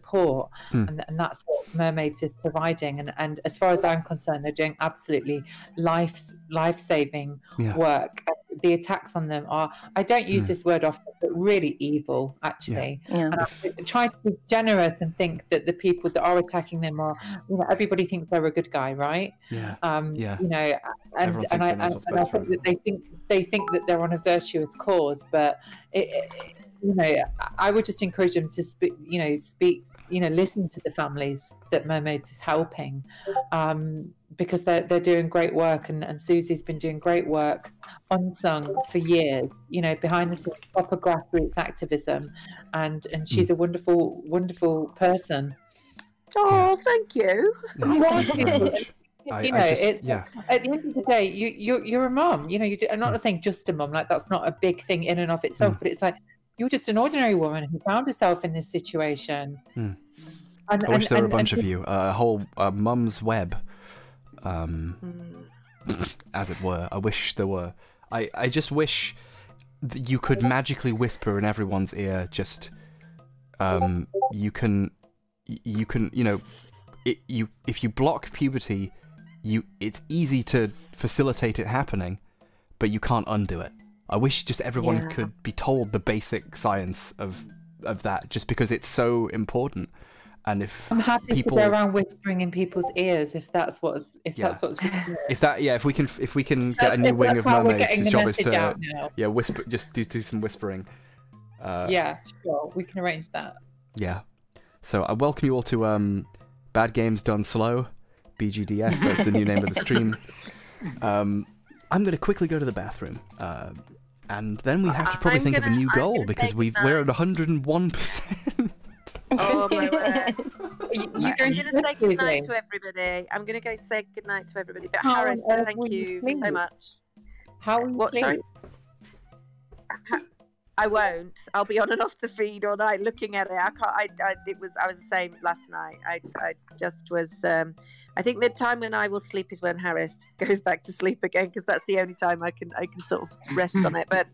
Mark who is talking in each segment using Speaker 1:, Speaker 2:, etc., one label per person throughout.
Speaker 1: support, and that's what Mermaids is providing. And as far as I'm concerned, they're doing absolutely life-saving work. The attacks on them are, I don't use this word often, but really evil, actually. And I try to be generous and think that the people that are attacking them are, everybody thinks they're a good guy, right? You know, and I think that they think that they're on a virtuous cause, but you know, I would just encourage them to listen to the families that Mermaids is helping, because they're doing great work, and Susie's been doing great work unsung for years, you know, behind the scenes, proper grassroots activism, and she's a wonderful person.
Speaker 2: Oh, thank you.
Speaker 1: You know, it's at the end of the day, you're a mum. You know, I'm not saying just a mum, like that's not a big thing in and of itself, but it's like you're just an ordinary woman who found herself in this situation.
Speaker 3: I wish there were a bunch of you, a whole mum's web, as it were. I wish there were. I just wish that you could magically whisper in everyone's ear. Just you can you know, if you block puberty, it's easy to facilitate it happening, but you can't undo it. I wish just everyone could be told the basic science of that, just because it's so important. And if
Speaker 1: I'm happy to go around whispering in people's ears, if that's what's if we can get a new wing of mermaids whose job is to whisper, just do some whispering. Yeah, sure, we can arrange that.
Speaker 3: Yeah. So I welcome you all to Bad Games Done Slow, BGDS. That's the new name of the stream. I'm going to quickly go to the bathroom, and then we have to probably think of a new goal, because we're at 101%.
Speaker 2: Oh my word! I'm going to say goodnight to everybody. I'm going to go say goodnight to everybody. But Harris, thank you so much.
Speaker 1: How are you?
Speaker 2: Sorry. I won't. I'll be on and off the feed all night looking at it. I can't. I was the same last night. I just was. I think the time when I will sleep is when Harris goes back to sleep again, because that's the only time I can sort of rest on it. But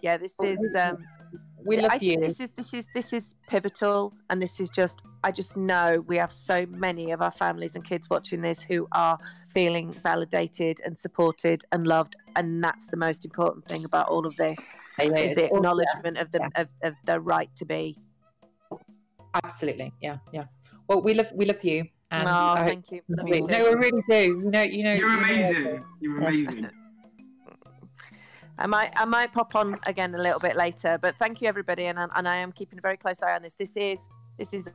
Speaker 2: yeah, this is.
Speaker 1: We love you.
Speaker 2: This is pivotal, and this is just. I just know we have so many of our families and kids watching this who are feeling validated and supported and loved, and that's the most important thing about all of this. Is the acknowledgement of the right to be.
Speaker 1: Absolutely, yeah. Well, we love you. And
Speaker 2: thank you.
Speaker 1: No, we really do. You know.
Speaker 4: You're amazing. You're amazing.
Speaker 2: I might pop on again a little bit later, but thank you everybody, and I am keeping a very close eye on this.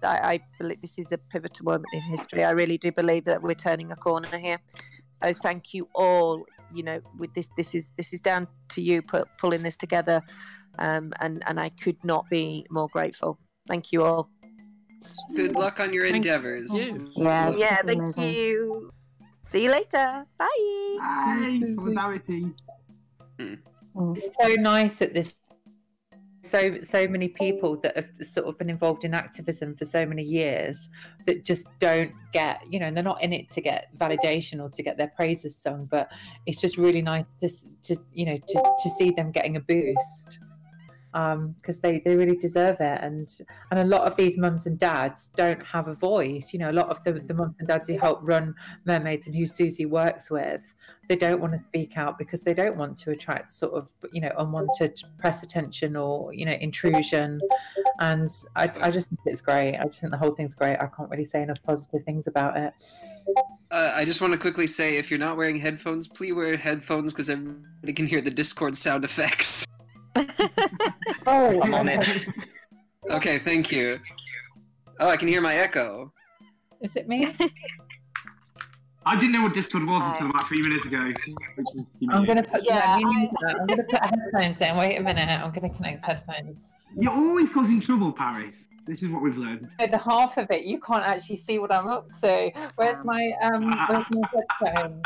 Speaker 2: I believe this is a pivotal moment in history. I really do believe that we're turning a corner here. So thank you all. You know, with this is down to you pulling this together, and I could not be more grateful. Thank you all.
Speaker 5: Good luck on your endeavors.
Speaker 2: Yes. Yeah. Thank you. See you later. Bye.
Speaker 4: Bye. Solidarity.
Speaker 1: It's so nice that there's so many people that have sort of been involved in activism for so many years that just don't get, you know, and they're not in it to get validation or to get their praises sung, but it's just really nice to see them getting a boost, because they really deserve it. And a lot of these mums and dads don't have a voice. You know, a lot of the mums and dads who help run Mermaids and who Susie works with, they don't want to speak out because they don't want to attract sort of, you know, unwanted press attention or, you know, intrusion. And I just think it's great. I just think the whole thing's great. I can't really say enough positive things about it.
Speaker 5: I just want to quickly say, if you're not wearing headphones, please wear headphones, because everybody can hear the Discord sound effects.
Speaker 1: Oh, I'm on it.
Speaker 5: Okay, thank you. Oh, I can hear my echo.
Speaker 1: Is it me?
Speaker 4: I didn't know what Discord was until about 3 minutes ago. Which is, you know,
Speaker 1: I'm gonna put I'm gonna put headphones in. Wait a minute. I'm gonna connect headphones.
Speaker 4: You're always causing trouble, Paris. This is what we've learned.
Speaker 1: The half of it, you can't actually see what I'm up to. Where's my headphone?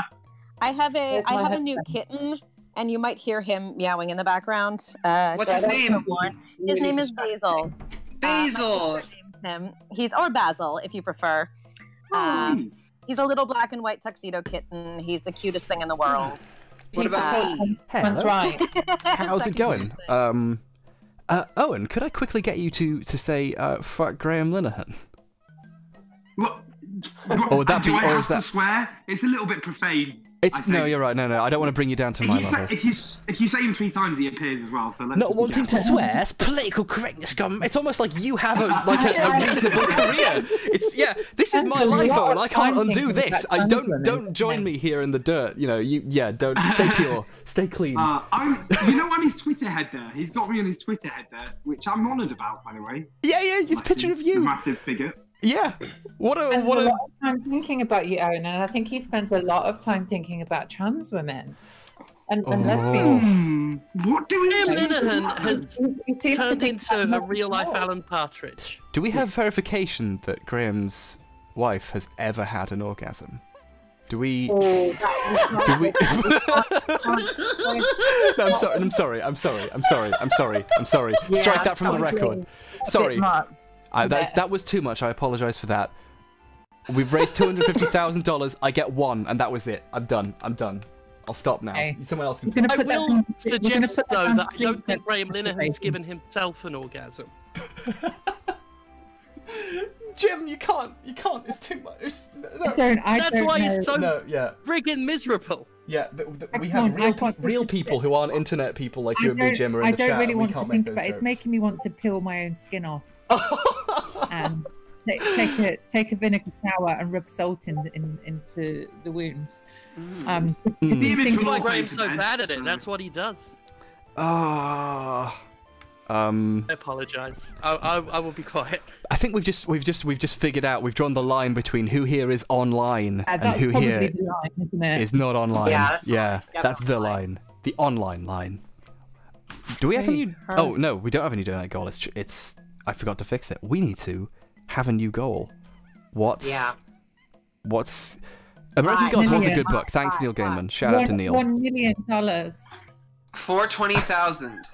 Speaker 6: I have a new kitten, and you might hear him meowing in the background.
Speaker 5: What's his name?
Speaker 6: His name is Basil.
Speaker 5: Basil.
Speaker 6: He's or Basil, if you prefer. He's a little black and white tuxedo kitten. He's the cutest thing in the world.
Speaker 5: What about
Speaker 1: That's right.
Speaker 3: How's it going? Owen, could I quickly get you to say fuck Graham Linehan?
Speaker 4: What?
Speaker 3: Or would that be?
Speaker 4: Do I
Speaker 3: Or
Speaker 4: have
Speaker 3: is that?
Speaker 4: to swear? It's a little bit profane.
Speaker 3: It's no, you're right. No, I don't want to bring you down to my level.
Speaker 4: If you say him 3 times, he appears as well. So let's
Speaker 3: Not wanting to swear, it's political correctness. It's almost like you have a reasonable career. It's this is my life, Owen. I can't undo this. I don't join me here in the dirt. You know, don't stay pure, stay clean.
Speaker 4: I'm his Twitter header. He's got me on his Twitter header, which I'm honoured about, by the way.
Speaker 3: Yeah, it's a picture of you.
Speaker 4: Massive figure.
Speaker 3: Yeah. What a
Speaker 1: lot of time thinking about you, Owen, and I think he spends a lot of time thinking about trans women. And lesbians.
Speaker 4: What do we
Speaker 7: Graham Linehan has turned into a real-life Alan Partridge.
Speaker 3: Do we have verification that Graham's wife has ever had an orgasm? Do we? No, I'm sorry. Strike that from the record. Sorry. That was too much. I apologise for that. We've raised $250,000. I get 1, and that was it. I'm done. I'll stop now.
Speaker 1: Okay.
Speaker 3: Someone else can.
Speaker 7: I will suggest though that I don't think Graham Linehan's given himself an orgasm.
Speaker 3: Jim, you can't. It's too much. No.
Speaker 7: That's why he's so friggin' miserable.
Speaker 3: Yeah, we have real people who aren't internet people like you and me, Jim, are in the chat.
Speaker 1: I don't really want to think about it. It's making me want to peel my own skin off. And take a vinegar shower and rub salt into the wounds.
Speaker 7: That's why Graham's so bad at it. That's what he does.
Speaker 3: I
Speaker 7: apologise. I will be quiet.
Speaker 3: I think we've just figured out. We've drawn the line between who here is online and who here is not online. Yeah, that's the line. The online line. Do we have any? Oh no, we don't have any donate goal. It's. I forgot to fix it. We need to have a new goal. What's American Gods was a good book. Thanks, Neil Gaiman. Shout out to Neil.
Speaker 1: $1 million.
Speaker 5: 420,000.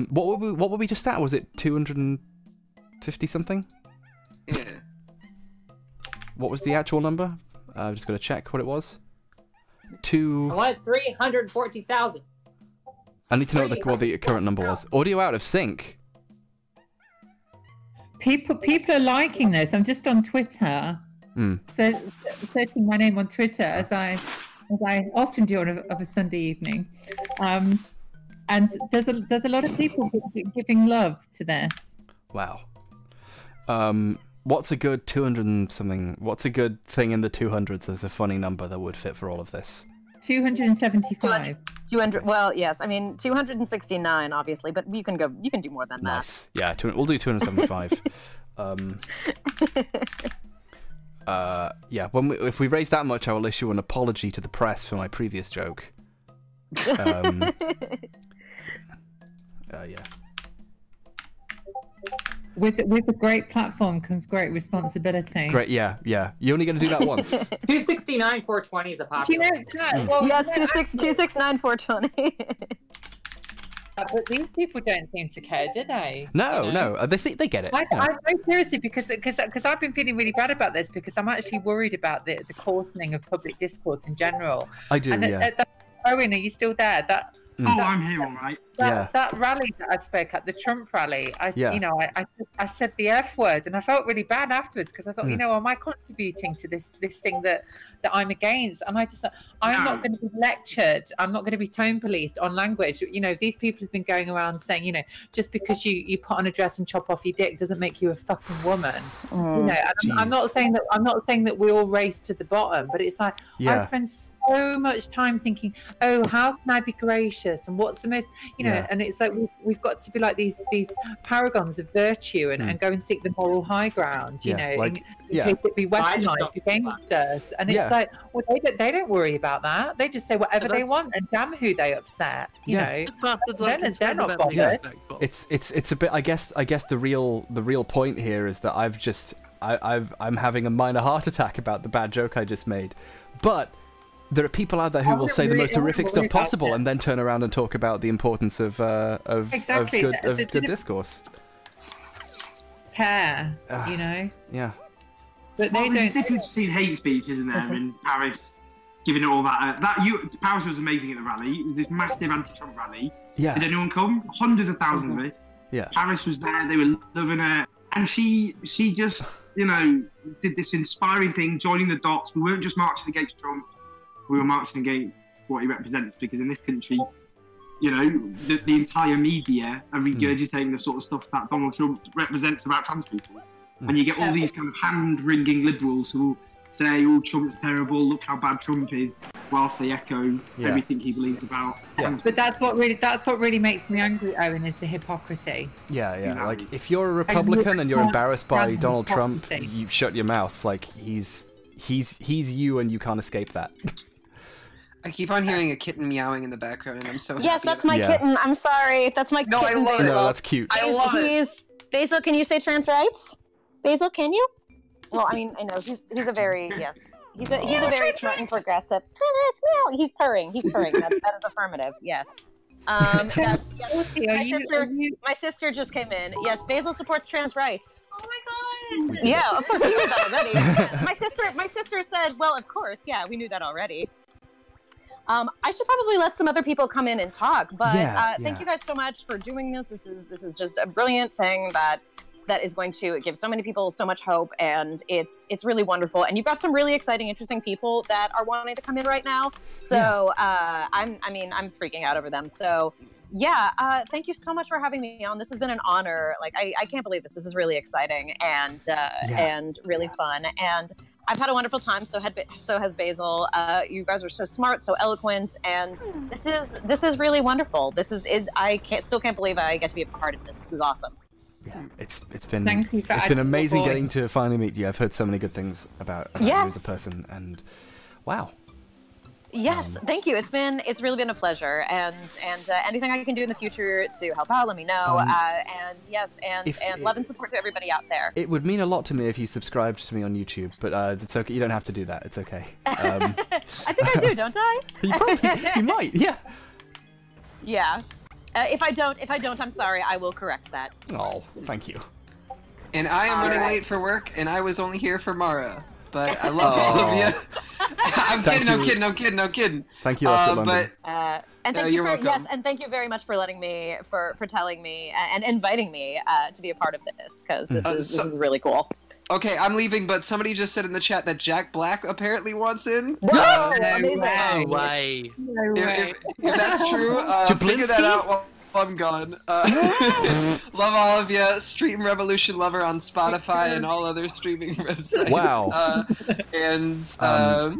Speaker 3: What were we just at? Was it 250 something?
Speaker 5: Yeah.
Speaker 3: What was the actual number? I'm just gonna check what it was.
Speaker 8: I want 340,000.
Speaker 3: I need to know what the current number was. Audio out of sync.
Speaker 1: People are liking this. I'm just on Twitter. Searching my name on Twitter as I often do on a Sunday evening. And there's a lot of people giving love to this.
Speaker 3: Wow. What's a good 200 and something? What's a good thing in the 200s? There's a funny number that would fit for all of this.
Speaker 1: 275.
Speaker 6: 200. Well, yes. I mean, 269, obviously, but you can do more than that.
Speaker 3: Nice. Yeah, we'll do 275. Yeah. If we raise that much, I will issue an apology to the press for my previous joke. Yeah.
Speaker 1: With a great platform comes great responsibility.
Speaker 3: Great, yeah. You're only going to do that once.
Speaker 8: 269, 420 is a popular.
Speaker 6: Do you know? Yes, 269, 420.
Speaker 1: But these people don't seem to care, do they?
Speaker 3: No. They get it.
Speaker 1: I'm very seriously because I've been feeling really bad about this because I'm actually worried about the coarsening of public discourse in general.
Speaker 3: I do.
Speaker 1: Owen, are you still there?
Speaker 4: I'm here, all right.
Speaker 1: That rally that I spoke at, the Trump rally, I said the F word, and I felt really bad afterwards because I thought, am I contributing to this thing that I'm against? And I'm not going to be lectured. I'm not going to be tone policed on language. These people have been going around saying, just because you put on a dress and chop off your dick doesn't make you a fucking woman. I'm not saying that we all race to the bottom, but it's like I spend so much time thinking, how can I be gracious, and what's the most, and it's like we've got to be like these paragons of virtue and go and seek the moral high ground, in case it be weaponized against us. And it's like, well, they don't worry about that. They just say whatever they want, and damn who they upset. They're not bothered.
Speaker 3: It's a bit. I guess the real point here is that I'm having a minor heart attack about the bad joke I just made, but there are people out there who will say the most horrific stuff possible and then turn around and talk about the importance of good discourse.
Speaker 1: Care,
Speaker 3: Yeah.
Speaker 1: But they don't.
Speaker 4: There's a difference between hate speech, isn't there, in Paris? giving it all that. Paris was amazing at the rally. It was this massive anti-Trump rally.
Speaker 3: Yeah.
Speaker 4: Did anyone come? Hundreds of thousands of us.
Speaker 3: Yeah.
Speaker 4: Paris was there. They were loving her, and she just, you know, did this inspiring thing, joining the dots. We weren't just marching against Trump. We were marching against what he represents, because in this country, you know, the entire media are regurgitating the sort of stuff that Donald Trump represents about trans people. And you get all these kind of hand-wringing liberals who say, oh, Trump's terrible, look how bad Trump is, whilst they echo everything he believes about.
Speaker 1: But that's what really makes me angry, Owen, is the hypocrisy.
Speaker 3: Yeah. Like, if you're a Republican and you're embarrassed by Donald Trump, you shut your mouth. Like, he's you, and you can't escape that.
Speaker 5: I keep on hearing a kitten meowing in the background, and I'm so happy.
Speaker 6: Yes, that's my kitten. I'm sorry. That's my kitten.
Speaker 5: I love it.
Speaker 3: No, that's cute.
Speaker 5: I love it.
Speaker 6: Basil, can you say trans rights? Basil, can you? Well, I mean, I know he's a very he's a very smart and progressive. He's purring. He's purring. That is affirmative. Yes. My sister just came in. Yes, Basil supports trans rights.
Speaker 9: Oh my god.
Speaker 6: Yeah, of course we knew that already. My sister said, well, of course, yeah, we knew that already. I should probably let some other people come in and talk, but thank you guys so much for doing this. This is just a brilliant thing that is going to give so many people so much hope, and it's really wonderful. And you've got some really exciting, interesting people that are wanting to come in right now. So I'm freaking out over them. So thank you so much for having me on. This has been an honor. Like I can't believe this. This is really exciting and really fun. And I've had a wonderful time. So has Basil. You guys are so smart, so eloquent, and this is really wonderful. This is it. I still can't believe I get to be a part of this. This is awesome.
Speaker 3: Yeah, it's been amazing getting to finally meet you. I've heard so many good things about you as a person, and wow.
Speaker 6: Yes, thank you. It's really been a pleasure, and anything I can do in the future to help out, let me know. And love and support to everybody out there.
Speaker 3: It would mean a lot to me if you subscribed to me on YouTube, but it's okay. You don't have to do that. It's okay.
Speaker 6: I think I do, don't I?
Speaker 3: You might, yeah.
Speaker 6: Yeah. If I don't, I'm sorry. I will correct that.
Speaker 3: Oh, thank you.
Speaker 5: And I am running late for work, and I was only here for Mara. But I love all of you. I'm kidding.
Speaker 3: Thank you,
Speaker 6: and thank you and thank you very much for letting me, for telling me and inviting me to be a part of this, because this is really cool.
Speaker 5: Okay, I'm leaving, but somebody just said in the chat that Jack Black apparently wants in.
Speaker 6: Whoa!
Speaker 7: No way.
Speaker 5: If that's true, figure that out while I'm gone. Love all of you. Stream Revolution Lover on Spotify and all other streaming websites.
Speaker 3: Wow.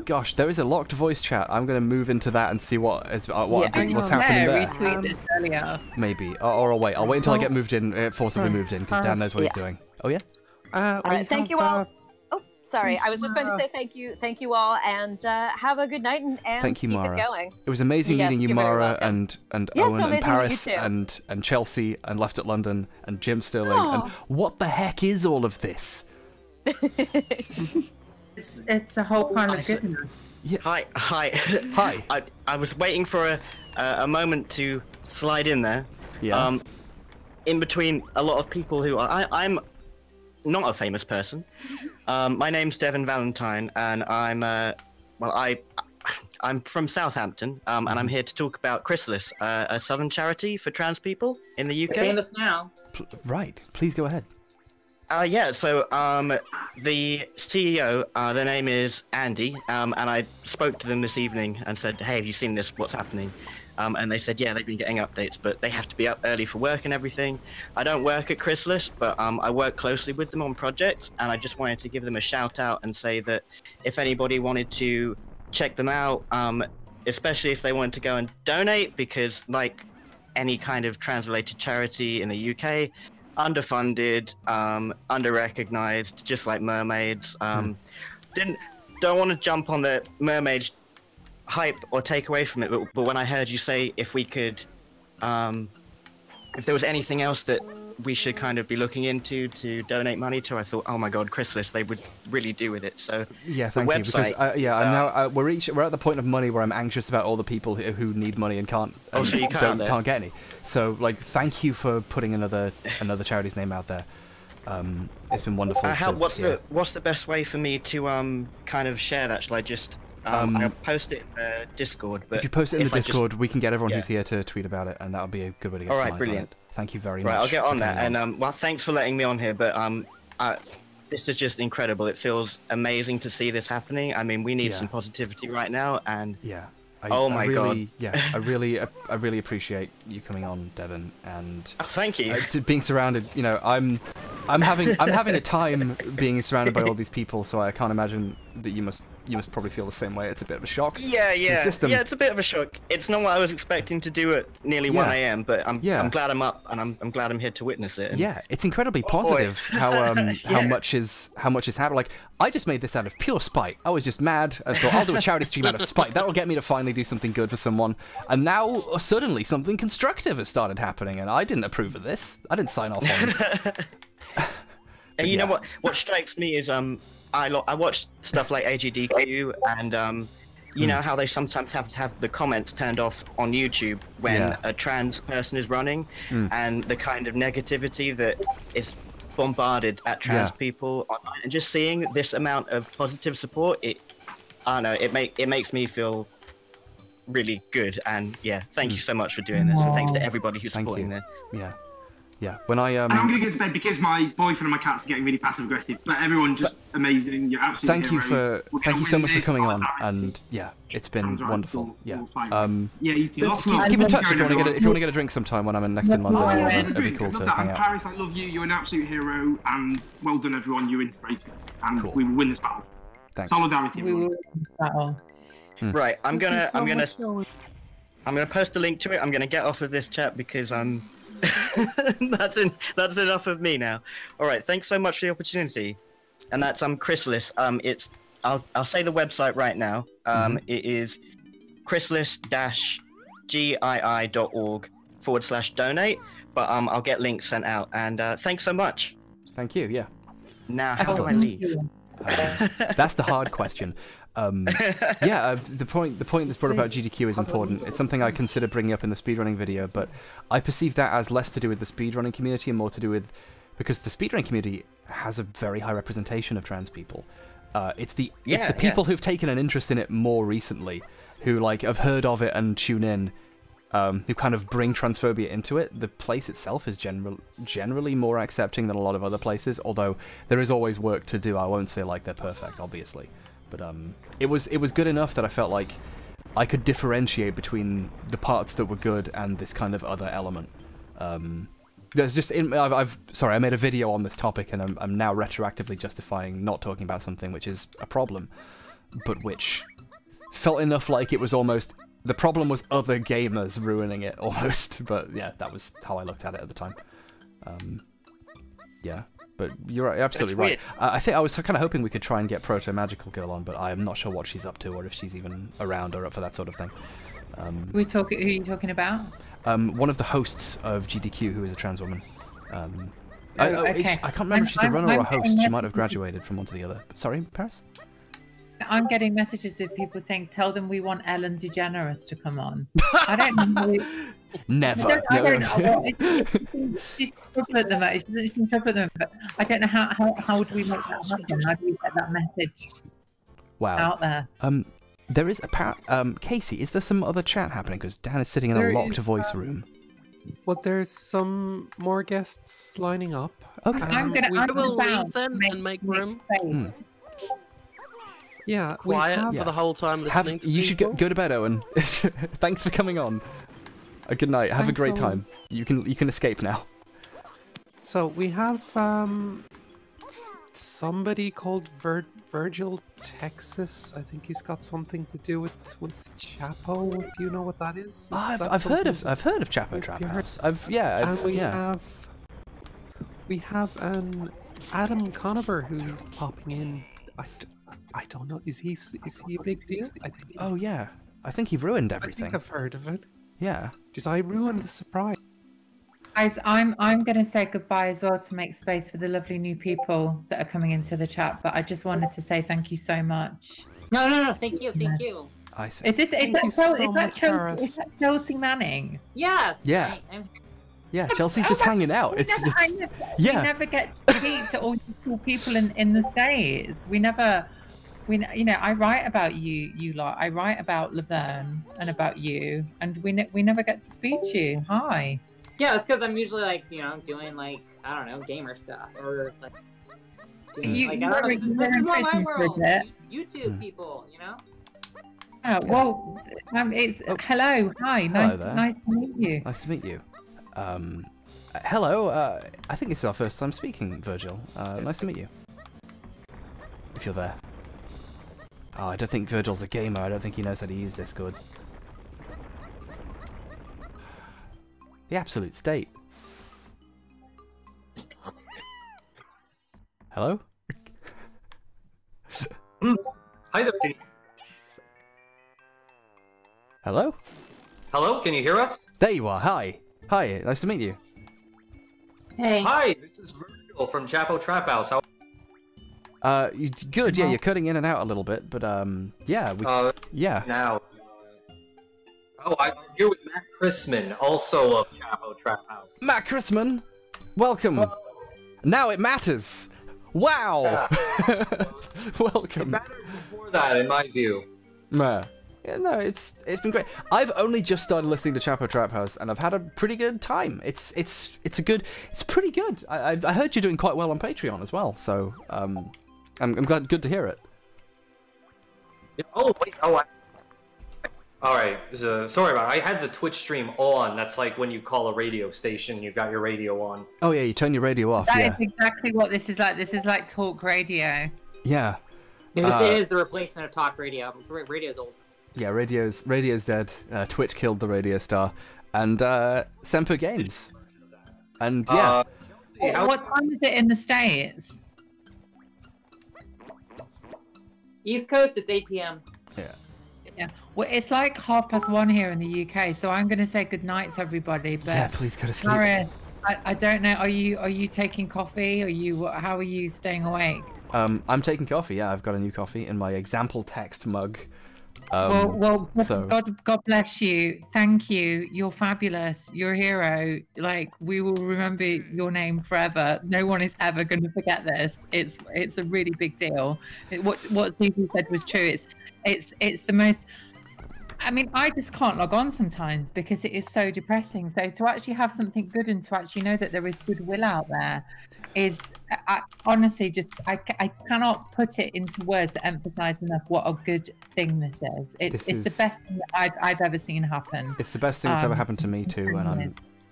Speaker 5: Gosh,
Speaker 3: there is a locked voice chat. I'm going to move into that and see what's happening there.
Speaker 1: Retweeted earlier.
Speaker 3: Maybe. Or I'll wait. I'll wait until I get moved in, forcibly moved in, because Dan knows what he's doing. Oh, yeah?
Speaker 6: Thank you all. Oh, sorry. I was just going to say thank you all, and have a good night, and
Speaker 3: thank you,
Speaker 6: keep
Speaker 3: Mara.
Speaker 6: it going.
Speaker 3: It was amazing meeting you, Mara, and Owen, and Paris,
Speaker 6: you
Speaker 3: and Chelsea, and Left at London, and Jim Stirling. And what the heck is all of this?
Speaker 1: It's a whole pile of goodness.
Speaker 3: Yeah.
Speaker 10: Hi. I was waiting for a moment to slide in there.
Speaker 3: Yeah.
Speaker 10: In between a lot of people who I'm not a famous person. My name's Devin Valentine, and I'm from Southampton, and I'm here to talk about Chrysalis, a southern charity for trans people in the UK.
Speaker 8: Famous now.
Speaker 3: Right. Please go ahead.
Speaker 10: So the CEO, their name is Andy, and I spoke to them this evening and said, hey, have you seen this? What's happening? And they said, yeah, they've been getting updates, but they have to be up early for work and everything. I don't work at Chrysalis, but I work closely with them on projects, and I just wanted to give them a shout out and say that if anybody wanted to check them out, especially if they wanted to go and donate, because like any kind of trans-related charity in the UK, underfunded, under-recognized, just like mermaids. Don't want to jump on the mermaids hype or take away from it, but when I heard you say if we could, if there was anything else that we should kind of be looking into to donate money to, I thought, oh my god, Chrysalis, they would really do with it. So
Speaker 3: yeah, thank you, because I'm now we're at the point of money where I'm anxious about all the people who need money and can't can't get any. So like, thank you for putting another charity's name out there. It's been wonderful.
Speaker 10: What's the best way for me to kind of share that? Shall I just I'll post it in the Discord. But
Speaker 3: if you post it in the Discord, we can get everyone who's here to tweet about it, and that would be a good way to get some eyes
Speaker 10: brilliant.
Speaker 3: on it. Thank you very much.
Speaker 10: Right, I'll get on that. And well, thanks for letting me on here. But this is just incredible. It feels amazing to see this happening. I mean, we need some positivity right now, and oh my god!
Speaker 3: Yeah, I really appreciate you coming on, Devin, and
Speaker 10: thank you.
Speaker 3: Being surrounded, you know, I'm having a time being surrounded by all these people, so I can't imagine that you must probably feel the same way. It's a bit of a shock.
Speaker 10: Yeah.
Speaker 3: System.
Speaker 10: Yeah, it's a bit of a shock. It's not what I was expecting to do at nearly 1 a.m. But I'm glad I'm up, and I'm glad I'm here to witness it. And
Speaker 3: yeah, it's incredibly positive how much is happening. Like, I just made this out of pure spite. I was just mad and thought I'll do a charity stream out of spite. That'll get me to finally do something good for someone. And now suddenly something constructive has started happening, and I didn't approve of this. I didn't sign off on it.
Speaker 10: And you know what strikes me is I watch stuff like AGDQ, and you know how they sometimes have to have the comments turned off on YouTube when a trans person is running, and the kind of negativity that is bombarded at trans people online, and just seeing this amount of positive support, I don't know, it makes me feel really good. And thank you so much for doing this, and thanks to everybody who's supporting this.
Speaker 3: Yeah, when
Speaker 4: I'm gonna get to bed because my boyfriend and my cats are getting really passive aggressive. But everyone just amazing. You're absolutely
Speaker 3: thank you so much for coming on, and it's been wonderful.
Speaker 4: You too.
Speaker 3: Keep in touch if you want to get a drink sometime when I'm next in London. It'd be cool to hang out.
Speaker 4: Paris, I love you. You're an absolute hero, and well done, everyone. You're inspiration, and we will win this battle.
Speaker 3: Thanks.
Speaker 4: Solidarity.
Speaker 1: We will win this battle.
Speaker 10: Right, I'm gonna post a link to it. I'm gonna get off of this chat because I'm. That's enough of me now. All right, thanks so much for the opportunity. And that's Chrysalis. I'll say the website right now. It is chrysalis-gii.org/donate. But I'll get links sent out. And thanks so much.
Speaker 3: Thank you. Yeah.
Speaker 10: Now, how do I leave?
Speaker 3: That's the hard question. The point that's brought about GDQ is important. It's something I consider bringing up in the speedrunning video, but I perceive that as less to do with the speedrunning community and more to do with, because the speedrunning community has a very high representation of trans people. It's the people who've taken an interest in it more recently, who have heard of it and tune in, who kind of bring transphobia into it. The place itself is generally more accepting than a lot of other places, although there is always work to do. I won't say they're perfect, obviously. But it was good enough that I felt like I could differentiate between the parts that were good and this kind of other element. There's just I made a video on this topic, and I'm now retroactively justifying not talking about something which is a problem, but which felt enough like it was almost the problem was other gamers ruining it almost. But yeah, that was how I looked at it at the time. But you're absolutely right. I think I was kind of hoping we could try and get Proto Magical Girl on, but I'm not sure what she's up to or if she's even around or up for that sort of thing.
Speaker 1: Who are you talking about?
Speaker 3: One of the hosts of GDQ, who is a trans woman.
Speaker 1: Okay.
Speaker 3: I can't remember if she's a runner or a host. She might have graduated from one to the other. Sorry, Paris?
Speaker 1: I'm getting messages of people saying, tell them we want Ellen DeGeneres to come on. I don't know.
Speaker 3: Never.
Speaker 1: I don't know. She's trouble at the moment. She's in trouble at the moment. But I don't know how would we make that happen? How do we get that message out there?
Speaker 3: There is Casey, is there some other chat happening? Because Dan is sitting in a locked voice room.
Speaker 9: Well, there's some more guests lining up.
Speaker 3: Okay.
Speaker 7: I will leave them and make room.
Speaker 9: Yeah,
Speaker 7: quiet for the whole time listening to
Speaker 3: you should go to bed, Owen. Thanks for coming on. Good night. Have a great time. You can escape now.
Speaker 9: So we have somebody called Virgil Texas. I think he's got something to do with Chapo. If you know what that is.
Speaker 3: I've heard of Chapo Trap House.
Speaker 9: We have an Adam Conover who's popping in. I don't know. Is he a big deal?
Speaker 3: I think he ruined everything.
Speaker 9: I think I've heard of it.
Speaker 3: Yeah.
Speaker 9: Did I ruin the surprise?
Speaker 1: Guys, I'm going to say goodbye as well to make space for the lovely new people that are coming into the chat. But I just wanted to say thank you so much.
Speaker 8: No. Thank you.
Speaker 3: I see.
Speaker 1: Is that Chelsea Manning?
Speaker 8: Yes.
Speaker 3: Yeah. Yeah, Chelsea's just hanging out.
Speaker 1: We never get to speak to all these cool people in the States. We never you know, I write about you lot. I write about Laverne and about you, and we never get to speak to you. Hi.
Speaker 8: Yeah, it's because I'm usually like, you know, doing like, I don't know, gamer stuff or like. Doing, like, I don't know, this is more my world. YouTube people, you know.
Speaker 1: Oh, well, it's hello, hi, nice to meet you.
Speaker 3: Nice to meet you. Hello. I think this is our first time speaking, Virgil. Nice to meet you. If you're there. Oh, I don't think Virgil's a gamer. I don't think he knows how to use Discord. The absolute state. Hello?
Speaker 11: Hi there.
Speaker 3: Hello?
Speaker 11: Hello, can you hear us?
Speaker 3: There you are. Hi. Hi, nice to meet you.
Speaker 1: Hey.
Speaker 11: Hi, this is Virgil from Chapo Trap House. How
Speaker 3: good, yeah, you're cutting in and out a little bit, but, yeah, yeah.
Speaker 11: Now. Oh, I'm here with Matt Chrisman, also of Chapo Trap House.
Speaker 3: Matt Chrisman, welcome. Now it matters. Wow.
Speaker 11: Yeah.
Speaker 3: Welcome.
Speaker 11: It mattered before that, in my view.
Speaker 3: Yeah, no, it's been great. I've only just started listening to Chapo Trap House, and I've had a pretty good time. It's pretty good. I heard you're doing quite well on Patreon as well, so I'm glad. Good to hear it.
Speaker 11: Oh wait, oh. All right, sorry about it. I had the Twitch stream on. That's like when you call a radio station, you've got your radio on.
Speaker 3: Oh yeah, you turn your radio off.
Speaker 1: That is exactly what this is like. This is like talk radio.
Speaker 3: Yeah.
Speaker 8: This is the replacement of talk radio. Radio's old.
Speaker 3: Yeah, radio's dead. Twitch killed the radio star, and Semper Games. And yeah.
Speaker 1: What time is it in the States?
Speaker 8: East Coast, it's 8 p.m.
Speaker 3: Yeah.
Speaker 1: Yeah. Well, it's like 1:30 here in the UK, so I'm going to say good night to everybody. But
Speaker 3: yeah, please go to sleep.
Speaker 1: Gareth, I don't know. Are you taking coffee? How are you staying awake?
Speaker 3: I'm taking coffee. Yeah, I've got a new coffee in my example text mug.
Speaker 1: Well, God bless you. Thank you. You're fabulous. You're a hero. Like, we will remember your name forever. No one is ever going to forget this. It's a really big deal. What Susie said was true. It's the most. I mean, I just can't log on sometimes because it is so depressing. So to actually have something good and to actually know that there is goodwill out there is, honestly, just I cannot put it into words that emphasize enough what a good thing this is. It's the best thing that I've ever seen happen.
Speaker 3: It's the best thing that's ever happened to me too,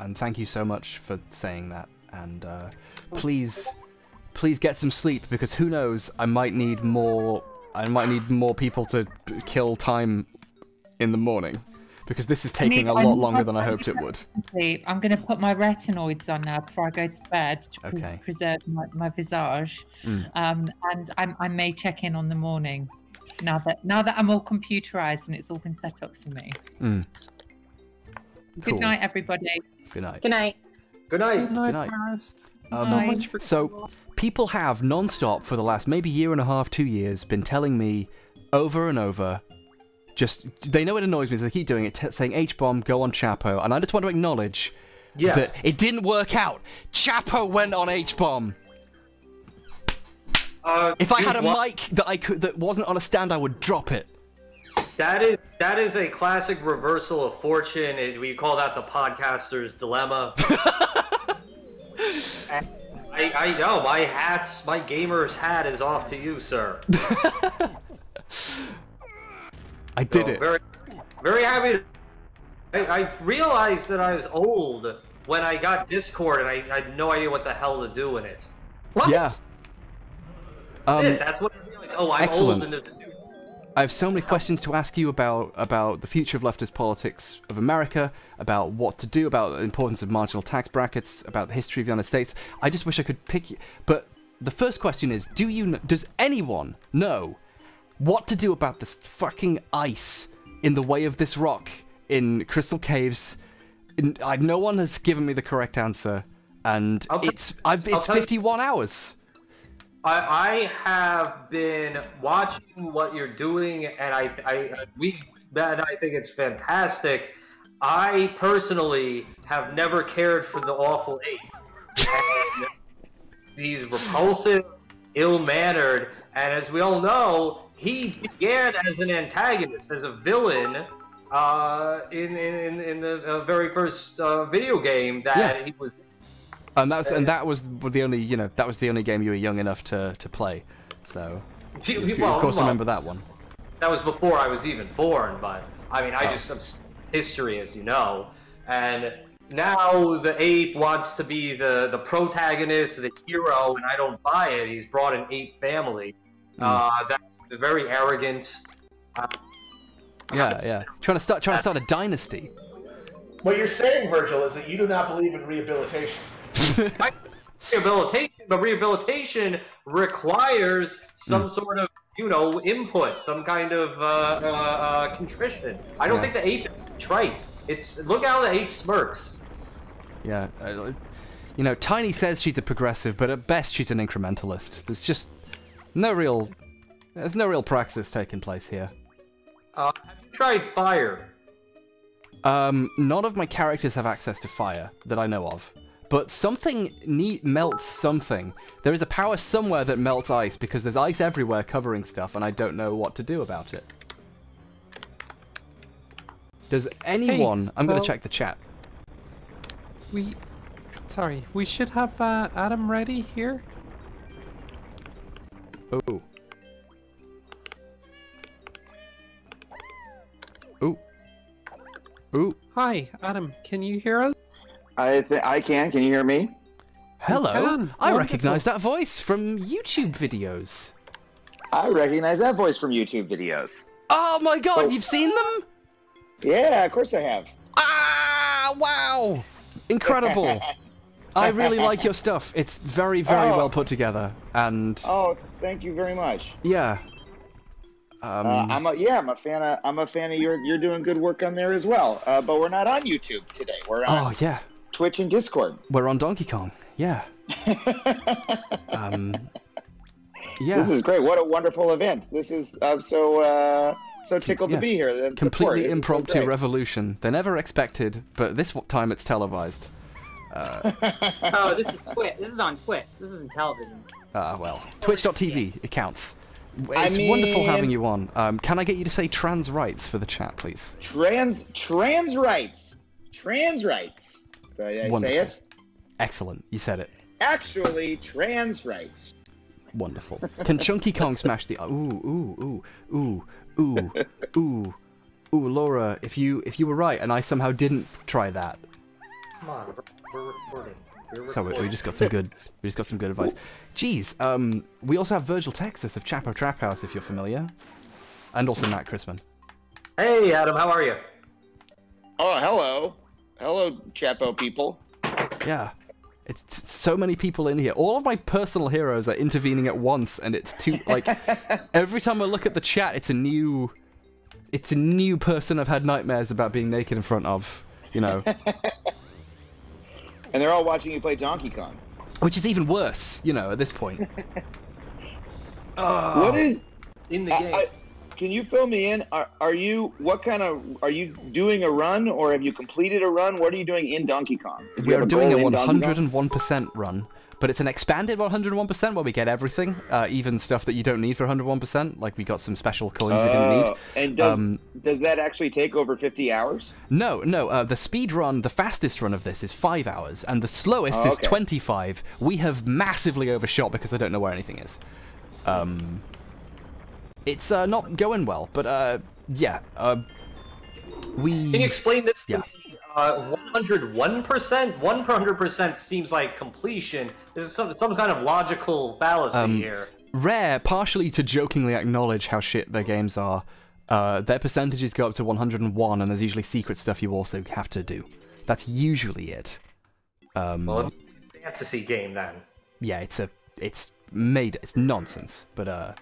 Speaker 3: and thank you so much for saying that. And please get some sleep, because who knows, I might need more people to kill time in the morning, because this is taking a lot longer than I hoped it would.
Speaker 1: I'm going to put my retinoids on now before I go to bed to preserve my visage, and I may check in on the morning now that I'm all computerized and it's all been set up for me.
Speaker 3: Cool.
Speaker 1: Good night, everybody.
Speaker 3: Good night.
Speaker 8: Good night.
Speaker 11: Good night.
Speaker 9: Good night.
Speaker 3: So people have non-stop for the last maybe year and a half, 2 years been telling me over and over. They know it annoys me, so they keep doing it, saying H-bomb, go on Chapo, and I just want to acknowledge that it didn't work out. Chapo went on H-bomb. If I had a mic that wasn't on a stand, I would drop it.
Speaker 11: That is a classic reversal of fortune. We call that the podcaster's dilemma. I know my gamer's hat is off to you, sir.
Speaker 3: I did it.
Speaker 11: Very, very happy. I realized that I was old when I got Discord, and I had no idea what the hell to do in it.
Speaker 8: What?
Speaker 3: Yeah.
Speaker 11: That's what I realized. Oh, I'm
Speaker 3: excellent.
Speaker 11: old, and there's a new.
Speaker 3: I have so many questions to ask you about the future of leftist politics of America, about what to do, about the importance of marginal tax brackets, about the history of the United States. I just wish I could pick you. But the first question is, does anyone know what to do about this fucking ice in the way of this rock in Crystal Caves? No one has given me the correct answer, and it's 51 hours.
Speaker 11: I have been watching what you're doing, and I think it's fantastic. I personally have never cared for the awful ape. He's repulsive, ill-mannered, and as we all know, he began as an antagonist, as a villain, in the very first video game that he was.
Speaker 3: And that was the only that was the only game you were young enough to play, so you of course remember that one.
Speaker 11: That was before I was even born, but I mean I just history, as you know, and now the ape wants to be the protagonist, the hero, and I don't buy it. He's brought an ape family. That's very arrogant. Trying to start a dynasty.
Speaker 12: What you're saying, Virgil, is that you do not believe in rehabilitation.
Speaker 11: Rehabilitation requires some sort of input, some kind of contrition. I don't think the ape is trite. Look how the ape smirks.
Speaker 3: Yeah, Tiny says she's a progressive, but at best she's an incrementalist. There's just no real praxis taking place here.
Speaker 11: Have you tried fire?
Speaker 3: None of my characters have access to fire that I know of. But something melts something. There is a power somewhere that melts ice, because there's ice everywhere covering stuff, and I don't know what to do about it. Does anyone... I'm going to check the chat.
Speaker 9: Sorry, we should have Adam ready here.
Speaker 3: Oh. Ooh. Ooh.
Speaker 9: Hi, Adam. Can you hear us?
Speaker 13: I can. Can you hear me?
Speaker 3: Hello. I recognize that voice from YouTube videos.
Speaker 13: I recognize that voice from YouTube videos.
Speaker 3: Oh my god, you've seen them?
Speaker 13: Yeah, of course I have.
Speaker 3: Ah, wow. Incredible. I really like your stuff. It's very, very well put together, and...
Speaker 13: Oh, thank you very much.
Speaker 3: Yeah.
Speaker 13: I'm a fan of you're doing good work on there as well. But we're not on YouTube today. We're on Twitch and Discord.
Speaker 3: We're on Donkey Kong. Yeah. Yeah.
Speaker 13: This is great. What a wonderful event. This is so tickled to be here.
Speaker 3: Completely impromptu revolution. They're never expected, but this time it's televised.
Speaker 8: Oh, this is Twitch. This is on Twitch. This isn't television.
Speaker 3: Well, Twitch.tv, it counts. It's wonderful having you on. Can I get you to say trans rights for the chat, please?
Speaker 13: Trans rights. Trans rights. Did I say it?
Speaker 3: Excellent. You said it.
Speaker 13: Actually, trans rights.
Speaker 3: Wonderful. Can Chunky Kong smash the... Ooh, Laura, if you were right and I somehow didn't try that.
Speaker 11: Come on, we're recording.
Speaker 3: So we just got some good advice. Jeez, we also have Virgil Texas of Chapo Trap House, if you're familiar, and also Matt Chrisman.
Speaker 11: Hey, Adam, how are you?
Speaker 13: Oh, hello, Chapo people.
Speaker 3: Yeah, it's so many people in here. All of my personal heroes are intervening at once, and it's too like every time I look at the chat, it's a new person I've had nightmares about being naked in front of.
Speaker 13: And they're all watching you play Donkey Kong.
Speaker 3: Which is even worse, at this point.
Speaker 13: What is...
Speaker 11: In the game.
Speaker 13: Can you fill me in? Are you doing a run, or have you completed a run? What are you doing in Donkey Kong?
Speaker 3: We are doing a 101% run, but it's an expanded 101% where we get everything, even stuff that you don't need for 101%. Like we got some special coins we didn't need.
Speaker 13: And does that actually take over 50 hours?
Speaker 3: No. The speed run, the fastest run of this is 5 hours, and the slowest is 25. We have massively overshot because I don't know where anything is. It's not going well, but yeah. Can
Speaker 11: you explain this to me? 101%? 100% seems like completion. There's some kind of logical fallacy here.
Speaker 3: Rare, partially to jokingly acknowledge how shit their games are, their percentages go up to 101, and there's usually secret stuff you also have to do. That's usually it.
Speaker 11: Well, it's a fantasy game then.
Speaker 3: Yeah, it's nonsense, but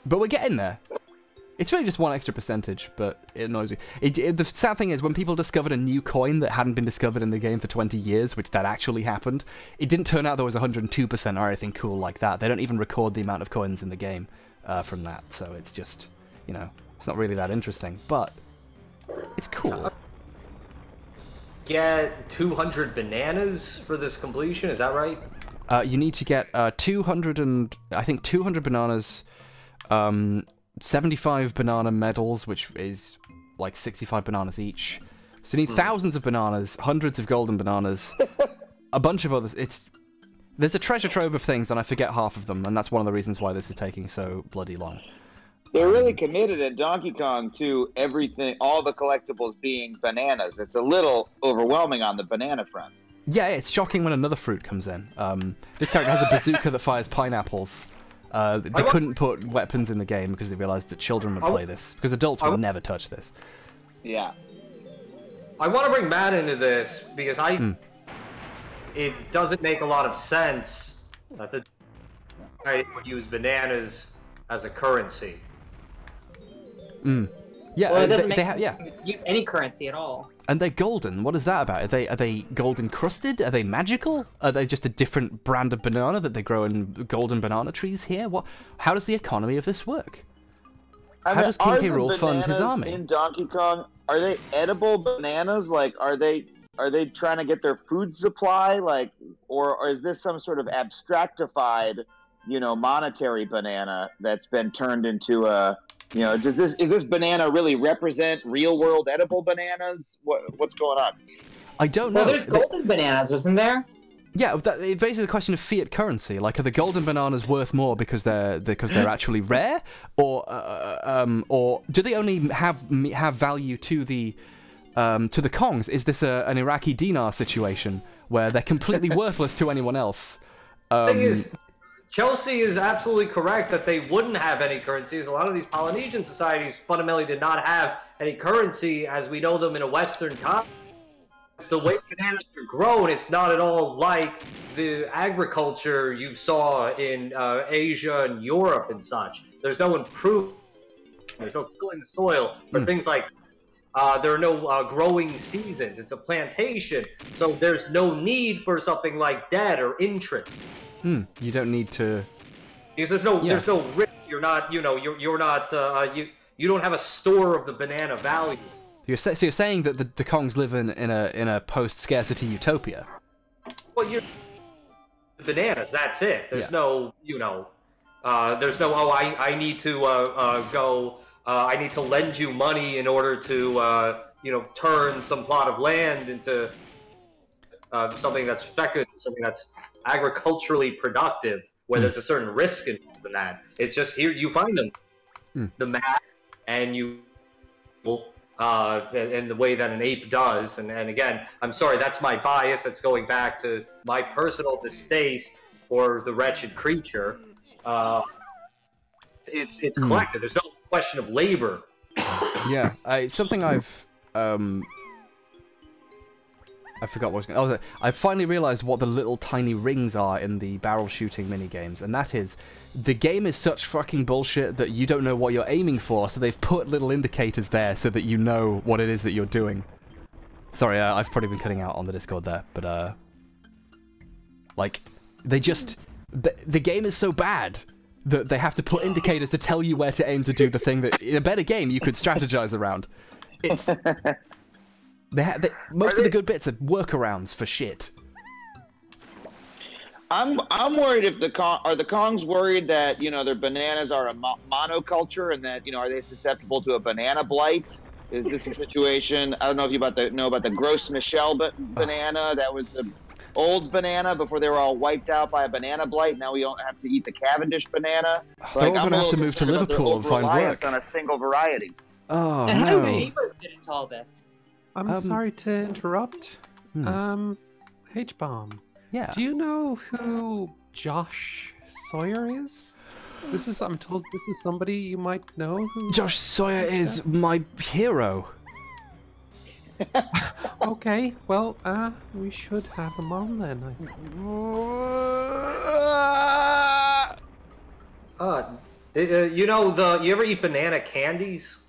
Speaker 3: but we're getting there. It's really just one extra percentage, but it annoys me. The sad thing is, when people discovered a new coin that hadn't been discovered in the game for 20 years, which that actually happened, it didn't turn out there was 102% or anything cool like that. They don't even record the amount of coins in the game from that, so it's just, it's not really that interesting, but it's cool.
Speaker 11: Get 200 bananas for this completion, is that right?
Speaker 3: You need to get 200 bananas, 75 banana medals, which is like 65 bananas each. So you need thousands of bananas, hundreds of golden bananas, a bunch of others. There's a treasure trove of things, and I forget half of them, and that's one of the reasons why this is taking so bloody long.
Speaker 13: They're really committed at Donkey Kong to everything, all the collectibles being bananas. It's a little overwhelming on the banana front.
Speaker 3: Yeah, it's shocking when another fruit comes in. This character has a bazooka that fires pineapples. They couldn't put weapons in the game because they realized that children would play this, because adults would never touch this.
Speaker 13: Yeah.
Speaker 11: I want to bring Matt into this because it doesn't make a lot of sense that the guy would use bananas as a currency.
Speaker 3: Yeah,
Speaker 8: well, it doesn't use any currency at all.
Speaker 3: And they're golden. What is that about? Are they gold encrusted? Are they magical? Are they just a different brand of banana that they grow in golden banana trees here? How does the economy of this work? How does King K. Rool fund his army?
Speaker 13: In Donkey Kong, are they edible bananas? Like, are they trying to get their food supply? Like, or is this some sort of abstractified, monetary banana that's been turned into a is this banana really represent real world edible bananas? What's going on?
Speaker 3: I don't know.
Speaker 8: Well, there's golden bananas, isn't there?
Speaker 3: Yeah, it raises the question of fiat currency. Like, are the golden bananas worth more because they're actually rare, or do they only have value to the Kongs? Is this an Iraqi dinar situation where they're completely worthless to anyone else?
Speaker 11: The thing is, Chelsea is absolutely correct that they wouldn't have any currencies. A lot of these Polynesian societies fundamentally did not have any currency as we know them in a Western context. The way bananas are grown, it's not at all like the agriculture you saw in Asia and Europe and such. There's no improvement. There's no tilling the soil for things like there are no growing seasons. It's a plantation, so there's no need for something like debt or interest.
Speaker 3: You don't need to,
Speaker 11: because there's no risk. You're not you don't have a store of the banana value.
Speaker 3: So you're saying that the Kongs live in a post-scarcity utopia?
Speaker 11: Well, you're bananas. That's it. There's no there's no I need to go. I need to lend you money in order to turn some plot of land into something that's fecund, something that's agriculturally productive, where there's a certain risk involved in that. It's just here you find them, the map, and you in the way that an ape does. And again, I'm sorry, that's my bias. That's going back to my personal distaste for the wretched creature. It's collected. There's no question of labor.
Speaker 3: Yeah, something I've I forgot what I was going to... Oh, I finally realised what the little tiny rings are in the barrel shooting minigames, and that is, the game is such fucking bullshit that you don't know what you're aiming for, so they've put little indicators there so that you know what it is that you're doing. Sorry, I've probably been cutting out on the Discord there, but, like, they just... The game is so bad that they have to put indicators to tell you where to aim to do the thing that, in a better game, you could strategize around. It's... most of the good bits are workarounds for shit.
Speaker 13: I'm worried if the Kongs worried that their bananas are a monoculture and that are they susceptible to a banana blight? Is this a situation? I don't know if you know about the Gros Michel banana. That was the old banana before they were all wiped out by a banana blight. Now we don't have to eat the Cavendish banana.
Speaker 3: They're all going to have to move to Liverpool and find work
Speaker 13: on a single variety.
Speaker 3: Oh
Speaker 8: and
Speaker 3: no!
Speaker 8: how do neighbors get into all this?
Speaker 9: I'm sorry to interrupt. H-Bomb.
Speaker 3: Yeah.
Speaker 9: Do you know who Josh Sawyer is? I'm told this is somebody you might know.
Speaker 3: Josh Sawyer is my hero.
Speaker 9: Okay, well, we should have him on then, I think.
Speaker 11: You ever eat banana candies?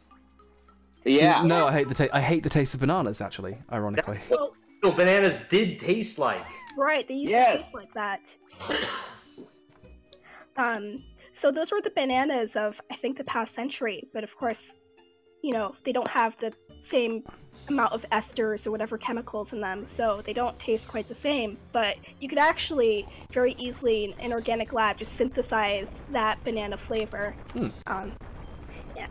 Speaker 13: Yeah.
Speaker 3: No, I hate the taste of bananas, actually, ironically.
Speaker 11: That's what bananas did taste like.
Speaker 14: Right, they used to taste like that. So those were the bananas of, I think, the past century. But of course, you know, they don't have the same amount of esters or whatever chemicals in them, so they don't taste quite the same. But you could actually very easily in an organic lab just synthesize that banana flavor. Yeah.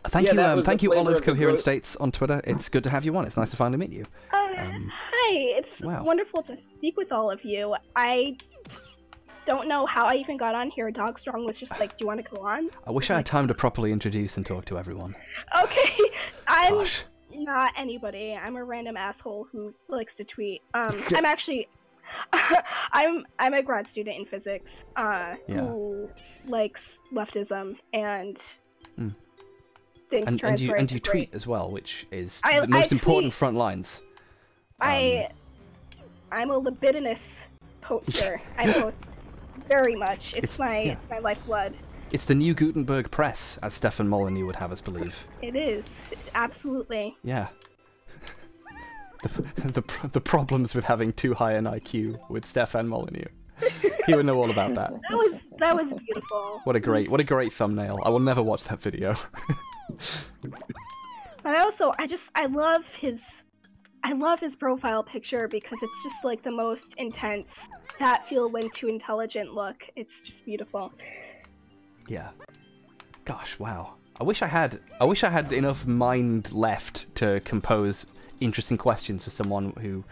Speaker 3: Thank you, Olive Coherent States on Twitter. It's good to have you on. It's nice to finally meet you.
Speaker 14: Hi, it's wonderful to speak with all of you. I don't know how I even got on here. Dogstrong was just like, do you want to go on?
Speaker 3: I wish I had time to properly introduce and talk to everyone.
Speaker 14: Okay, I'm not anybody. I'm a random asshole who likes to tweet. I'm actually, I'm a grad student in physics who likes leftism and thinks
Speaker 3: and you tweet as well, which is the most important front lines.
Speaker 14: I'm a libidinous poster. I post very much. It's my lifeblood.
Speaker 3: It's the new Gutenberg press, as Stefan Molyneux would have us believe.
Speaker 14: It is, absolutely.
Speaker 3: Yeah. The problems with having too high an IQ with Stefan Molyneux. He would know all about that.
Speaker 14: That was beautiful.
Speaker 3: What a great thumbnail. I will never watch that video.
Speaker 14: But I love his profile picture because it's just like the most intense, that feel when too intelligent look. It's just beautiful.
Speaker 3: Yeah. Gosh, wow. I wish I had enough mind left to compose interesting questions for someone who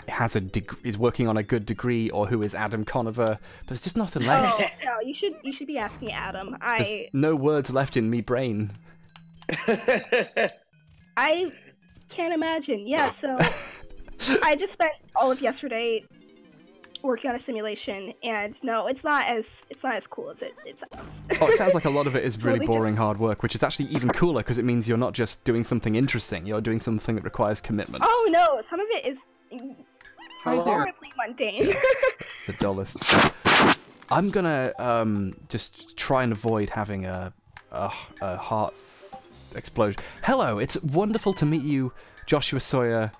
Speaker 3: has is working on a good degree or who is Adam Conover, but there's just nothing left.
Speaker 14: No, you should be asking Adam.
Speaker 3: There's no words left in me brain.
Speaker 14: I can't imagine. Yeah, so I just spent all of yesterday working on a simulation, and no, it's not as cool as it sounds.
Speaker 3: Oh, it sounds like a lot of it is really boring hard work, which is actually even cooler because it means you're not just doing something interesting, you're doing something that requires commitment.
Speaker 14: Oh no, some of it is horribly mundane.
Speaker 3: The dullest. I'm gonna just try and avoid having a heart explosion. Hello, it's wonderful to meet you, Joshua Sawyer,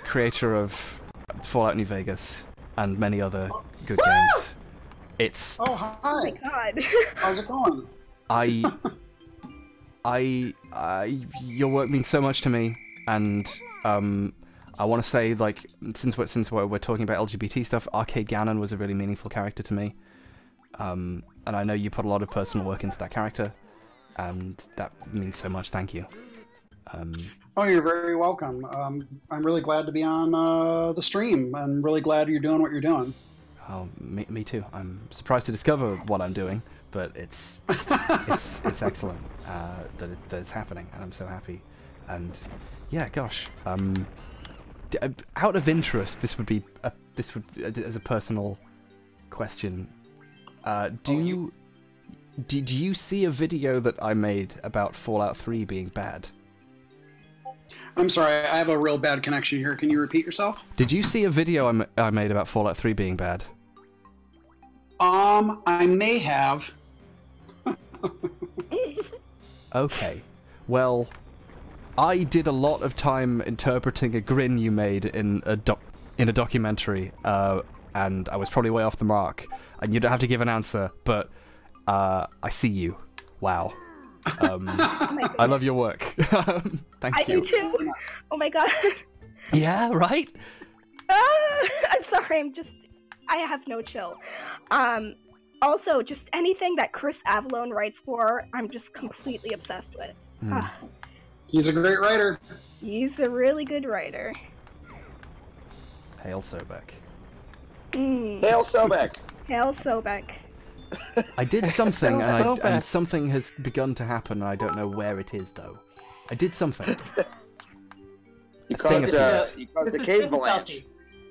Speaker 3: creator of Fallout New Vegas and many other good games. It's
Speaker 14: hi. Oh my god.
Speaker 15: How's it going?
Speaker 3: Your work means so much to me, and I want to say, like, since we're talking about LGBT stuff, Arcade Gannon was a really meaningful character to me, and I know you put a lot of personal work into that character, and that means so much. Thank you.
Speaker 15: Oh, you're very welcome. I'm really glad to be on the stream, and really glad you're doing what you're doing.
Speaker 3: Oh, me too. I'm surprised to discover what I'm doing, but it's excellent that it's happening, and I'm so happy. And yeah, gosh, out of interest, this would as a personal question. Did you see a video that I made about Fallout 3 being bad?
Speaker 15: I'm sorry, I have a real bad connection here. Can you repeat yourself?
Speaker 3: Did you see a video I made about Fallout 3 being bad?
Speaker 15: I may have.
Speaker 3: Okay. Well, I did a lot of time interpreting a grin you made in a documentary, and I was probably way off the mark. And you don't have to give an answer, but I see you. Wow. I love your work. Thank you.
Speaker 14: I do too. Oh my god.
Speaker 3: Yeah, right?
Speaker 14: I'm sorry, I have no chill. Also, just anything that Chris Avallone writes for, I'm just completely obsessed with.
Speaker 15: He's a great writer.
Speaker 14: He's a really good writer.
Speaker 3: Hail Sobek.
Speaker 13: Hail Sobek.
Speaker 14: Hail Sobek.
Speaker 3: I did something, and something has begun to happen, and I don't know where it is, though. I did something.
Speaker 13: You caused a cave avalanche.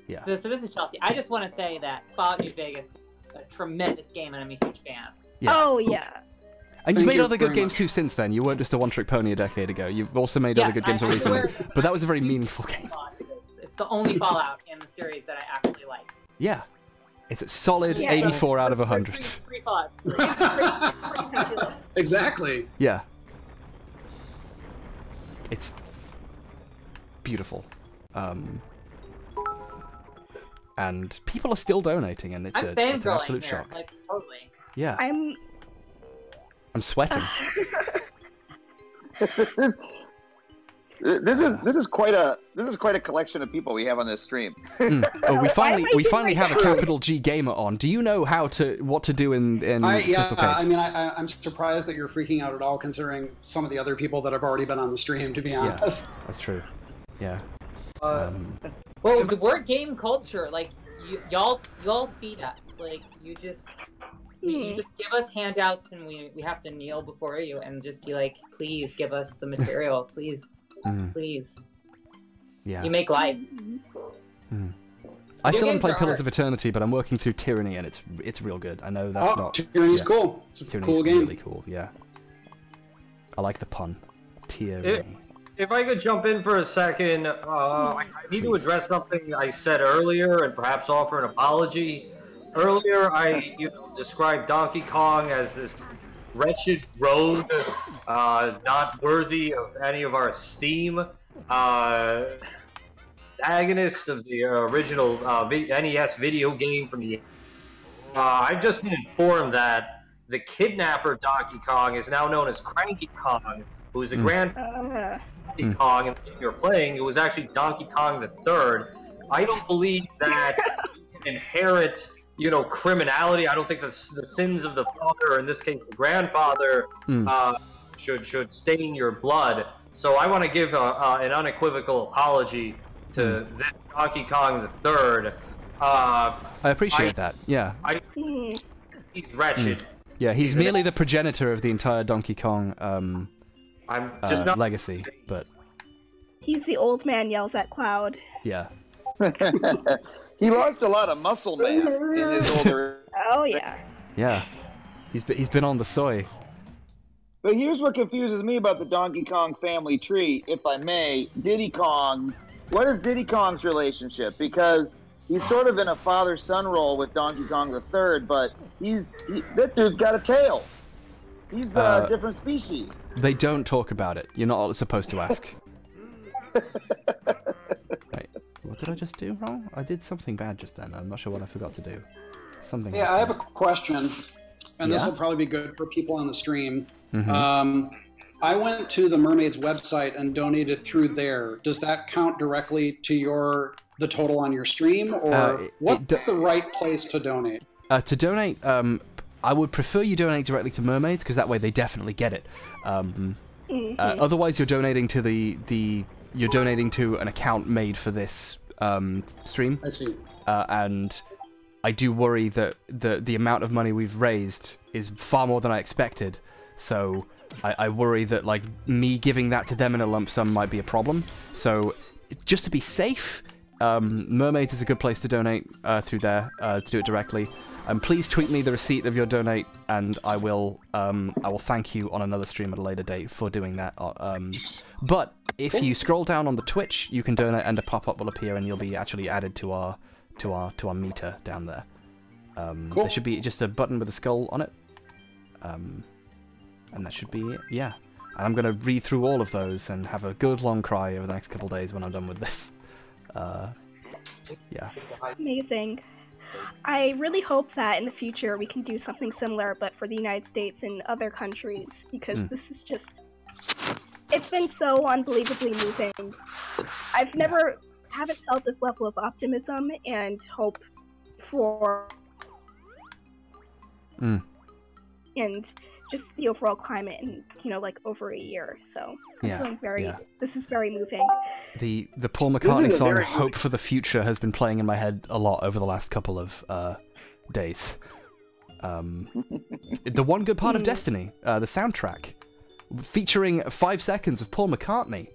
Speaker 3: Yeah.
Speaker 8: So this is Chelsea. I just want to say that Fallout New Vegas is a tremendous game, and I'm a huge fan.
Speaker 3: Yeah.
Speaker 14: Oh, yeah.
Speaker 3: And you've made other good games too since then. You weren't just a one-trick pony a decade ago. You've also made other good games recently. But that was a very meaningful game.
Speaker 8: It's the only Fallout in the series that I actually like.
Speaker 3: Yeah. It's a solid 84 out of 100.
Speaker 15: Exactly.
Speaker 3: Yeah. It's beautiful. And people are still donating, and it's an absolute shock.
Speaker 8: Like, totally.
Speaker 3: Yeah. I'm sweating.
Speaker 13: This is quite a collection of people we have on this stream.
Speaker 3: Oh, we finally have a capital G gamer on. Do you know what to do in Crystal Caves?
Speaker 15: I mean, I'm surprised that you're freaking out at all, considering some of the other people that have already been on the stream. To be honest,
Speaker 3: that's true. Yeah.
Speaker 8: Well, the word game culture, like y'all feed us. Like you just give us handouts, and we have to kneel before you and just be like, please give us the material, please. Please.
Speaker 3: Yeah.
Speaker 8: You make life.
Speaker 3: I still haven't played Pillars of Eternity, but I'm working through Tyranny, and it's real good. I know that's not.
Speaker 15: Tyranny's cool. It's a
Speaker 3: Tyranny's
Speaker 15: cool game.
Speaker 3: Really cool. Yeah. I like the pun. Tyranny.
Speaker 11: If I could jump in for a second, I need to address something I said earlier, and perhaps offer an apology. Earlier, I described Donkey Kong as this wretched rogue, not worthy of any of our esteem, antagonist of the original NES video game from the. I've just been informed that the kidnapper Donkey Kong is now known as Cranky Kong, who is a grandfather of Donkey Kong, and the game you're playing, it was actually Donkey Kong the Third. I don't believe that inherent criminality. I don't think the sins of the father, or in this case the grandfather, should stain your blood. So I want to give an unequivocal apology to this Donkey Kong the Third.
Speaker 3: I appreciate that. Yeah.
Speaker 11: He's wretched.
Speaker 3: Yeah, he's merely the progenitor of the entire Donkey Kong
Speaker 11: I'm just not
Speaker 3: legacy, but
Speaker 14: he's the old man yells at Cloud.
Speaker 3: Yeah.
Speaker 13: He lost a lot of muscle mass in his older.
Speaker 14: Oh yeah.
Speaker 3: Yeah, he's been on the soy.
Speaker 13: But here's what confuses me about the Donkey Kong family tree, if I may. Diddy Kong. What is Diddy Kong's relationship? Because he's sort of in a father-son role with Donkey Kong the Third, but that dude's got a tail. He's a different species.
Speaker 3: They don't talk about it. You're not supposed to ask. Wait, what did I just do wrong? I did something bad just then. I'm not sure what I forgot to do. Something.
Speaker 15: Yeah, I have a question, and this will probably be good for people on the stream. I went to the Mermaids website and donated through there. Does that count directly to the total on your stream, or what's the right place to donate?
Speaker 3: To donate, I would prefer you donate directly to Mermaids, because that way they definitely get it. Otherwise, you're donating to you're donating to an account made for this stream.
Speaker 15: I see.
Speaker 3: And I do worry that the amount of money we've raised is far more than I expected. So I worry that like me giving that to them in a lump sum might be a problem. So just to be safe, Mermaids is a good place to donate through there, to do it directly. Please tweet me the receipt of your donate, and I will thank you on another stream at a later date for doing that. But if you scroll down on the Twitch, you can donate, and a pop-up will appear, and you'll be actually added to our meter down there. There should be just a button with a skull on it, and that should be it. Yeah, and I'm gonna read through all of those and have a good long cry over the next couple of days when I'm done with this. Yeah.
Speaker 14: Amazing. I really hope that in the future we can do something similar, but for the United States and other countries, because this is just, it's been so unbelievably moving. Haven't felt this level of optimism and hope for, and just the overall climate in, like over a year. So I'm feeling this is very moving.
Speaker 3: The Paul McCartney song "Hope for the Future" has been playing in my head a lot over the last couple of days. The one good part of Destiny, the soundtrack, featuring 5 seconds of Paul McCartney,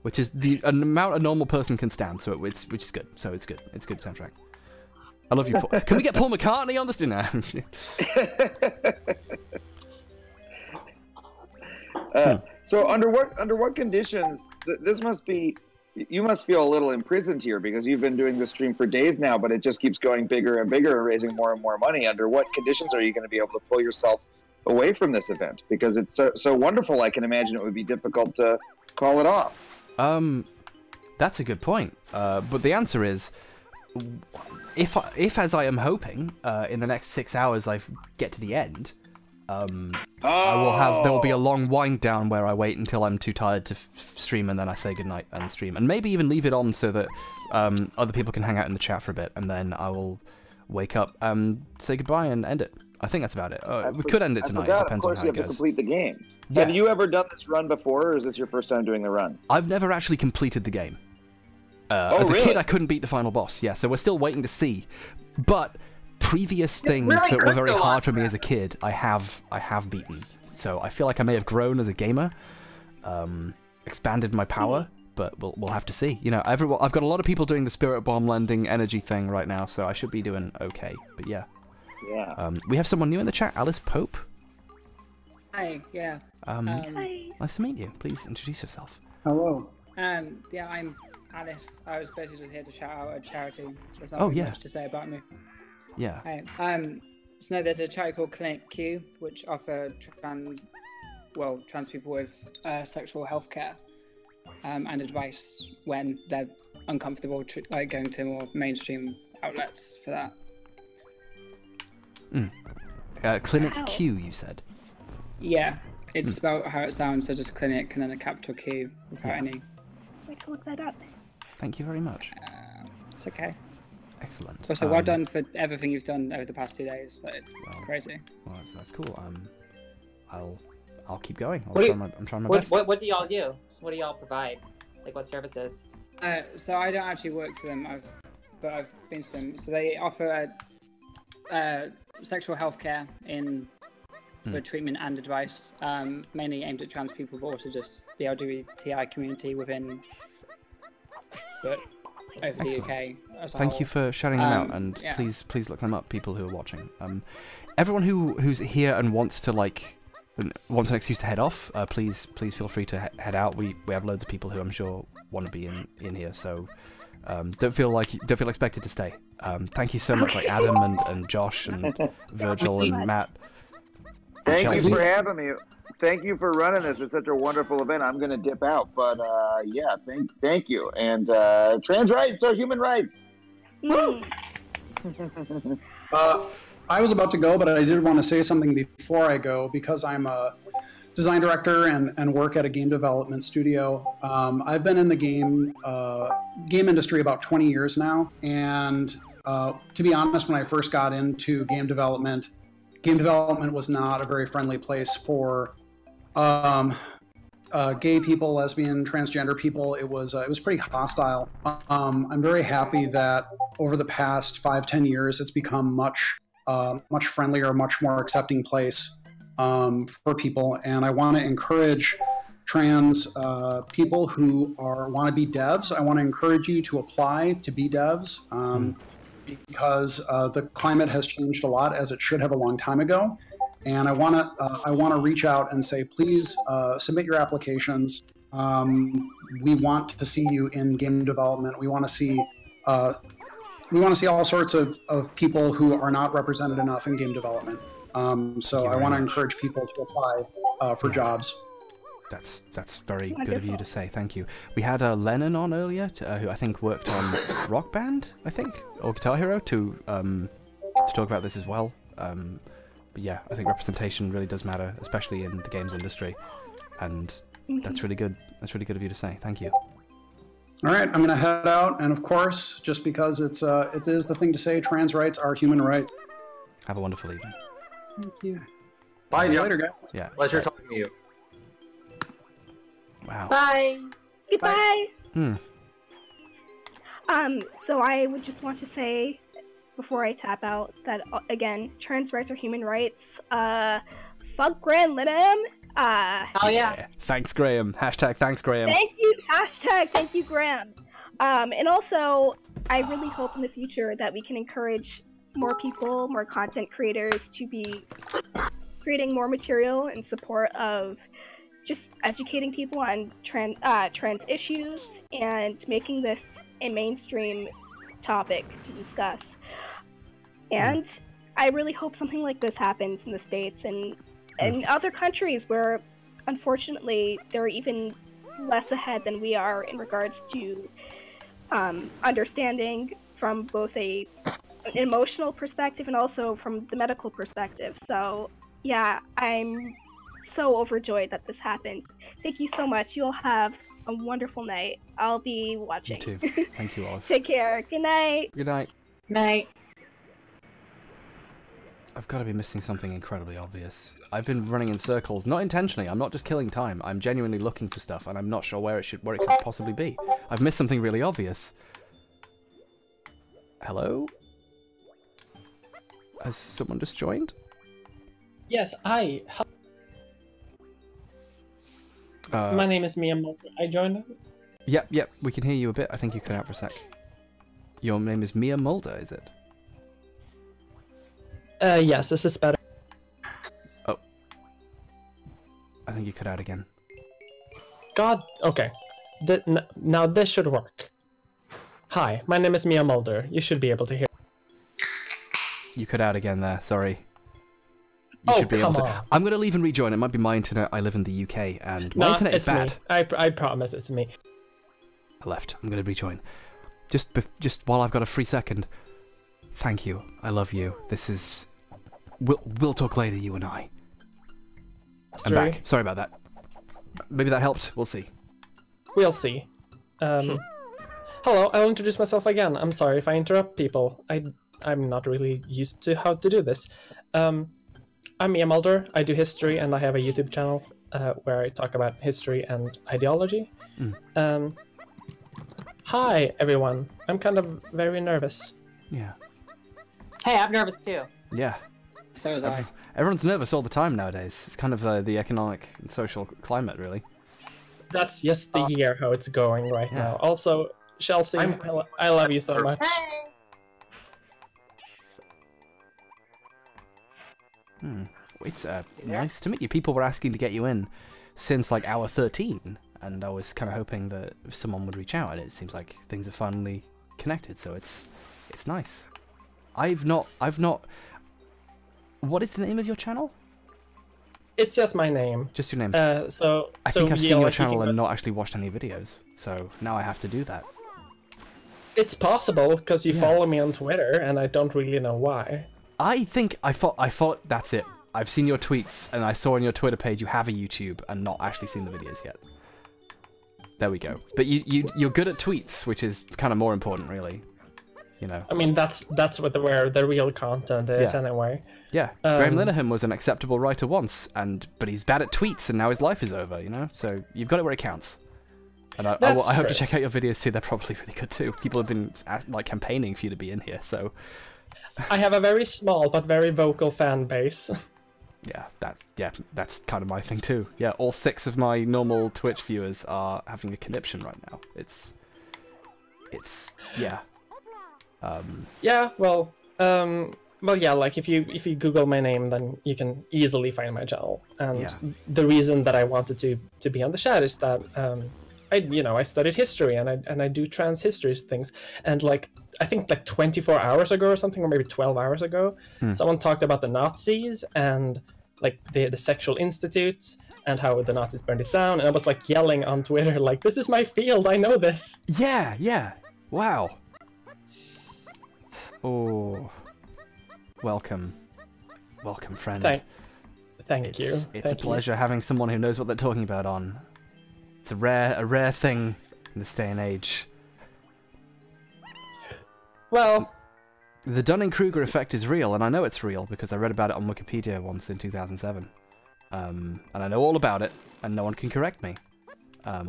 Speaker 3: which is the amount a normal person can stand. So which is good. So it's good. It's a good soundtrack. I love you, Paul. Can we get Paul McCartney on this dinner?
Speaker 13: So under what conditions? This must be. You must feel a little imprisoned here because you've been doing this stream for days now, but it just keeps going bigger and bigger and raising more and more money. Under what conditions are you going to be able to pull yourself away from this event? Because it's so wonderful, I can imagine it would be difficult to call it off.
Speaker 3: That's a good point. But the answer is, if as I am hoping, in the next 6 hours I get to the end, I will have. There will be a long wind down where I wait until I'm too tired to stream, and then I say goodnight and stream, and maybe even leave it on so that other people can hang out in the chat for a bit, and then I will wake up, say goodbye, and end it. I think that's about it. We could end it tonight. It depends on how it goes.
Speaker 13: Of course, you have to complete the game.
Speaker 3: Yeah.
Speaker 13: Have you ever done this run before, or is this your first time doing the run?
Speaker 3: I've never actually completed the game. As a kid, I couldn't beat the final boss. Yeah, so we're still waiting to see. But previous things that were very hard for me as a kid, I have beaten. So I feel like I may have grown as a gamer, expanded my power, but we'll have to see. You know, I've got a lot of people doing the spirit bomb lending energy thing right now, so I should be doing okay. But yeah.
Speaker 13: Yeah.
Speaker 3: We have someone new in the chat, Alice Pope.
Speaker 16: Hi. Yeah.
Speaker 3: Hi. Nice to meet you. Please introduce yourself.
Speaker 15: Hello.
Speaker 16: Yeah, I'm Alice. I was basically just here to shout out a charity. There's not much to say about me.
Speaker 3: Yeah.
Speaker 16: Hi. So no, there's a charity called Clinic Q, which offer trans people with sexual health care and advice when they're uncomfortable, like going to more mainstream outlets for that.
Speaker 3: Clinic Q, you said?
Speaker 16: Yeah, it's about how it sounds, so just clinic and then a capital Q without any.
Speaker 14: Wait to look that up.
Speaker 3: Thank you very much.
Speaker 16: It's okay.
Speaker 3: Excellent.
Speaker 16: Also, well done for everything you've done over the past 2 days. It's crazy.
Speaker 3: Well, that's cool. I'll keep going. I'm trying my best.
Speaker 8: What do y'all do? What do y'all provide? Like, what services?
Speaker 16: So I don't actually work for them, but I've been to them. So they offer sexual health care for treatment and advice, mainly aimed at trans people, but also just the LGBTI community within, but over the UK as a
Speaker 3: Thank
Speaker 16: whole.
Speaker 3: you for shouting them out, and please look them up, people who are watching. Everyone who's here and wants an excuse to head off, please feel free to head out. We have loads of people who I'm sure want to be in here, so don't feel expected to stay. Thank you so much, like Adam and Josh and Virgil and Matt.
Speaker 13: Thank you for having me. Thank you for running this. It's such a wonderful event. I'm going to dip out, but yeah, thank you. And trans rights are human rights.
Speaker 15: I was about to go, but I did want to say something before I go, because I'm a design director and work at a game development studio. I've been in the game industry about 20 years now, and to be honest, when I first got into game development was not a very friendly place for gay people, lesbian, transgender people. It was pretty hostile. I'm very happy that over the past 5-10 years, it's become much friendlier, much more accepting place for people. And I want to encourage trans people who want to be devs. I want to encourage you to apply to be devs, because the climate has changed a lot, as it should have a long time ago. And I want to reach out and say, please submit your applications. We want to see you in game development. We want to see all sorts of people who are not represented enough in game development. So I want to encourage people to apply for jobs.
Speaker 3: That's very good of you to say. Thank you. We had Lennon on earlier, who I think worked on Rock Band, or Guitar Hero, to talk about this as well. But yeah, I think representation really does matter, especially in the games industry, and that's really good. That's really good of you to say. Thank you.
Speaker 15: All right, I'm going to head out, and of course, just because it is the thing to say, trans rights are human rights.
Speaker 3: Have a wonderful evening.
Speaker 15: Thank you.
Speaker 11: Bye,
Speaker 15: See you later, guys.
Speaker 3: Yeah.
Speaker 11: Pleasure talking to you.
Speaker 3: Wow.
Speaker 14: Bye. Goodbye.
Speaker 3: Bye.
Speaker 14: So I would just want to say, before I tap out, that again, trans rights are human rights. Fuck Graham Linham.
Speaker 8: Oh yeah.
Speaker 3: Thanks, Graham. Hashtag thanks, Graham.
Speaker 14: Thank you. Hashtag thank you, Graham. And also, I really hope in the future that we can encourage more people, more content creators, to be creating more material in support of just educating people on trans issues and making this a mainstream topic to discuss. And I really hope something like this happens in the States and in other countries where, unfortunately, they're even less ahead than we are in regards to understanding from both an emotional perspective and also from the medical perspective. So yeah, I'm so overjoyed that this happened. Thank you so much. You'll have a wonderful night. I'll be watching.
Speaker 3: You too. Thank you, Olive.
Speaker 14: Take care. Good night.
Speaker 3: Good night.
Speaker 1: Night.
Speaker 3: I've got to be missing something incredibly obvious. I've been running in circles, not intentionally. I'm not just killing time. I'm genuinely looking for stuff, and I'm not sure where it could possibly be. I've missed something really obvious. Hello? Has someone just joined?
Speaker 17: Yes, hi. My name is Mia Mulder. I joined.
Speaker 3: Yep, we can hear you a bit. I think you cut out for a sec. Your name is Mia Mulder, is it?
Speaker 17: Yes, this is better.
Speaker 3: Oh. I think you cut out again.
Speaker 17: God, okay. Now this should work. Hi, my name is Mia Mulder. You should be able to hear.
Speaker 3: You cut out again there, sorry. You should be able to. I'm going to leave and rejoin. It might be my internet. I live in the UK, and my internet is bad.
Speaker 17: I promise it's me.
Speaker 3: I left. I'm going to rejoin. Just while I've got a free second. Thank you. I love you. This is... We'll talk later, you and I. I'm back. Sorry about that. Maybe that helped. We'll see.
Speaker 17: We'll see. Hello, I'll introduce myself again. I'm sorry if I interrupt people. I'm not really used to how to do this. I'm Mia Mulder. I do history, and I have a YouTube channel where I talk about history and ideology. Hi, everyone. I'm kind of very nervous.
Speaker 3: Yeah.
Speaker 8: Hey, I'm nervous too.
Speaker 3: Yeah.
Speaker 16: So was I.
Speaker 3: Everyone's nervous all the time nowadays. It's kind of the economic and social climate, really.
Speaker 17: That's just to hear how it's going right now. Also, Chelsea, I love you so much.
Speaker 3: It's nice to meet you. People were asking to get you in since like hour 13, and I was kind of hoping that someone would reach out, and it seems like things are finally connected, so it's nice. I've not... What is the name of your channel?
Speaker 17: It's just my name.
Speaker 3: Just your name.
Speaker 17: I
Speaker 3: think I've seen your channel and not actually watched any videos, so now I have to do that.
Speaker 17: It's possible, because you follow me on Twitter, and I don't really know why.
Speaker 3: I think I follow... That's it. I've seen your tweets, and I saw on your Twitter page you have a YouTube, and not actually seen the videos yet. There we go. But you're good at tweets, which is kind of more important, really. You know.
Speaker 17: I mean, that's where the real content is, anyway.
Speaker 3: Yeah. Graham Linehan was an acceptable writer once, but he's bad at tweets, and now his life is over, you know? So you've got it where it counts. And I hope to check out your videos too. They're probably really good too. People have been like campaigning for you to be in here, so...
Speaker 17: I have a very small but very vocal fan base.
Speaker 3: That's kind of my thing too. Yeah, all 6 of my normal Twitch viewers are having a conniption right now. It's yeah.
Speaker 17: Like if you Google my name, then you can easily find my channel. And the reason that I wanted to be on the chat is that I studied history and I do trans history things, and like I think like 24 hours ago or something, or maybe 12 hours ago, someone talked about the Nazis and like the Sexual Institute and how the Nazis burned it down, and I was like yelling on Twitter like, this is my field, I know this.
Speaker 3: Yeah. Wow. Oh. Welcome, friend.
Speaker 17: Thank you.
Speaker 3: It's a pleasure having someone who knows what they're talking about on. It's a rare thing in this day and age.
Speaker 17: Well,
Speaker 3: the Dunning-Kruger effect is real, and I know it's real because I read about it on Wikipedia once in 2007. And I know all about it, and no one can correct me.
Speaker 17: I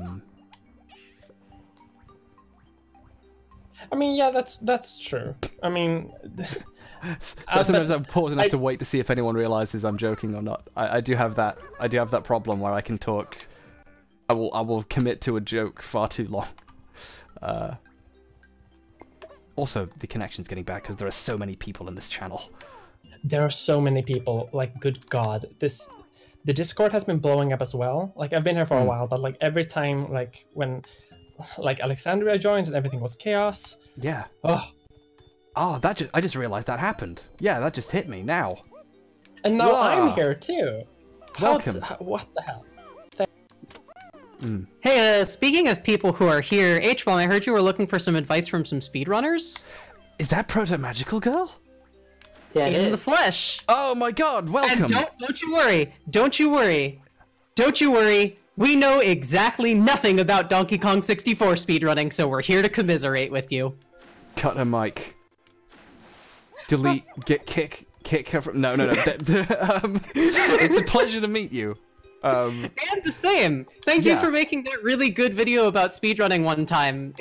Speaker 17: mean, yeah, that's true. I mean...
Speaker 3: Sometimes I pause and have to wait to see if anyone realizes I'm joking or not. I do have that problem where I can talk... I will commit to a joke far too long. Also, the connection's getting bad because there are so many people in this channel.
Speaker 17: There are so many people. Like, good God, the Discord has been blowing up as well. Like, I've been here for a while, but like every time, like when, like Alexandria joined and everything was chaos.
Speaker 3: Yeah.
Speaker 17: Oh,
Speaker 3: I just realized that happened. Yeah, that just hit me now.
Speaker 17: And now I'm here too.
Speaker 3: Welcome.
Speaker 17: What the hell?
Speaker 18: Hey, speaking of people who are here, H.BurgerGuy, I heard you were looking for some advice from some speedrunners?
Speaker 3: Is that Proto Magical Girl?
Speaker 8: Yeah,
Speaker 18: in the flesh.
Speaker 3: Oh my God! Welcome.
Speaker 18: And don't you worry. Don't you worry. Don't you worry. We know exactly nothing about Donkey Kong 64 speedrunning, so we're here to commiserate with you.
Speaker 3: Cut her mic. Delete. Kick her from. No. It's a pleasure to meet you.
Speaker 18: And the same. Thank you for making that really good video about speedrunning one time.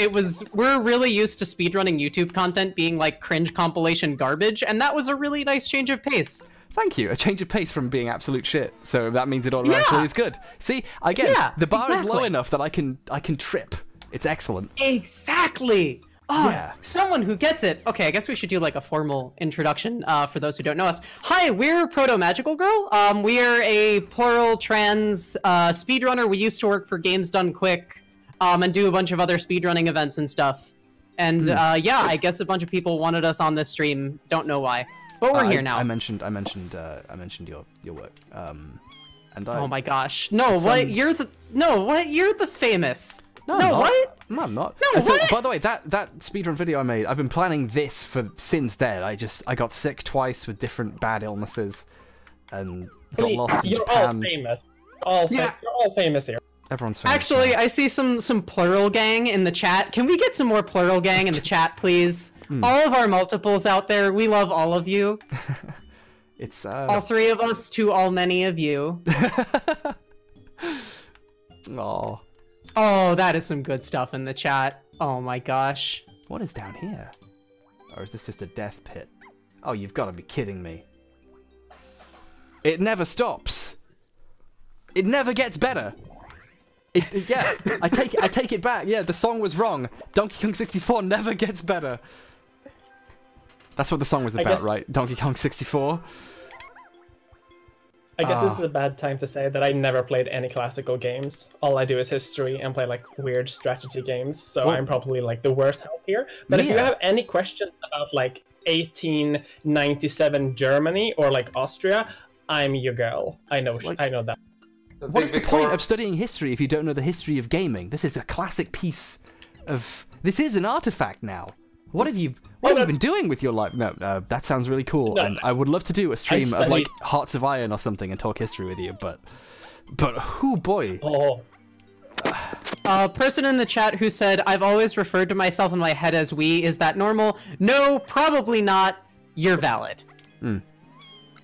Speaker 18: We're really used to speedrunning YouTube content being like cringe compilation garbage, and that was a really nice change of pace.
Speaker 3: Thank you. A change of pace from being absolute shit. So that means it automatically is good. See, again, the bar is low enough that I can trip. It's excellent.
Speaker 18: Exactly. Oh, someone who gets it. Okay, I guess we should do like a formal introduction for those who don't know us. Hi, we're Proto Magical Girl. We are a plural trans speedrunner. We used to work for Games Done Quick and do a bunch of other speedrunning events and stuff. And yeah, I guess a bunch of people wanted us on this stream. Don't know why, but we're here now.
Speaker 3: I mentioned your work. And
Speaker 18: oh my gosh, no! What you're the famous.
Speaker 3: No,
Speaker 18: what?
Speaker 3: No, I'm not.
Speaker 18: No,
Speaker 3: so,
Speaker 18: what?
Speaker 3: by the way, that speedrun video I made, I've been planning this since then. I got sick twice with different bad illnesses, and got lost in Japan.
Speaker 17: All famous. You're all famous here.
Speaker 3: Everyone's famous.
Speaker 18: Actually, I see some plural gang in the chat. Can we get some more plural gang in the chat, please? All of our multiples out there, we love all of you.
Speaker 3: It's
Speaker 18: all three of us to all many of you.
Speaker 3: Aww.
Speaker 18: Oh, that is some good stuff in the chat. Oh my gosh.
Speaker 3: What is down here? Or is this just a death pit? Oh, you've got to be kidding me. It never stops. It never gets better. Yeah, I take it back. Yeah, the song was wrong. Donkey Kong 64 never gets better. That's what the song was about, right? Donkey Kong 64?
Speaker 17: I guess this is a bad time to say that I never played any classical games. All I do is history and play like weird strategy games, so I'm probably like the worst help here. But if you have any questions about like 1897 Germany or like Austria, I'm your girl. I know that.
Speaker 3: What is the point of studying history if you don't know the history of gaming? This is a classic piece of... This is an artifact now. What have you been doing with your life? No, that sounds really cool, and I would love to do a stream of like Hearts of Iron or something and talk history with you, but who boy?
Speaker 18: Person in the chat who said, I've always referred to myself in my head as we, is that normal? No, probably not. You're valid.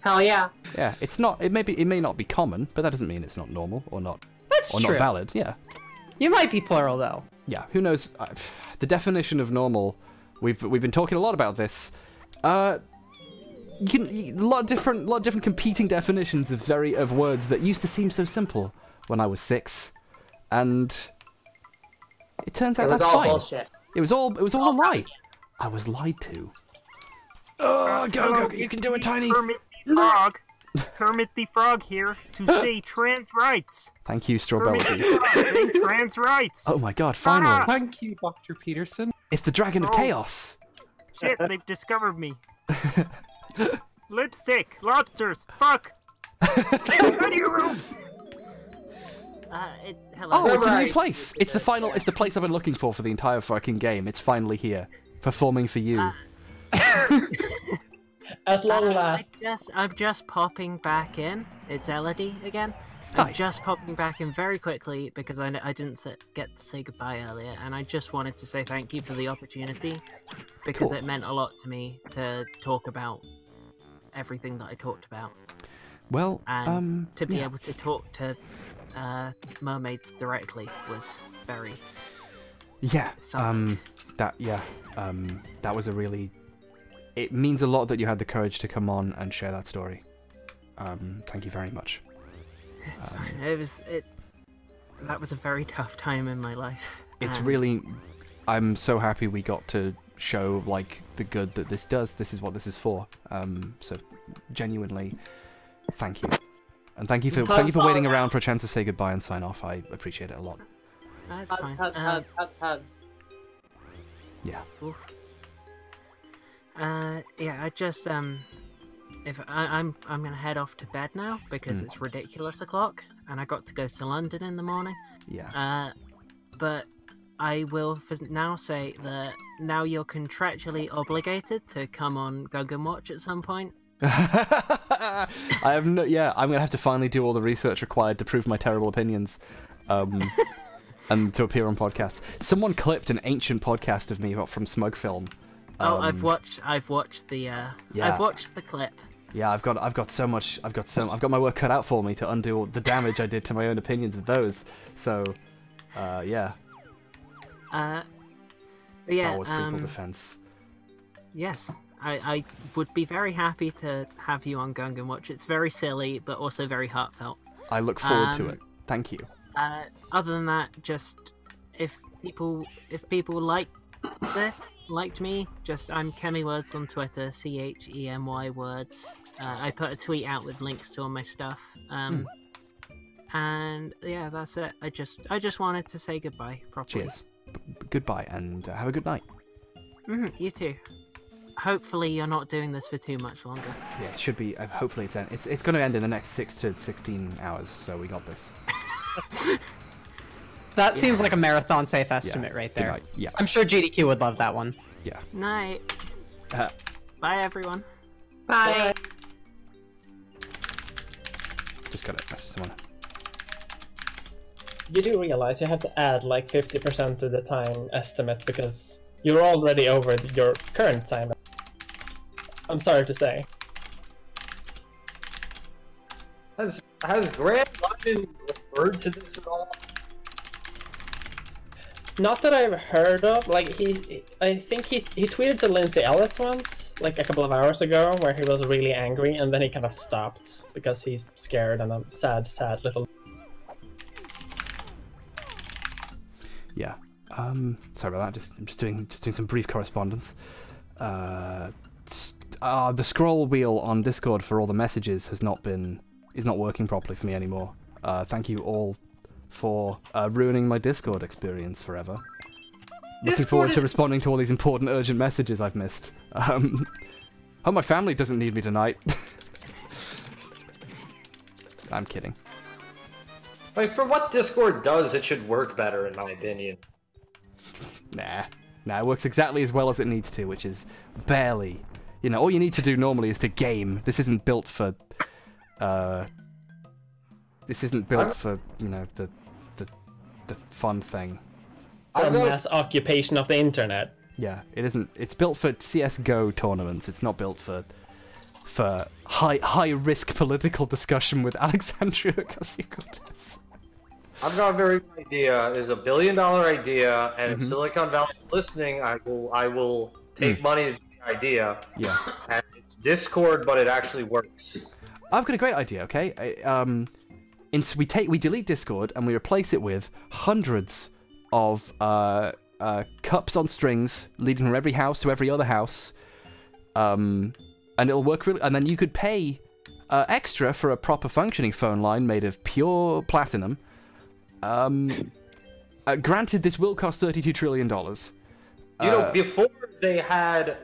Speaker 8: Hell yeah.
Speaker 3: Yeah, it's not, it may not be common, but that doesn't mean it's not normal or not.
Speaker 18: That's
Speaker 3: or
Speaker 18: true.
Speaker 3: Not valid, yeah.
Speaker 18: You might be plural though.
Speaker 3: Yeah, who knows? The definition of normal, we've been talking a lot about this. A lot of different competing definitions of words that used to seem so simple when I was 6, and it turns out that's fine.
Speaker 8: Bullshit.
Speaker 3: It was all a lie. I was lied to. Oh, go! You can do it, Tiny.
Speaker 19: Kermit the Frog here to say trans rights.
Speaker 3: Thank you, Strawberry.
Speaker 19: Trans rights.
Speaker 3: Oh my God! Finally.
Speaker 9: Thank you, Dr. Peterson.
Speaker 3: It's the Dragon of Chaos.
Speaker 19: Shit, they've discovered me. Lipstick, lobsters, fuck. Out of your room.
Speaker 3: Hello. Oh, it's a new place. It's the final. It's the place I've been looking for the entire fucking game. It's finally here, performing for you.
Speaker 17: At long last.
Speaker 19: I'm just popping back in. It's Elodie again. I'm just popping back in very quickly because I didn't get to say goodbye earlier, and I just wanted to say thank you for the opportunity because it meant a lot to me to talk about everything that I talked about.
Speaker 3: Well,
Speaker 19: and to be able to talk to mermaids directly was very
Speaker 3: that was a really... It means a lot that you had the courage to come on and share that story. Thank you very much.
Speaker 19: It's fine. That was a very tough time in my life.
Speaker 3: It's really... I'm so happy we got to show like the good that this does. This is what this is for. So genuinely, thank you. And thank you for waiting around for a chance to say goodbye and sign off. I appreciate it a lot.
Speaker 19: That's fine.
Speaker 8: Hugs.
Speaker 3: Yeah.
Speaker 19: Yeah, I just if I'm gonna head off to bed now because it's ridiculous o'clock and I got to go to London in the morning.
Speaker 3: Yeah.
Speaker 19: But I will for now say that now you're contractually obligated to come on Gug and Watch at some point
Speaker 3: I have no. Yeah, I'm gonna have to finally do all the research required to prove my terrible opinions, and to appear on podcasts. Someone clipped an ancient podcast of me from Smug Film.
Speaker 19: Oh, I've watched the. I've watched the clip.
Speaker 3: Yeah, I've got so much. I've got my work cut out for me to undo the damage I did to my own opinions of those. So, yeah.
Speaker 19: Yeah.
Speaker 3: Star Wars prequel defense.
Speaker 19: Yes, I would be very happy to have you on Gungan Watch. It's very silly, but also very heartfelt.
Speaker 3: I look forward to it. Thank you.
Speaker 19: Other than that, just if people liked me, I'm Chemy Words on Twitter, CHEMY Words. I put a tweet out with links to all my stuff. And yeah, that's it. I just wanted to say goodbye properly.
Speaker 3: Cheers. Goodbye, and have a good night.
Speaker 19: You too. Hopefully you're not doing this for too much longer.
Speaker 3: Yeah, it should be. Hopefully it's going to end in the next 6 to 16 hours, so we got this.
Speaker 18: That seems like a marathon safe estimate right there.
Speaker 3: Yeah.
Speaker 18: I'm sure GDQ would love that one.
Speaker 3: Yeah.
Speaker 19: Night. Bye, everyone.
Speaker 2: Bye.
Speaker 3: Just gotta message someone.
Speaker 17: You do realize you have to add like 50% to the time estimate because you're already over your current time. I'm sorry to say.
Speaker 11: Has Grant London referred to this at all?
Speaker 17: Not that I've heard of. Like I think he tweeted to Lindsay Ellis once, like a couple of hours ago, where he was really angry, and then he kind of stopped because he's scared and a sad little.
Speaker 3: Yeah. Sorry about that. I'm just doing some brief correspondence. The scroll wheel on Discord for all the messages is not working properly for me anymore. Thank you all for ruining my Discord experience forever. Looking forward to responding to all these important, urgent messages I've missed. Hope my family doesn't need me tonight. I'm kidding.
Speaker 11: Like, for what Discord does, it should work better, in my opinion.
Speaker 3: Nah, it works exactly as well as it needs to, which is barely. You know, all you need to do normally is to game. This isn't built for, you know, the fun thing.
Speaker 17: For a mass occupation of the internet.
Speaker 3: Yeah, it isn't. It's built for CS:GO tournaments. It's not built for high risk political discussion with Alexandria Ocasio-Cortez.
Speaker 11: I've got a very good idea. It's $1 billion idea, and if Silicon Valley is listening, I will take money to do the idea.
Speaker 3: Yeah.
Speaker 11: And it's Discord, but it actually works.
Speaker 3: I've got a great idea. Okay. We delete Discord and we replace it with hundreds of cups on strings leading from every house to every other house, and it'll work really. And then you could pay extra for a proper functioning phone line made of pure platinum. Granted, this will cost $32 trillion.
Speaker 11: You know, before they had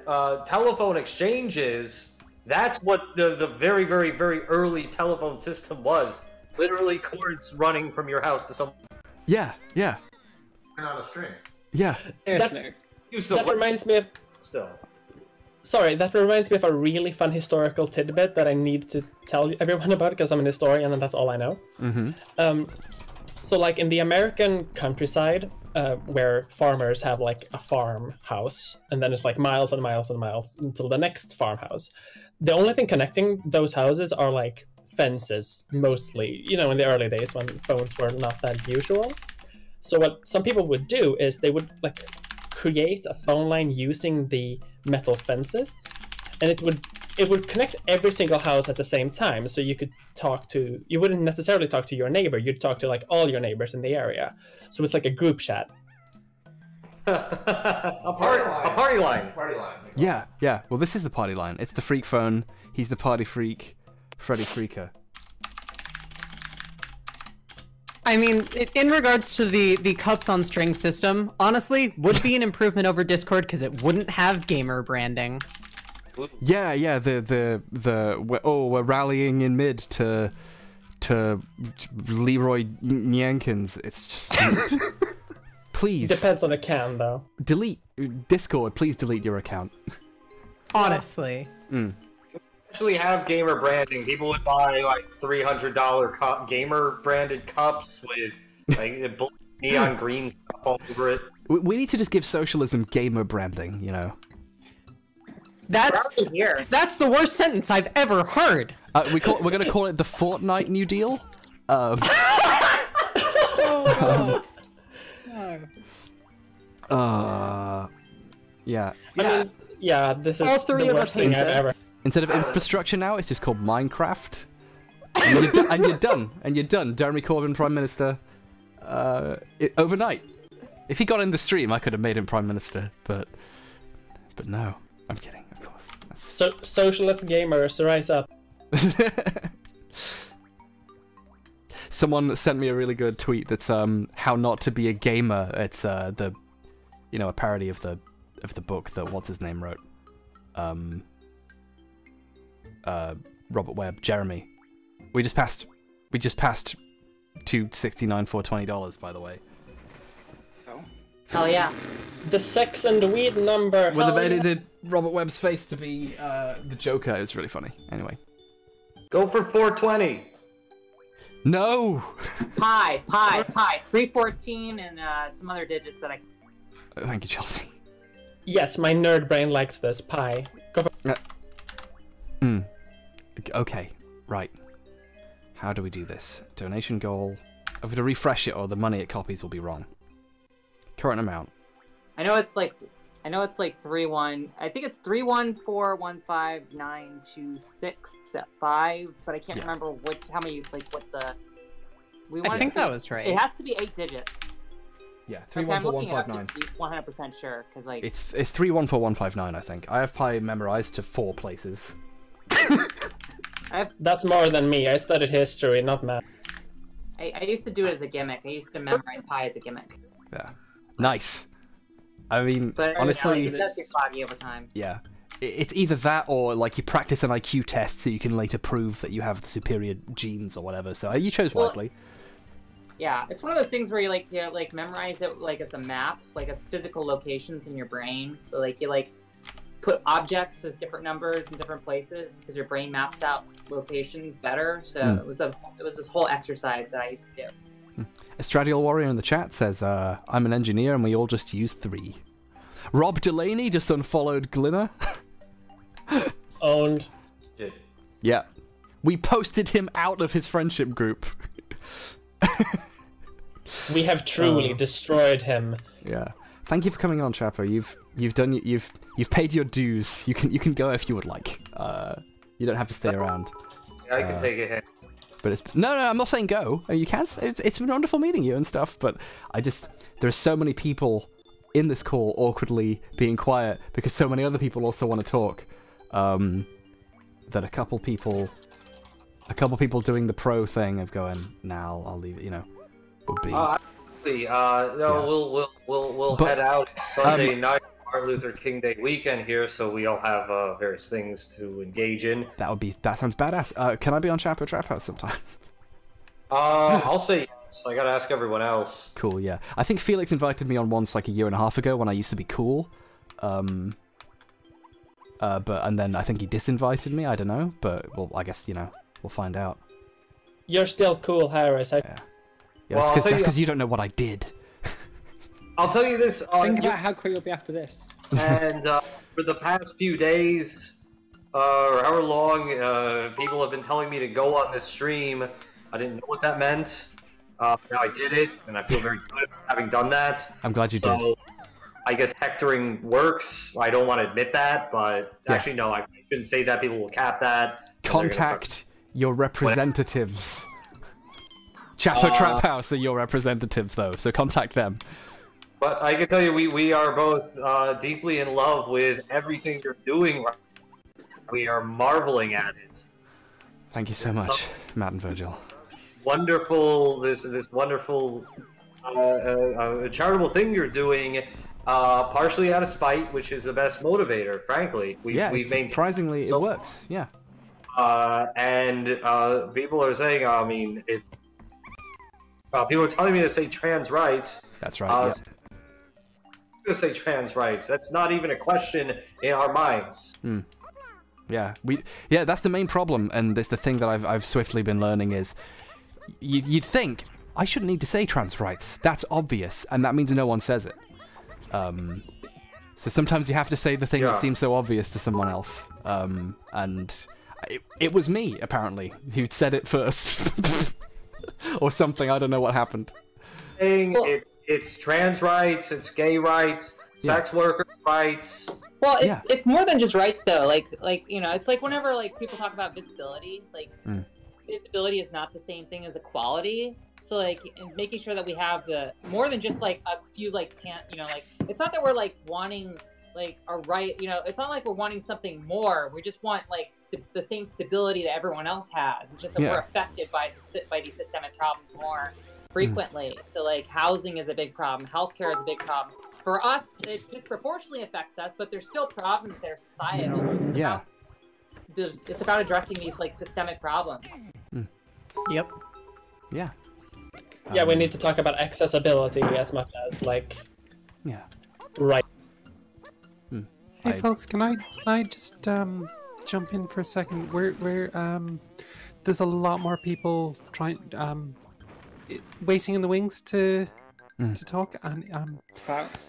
Speaker 11: telephone exchanges, that's what the very, very, very early telephone system was. Literally cords running from your house to some.
Speaker 3: Yeah.
Speaker 12: And on a string.
Speaker 3: Yeah.
Speaker 17: That reminds me of.
Speaker 11: Still.
Speaker 17: Sorry, that reminds me of a really fun historical tidbit that I need to tell everyone about because I'm an historian and that's all I know. So, like in the American countryside, where farmers have like a farmhouse, and then it's like miles and miles and miles until the next farmhouse. The only thing connecting those houses are like fences, mostly, you know, in the early days when phones were not that usual. So what some people would do is they would like create a phone line using the metal fences, and it would connect every single house at the same time, so you could you wouldn't necessarily talk to your neighbor, you'd talk to like all your neighbors in the area. So it's like a group chat.
Speaker 11: a party line.
Speaker 3: Yeah. Well, this is the party line. It's the freak phone. He's the party freak. Freddy Freaker.
Speaker 18: I mean, in regards to the cups on string system, honestly, would be an improvement over Discord because it wouldn't have gamer branding.
Speaker 3: Yeah. We're rallying in mid to Leroy Nyankins. It's just please.
Speaker 17: Depends on the can though.
Speaker 3: Delete Discord. Please delete your account.
Speaker 18: Honestly.
Speaker 11: actually have gamer branding. People would buy like $300 gamer branded cups with like neon green stuff all over it.
Speaker 3: We need to just give socialism gamer branding, you know.
Speaker 18: That's the worst sentence I've ever heard.
Speaker 3: We're going to call it the Fortnite New Deal.
Speaker 16: Oh God.
Speaker 3: Yeah.
Speaker 17: I mean, yeah, this is
Speaker 18: All three
Speaker 17: the
Speaker 18: of
Speaker 17: worst
Speaker 18: us
Speaker 17: thing
Speaker 18: hate
Speaker 17: I've ever.
Speaker 18: this.
Speaker 3: Instead of infrastructure now, it's just called Minecraft. And you're done. And you're done. Jeremy Corbyn, Prime Minister, overnight. If he got in the stream, I could have made him Prime Minister, but no. I'm kidding, of course.
Speaker 17: So, socialist gamers, rise up.
Speaker 3: Someone sent me a really good tweet that's how not to be a gamer. It's a parody of the book that what's his name wrote. Robert Webb, Jeremy. We just passed 269 for $20, by the way.
Speaker 8: Hell yeah.
Speaker 17: The sex and the weed number.
Speaker 3: Well, they've edited Robert Webb's face to be the Joker. It was really funny. Anyway.
Speaker 11: Go for 420.
Speaker 3: No!
Speaker 8: Pi. 314 and some other digits that I...
Speaker 3: Thank you, Chelsea.
Speaker 17: Yes, my nerd brain likes this. Pi. Go for...
Speaker 3: Okay, right. How do we do this? Donation goal. I'm going to refresh it or the money it copies will be wrong. Current amount.
Speaker 8: I know it's like 3-1. I think it's 314159265, but I can't remember how many what the.
Speaker 18: I think that was right.
Speaker 8: It has to be 8 digits.
Speaker 3: Yeah,
Speaker 8: 314159. I'm 100% sure because like
Speaker 3: it's 314159. I think I have Pi memorized to 4 places.
Speaker 17: That's more than me. I studied history, not math.
Speaker 8: I used to do it as a gimmick. I used to memorize Pi as a gimmick.
Speaker 3: Yeah. Nice. I mean,
Speaker 8: but
Speaker 3: honestly,
Speaker 8: it does get foggy over time.
Speaker 3: Yeah, it's either that or like you practice an IQ test so you can later prove that you have the superior genes or whatever. So you chose wisely.
Speaker 8: Yeah, it's one of those things where you memorize it like as a map, like a physical locations in your brain. So like you put objects as different numbers in different places because your brain maps out locations better. So it was this whole exercise that I used to do.
Speaker 3: Estradial Warrior in the chat says, I'm an engineer and we all just use 3. Rob Delaney just unfollowed Glinner.
Speaker 17: Owned.
Speaker 3: Yeah. We posted him out of his friendship group.
Speaker 17: We have truly destroyed him.
Speaker 3: Yeah. Thank you for coming on, Chapo. You've paid your dues. You can go if you would like. You don't have to stay around.
Speaker 11: Yeah, I can take a hit.
Speaker 3: But it's no, I'm not saying go. You can. It's been wonderful meeting you and stuff. But there are so many people in this call awkwardly being quiet because so many other people also want to talk. That a couple people doing the pro thing of going, now I'll leave it. You know, would be.
Speaker 11: We'll head out Sunday night, Martin Luther King Day weekend here, so we all have various things to engage in.
Speaker 3: That sounds badass. Can I be on Chapo Trap House sometime?
Speaker 11: I'll say yes. I gotta ask everyone else.
Speaker 3: Cool, yeah. I think Felix invited me on once like a year and a half ago when I used to be cool. And then I think he disinvited me. I don't know, but well, I guess we'll find out.
Speaker 17: You're still cool, Harris.
Speaker 3: Yeah, well, that's because you don't know what I did.
Speaker 11: I'll tell you this.
Speaker 16: Think about how cool you'll be after this.
Speaker 11: And for the past few days, or however long, people have been telling me to go on this stream. I didn't know what that meant. Now I did it, and I feel very good about having done that.
Speaker 3: I'm glad you did.
Speaker 11: I guess hectoring works. I don't want to admit that, but actually, no, I shouldn't say that. People will cap that.
Speaker 3: Contact your representatives. Chapo Trap House are your representatives, though, so contact them.
Speaker 11: But I can tell you, we are both deeply in love with everything you're doing. We are marveling at it.
Speaker 3: Thank you so much, Matt and Virgil.
Speaker 11: Wonderful, this wonderful charitable thing you're doing, partially out of spite, which is the best motivator, frankly.
Speaker 3: Surprisingly, it works, yeah.
Speaker 11: And people are saying, people are telling me to say trans rights.
Speaker 3: That's right, yeah.
Speaker 11: I'm going to say trans rights. That's not even a question in our minds.
Speaker 3: Yeah, that's the main problem, and it's the thing that I've swiftly been learning is, you'd think I shouldn't need to say trans rights. That's obvious, and that means no one says it. So sometimes you have to say the thing that seems so obvious to someone else, and it was me apparently who said it first, or something. I don't know what happened.
Speaker 11: It's trans rights, it's gay rights, sex worker rights.
Speaker 8: Well, it's more than just rights though. Like it's like whenever like people talk about visibility, like visibility is not the same thing as equality. So like making sure that we have the more than just like a few like like it's not that we're like wanting like a right, it's not like we're wanting something more. We just want like the same stability that everyone else has. It's just that we're affected by these systemic problems more frequently. So like housing is a big problem, healthcare is a big problem. For us, it disproportionately affects us, but there's still problems there societal. So it's about addressing these like systemic problems.
Speaker 18: Yep.
Speaker 3: Yeah.
Speaker 17: Yeah, we need to talk about accessibility as much as like.
Speaker 3: Yeah.
Speaker 17: Right.
Speaker 9: Hey folks, can I just jump in for a second? There's a lot more people waiting in the wings to talk, and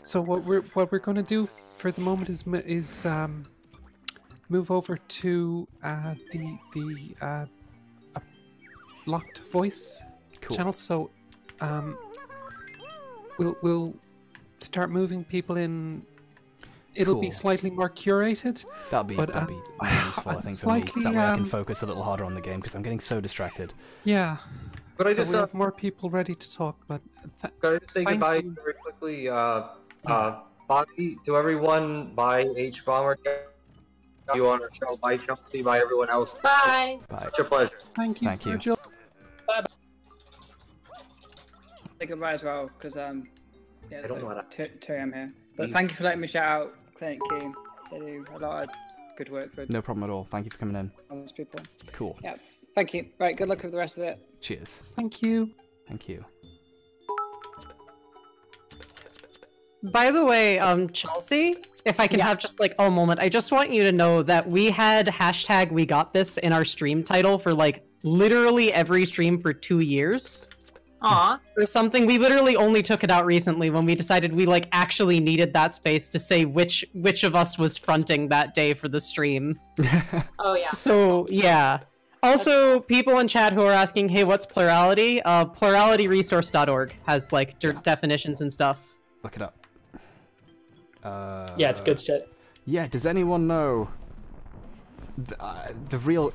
Speaker 9: so what we're going to do for the moment is move over to the locked voice channel. So we'll start moving people in. It'll be slightly more curated.
Speaker 3: That'll be useful, I think, for me. That way I can focus a little harder on the game, because I'm getting so distracted.
Speaker 9: Yeah.
Speaker 11: But I just
Speaker 9: we have more people ready to talk. But
Speaker 11: can I just say goodbye very quickly? Bobby, to everyone. Bye, H.BurgerGuy. You on our show. Bye, Chelsea. Bye, everyone else.
Speaker 8: Bye.
Speaker 3: Bye.
Speaker 11: It's a pleasure.
Speaker 9: Thank you.
Speaker 3: Thank you.
Speaker 16: Bye. Say goodbye as well, because
Speaker 11: I don't know what
Speaker 16: Terry, I'm here. But thank you for letting me shout out Clinic Key. They do a lot of good work for
Speaker 3: No problem at all. Thank you for coming in.
Speaker 16: all those people.
Speaker 3: Cool.
Speaker 16: Yeah. Thank you. Right, good luck with the rest of it.
Speaker 3: Cheers.
Speaker 9: Thank you.
Speaker 3: Thank you.
Speaker 18: By the way, Chelsea, if I can have just like a moment, I just want you to know that we had #WeGotThis in our stream title for like literally every stream for 2 years.
Speaker 8: Aw.
Speaker 18: Or something. We literally only took it out recently when we decided we like actually needed that space to say which of us was fronting that day for the stream.
Speaker 8: Oh yeah.
Speaker 18: So yeah. Also, people in chat who are asking, hey, what's plurality? Pluralityresource.org has like definitions and stuff.
Speaker 3: Look it up.
Speaker 17: Yeah, it's good shit.
Speaker 3: Yeah, does anyone know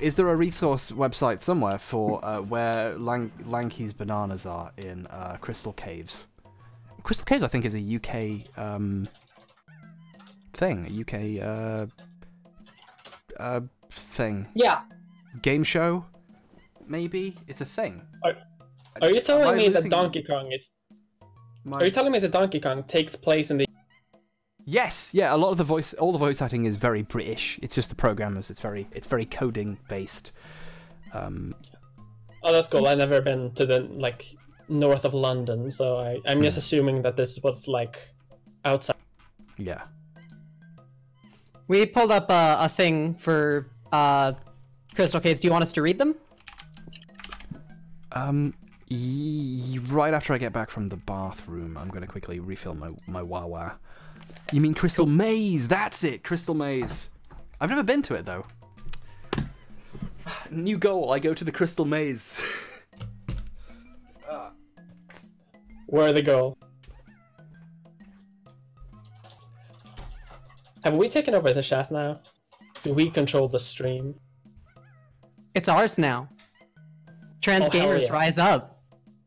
Speaker 3: is there a resource website somewhere for where Lanky's bananas are in Crystal Caves? Crystal Caves, I think, is a UK thing. A UK thing.
Speaker 8: Yeah.
Speaker 3: Game show? Maybe? It's a thing.
Speaker 17: Are you telling me that Donkey Kong is... Are you telling me that Donkey Kong takes place in the...
Speaker 3: Yes, yeah. A lot of all the voice acting is very British. It's just the programmers. It's very coding based.
Speaker 17: Oh, that's cool. I've never been to the like north of London, so I'm just assuming that this is what's like outside.
Speaker 3: Yeah.
Speaker 18: We pulled up a thing for Crystal Caves. Do you want us to read them?
Speaker 3: Right after I get back from the bathroom, I'm gonna quickly refill my Wawa. You mean Crystal Maze? That's it, Crystal Maze. I've never been to it though. New goal, I go to the Crystal Maze.
Speaker 17: Where they go? Have we taken over the chat now? Do we control the stream?
Speaker 18: It's ours now. Trans gamers, rise up.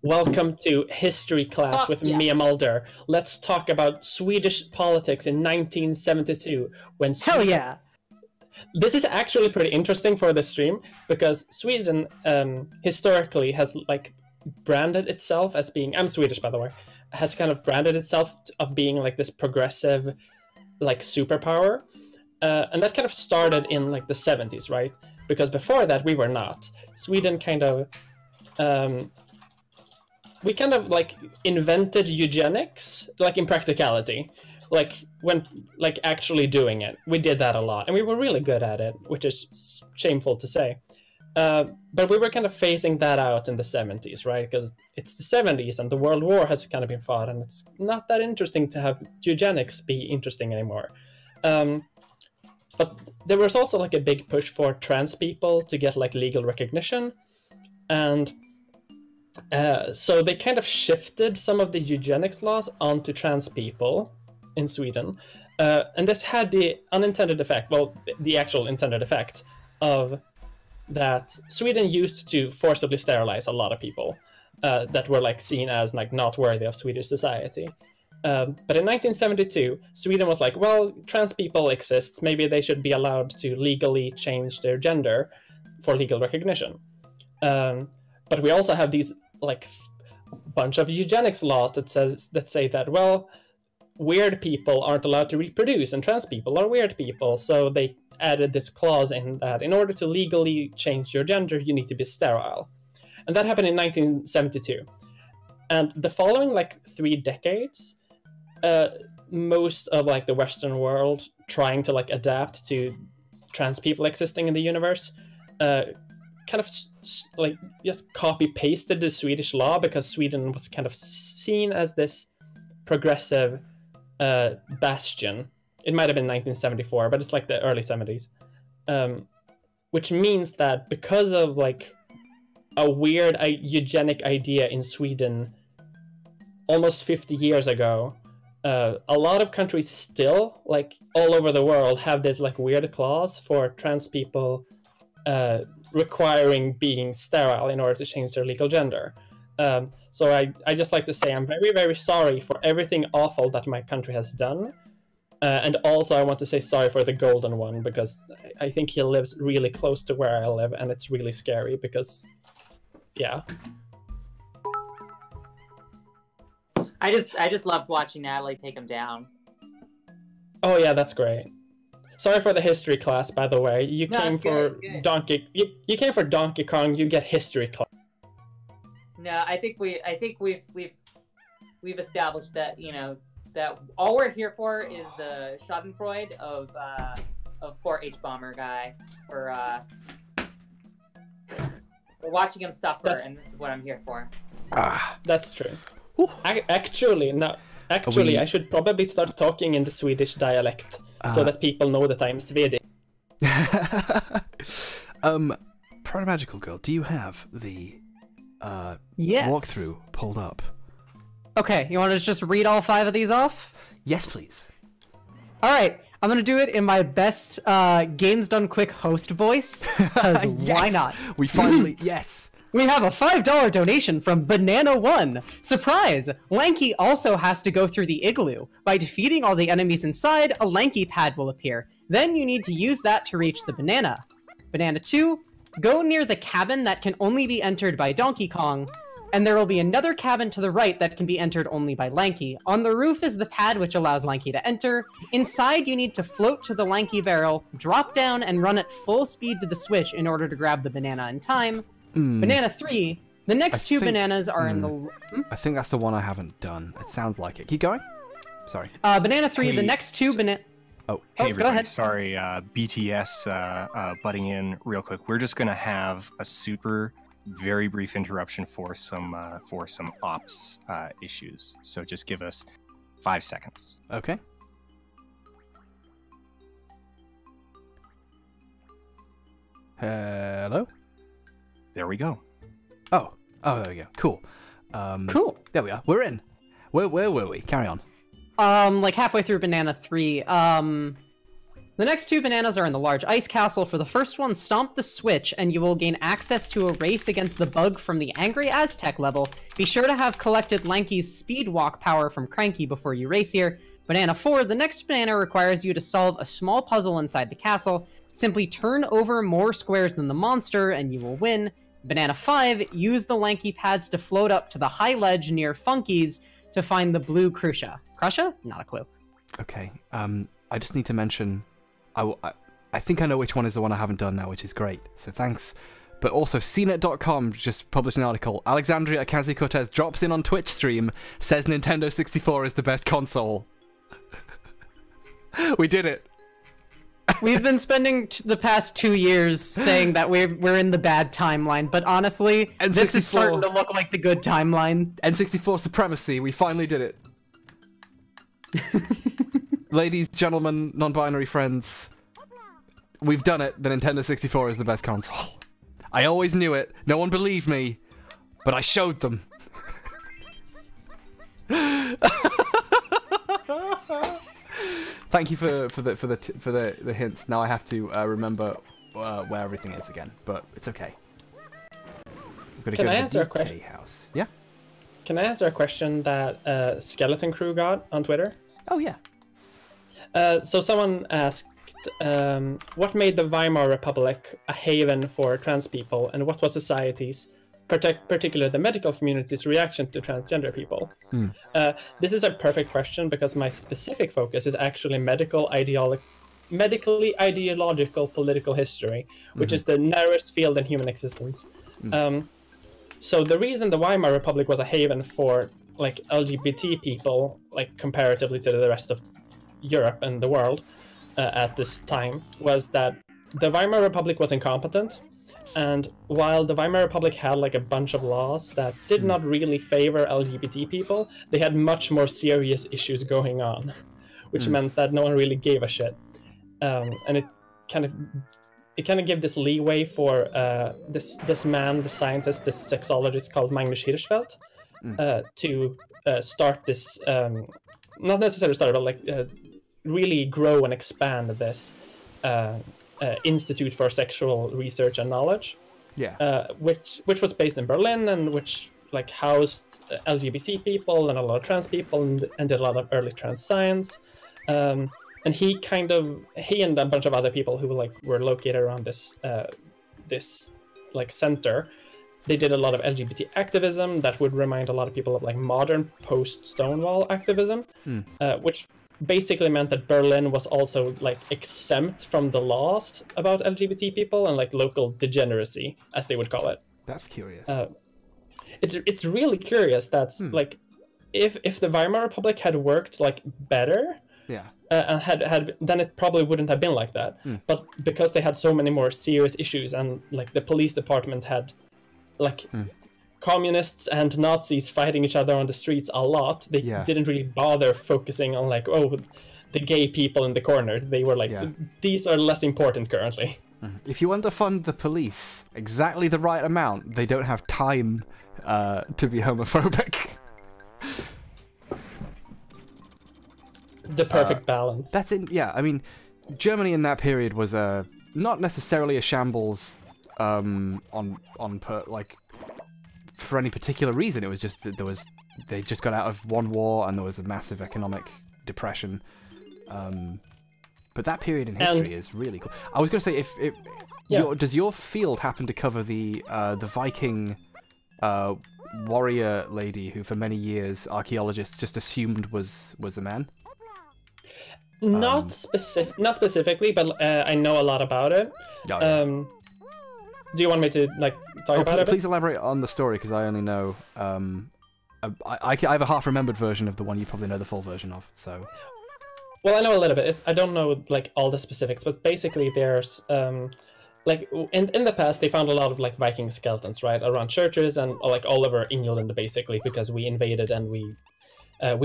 Speaker 17: Welcome to history class with Mia Mulder. Let's talk about Swedish politics in 1972 when Sweden...
Speaker 18: Hell yeah!
Speaker 17: This is actually pretty interesting for the stream because Sweden historically has like branded itself as being... I'm Swedish, by the way. Has kind of branded itself of being like this progressive like superpower. And that kind of started in like the 70s, right? Because before that we were not. Sweden kind of... we kind of like invented eugenics, like in practicality, like actually doing it. We did that a lot, and we were really good at it, which is shameful to say. But we were kind of phasing that out in the 70s, right? Because it's the 70s and the World War has kind of been fought, and it's not that interesting to have eugenics be interesting anymore. But there was also like a big push for trans people to get like legal recognition, and so they kind of shifted some of the eugenics laws onto trans people in Sweden, and this had the unintended effect, well, the actual intended effect of that Sweden used to forcibly sterilize a lot of people that were like seen as like not worthy of Swedish society. But in 1972, Sweden was like, well, trans people exist, maybe they should be allowed to legally change their gender for legal recognition. But we also have these like bunch of eugenics laws that say that, well, weird people aren't allowed to reproduce and trans people are weird people, so they added this clause in that in order to legally change your gender, you need to be sterile. And that happened in 1972. And the following like 3 decades, most of like the Western world trying to like adapt to trans people existing in the universe, kind of like just copy pasted the Swedish law, because Sweden was kind of seen as this progressive bastion. It might have been 1974, but it's like the early 70s. Which means that because of like a weird eugenic idea in Sweden almost 50 years ago, a lot of countries still, like all over the world, have this like weird clause for trans people requiring being sterile in order to change their legal gender. So I just like to say I'm very, very sorry for everything awful that my country has done. And also I want to say sorry for the golden one, because I think he lives really close to where I live, and it's really scary because, yeah.
Speaker 8: I just love watching Natalie take him down.
Speaker 17: Oh yeah, that's great. Sorry for the history class, by the way. You came for Donkey. You came for Donkey Kong. You get history class.
Speaker 8: No, I think we've established that, you know, that all we're here for is the Schadenfreude of poor H.BurgerGuy for watching him suffer, and this is what I'm here for.
Speaker 17: That's true. Actually, I should probably start talking in the Swedish dialect so that people know that I'm Swedish.
Speaker 3: Proto-Magical Girl, do you have the
Speaker 18: yes.
Speaker 3: walkthrough pulled up?
Speaker 18: Okay, you want to just read all 5 of these off?
Speaker 3: Yes, please.
Speaker 18: All right, I'm going to do it in my best Games Done Quick host voice, because why not?
Speaker 3: We finally, yes.
Speaker 18: We have a $5 donation from Banana1. Surprise! Lanky also has to go through the igloo. By defeating all the enemies inside, a Lanky pad will appear. Then you need to use that to reach the banana. Banana2, go near the cabin that can only be entered by Donkey Kong, and there will be another cabin to the right that can be entered only by Lanky. On the roof is the pad which allows Lanky to enter. Inside, you need to float to the Lanky barrel, drop down, and run at full speed to the switch in order to grab the banana in time. Banana 3, the next 2 bananas are in the...
Speaker 3: I think that's the one I haven't done. It sounds like it. Keep going. Sorry.
Speaker 18: Banana 3, the next 2 banana...
Speaker 3: Oh,
Speaker 20: hey, everybody.
Speaker 18: Go ahead.
Speaker 20: Sorry, BTS butting in real quick. We're just going to have a super, very brief interruption for some ops issues. So just give us 5 seconds.
Speaker 3: Okay. Hello?
Speaker 20: There we go.
Speaker 3: Oh, there we go. Cool.
Speaker 18: Cool.
Speaker 3: There we are. We're in. Where were we? Carry on.
Speaker 18: Like halfway through Banana 3. The next 2 bananas are in the large ice castle. For the first one, stomp the switch, and you will gain access to a race against the bug from the Angry Aztec level. Be sure to have collected Lanky's speed walk power from Cranky before you race here. Banana 4, the next banana requires you to solve a small puzzle inside the castle. Simply turn over more squares than the monster, and you will win. Banana 5, use the Lanky pads to float up to the high ledge near Funky's to find the blue Krusha. Krusha? Not a clue.
Speaker 3: Okay, I just need to mention, I think I know which one is the one I haven't done now, which is great, so thanks. But also, CNET.com just published an article. Alexandria Ocasio-Cortez drops in on Twitch stream, says Nintendo 64 is the best console. We did it.
Speaker 18: We've been spending the past 2 years saying that we're in the bad timeline, but honestly, this is starting to look like the good timeline.
Speaker 3: N64 supremacy, we finally did it. Ladies, gentlemen, non-binary friends, we've done it. The Nintendo 64 is the best console. I always knew it. No one believed me, but I showed them. Thank you for the hints. Now I have to remember where everything is again, but it's okay.
Speaker 17: Can I answer a question?
Speaker 3: House. Yeah.
Speaker 17: Can I answer a question that Skeleton Crew got on Twitter?
Speaker 3: Oh yeah.
Speaker 17: So someone asked, what made the Weimar Republic a haven for trans people, and what was society's, particularly the medical community's, reaction to transgender people? This is a perfect question because my specific focus is actually medically ideological political history, which is the narrowest field in human existence. So the reason the Weimar Republic was a haven for like LGBT people, like comparatively to the rest of Europe and the world at this time, was that the Weimar Republic was incompetent. And while the Weimar Republic had like a bunch of laws that did not really favor LGBT people, they had much more serious issues going on, which meant that no one really gave a shit. And it kind of gave this leeway for this man, the scientist, this sexologist called Magnus Hirschfeld, to start this, not necessarily start, but like really grow and expand this Institute for Sexual Research and Knowledge, which was based in Berlin and which like housed LGBT people and a lot of trans people and did a lot of early trans science. And he and a bunch of other people who like were located around this like center, they did a lot of LGBT activism that would remind a lot of people of like modern post-Stonewall activism, which basically meant that Berlin was also like exempt from the laws about LGBT people and like local degeneracy, as they would call it.
Speaker 3: That's curious.
Speaker 17: It's really curious. That's like if the Weimar Republic had worked like better, and had then it probably wouldn't have been like that. But because they had so many more serious issues and like the police department had like communists and Nazis fighting each other on the streets a lot, they didn't really bother focusing on like, oh, the gay people in the corner. They were like, these are less important currently.
Speaker 3: If you underfund the police exactly the right amount, they don't have time to be homophobic.
Speaker 17: The perfect balance.
Speaker 3: That's in. Yeah, I mean, Germany in that period was not necessarily a shambles like for any particular reason. It was just that they just got out of one war and there was a massive economic depression. But that period in history is really cool. I was going to say, does your field happen to cover the Viking warrior lady who, for many years, archaeologists just assumed was a man?
Speaker 17: Not specifically, but I know a lot about it. Do you want me to like talk about it?
Speaker 3: Please elaborate on the story, because I only know. I have a half-remembered version of the one you probably know the full version of. So.
Speaker 17: Well, I know a little bit. I don't know like all the specifics, but basically there's like in the past they found a lot of like Viking skeletons, right, around churches and like all over England, basically, because we invaded and we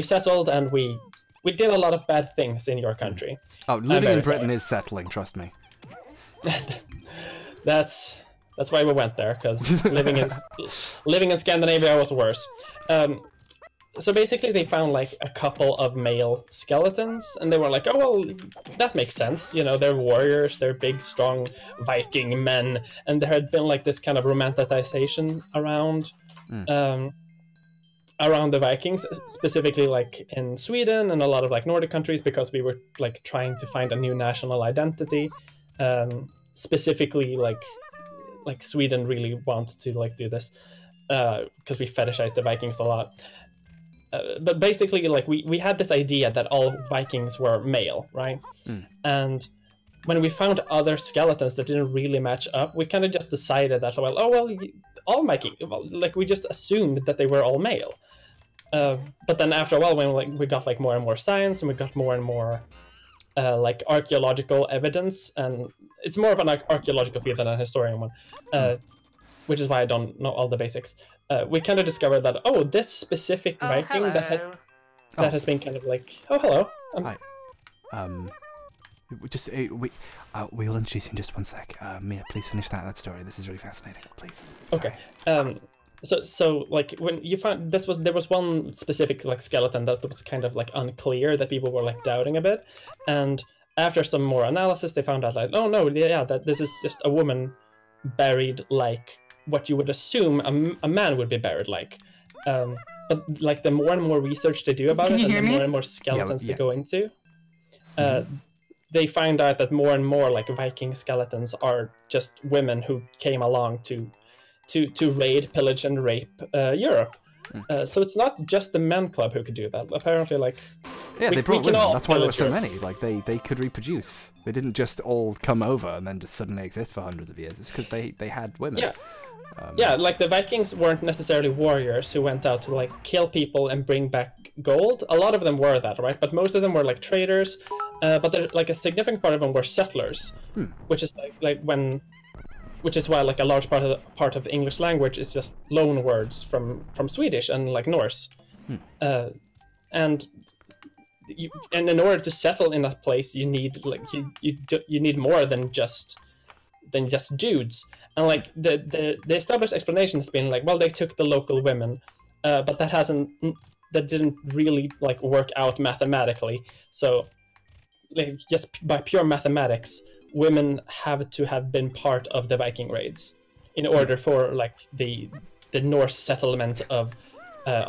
Speaker 17: settled and we did a lot of bad things in your country.
Speaker 3: Oh, living in Britain is settling, trust me.
Speaker 17: That's why we went there, because living in Scandinavia was worse. So basically they found like a couple of male skeletons and they were like, oh, well, that makes sense. You know, they're warriors, they're big, strong Viking men. And there had been like this kind of romanticization around the Vikings, specifically like in Sweden and a lot of like Nordic countries, because we were like trying to find a new national identity. Specifically like Sweden really wants to like do this because we fetishize the Vikings a lot. But basically, like we had this idea that all Vikings were male, right? And when we found other skeletons that didn't really match up, we kind of just decided that, well, all Viking, like we just assumed that they were all male. But then after a while, when like we got like more and more science and we got more and more like archaeological evidence, and it's more of an archaeological field than a historian one, which is why I don't know all the basics. We kind of discovered that this specific Viking that has been kind of like hello.
Speaker 3: Hi. We'll introduce you in just one sec. Mia, please finish that story. This is really fascinating. Please.
Speaker 17: Okay. So like when you found there was one specific like skeleton that was kind of like unclear, that people were like doubting a bit, and after some more analysis they found out like, oh no, yeah, that this is just a woman buried like what you would assume a man would be buried like. But like the more and more research they do about it, and the more and more skeletons they go into, they find out that more and more like Viking skeletons are just women who came along to raid, pillage, and rape Europe. So it's not just the men club who could do that. Apparently, like
Speaker 3: they brought women. That's why there were so many. Like they could reproduce. They didn't just all come over and then just suddenly exist for hundreds of years. It's because they had women.
Speaker 17: Yeah, like the Vikings weren't necessarily warriors who went out to like kill people and bring back gold. A lot of them were that, right? But most of them were like traders. But like a significant part of them were settlers, which is which is why like a large part of the English language is just loan words from Swedish and like Norse, and in order to settle in that place, you need like you need more than just dudes. And like the established explanation has been like, well, they took the local women, but that didn't really like work out mathematically. So like just by pure mathematics, women have to have been part of the Viking raids in order for like the Norse settlement of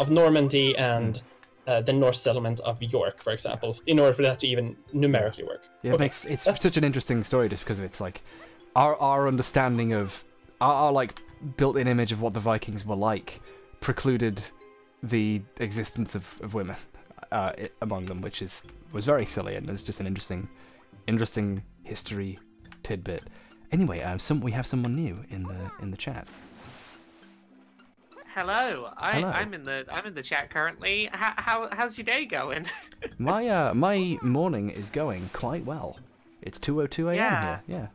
Speaker 17: Normandy and the Norse settlement of York, for example, in order for that to even numerically work.
Speaker 3: Yeah, it's such an interesting story just because of it's like our understanding of our like built-in image of what the Vikings were like precluded the existence of women among them, which was very silly, and it's just an interesting history tidbit. Anyway, we have someone new in the chat.
Speaker 21: Hello, I'm in the chat currently. How's your day going?
Speaker 3: My morning is going quite well. It's 2:02 a.m. here. Yeah.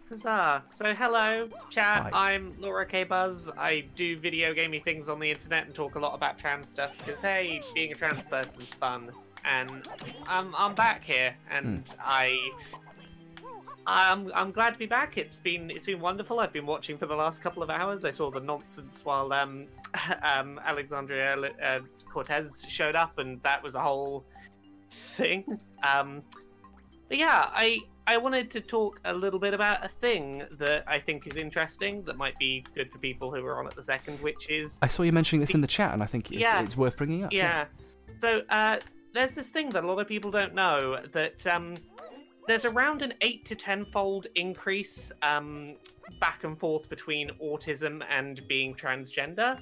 Speaker 21: Huzzah! So hello, chat.
Speaker 3: Hi.
Speaker 21: I'm Laura K. Buzz. I do video gamey things on the internet and talk a lot about trans stuff because hey, being a trans person's fun. And I'm back here, and I'm glad to be back. It's been wonderful. I've been watching for the last couple of hours. I saw the nonsense while Alexandria Cortez showed up, and that was a whole thing. But yeah, I wanted to talk a little bit about a thing that I think is interesting, that might be good for people who are on at the second, which is...
Speaker 3: I saw you mentioning this in the chat, and I think it's worth bringing up.
Speaker 21: Yeah. So, there's this thing that a lot of people don't know, that there's around an 8 to 10-fold increase back and forth between autism and being transgender.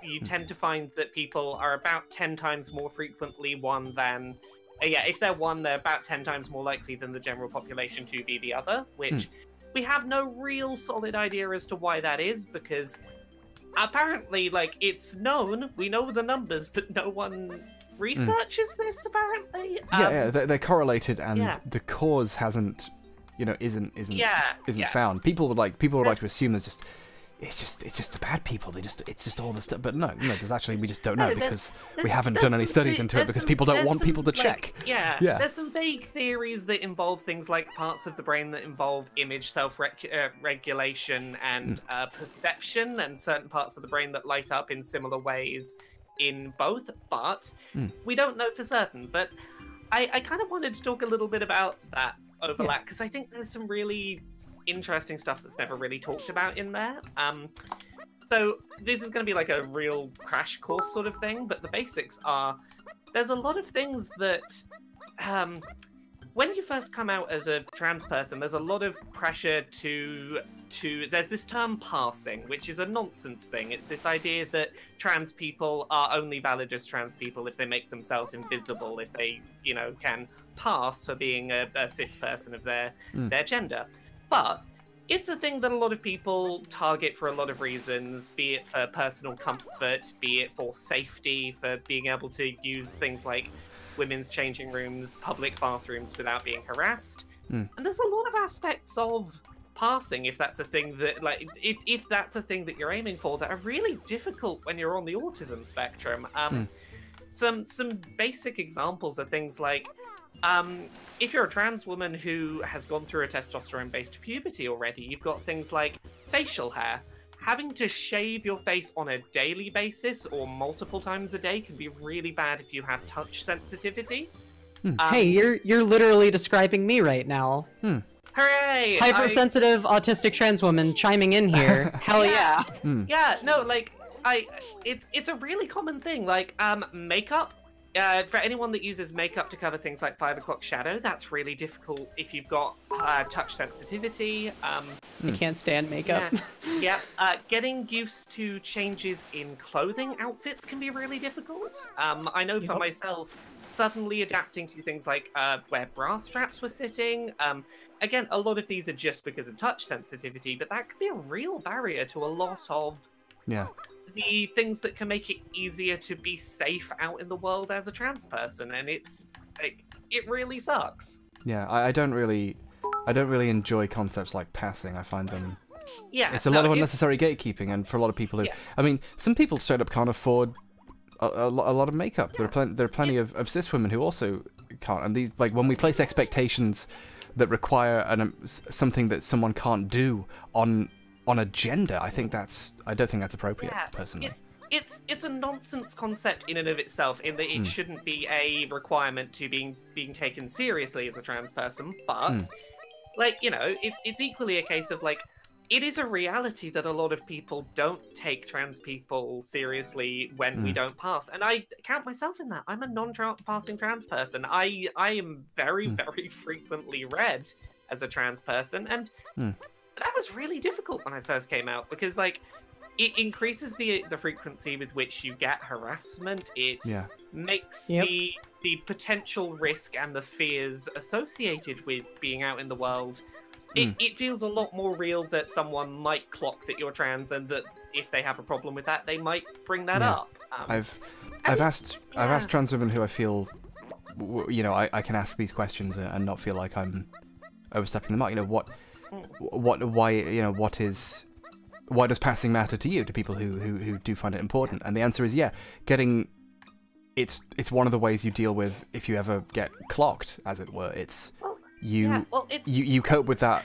Speaker 21: You tend to find that people are about 10 times more frequently one than... if they're one, they're about 10 times more likely than the general population to be the other, which we have no real solid idea as to why that is, because apparently, like, it's known, we know the numbers, but no one researches this, apparently.
Speaker 3: They're correlated, and the cause hasn't, isn't found. People would like to assume it's just the bad people. It's just all the stuff. But no, there's actually, we just don't know because we haven't done any studies into it because people don't want people to check.
Speaker 21: There's some vague theories that involve things like parts of the brain that involve image self-regulation and perception, and certain parts of the brain that light up in similar ways in both, but we don't know for certain. But I kind of wanted to talk a little bit about that overlap because I think there's some really interesting stuff that's never really talked about in there. So this is going to be like a real crash course sort of thing, but the basics are there's a lot of things that when you first come out as a trans person, there's a lot of pressure to there's this term passing, which is a nonsense thing. It's this idea that trans people are only valid as trans people if they make themselves invisible, if they, can pass for being a cis person of their gender. But it's a thing that a lot of people target for a lot of reasons, be it for personal comfort, be it for safety, for being able to use things like women's changing rooms, public bathrooms without being harassed.
Speaker 3: Mm.
Speaker 21: And there's a lot of aspects of passing, if that's a thing that, like, if that's a thing that you're aiming for, that are really difficult when you're on the autism spectrum. Some basic examples are things like, if you're a trans woman who has gone through a testosterone-based puberty already, you've got things like facial hair. Having to shave your face on a daily basis or multiple times a day can be really bad if you have touch sensitivity.
Speaker 18: Hey, you're literally describing me right now.
Speaker 21: Hooray!
Speaker 18: Hypersensitive autistic trans woman chiming in here. Hell yeah.
Speaker 21: Yeah, no, like, it's a really common thing. Like, makeup. For anyone that uses makeup to cover things like 5 o'clock shadow, that's really difficult if you've got touch sensitivity.
Speaker 18: I can't stand makeup.
Speaker 21: Yeah. Getting used to changes in clothing outfits can be really difficult. I know for myself, suddenly adapting to things like where bra straps were sitting. Again, a lot of these are just because of touch sensitivity, but that can be a real barrier to a lot of the things that can make it easier to be safe out in the world as a trans person, and it's like, it really sucks.
Speaker 3: Yeah, I don't really enjoy concepts like passing. I find them.
Speaker 21: Yeah,
Speaker 3: it's a lot of unnecessary gatekeeping, and for a lot of people who, I mean, some people straight up can't afford a lot of makeup. There are plenty of cis women who also can't, and these, like, when we place expectations that require something that someone can't do on a gender, I don't think that's appropriate, personally.
Speaker 21: It's a nonsense concept in and of itself, in that it shouldn't be a requirement to being taken seriously as a trans person, but like, you know, it's equally a case of, like, it is a reality that a lot of people don't take trans people seriously when we don't pass, and I count myself in that. I'm a non-passing trans person. I am very, very frequently read as a trans person, and that was really difficult when I first came out, because, like, it increases the frequency with which you get harassment. It makes the potential risk and the fears associated with being out in the world. It feels a lot more real that someone might clock that you're trans, and that if they have a problem with that, they might bring that up.
Speaker 3: I've asked trans women who I feel, you know, I can ask these questions and not feel like I'm overstepping the mark. You know, why does passing matter to you, to people who do find it important? And the answer is it's one of the ways you deal with if you ever get clocked, as it were. You cope with that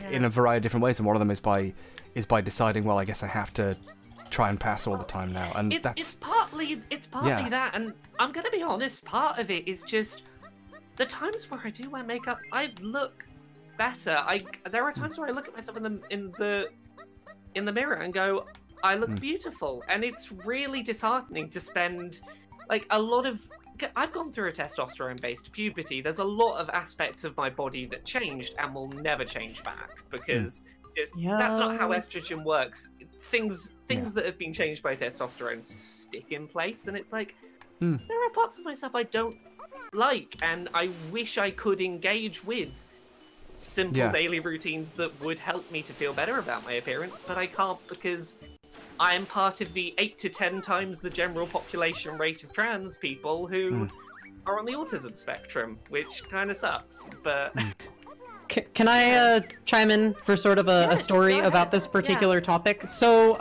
Speaker 3: in a variety of different ways, and one of them is by deciding, well, I guess I have to try and pass all the time now, and
Speaker 21: it's partly that, and I'm gonna be honest, part of it is just the times where I do wear makeup, I look better. There are times where I look at myself in the mirror and go, I look beautiful, and it's really disheartening to spend, like, a lot of. I've gone through a testosterone-based puberty. There's a lot of aspects of my body that changed and will never change back, because that's not how estrogen works. Things that have been changed by testosterone stick in place, and it's like, there are parts of myself I don't like, and I wish I could engage with simple daily routines that would help me to feel better about my appearance, but I can't, because I am part of the 8 to 10 times the general population rate of trans people who are on the autism spectrum, which kind of sucks, but...
Speaker 18: Can I chime in for sort of a story about this particular topic? So,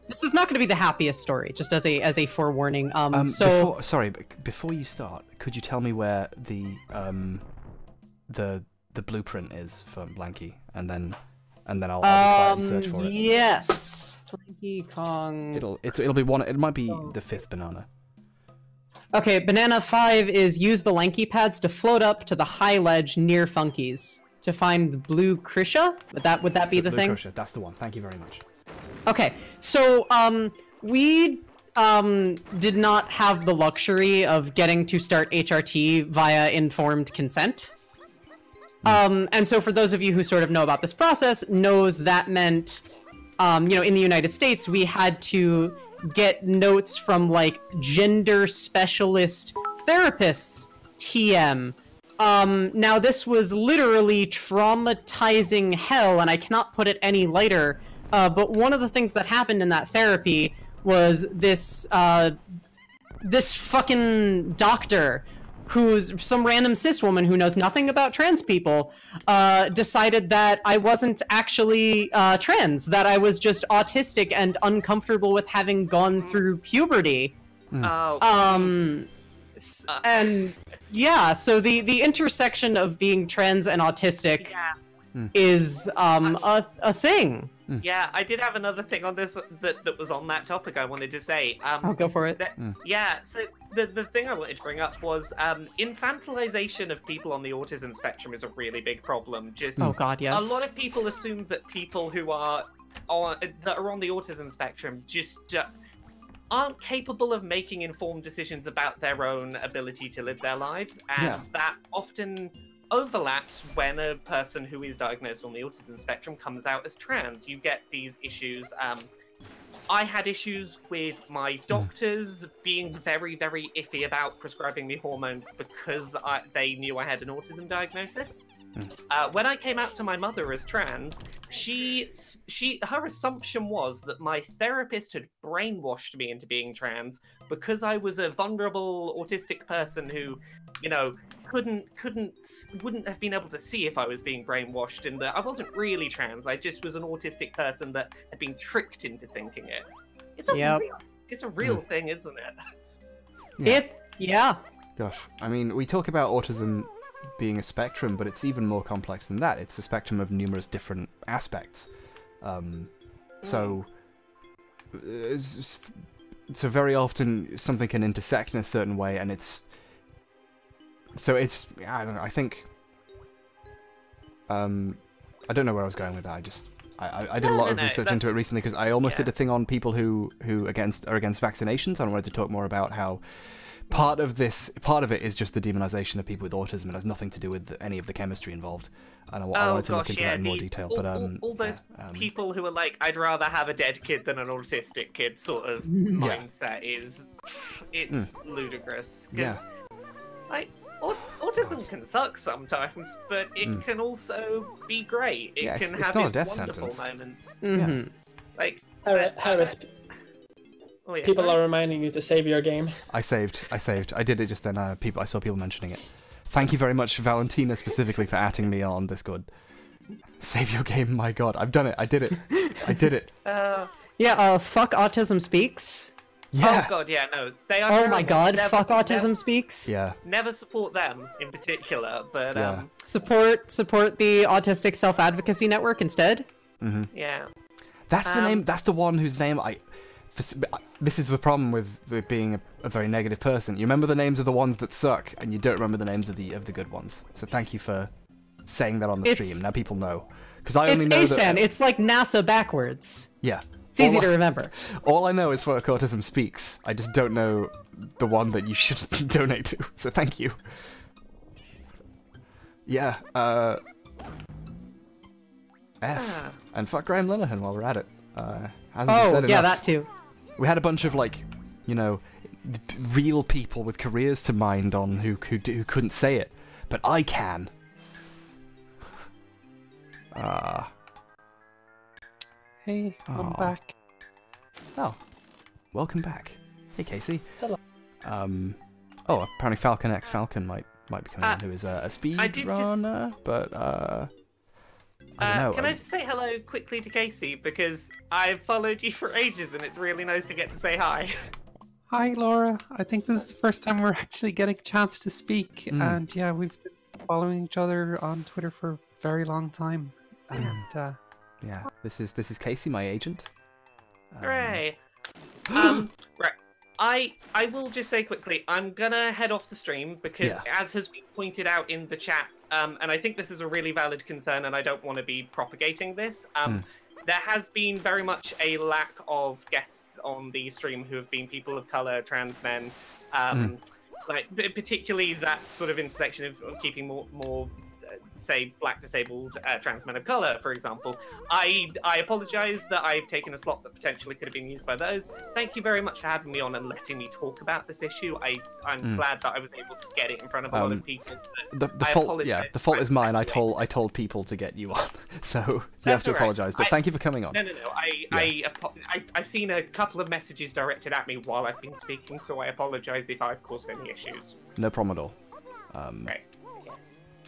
Speaker 18: this is not going to be the happiest story, just as a forewarning.
Speaker 3: Before you start, could you tell me where the blueprint is for Blanky, and then I'll be quiet and search for it.
Speaker 18: Yes. Blanky Kong.
Speaker 3: It'll be one. It might be the 5th banana.
Speaker 18: Okay, banana 5 is use the lanky pads to float up to the high ledge near Funkies to find the blue Krisha. Would that be the thing?
Speaker 3: Krisha, that's the one. Thank you very much.
Speaker 18: Okay, so we did not have the luxury of getting to start HRT via informed consent. And so for those of you who sort of know about this process, knows that meant, in the United States, we had to get notes from, like, gender specialist therapists, TM. Now, this was literally traumatizing hell, and I cannot put it any lighter, but one of the things that happened in that therapy was this fucking doctor who's some random cis woman who knows nothing about trans people, decided that I wasn't actually trans, that I was just autistic and uncomfortable with having gone through puberty. And yeah, so the intersection of being trans and autistic is a thing.
Speaker 21: Yeah, I did have another thing on this that was on that topic I wanted to say.
Speaker 18: I'll go for it.
Speaker 21: Yeah, so the thing I wanted to bring up was infantilization of people on the autism spectrum is a really big problem. Just
Speaker 18: oh god, yes.
Speaker 21: A lot of people assume that people who are on the autism spectrum just aren't capable of making informed decisions about their own ability to live their lives, and that often overlaps when a person who is diagnosed on the autism spectrum comes out as trans. You get these issues. I had issues with my doctors being very, very iffy about prescribing me hormones because they knew I had an autism diagnosis. When I came out to my mother as trans, her assumption was that my therapist had brainwashed me into being trans because I was a vulnerable autistic person who, you know, wouldn't have been able to see if I was being brainwashed, and that I wasn't really trans. I just was an autistic person that had been tricked into thinking it. It's a real thing, isn't it?
Speaker 3: Gosh, I mean, we talk about autism being a spectrum, but it's even more complex than that. It's a spectrum of numerous different aspects. So very often something can intersect in a certain way, and I don't know, I think I don't know where I was going with that. I did a lot of research into it recently because I almost did a thing on people who are against vaccinations, and I wanted to talk more about how part of it is just the demonization of people with autism and has nothing to do with any of the chemistry involved. And I wanted to look into that in more detail.
Speaker 21: All those people who are like, I'd rather have a dead kid than an autistic kid sort of mindset it's ludicrous. Because, like, autism can suck sometimes, but it can also be great. It can have its wonderful moments. Like,
Speaker 17: Harris, people are reminding you to save your game.
Speaker 3: I saved. I did it just then. I saw people mentioning it. Thank you very much, Valentina, specifically for atting me on Discord. Save your game, my god. I've done it. I did it.
Speaker 18: Fuck Autism Speaks.
Speaker 3: Yeah.
Speaker 21: Oh god, yeah, no. They are
Speaker 18: oh my god, fuck Autism Speaks.
Speaker 3: Yeah.
Speaker 21: Never support them in particular, but
Speaker 18: support the Autistic Self-Advocacy Network instead.
Speaker 21: Yeah.
Speaker 3: That's the name. That's the one whose name this is the problem with being a very negative person. You remember the names of the ones that suck, and you don't remember the names of the good ones. So thank you for saying that on the stream. Now people know. Because I only know
Speaker 18: ASAN. It's like NASA backwards.
Speaker 3: Yeah.
Speaker 18: It's easy to remember.
Speaker 3: All I know is Fuck Autism Speaks. I just don't know the one that you should donate to. So thank you. Yeah. And fuck Graham Linehan while we're at it. Hasn't been said enough.
Speaker 18: That too.
Speaker 3: We had a bunch of real people with careers to mind on who couldn't say it, but I can.
Speaker 9: Hey, I'm back.
Speaker 3: Oh, welcome back. Hey, Casey.
Speaker 17: Hello.
Speaker 3: Apparently Falcon X Falcon might be coming in, who is a speedrunner, but I don't know.
Speaker 21: Can I just say hello quickly to Casey, because I've followed you for ages and it's really nice to get to say hi.
Speaker 9: Hi, Laura. I think this is the first time we're actually getting a chance to speak, and yeah, we've been following each other on Twitter for a very long time, and
Speaker 3: yeah, this is Casey, my agent.
Speaker 21: Hooray! Right. I will just say quickly, I'm gonna head off the stream because, as has been pointed out in the chat, and I think this is a really valid concern, and I don't want to be propagating this. There has been very much a lack of guests on the stream who have been people of color, trans men, like particularly that sort of intersection of keeping more say black disabled trans men of color, for example. I apologize that I've taken a slot that potentially could have been used by those. Thank you very much for having me on and letting me talk about this issue. I'm glad that I was able to get it in front of a lot of people.
Speaker 3: The fault is mine. I told people to get you on, so you have to apologize. But thank you for coming on.
Speaker 21: No. I've seen a couple of messages directed at me while I've been speaking, so I apologize if I've caused any issues.
Speaker 3: No problem at all.
Speaker 21: Right.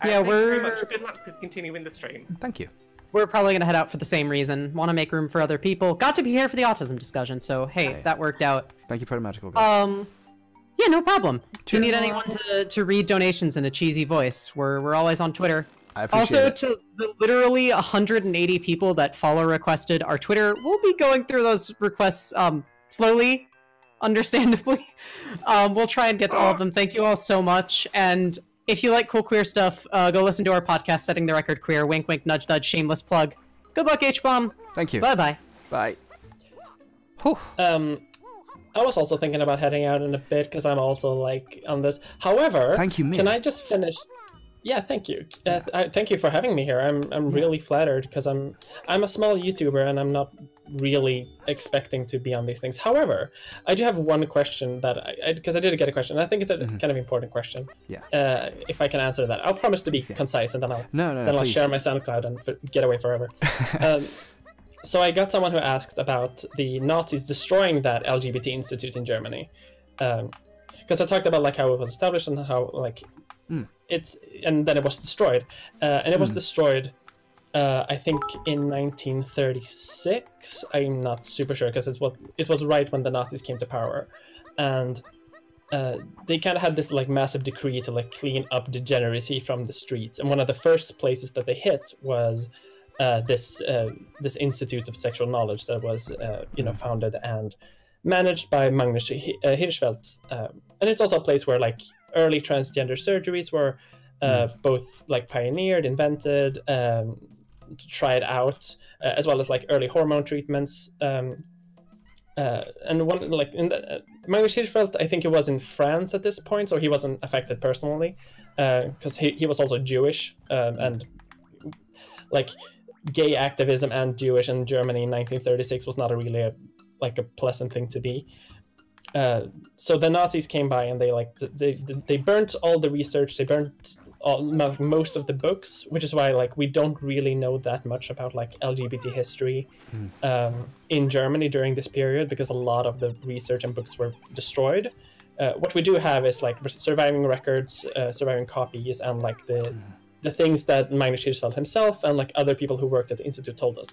Speaker 18: Yeah,
Speaker 21: thank you very much. Good luck with continuing the stream.
Speaker 3: Thank you.
Speaker 18: We're probably going to head out for the same reason. Want to make room for other people. Got to be here for the autism discussion, so hey, that worked out.
Speaker 3: Thank you, Protomagical Girl.
Speaker 18: Yeah, no problem. If you need anyone to read donations in a cheesy voice, we're always on Twitter.
Speaker 3: I appreciate
Speaker 18: also,
Speaker 3: it.
Speaker 18: to the literally 180 people that follow requested our Twitter, we'll be going through those requests slowly, understandably. We'll try and get to all of them. Thank you all so much. And if you like cool queer stuff, go listen to our podcast, Setting the Record Queer. Wink, wink, nudge, nudge, shameless plug. Good luck, H-Bomb.
Speaker 3: Thank you.
Speaker 18: Bye-bye.
Speaker 3: Bye.
Speaker 17: I was also thinking about heading out in a bit because I'm also like on this. However,
Speaker 3: thank you,
Speaker 17: can I just finish? Yeah, thank you. Thank you for having me here. I'm really flattered because I'm a small YouTuber and I'm not really expecting to be on these things. However, I do have one question that because I did get a question. And I think it's a kind of important question.
Speaker 3: Yeah.
Speaker 17: If I can answer that, I'll promise to be concise and then I'll
Speaker 3: please.
Speaker 17: share my SoundCloud and get away forever. So I got someone who asked about the Nazis destroying that LGBT institute in Germany, because I talked about like how it was established and how like and then it was destroyed, and it was destroyed. I think in 1936. I'm not super sure because it was right when the Nazis came to power, and they kind of had this like massive decree to like clean up degeneracy from the streets, and one of the first places that they hit was this Institute of Sexual Knowledge that was founded and managed by Magnus Hirschfeld, and it's also a place where like early transgender surgeries were both like pioneered, invented, tried out, as well as like early hormone treatments. And one like Magnus Hirschfeld, I think he was in France at this point, so he wasn't affected personally because he was also Jewish, and like gay activism and Jewish in Germany in 1936 was not a pleasant thing to be. So the Nazis came by and they burnt all the research, they burnt most of the books, which is why like we don't really know that much about like LGBT history in Germany during this period, because a lot of the research and books were destroyed. What we do have is like surviving records, surviving copies, and like the things that Magnus Hirschfeld himself and like other people who worked at the Institute told us.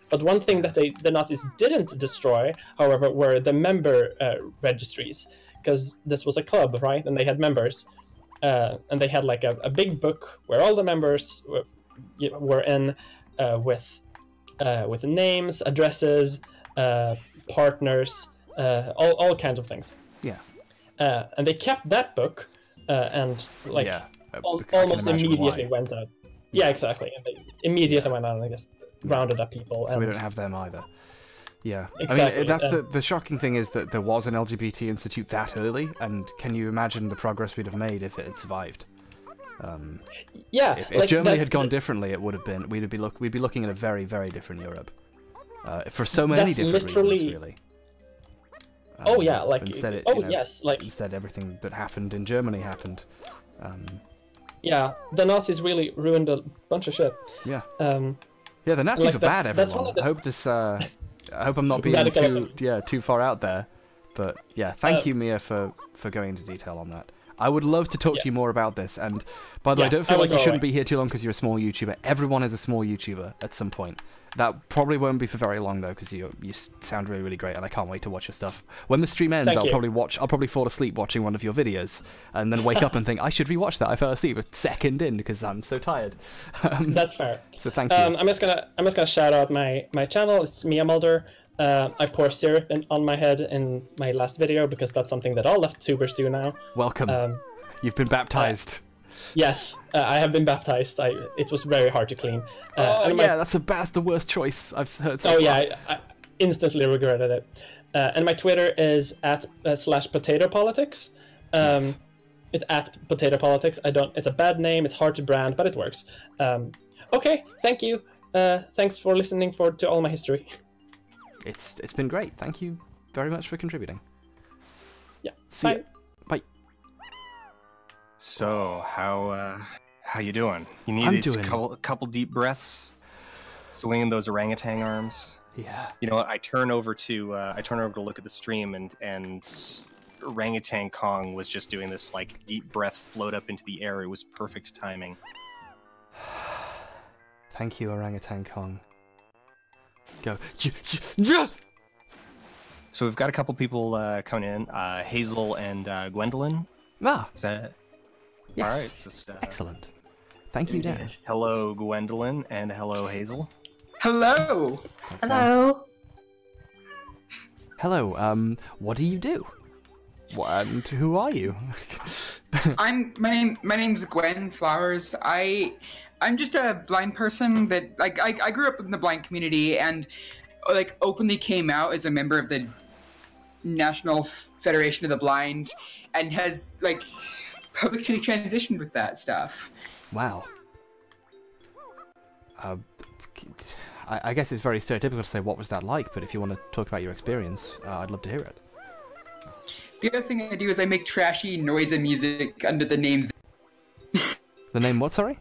Speaker 17: But one thing that the Nazis didn't destroy, however, were the member registries, because this was a club, right? And they had members, and they had like a big book where all the members were in with names, addresses, partners, all kinds of things.
Speaker 3: Yeah.
Speaker 17: And they kept that book, and like almost immediately went out. Yeah, exactly. And they immediately went out and I guess rounded up people.
Speaker 3: So we don't have them either. Yeah,
Speaker 17: exactly.
Speaker 3: I mean, that's the shocking thing is that there was an LGBT institute that early, and can you imagine the progress we'd have made if it had survived?
Speaker 17: Yeah,
Speaker 3: if Germany had gone differently, it would have been we'd be looking at a very, very different Europe for so many different reasons, really.
Speaker 17: Instead
Speaker 3: instead everything that happened in Germany happened.
Speaker 17: Yeah, the Nazis really ruined a bunch of shit.
Speaker 3: Yeah. Yeah, the Nazis were bad, everyone. I hope this. I hope I'm not being too far out there, but yeah, thank you, Mia, for going into detail on that. I would love to talk to you more about this. And by the way, don't feel like you shouldn't be here too long because you're a small YouTuber. Everyone is a small YouTuber at some point. That probably won't be for very long though, because you sound really, really great, and I can't wait to watch your stuff. When the stream ends, I'll probably fall asleep watching one of your videos, and then wake up and think I should rewatch that. I fell asleep a second in because I'm so tired.
Speaker 17: That's fair.
Speaker 3: So thank you.
Speaker 17: I'm just gonna shout out my channel. It's Mia Mulder. I pour syrup on my head in my last video because that's something that all left tubers do now.
Speaker 3: Welcome. You've been baptized.
Speaker 17: Yes, I have been baptized. It was very hard to clean.
Speaker 3: That's the worst choice I've heard so far.
Speaker 17: Yeah, I instantly regretted it. And my Twitter is @potatopolitics.
Speaker 3: Yes.
Speaker 17: It's @potatopolitics. It's a bad name. It's hard to brand, but it works. Okay, thank you. Thanks for listening to all my history.
Speaker 3: It's been great. Thank you very much for contributing.
Speaker 17: Yeah.
Speaker 3: See you. Bye.
Speaker 20: So how you doing? You need a couple deep breaths, swinging those orangutan arms.
Speaker 3: Yeah.
Speaker 20: You know what? I turn over to look at the stream, and orangutan Kong was just doing this like deep breath float up into the air. It was perfect timing.
Speaker 3: Thank you, orangutan Kong. Go.
Speaker 20: So we've got a couple people coming in. Hazel and Gwendolyn.
Speaker 3: Ah.
Speaker 20: Is that?
Speaker 3: Yes.
Speaker 20: All right. Just,
Speaker 3: excellent. Thank you, Dan.
Speaker 20: Hello, Gwendolyn, and hello, Hazel.
Speaker 5: Hello.
Speaker 3: Thanks,
Speaker 5: Hello.
Speaker 3: Hello. What do you do? And who are you?
Speaker 5: My name's Gwen Flowers. I'm just a blind person that I grew up in the blind community and like openly came out as a member of the National Federation of the Blind and has like publicly transitioned with that stuff.
Speaker 3: Wow. I guess it's very stereotypical to say what was that like, but if you want to talk about your experience, I'd love to hear it.
Speaker 5: The other thing I do is I make trashy noisy music under the name.
Speaker 3: The name what? Sorry.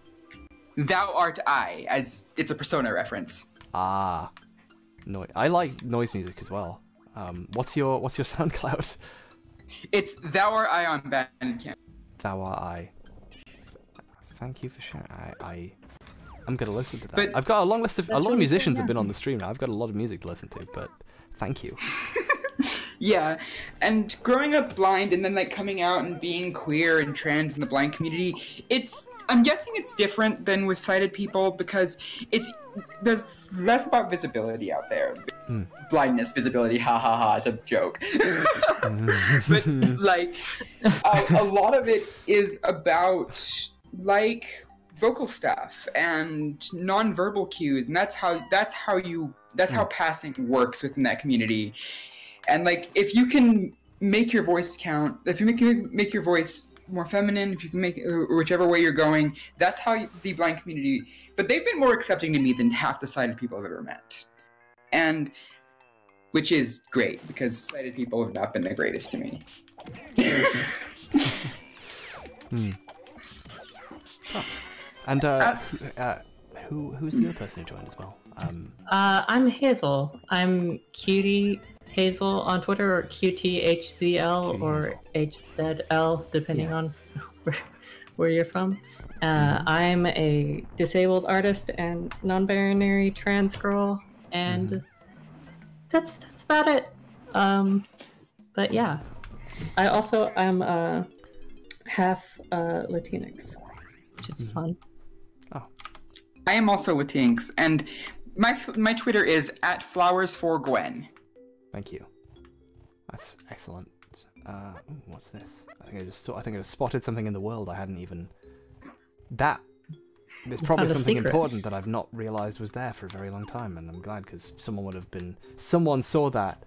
Speaker 5: Thou Art I, as it's a Persona reference.
Speaker 3: Ah, I like noise music as well. What's your SoundCloud?
Speaker 5: It's Thou Art I on Bandcamp.
Speaker 3: Thou Art I. Thank you for sharing. I'm gonna listen to that.
Speaker 5: But
Speaker 3: I've got a long list of
Speaker 5: really
Speaker 3: musicians
Speaker 5: cool,
Speaker 3: have been on the stream now. I've got a lot of music to listen to, but thank you.
Speaker 5: Yeah, and growing up blind and then like coming out and being queer and trans in the blind community, I'm guessing it's different than with sighted people because there's less about visibility out there. Blindness, visibility, ha ha ha, it's a joke. But like a lot of it is about like vocal stuff and nonverbal cues, and that's how passing works within that community. And like, if you can make your voice count, if you make your voice more feminine, if you can make it whichever way you're going, that's how the blind community. But they've been more accepting to me than half the sighted people I've ever met, and which is great because sighted people have not been the greatest to me.
Speaker 3: And who's the other person who joined as well?
Speaker 22: I'm Hazel. I'm Cutie Hazel on Twitter, or QTHZL or HZL, depending on where you're from. I'm a disabled artist and non-binary trans girl, and that's about it. But yeah, I also am half Latinx, which is fun.
Speaker 5: I am also Latinx, and my Twitter is @flowers4gwen.
Speaker 3: Thank you. That's excellent. What's this? I think I just spotted something in the world I hadn't even. There's probably something important that I've not realized was there for a very long time, and I'm glad because someone saw that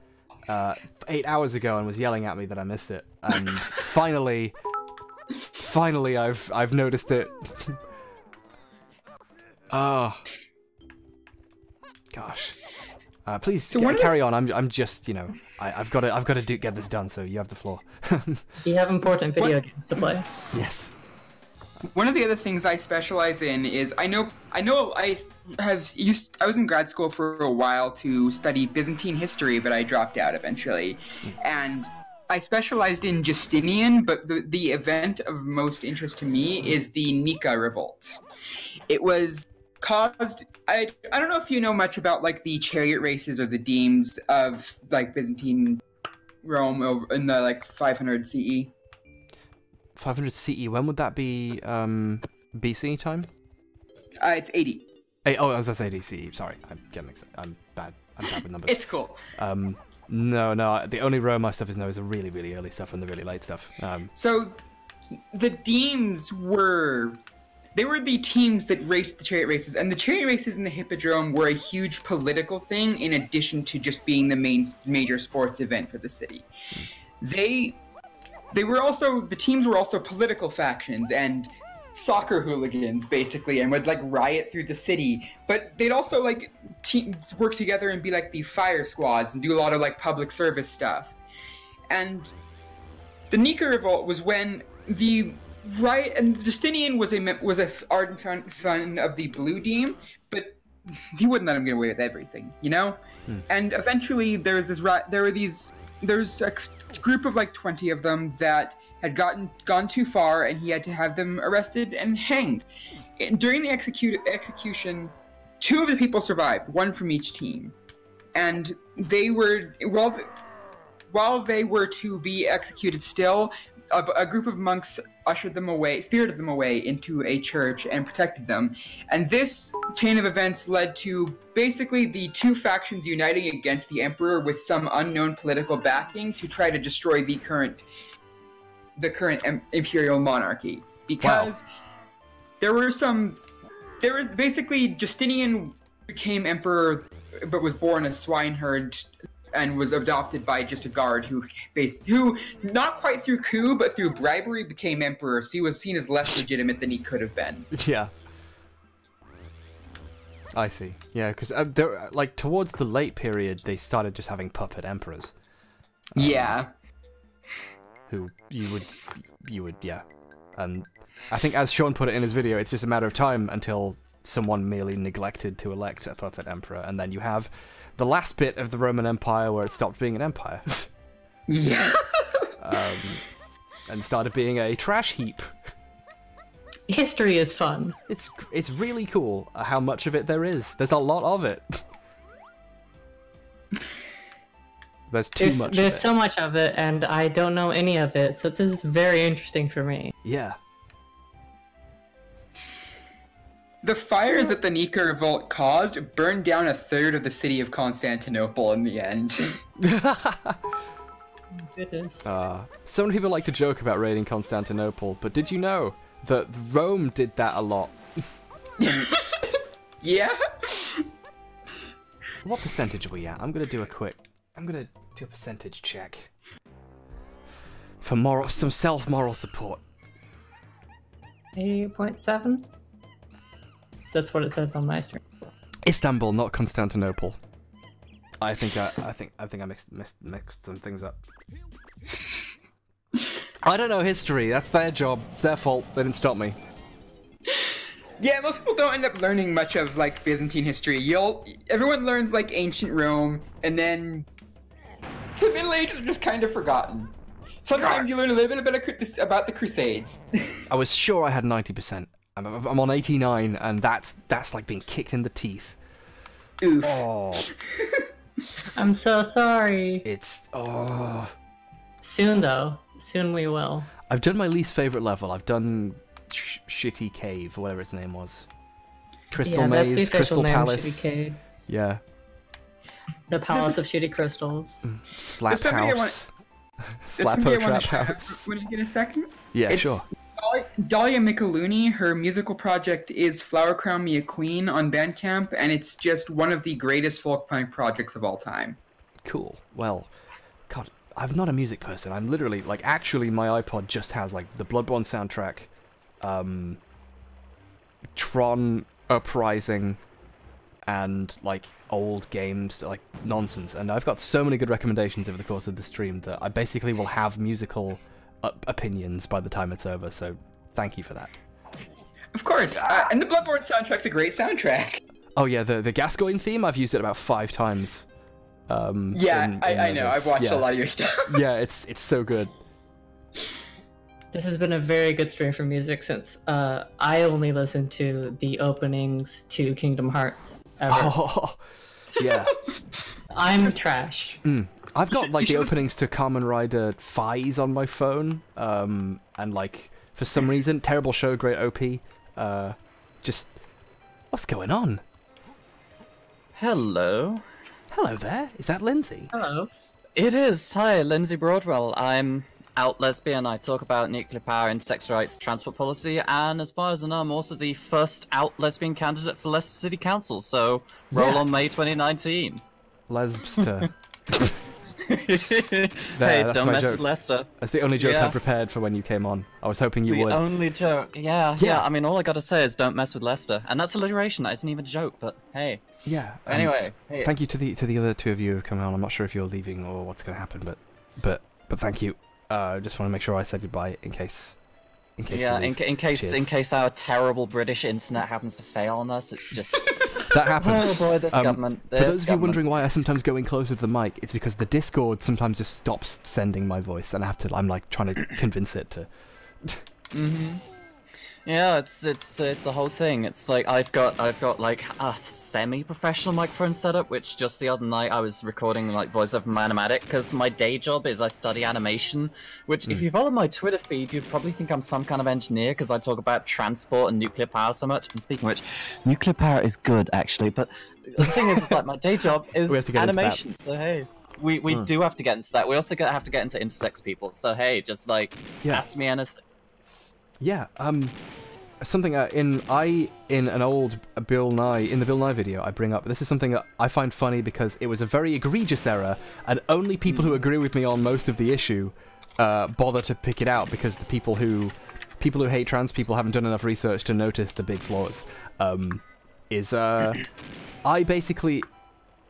Speaker 3: 8 hours ago and was yelling at me that I missed it, and finally I've noticed it. Oh, gosh. Please carry on. I'm just, I've got to get this done. So you have the floor.
Speaker 22: You have important video games to play.
Speaker 3: Yes.
Speaker 5: One of the other things I specialize in is I was in grad school for a while to study Byzantine history, but I dropped out eventually, and I specialized in Justinian. But the event of most interest to me is the Nika Revolt. It was caused. I don't know if you know much about like the chariot races or the demes of like Byzantine Rome over in the like 500 CE.
Speaker 3: 500 CE. When would that be? BC time?
Speaker 5: It's 80.
Speaker 3: Oh, that's 80 CE. Sorry, I'm getting mixed up. I'm bad with numbers.
Speaker 5: It's cool.
Speaker 3: No. The only Rome I stuff is the really, really early stuff and the really late stuff.
Speaker 5: So the demes were the teams that raced the chariot races, and the chariot races in the Hippodrome were a huge political thing in addition to just being the major sports event for the city. The teams were also political factions and soccer hooligans, basically, and would like riot through the city, but they'd also like work together and be like the fire squads and do a lot of like public service stuff. And the Nika Revolt was when the riot, and Justinian was a ardent fan of the blue deme, but he wouldn't let him get away with everything, And eventually there were these there's a group of like 20 of them that had gone too far, and he had to have them arrested and hanged. And during the execution, 2 of the people survived, 1 from each team, and they were while they were to be executed still, a group of monks spirited them away into a church and protected them. And this chain of events led to basically the 2 factions uniting against the emperor with some unknown political backing to try to destroy the current imperial monarchy. Because there was basically Justinian became emperor but was born a swineherd and was adopted by just a guard who not quite through coup but through bribery became emperor, so he was seen as less legitimate than he could have been.
Speaker 3: Yeah. I see. Yeah, because like towards the late period, they started just having puppet emperors.
Speaker 5: Yeah.
Speaker 3: Who you would, yeah. And I think, as Sean put it in his video, it's just a matter of time until someone merely neglected to elect a puppet emperor, and then you have the last bit of the Roman Empire where it stopped being an empire.
Speaker 5: Yeah.
Speaker 3: And started being a trash heap.
Speaker 22: History is fun.
Speaker 3: It's really cool how much of it there is. There's a lot of it. There's
Speaker 22: so much of it, and I don't know any of it, so this is very interesting for me.
Speaker 3: Yeah.
Speaker 5: The fires that the Nika Revolt caused burned down a third of the city of Constantinople in the end.
Speaker 22: Goodness.
Speaker 3: So many people like to joke about raiding Constantinople, but did you know that Rome did that a lot?
Speaker 5: Yeah?
Speaker 3: What percentage are we at? I'm gonna do a percentage check. For some self-moral support.
Speaker 22: 88.7? That's what it says on my stream.
Speaker 3: Istanbul, not Constantinople. I think I mixed some things up. I don't know history. That's their job. It's their fault. They didn't stop me.
Speaker 5: Yeah, most people don't end up learning much of like Byzantine history. Everyone learns like ancient Rome, and then the Middle Ages are just kind of forgotten. Sometimes you learn a little bit about the Crusades.
Speaker 3: I was sure I had 90%. I'm on 89, and that's like being kicked in the teeth.
Speaker 5: Oof.
Speaker 3: Oh.
Speaker 22: I'm so sorry. Soon, though. Soon we will.
Speaker 3: I've done my least favorite level. I've done Shitty Cave, or whatever its name was. Crystal Maze,
Speaker 22: that's the
Speaker 3: Crystal
Speaker 22: name,
Speaker 3: Palace.
Speaker 22: Shitty Cave.
Speaker 3: Yeah.
Speaker 22: The Palace of Shitty Crystals.
Speaker 3: Slap House. Slappo Trap House.
Speaker 5: Want to get a second?
Speaker 3: Yeah, sure.
Speaker 5: Dahlia Micheluni, her musical project is Flower Crown Me a Queen on Bandcamp, and it's just one of the greatest folk punk projects of all time.
Speaker 3: Cool. Well, God, I'm not a music person. I'm literally, like, actually my iPod just has, like, the Bloodborne soundtrack, Tron Uprising, and, like, old games, like, nonsense. And I've got so many good recommendations over the course of the stream that I basically will have musical opinions by the time it's over, so thank you for that.
Speaker 5: Of course, and the Bloodborne soundtrack's a great soundtrack.
Speaker 3: Oh yeah, the Gascoigne theme, I've used it about 5 times.
Speaker 5: Yeah, I know, I've watched a lot of your stuff.
Speaker 3: Yeah, it's so good.
Speaker 22: This has been a very good stream for music since I only listen to the openings to Kingdom Hearts ever.
Speaker 3: Oh, yeah.
Speaker 22: I'm trash.
Speaker 3: I've got like the openings to Kamen Rider Fies on my phone, and like for some reason, terrible show, great OP. Just what's going on?
Speaker 4: Hello.
Speaker 3: Hello there. Is that Lindsay?
Speaker 22: Hello.
Speaker 4: It is. Hi, Lindsay Broadwell. I'm out lesbian. I talk about nuclear power and sex rights transport policy, and as far as I know, I'm also the first out lesbian candidate for Leicester City Council. So roll on May 2019.
Speaker 3: Lesbster.
Speaker 4: Hey, don't mess with Leicester.
Speaker 3: That's the only joke I prepared for when you came on. I was hoping you would.
Speaker 4: The only joke. Yeah. I mean, all I gotta say is don't mess with Leicester, and that's alliteration. That isn't even a joke, but hey.
Speaker 3: Yeah.
Speaker 4: Anyway, hey.
Speaker 3: Thank you to the other 2 of you who have come on. I'm not sure if you're leaving or what's going to happen, but thank you. Just want to make sure I said goodbye in case In case
Speaker 4: yeah,
Speaker 3: you leave.
Speaker 4: in case our terrible British internet happens to fail on us, it's just
Speaker 3: that happens.
Speaker 4: Oh boy, this government.
Speaker 3: For those of you wondering why I sometimes go in closer to the mic, it's because the Discord sometimes just stops sending my voice, and I'm like trying to convince it to.
Speaker 4: Yeah, it's the whole thing. It's like I've got like a semi-professional microphone setup, which just the other night I was recording like voiceover from animatic, because my day job is I study animation. Which, if you follow my Twitter feed, you'd probably think I'm some kind of engineer because I talk about transport and nuclear power so much. And speaking of which, nuclear power is good actually, but the thing is, it's like my day job is animation. So hey. We do have to get into that. We also have to get into intersex people. So hey, just like ask me anything.
Speaker 3: Yeah, something in an old Bill Nye video I bring up. This is something that I find funny because it was a very egregious error, and only people who agree with me on most of the issue bother to pick it out, because the people who hate trans people haven't done enough research to notice the big flaws.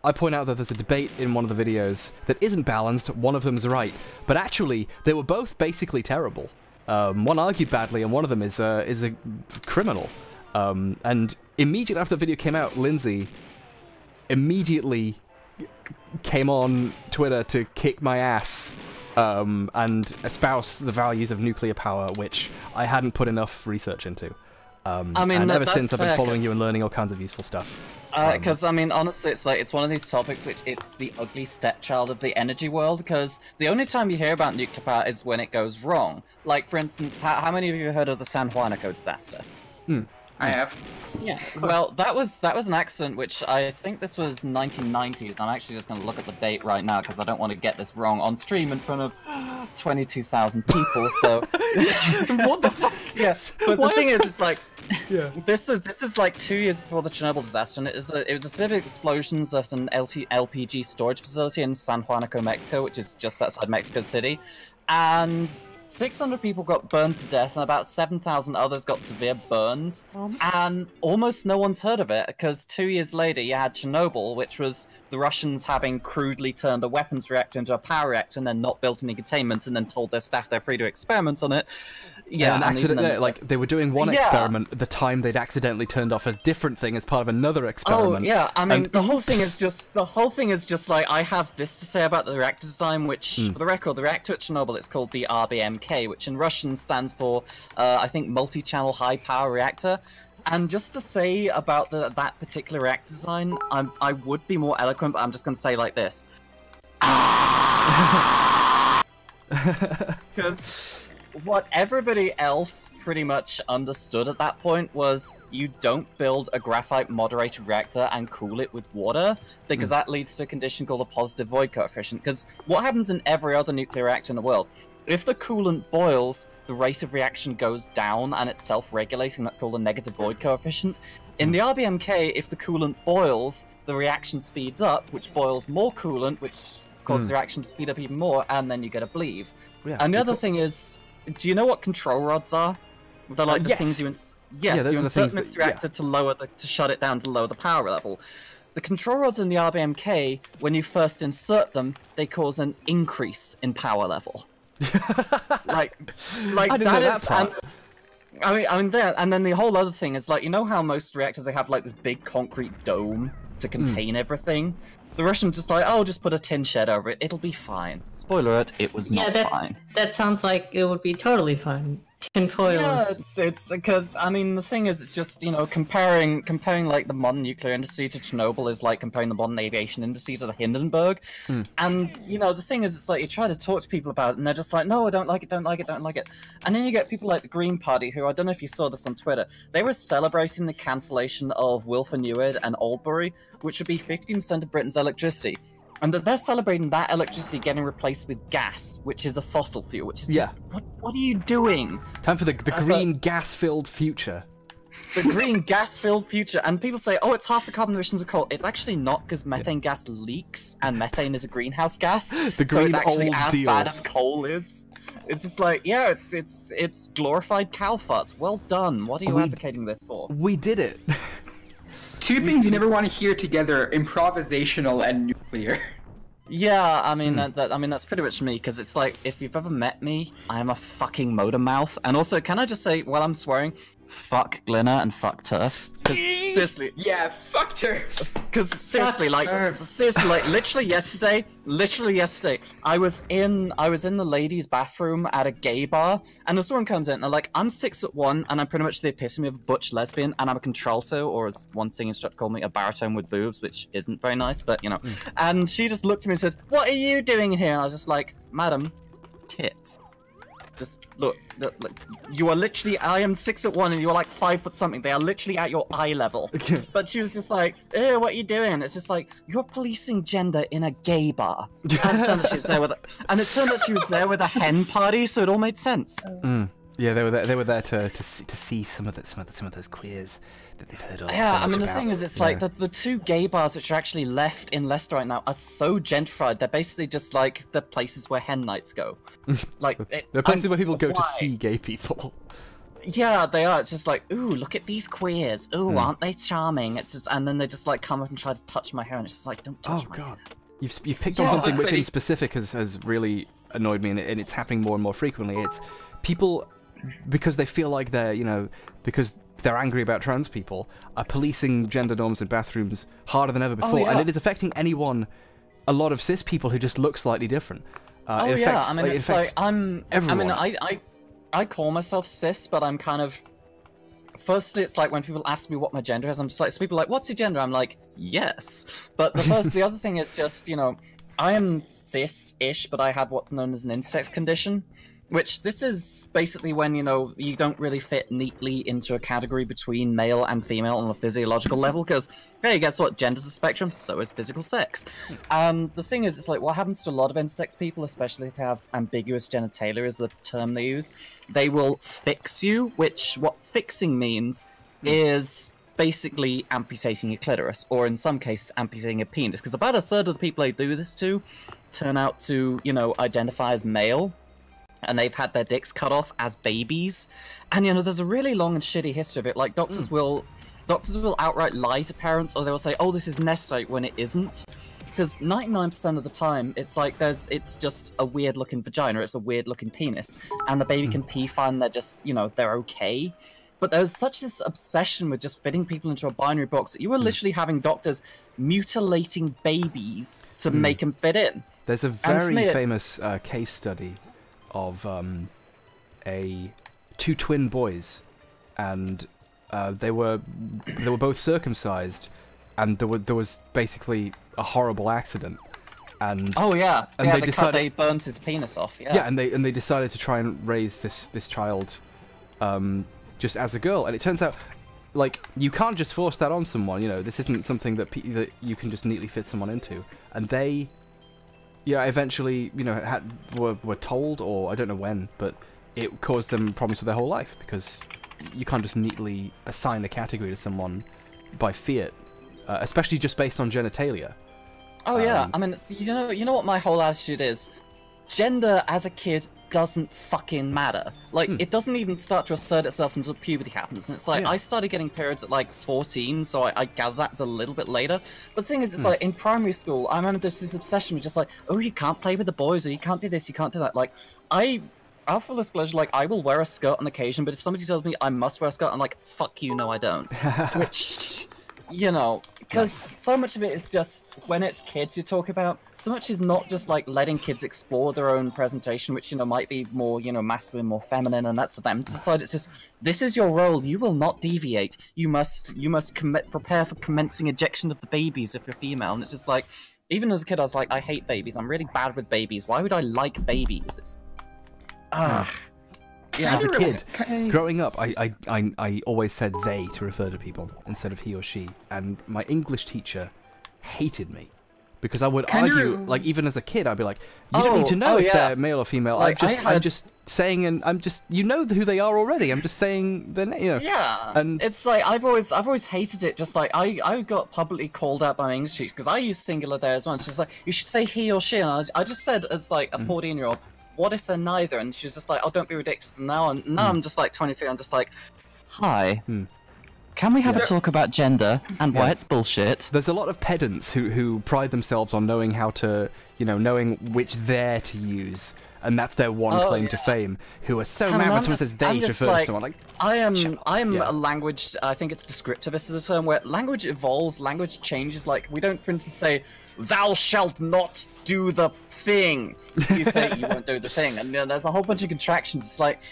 Speaker 3: I point out that there's a debate in one of the videos that isn't balanced. One of them's right, but actually they were both basically terrible. One argued badly, and one of them is a criminal. And immediately after the video came out, Lindsay immediately came on Twitter to kick my ass and espouse the values of nuclear power, which I hadn't put enough research into.
Speaker 4: I mean,
Speaker 3: and ever since I've been following you and learning all kinds of useful stuff.
Speaker 4: Because I mean, honestly, it's one of these topics which it's the ugly stepchild of the energy world. Because the only time you hear about nuclear power is when it goes wrong. Like, for instance, how many of you have heard of the San Juanico disaster?
Speaker 5: I have.
Speaker 4: Yeah. Well, that was an accident which I think this was 1990s. I'm actually just going to look at the date right now because I don't want to get this wrong on stream in front of 22,000 people. So
Speaker 3: what the fuck?
Speaker 4: Yes. But the thing is, it's like. Yeah. This was like 2 years before the Chernobyl disaster, and it was a series of explosions at an LPG storage facility in San Juanico, Mexico, which is just outside Mexico City, and 600 people got burned to death, and about 7,000 others got severe burns, and almost no one's heard of it, because 2 years later you had Chernobyl, which was the Russians having crudely turned a weapons reactor into a power reactor and then not built any containment and then told their staff they're free to experiment on it. Yeah,
Speaker 3: and accidentally, like they were doing one experiment at the time they'd accidentally turned off a different thing as part of another experiment.
Speaker 4: Oh yeah, I mean the whole thing is just like I have this to say about the reactor design, which for the record, the reactor at Chernobyl, it's called the RBMK, which in Russian stands for I think multi-channel high power reactor. And just to say about that particular reactor design, I would be more eloquent, but I'm just going to say like this. Because what everybody else pretty much understood at that point was you don't build a graphite moderated reactor and cool it with water, because that leads to a condition called a positive void coefficient. Because what happens in every other nuclear reactor in the world, if the coolant boils, the rate of reaction goes down and it's self-regulating. That's called a negative void coefficient. In the RBMK, if the coolant boils, the reaction speeds up, which boils more coolant, which causes the reaction to speed up even more, and then you get a bleed. Yeah, and the other thing is, do you know what control rods are? They're like the things you you insert in the reactor to shut it down to lower the power level. The control rods in the RBMK, when you first insert them, they cause an increase in power level. like
Speaker 3: I didn't know that part.
Speaker 4: I mean, and then the whole other thing is like, you know how most reactors they have like this big concrete dome to contain everything. The Russians just like, oh, just put a tin shed over it. It'll be fine. Spoiler alert, it was not fine.
Speaker 22: That sounds like it would be totally fine. Tinfoil.
Speaker 4: Yeah, it's because I mean the thing is, it's just comparing like the modern nuclear industry to Chernobyl is like comparing the modern aviation industry to the Hindenburg, and the thing is, it's like you try to talk to people about it and they're just like, no, I don't like it, don't like it, don't like it, and then you get people like the Green Party who, I don't know if you saw this on Twitter, they were celebrating the cancellation of Wilfenewid and Oldbury, which would be 15% of Britain's electricity. And they're celebrating that electricity getting replaced with gas, which is a fossil fuel, which is just, what are you doing?
Speaker 3: Time for the green gas-filled future.
Speaker 4: The green gas-filled future. And people say, oh, it's half the carbon emissions of coal. It's actually not, because methane gas leaks, and methane is a greenhouse gas.
Speaker 3: The green
Speaker 4: so it's actually
Speaker 3: old
Speaker 4: as
Speaker 3: deal.
Speaker 4: bad as coal is. It's just like, yeah, it's glorified cow farts. Well done. What are you advocating this for?
Speaker 3: We did it.
Speaker 5: Two things you never want to hear together: improvisational and nuclear.
Speaker 4: Yeah, I mean, that's pretty much me, because it's like, if you've ever met me, I am a fucking motor mouth. And also, can I just say, while I'm swearing, fuck Glinner and fuck TERFs. Because, seriously.
Speaker 5: Yeah, fuck TERFs.
Speaker 4: Because, seriously, literally yesterday, I was in the ladies' bathroom at a gay bar, and this woman comes in, and like, I'm 6'1", and I'm pretty much the epitome of a butch lesbian, and I'm a contralto, or as one singing instructor called me, a baritone with boobs, which isn't very nice, but, you know. And she just looked at me and said, "What are you doing here?" And I was just like, "Madam, tits. Just look, you are literally, I am 6'1" and you're like 5 foot something. They are literally at your eye level." But she was just like, "Ew, what are you doing?" It's just like, you're policing gender in a gay bar. And it turned out she was there with a hen party, so it all made sense.
Speaker 3: Yeah, they were there to see some of those queers that they've heard of.
Speaker 4: Yeah, I mean, the thing is, it's like the 2 gay bars which are actually left in Leicester right now are so gentrified. They're basically just like the places where hen nights go. Like
Speaker 3: they're places where people go to see gay people.
Speaker 4: Yeah, they are. It's just like, ooh, look at these queers. Ooh, aren't they charming? It's just, and then they just like come up and try to touch my hair, and it's just like, don't touch my hair.
Speaker 3: You've picked on something which in specific has really annoyed me, and it's happening more and more frequently. It's people, because they feel like they're, because they're angry about trans people, are policing gender norms in bathrooms harder than ever before, and it is affecting anyone, a lot of cis people who just look slightly different. It affects,
Speaker 4: I mean, it's like,
Speaker 3: everyone.
Speaker 4: I mean, I call myself cis, but I'm kind of, firstly, it's like when people ask me what my gender is, I'm just like, so people are like, "What's your gender?" I'm like, "Yes." But the other thing is just, I am cis-ish, but I have what's known as an intersex condition, which this is basically when, you don't really fit neatly into a category between male and female on a physiological level, because, hey, guess what? Gender's a spectrum, so is physical sex. And the thing is, it's like, what happens to a lot of intersex people, especially if they have ambiguous genitalia is the term they use, they will fix you, which what fixing means is basically amputating your clitoris, or in some cases, amputating a penis, because about a third of the people they do this to turn out to, identify as male, and they've had their dicks cut off as babies. And, there's a really long and shitty history of it. Like, doctors will outright lie to parents, or they will say, "Oh, this is necessary," when it isn't. Because 99% of the time, it's like it's just a weird-looking vagina, it's a weird-looking penis, and the baby can pee fine, they're just, they're okay. But there's such this obsession with just fitting people into a binary box that you are literally having doctors mutilating babies to make them fit in.
Speaker 3: There's a very famous case study of two twin boys, and they were both circumcised, and there was basically a horrible accident, and
Speaker 4: they burnt his penis off.
Speaker 3: And they decided to try and raise this child just as a girl, and it turns out, like, you can't just force that on someone. This isn't something that you can just neatly fit someone into, and they eventually, were told, or I don't know when, but it caused them problems for their whole life, because you can't just neatly assign a category to someone by fiat, especially just based on genitalia.
Speaker 4: Oh yeah, I mean, you know what my whole attitude is? Gender as a kid doesn't fucking matter. Like, it doesn't even start to assert itself until puberty happens. And it's like, I started getting periods at like 14, so I gather that's a little bit later. But the thing is, it's like, in primary school, I remember there's this obsession with just like, oh, you can't play with the boys, or you can't do this, you can't do that. Like, I'll full disclosure, like, I will wear a skirt on occasion, but if somebody tells me I must wear a skirt, I'm like, fuck you, no I don't. Which, because so much of it is just, when it's kids you talk about, so much is not just like letting kids explore their own presentation, which, might be more, masculine, more feminine, and that's for them to decide. It's just, this is your role, you will not deviate. You must prepare for commencing ejection of the babies if you're female. And it's just like, even as a kid, I was like, I hate babies. I'm really bad with babies. Why would I like babies? It's...
Speaker 3: Yeah, as a kid, growing up, I always said they to refer to people instead of he or she, and my English teacher hated me because I would argue, like, even as a kid, I'd be like, you don't need to know if they're male or female. Like, I'm just saying, and I'm just, who they are already. I'm just saying their name.
Speaker 4: Yeah, and it's like I've always hated it. Just like I got publicly called out by my English teacher because I used singular there as well. And she's like, you should say he or she, and I just said as like a 14-year-old. What if they're neither? And she was just like, oh, don't be ridiculous. And now I'm just like 23. I'm just like, hi. Can we have a talk about gender and why it's bullshit?
Speaker 3: There's a lot of pedants who pride themselves on knowing how to, knowing which there to use, and that's their one claim to fame, who are so mad when someone says they refers to someone. Like,
Speaker 4: I am a language, I think it's descriptivist is a term where language evolves, language changes. Like, we don't, for instance, say, thou shalt not do the thing. You say you won't do the thing, and there's a whole bunch of contractions. It's like,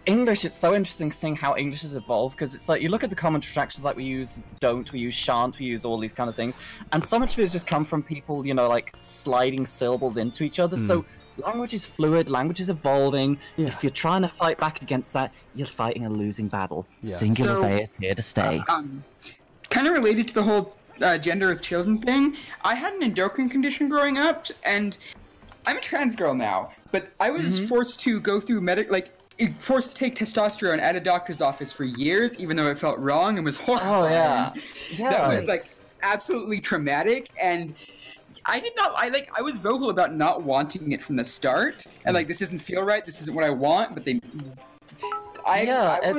Speaker 4: English, it's so interesting seeing how English has evolved, because it's like, you look at the common contractions, like we use don't, we use shan't, we use all these kind of things, and so much of it has just come from people, like sliding syllables into each other. So language is fluid, language is evolving. If you're trying to fight back against that, you're fighting a losing battle. Singular they is here to stay.
Speaker 5: Kind of related to the whole gender of children thing, I had an endocrine condition growing up, and I'm a trans girl now, but I was forced to go through forced to take testosterone at a doctor's office for years, even though it felt wrong and was horrifying. That was absolutely traumatic, and I was vocal about not wanting it from the start, and this doesn't feel right, this isn't what I want, but I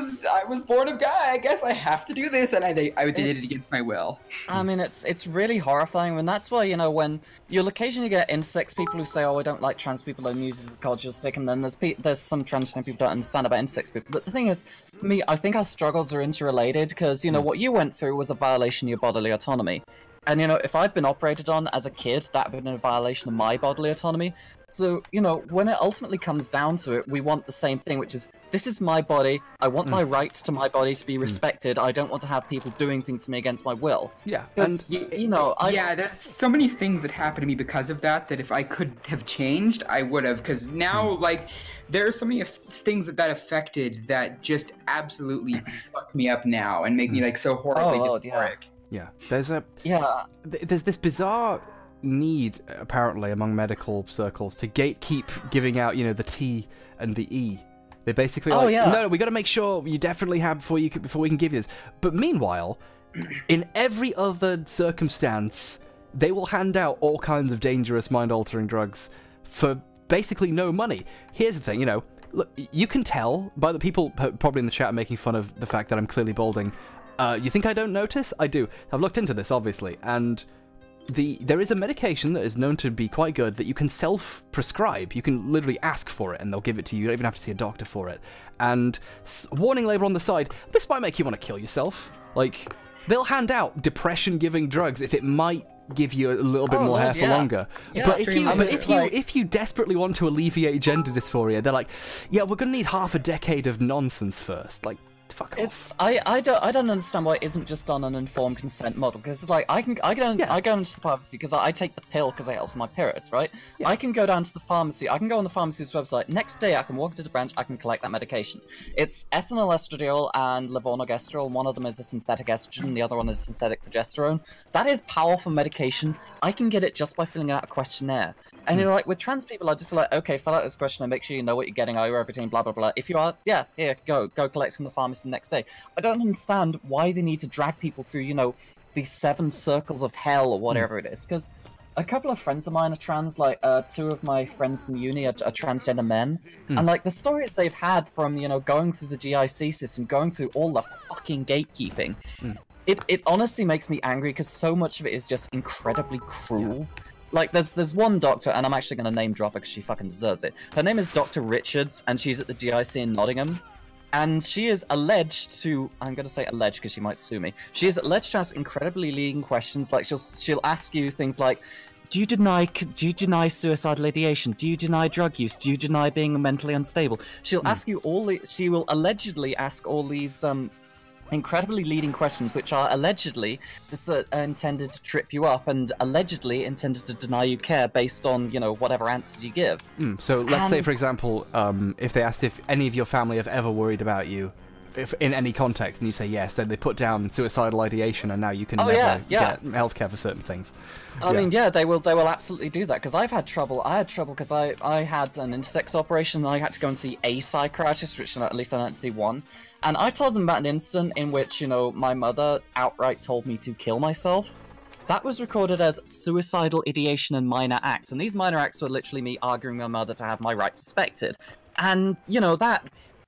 Speaker 5: was born of guy, I guess I have to do this, and I did it against my will.
Speaker 4: I mean, it's really horrifying, and that's why, when you'll occasionally get intersex people who say, oh, I don't like trans people, and use it as a cultural stick, and then there's some transgender people who don't understand about intersex people. But the thing is, for me, I think our struggles are interrelated, because, what you went through was a violation of your bodily autonomy. And, if I'd been operated on as a kid, that would have been a violation of my bodily autonomy. So, when it ultimately comes down to it, we want the same thing, which is, this is my body, I want my rights to my body to be respected, I don't want to have people doing things to me against my will.
Speaker 3: Yeah,
Speaker 5: and, there's so many things that happened to me because of that if I could have changed, I would have, because now, there are so many things that affected that just absolutely fuck me up now, and make me, so horribly dysphoric.
Speaker 3: Yeah, there's this bizarre need apparently among medical circles to gatekeep giving out, the T and the E. They basically no, we got to make sure you definitely have before we can give you this. But meanwhile, in every other circumstance, they will hand out all kinds of dangerous mind-altering drugs for basically no money. Here's the thing, look, you can tell by the people probably in the chat making fun of the fact that I'm clearly balding. You think I don't notice? I do. I've looked into this, obviously, and there is a medication that is known to be quite good that you can self-prescribe. You can literally ask for it, and they'll give it to you. You don't even have to see a doctor for it. And warning label on the side, this might make you want to kill yourself. They'll hand out depression-giving drugs if it might give you a little bit more hair for longer. Yeah, but if you desperately want to alleviate gender dysphoria, they're like, yeah, we're gonna need half a decade of nonsense first. Fuck off.
Speaker 4: I don't understand why it isn't just on an informed consent model, because I go into the pharmacy because I take the pill because it helps my periods, right? I can go down to the pharmacy, I can go on the pharmacy's website, next day I can walk into the branch, I can collect that medication. It's ethinyl estradiol and levonorgestrel, one of them is a synthetic estrogen, the other one is synthetic progesterone. That is powerful medication. I can get it just by filling out a questionnaire. And with trans people, I just okay, fill out this questionnaire, make sure you know what you're getting, are you everything, blah blah blah. If you are, here, go collect from the pharmacy the next day. I don't understand why they need to drag people through, these 7 circles of hell or whatever it is. Because a couple of friends of mine are trans, 2 of my friends from uni are transgender men. And the stories they've had from, going through the GIC system, going through all the fucking gatekeeping, it honestly makes me angry because so much of it is just incredibly cruel. There's one doctor, and I'm actually going to name drop her because she fucking deserves it. Her name is Dr. Richards, and she's at the GIC in Nottingham. And she is alleged to, I'm going to say alleged because she might sue me. She is alleged to ask incredibly leading questions. She'll ask you things like, do you deny suicidal ideation? Do you deny drug use? Do you deny being mentally unstable? She'll ask you she will allegedly ask all these incredibly leading questions, which are allegedly intended to trip you up and allegedly intended to deny you care based on, whatever answers you give.
Speaker 3: So let's say, for example, if they asked if any of your family have ever worried about you, if in any context, and you say yes, then they put down suicidal ideation, and now you can never get healthcare for certain things.
Speaker 4: I mean, they will absolutely do that, because I've had trouble. I had trouble because I had an intersex operation, and I had to go and see a psychiatrist, which at least I don't see one. And I told them about an incident in which, my mother outright told me to kill myself. That was recorded as suicidal ideation and minor acts, and these minor acts were literally me arguing with my mother to have my rights respected. And,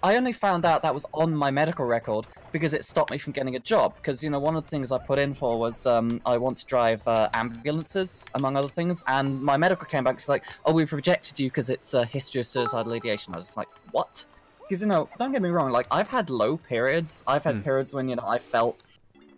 Speaker 4: I only found out that was on my medical record because it stopped me from getting a job. Because, you know, one of the things I put in for was I want to drive ambulances, among other things. And my medical came back, it's like, oh, we've rejected you because it's a history of suicidal ideation. I was like, what? Because, you know, don't get me wrong, like, I've had low periods. I've had periods when, you know, I felt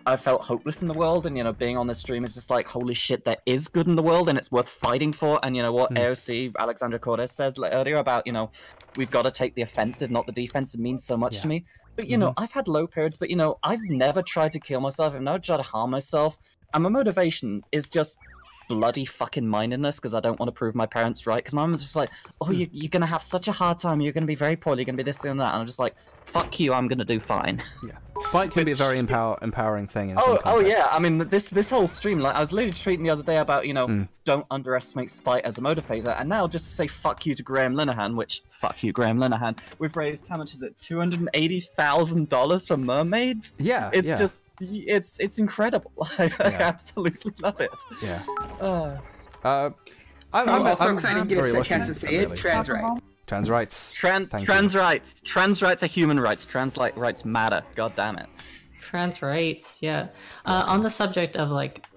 Speaker 4: hopeless in the world, and, you know, being on this stream is just like, holy shit, there is good in the world and it's worth fighting for. And, you know, what AOC, Alexandra Cortez, said earlier about, you know, we've got to take the offensive, not the defensive, means so much to me. But, you know, I've had low periods, but, you know, I've never tried to kill myself. I've never tried to harm myself. And my motivation is just bloody fucking mindedness, because I don't want to prove my parents right. Because my mum's just like, oh, you're going to have such a hard time. You're going to be very poorly. You're going to be this and that. And I'm just like, fuck you, I'm going to do fine.
Speaker 3: Yeah. Spite can be a very empowering thing. In
Speaker 4: oh yeah. I mean, this whole stream, like, I was literally tweeting the other day about, you know, don't underestimate spite as a motivator. And now just to say fuck you to Graham Linehan, which, fuck you, Graham Linehan, we've raised, how much is it? $280,000 for mermaids?
Speaker 3: Yeah.
Speaker 4: It's just, it's incredible. I absolutely love it.
Speaker 3: Yeah.
Speaker 5: I'm also glad I didn't get a chance to say it. Trans rights.
Speaker 3: Trans rights.
Speaker 4: Trans rights. Trans rights are human rights. Trans rights matter. God damn it.
Speaker 22: Trans rights, yeah. On the subject of, like,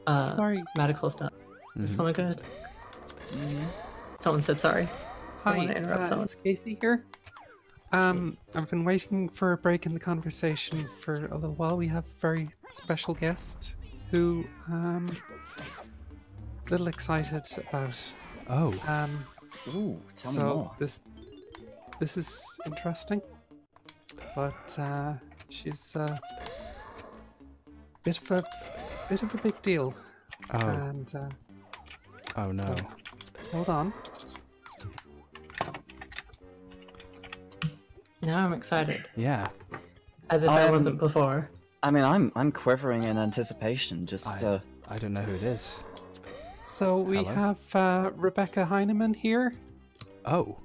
Speaker 22: medical stuff. Is someone good? Someone said sorry.
Speaker 9: Hi,
Speaker 22: I want to interrupt someone.
Speaker 9: it's Casey here. I've been waiting for a break in the conversation for a little while. We have a very special guest who a little excited about.
Speaker 3: Oh.
Speaker 4: Ooh, tell me
Speaker 9: so
Speaker 4: more.
Speaker 9: this is interesting, but she's a bit of a big deal.
Speaker 3: Oh.
Speaker 9: And
Speaker 3: oh no.
Speaker 9: So, hold on.
Speaker 22: Now I'm excited.
Speaker 3: Yeah.
Speaker 22: As if I wasn't before.
Speaker 4: I mean, I'm quivering in anticipation. Just
Speaker 3: I don't know who it is.
Speaker 9: So we have Rebecca Heineman here.
Speaker 3: Oh.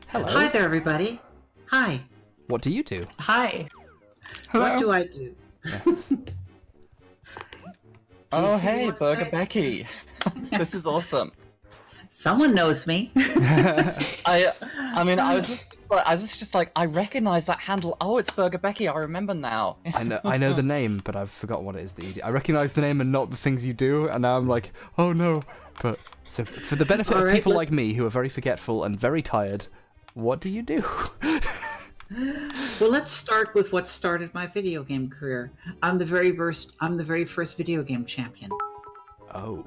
Speaker 3: Hello.
Speaker 6: Hi there, everybody. Hi.
Speaker 3: What do you do?
Speaker 22: Hi.
Speaker 6: Hello. What do I do?
Speaker 3: Yes.
Speaker 4: Oh, hey, Burger Becky. This is awesome.
Speaker 6: Someone knows me.
Speaker 4: I mean, I was just like, I recognize that handle. Oh, it's Burger Becky. I remember now.
Speaker 3: I know the name, but I've forgotten what it is that you do. I recognize the name and not the things you do, and now I'm like, oh no. But so for the benefit of people like me who are very forgetful and very tired, what do you do?
Speaker 6: Well, let's start with what started my video game career. I'm the very first video game champion.
Speaker 3: Oh.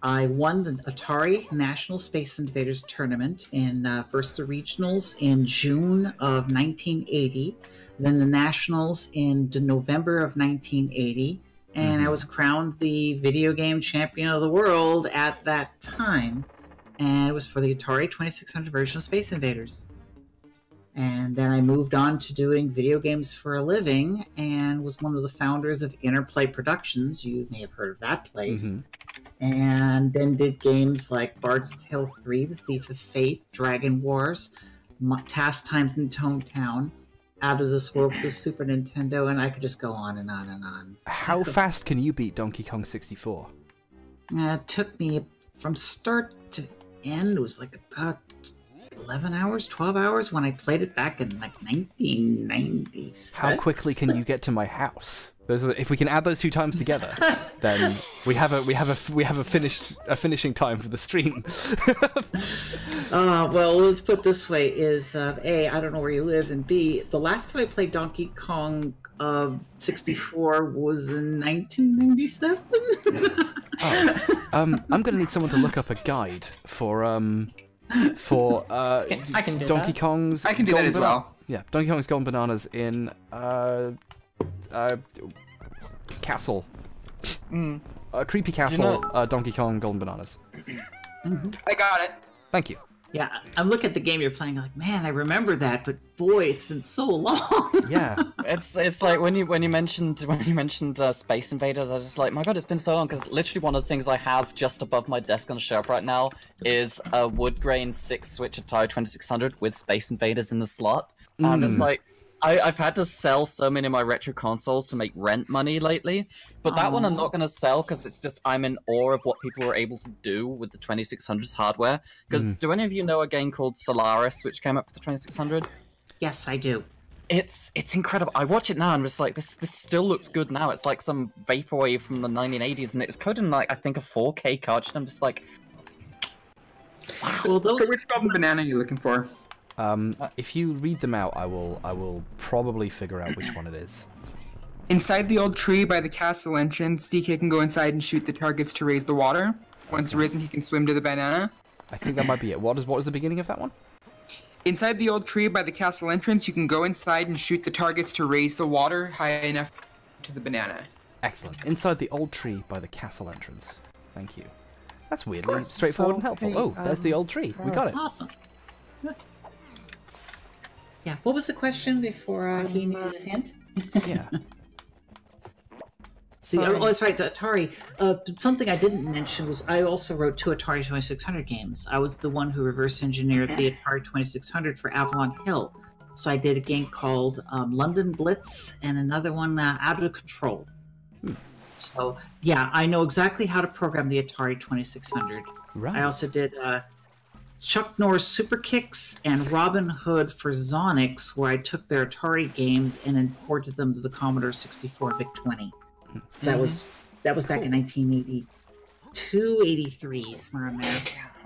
Speaker 6: I won the Atari National Space Invaders tournament in first the regionals in June of 1980, then the nationals in November of 1980, and I was crowned the video game champion of the world at that time, and it was for the Atari 2600 version of Space Invaders. And then I moved on to doing video games for a living and was one of the founders of Interplay Productions. You may have heard of that place. And then did games like Bard's Tale 3, The Thief of Fate, Dragon Wars, Task Times in Toontown, Out of This World for the Super Nintendo, and I could just go on and on and on.
Speaker 3: How fast can you beat Donkey Kong 64?
Speaker 6: It took me from start to end, it was like about 11 hours, 12 hours when I played it back in like 1996.
Speaker 3: How quickly can you get to my house? If we can add those two times together, then we have a finishing time for the stream.
Speaker 6: Well, let's put it this way: is A, I don't know where you live, and B, the last time I played Donkey Kong 64 was in 1997.
Speaker 3: I'm gonna need someone to look up a guide for
Speaker 22: I can do
Speaker 3: Donkey
Speaker 22: that.
Speaker 3: Kong's.
Speaker 5: I can do that as well.
Speaker 3: Yeah, Donkey Kong's Golden Bananas in Castle. Creepy Castle. Donkey Kong Golden Bananas.
Speaker 5: I got it.
Speaker 3: Thank you.
Speaker 6: Yeah, I'm looking at the game you're playing. Like, man, I remember that, but boy, it's been so long.
Speaker 3: Yeah,
Speaker 4: it's like when you mentioned Space Invaders, I was just like, my god, it's been so long. Because literally one of the things I have just above my desk on the shelf right now is a wood grain 6-switch Atari 2600 with Space Invaders in the slot. And I'm just like, I've had to sell so many of my retro consoles to make rent money lately, but that one I'm not going to sell because it's just I'm in awe of what people were able to do with the 2600's hardware. Because do any of you know a game called Solaris, which came up for the 2600?
Speaker 6: Yes, I do.
Speaker 4: It's incredible. I watch it now and I'm just like, this still looks good now. It's like some vaporwave from the 1980s, and it was coded in like I think a 4K cartridge. I'm just like,
Speaker 5: wow. So which Golden Banana are you looking for?
Speaker 3: If you read them out, I will probably figure out which one it is.
Speaker 5: Inside the old tree by the castle entrance, DK can go inside and shoot the targets to raise the water. Once risen, he can swim to the banana.
Speaker 3: I think that might be it. What was the beginning of that one?
Speaker 5: Inside the old tree by the castle entrance, you can go inside and shoot the targets to raise the water high enough to the banana.
Speaker 3: Excellent. Inside the old tree by the castle entrance. Thank you. That's weirdly straightforward and helpful. Oh, there's the old tree. We got it.
Speaker 6: Awesome. Yeah. What was the question before he needed his hint?
Speaker 3: Yeah.
Speaker 6: See, oh, that's right, Atari. Something I didn't mention was I also wrote 2 Atari 2600 games. I was the one who reverse engineered the Atari 2600 for Avalon Hill. So I did a game called London Blitz and another one, Out of Control. So, yeah, I know exactly how to program the Atari 2600.
Speaker 3: Right.
Speaker 6: I also did Chuck Norris Super Kicks and Robin Hood for Zonix, where I took their Atari games and imported them to the Commodore 64 VIC-20. So that was back in 1982, 83, somewhere around there.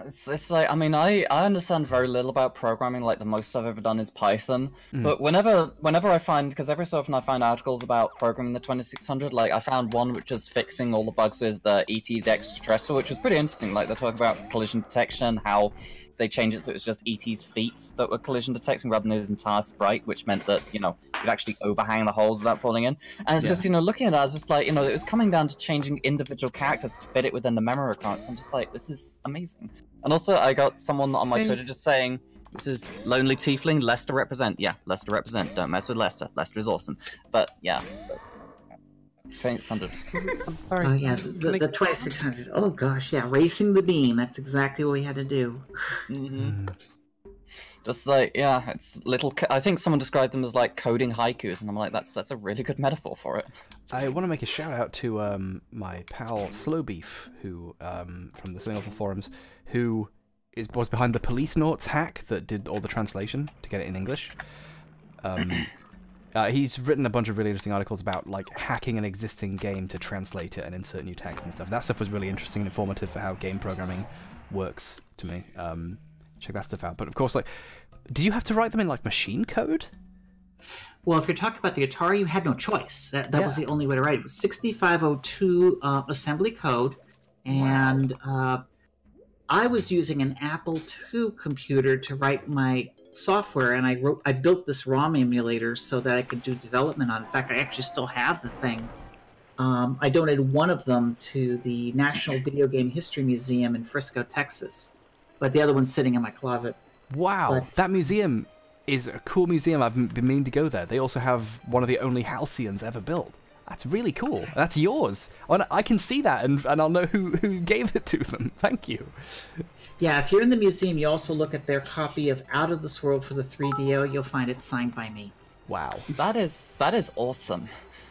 Speaker 4: It's like, I mean, I understand very little about programming. Like, the most I've ever done is Python. But whenever I find, because every so often I find articles about programming the 2600, like I found one which was fixing all the bugs with E.T. the Extraterrestrial, which was pretty interesting. Like, they talk about collision detection, how they changed it so it was just E.T.'s feet that were collision detecting rather than his entire sprite, which meant that, you know, you'd actually overhang the holes without falling in. And it's just, you know, looking at it, I was just like, you know, it was coming down to changing individual characters to fit it within the memory requirements. I'm just like, this is amazing. And also, I got someone on my Twitter just saying, this is Lonely Tiefling, Lester represent. Yeah, Lester represent. Don't mess with Lester. Lester is awesome. But, yeah, so... 2600.
Speaker 6: I'm sorry. Oh, yeah, the 2600. Oh, gosh, yeah. Racing the beam. That's exactly what we had to do.
Speaker 4: Just like, yeah, it's little... I think someone described them as, like, coding haikus, and I'm like, that's a really good metaphor for it.
Speaker 3: I want to make a shout-out to my pal Slowbeef, who, from the Sling Awful forums, who was behind the Police Noughts hack that did all the translation to get it in English. He's written a bunch of really interesting articles about like hacking an existing game to translate it and insert new text and stuff. That stuff was really interesting and informative for how game programming works to me. Check that stuff out. But of course, like, did you have to write them in like machine code?
Speaker 6: Well, if you're talking about the Atari, you had no choice. That was the only way to write it. It was 6502 assembly code, and I was using an Apple II computer to write my software, and I built this ROM emulator so that I could do development on it. In fact, I actually still have the thing. I donated one of them to the National Video Game History Museum in Frisco, Texas, but the other one's sitting in my closet.
Speaker 3: Wow, that museum is a cool museum. I've been meaning to go there. They also have one of the only halcyons ever built. That's really cool. That's yours. I can see that, and I'll know who gave it to them. Thank you.
Speaker 6: Yeah, if you're in the museum, you also look at their copy of Out of This World for the 3DO, you'll find it signed by me.
Speaker 3: Wow.
Speaker 4: That is awesome.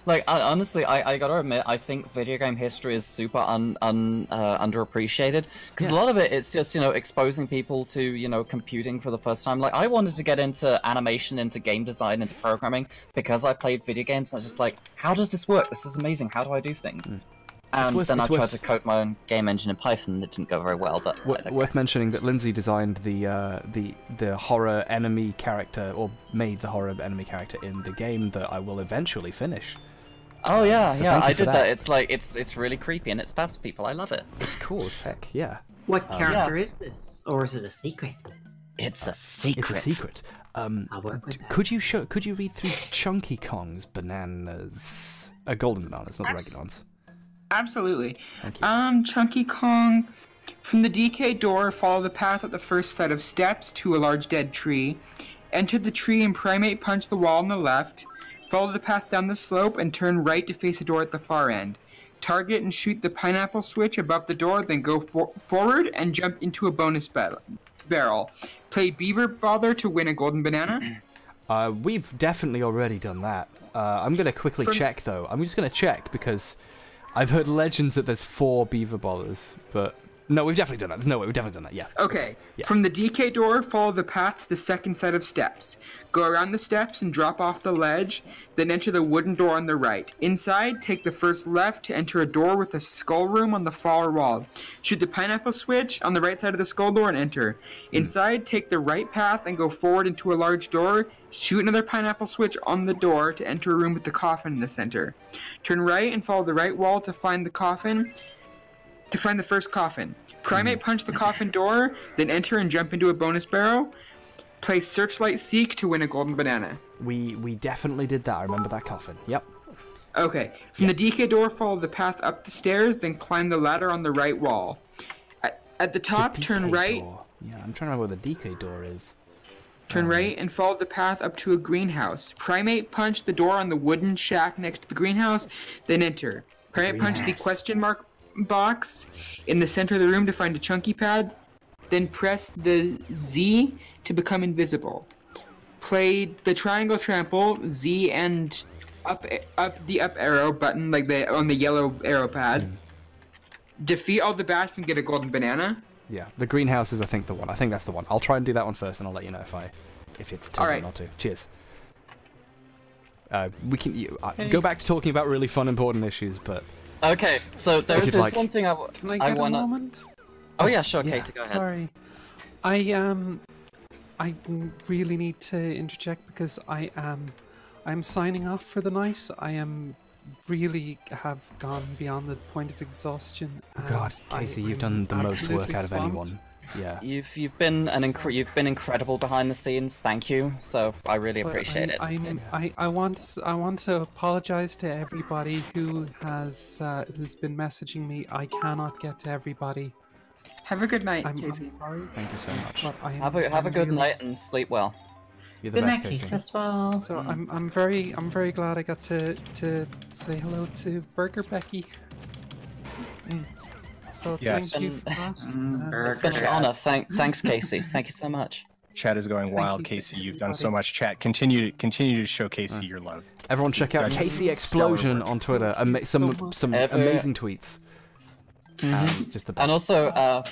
Speaker 4: Like, honestly, I gotta admit, I think video game history is super underappreciated. Because a lot of it, it's just, you know, exposing people to, you know, computing for the first time. Like, I wanted to get into animation, into game design, into programming, because I played video games, and I was just like, how does this work? This is amazing. How do I do things? And then I tried to code my own game engine in Python, and it didn't go very well. But
Speaker 3: worth mentioning that Lindsay designed the horror enemy character, or made the horror enemy character in the game that I will eventually finish.
Speaker 4: Oh yeah, so yeah, I did that. It's like it's really creepy and it stabs people. I love it.
Speaker 3: It's cool as heck. Yeah.
Speaker 6: What character is this, or is it a secret?
Speaker 4: It's a secret.
Speaker 3: It's a secret.
Speaker 6: I'll work with that.
Speaker 3: Could you read through Chunky Kong's bananas? Golden bananas, not the regular ones.
Speaker 5: Absolutely.
Speaker 3: Thank you.
Speaker 5: Chunky Kong. From the DK door, follow the path up the first set of steps to a large dead tree. Enter the tree and primate punch the wall on the left. Follow the path down the slope and turn right to face a door at the far end. Target and shoot the pineapple switch above the door, then go forward and jump into a bonus barrel. Play Beaver Bother to win a golden banana.
Speaker 3: We've definitely already done that. I'm going to quickly check, though. I'm just going to check, because I've heard legends that there's 4 Beaver Bothers, but No, we've definitely done that. There's no way we've definitely done that. Yeah.
Speaker 5: Okay.
Speaker 3: Yeah.
Speaker 5: From the DK door, follow the path to the second set of steps. Go around the steps and drop off the ledge, then enter the wooden door on the right. Inside, take the first left to enter a door with a skull room on the far wall. Shoot the pineapple switch on the right side of the skull door and enter. Inside, take the right path and go forward into a large door. Shoot another pineapple switch on the door to enter a room with the coffin in the center. Turn right and follow the right wall to find the coffin. To find the first coffin. Primate punch the coffin door, then enter and jump into a bonus barrel. Play Searchlight Seek to win a golden banana.
Speaker 3: We definitely did that. I remember that coffin. Yep.
Speaker 5: Okay. From the DK door, follow the path up the stairs, then climb the ladder on the right wall. At the top, turn right.
Speaker 3: Yeah, I'm trying to remember where the DK door is.
Speaker 5: Turn right and follow the path up to a greenhouse. Primate punch the door on the wooden shack next to the greenhouse, then enter. Primate punch the question mark box in the center of the room to find a chunky pad, then press the Z to become invisible. Play the triangle trample, Z and up arrow button like on the yellow arrow pad. Defeat all the bats and get a golden banana.
Speaker 3: Yeah, the greenhouse is I think the one. I think that's the one. I'll try and do that one first, and I'll let you know if it's turns out not to. Cheers. We can go back to talking about really fun, important issues, but.
Speaker 4: Okay, so there's one thing
Speaker 9: Can I get a moment?
Speaker 4: Oh yeah, sure, Casey, go ahead.
Speaker 9: Sorry, I really need to interject because I'm signing off for the night. I am really have gone beyond the point of exhaustion.
Speaker 3: Oh God, Casey, you've done the most work out of anyone. Yeah,
Speaker 4: you've been incredible behind the scenes. Thank you. So I really appreciate it.
Speaker 9: I want to apologize to everybody who has who's been messaging me. I cannot get to everybody.
Speaker 5: Have a good night, Casey.
Speaker 3: Thank you so much.
Speaker 4: Have a good night and sleep well.
Speaker 3: You're the best, Casey.
Speaker 18: as well.
Speaker 9: So I'm very glad I got to say hello to Burger Becky. So
Speaker 20: yes.
Speaker 9: thank you for that.
Speaker 4: It's been an honor. Thanks, Casey. Thank you so much.
Speaker 20: Chat is going wild, Casey. You've done so much. Chat, continue to show Casey your love.
Speaker 3: Everyone, check out Casey Explosion on Twitter. Some amazing tweets. Just the best.
Speaker 4: And also,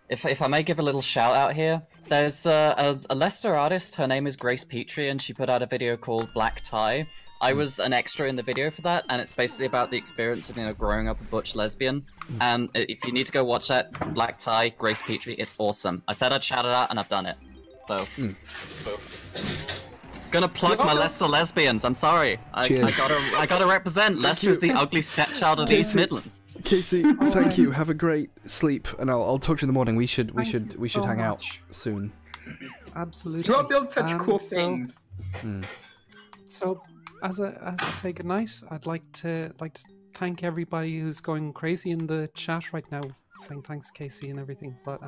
Speaker 4: if I may give a little shout out here, there's a Leicester artist. Her name is Grace Petrie, and she put out a video called Black Tie. I was an extra in the video for that, and it's basically about the experience of growing up a butch lesbian. And if you need to go watch that, Black Tie, Grace Petrie, it's awesome. I said I'd shout it out, and I've done it. So, gonna plug my Leicester lesbians. I'm sorry. I gotta represent. Leicester's the ugly stepchild of the East Midlands.
Speaker 3: Casey, thank you. Have a great sleep, and I'll talk to you in the morning. We should hang out soon.
Speaker 9: Absolutely.
Speaker 5: You all build such cool things.
Speaker 9: So, as I say goodnight, I'd like to thank everybody who's going crazy in the chat right now, saying thanks, Casey, and everything. But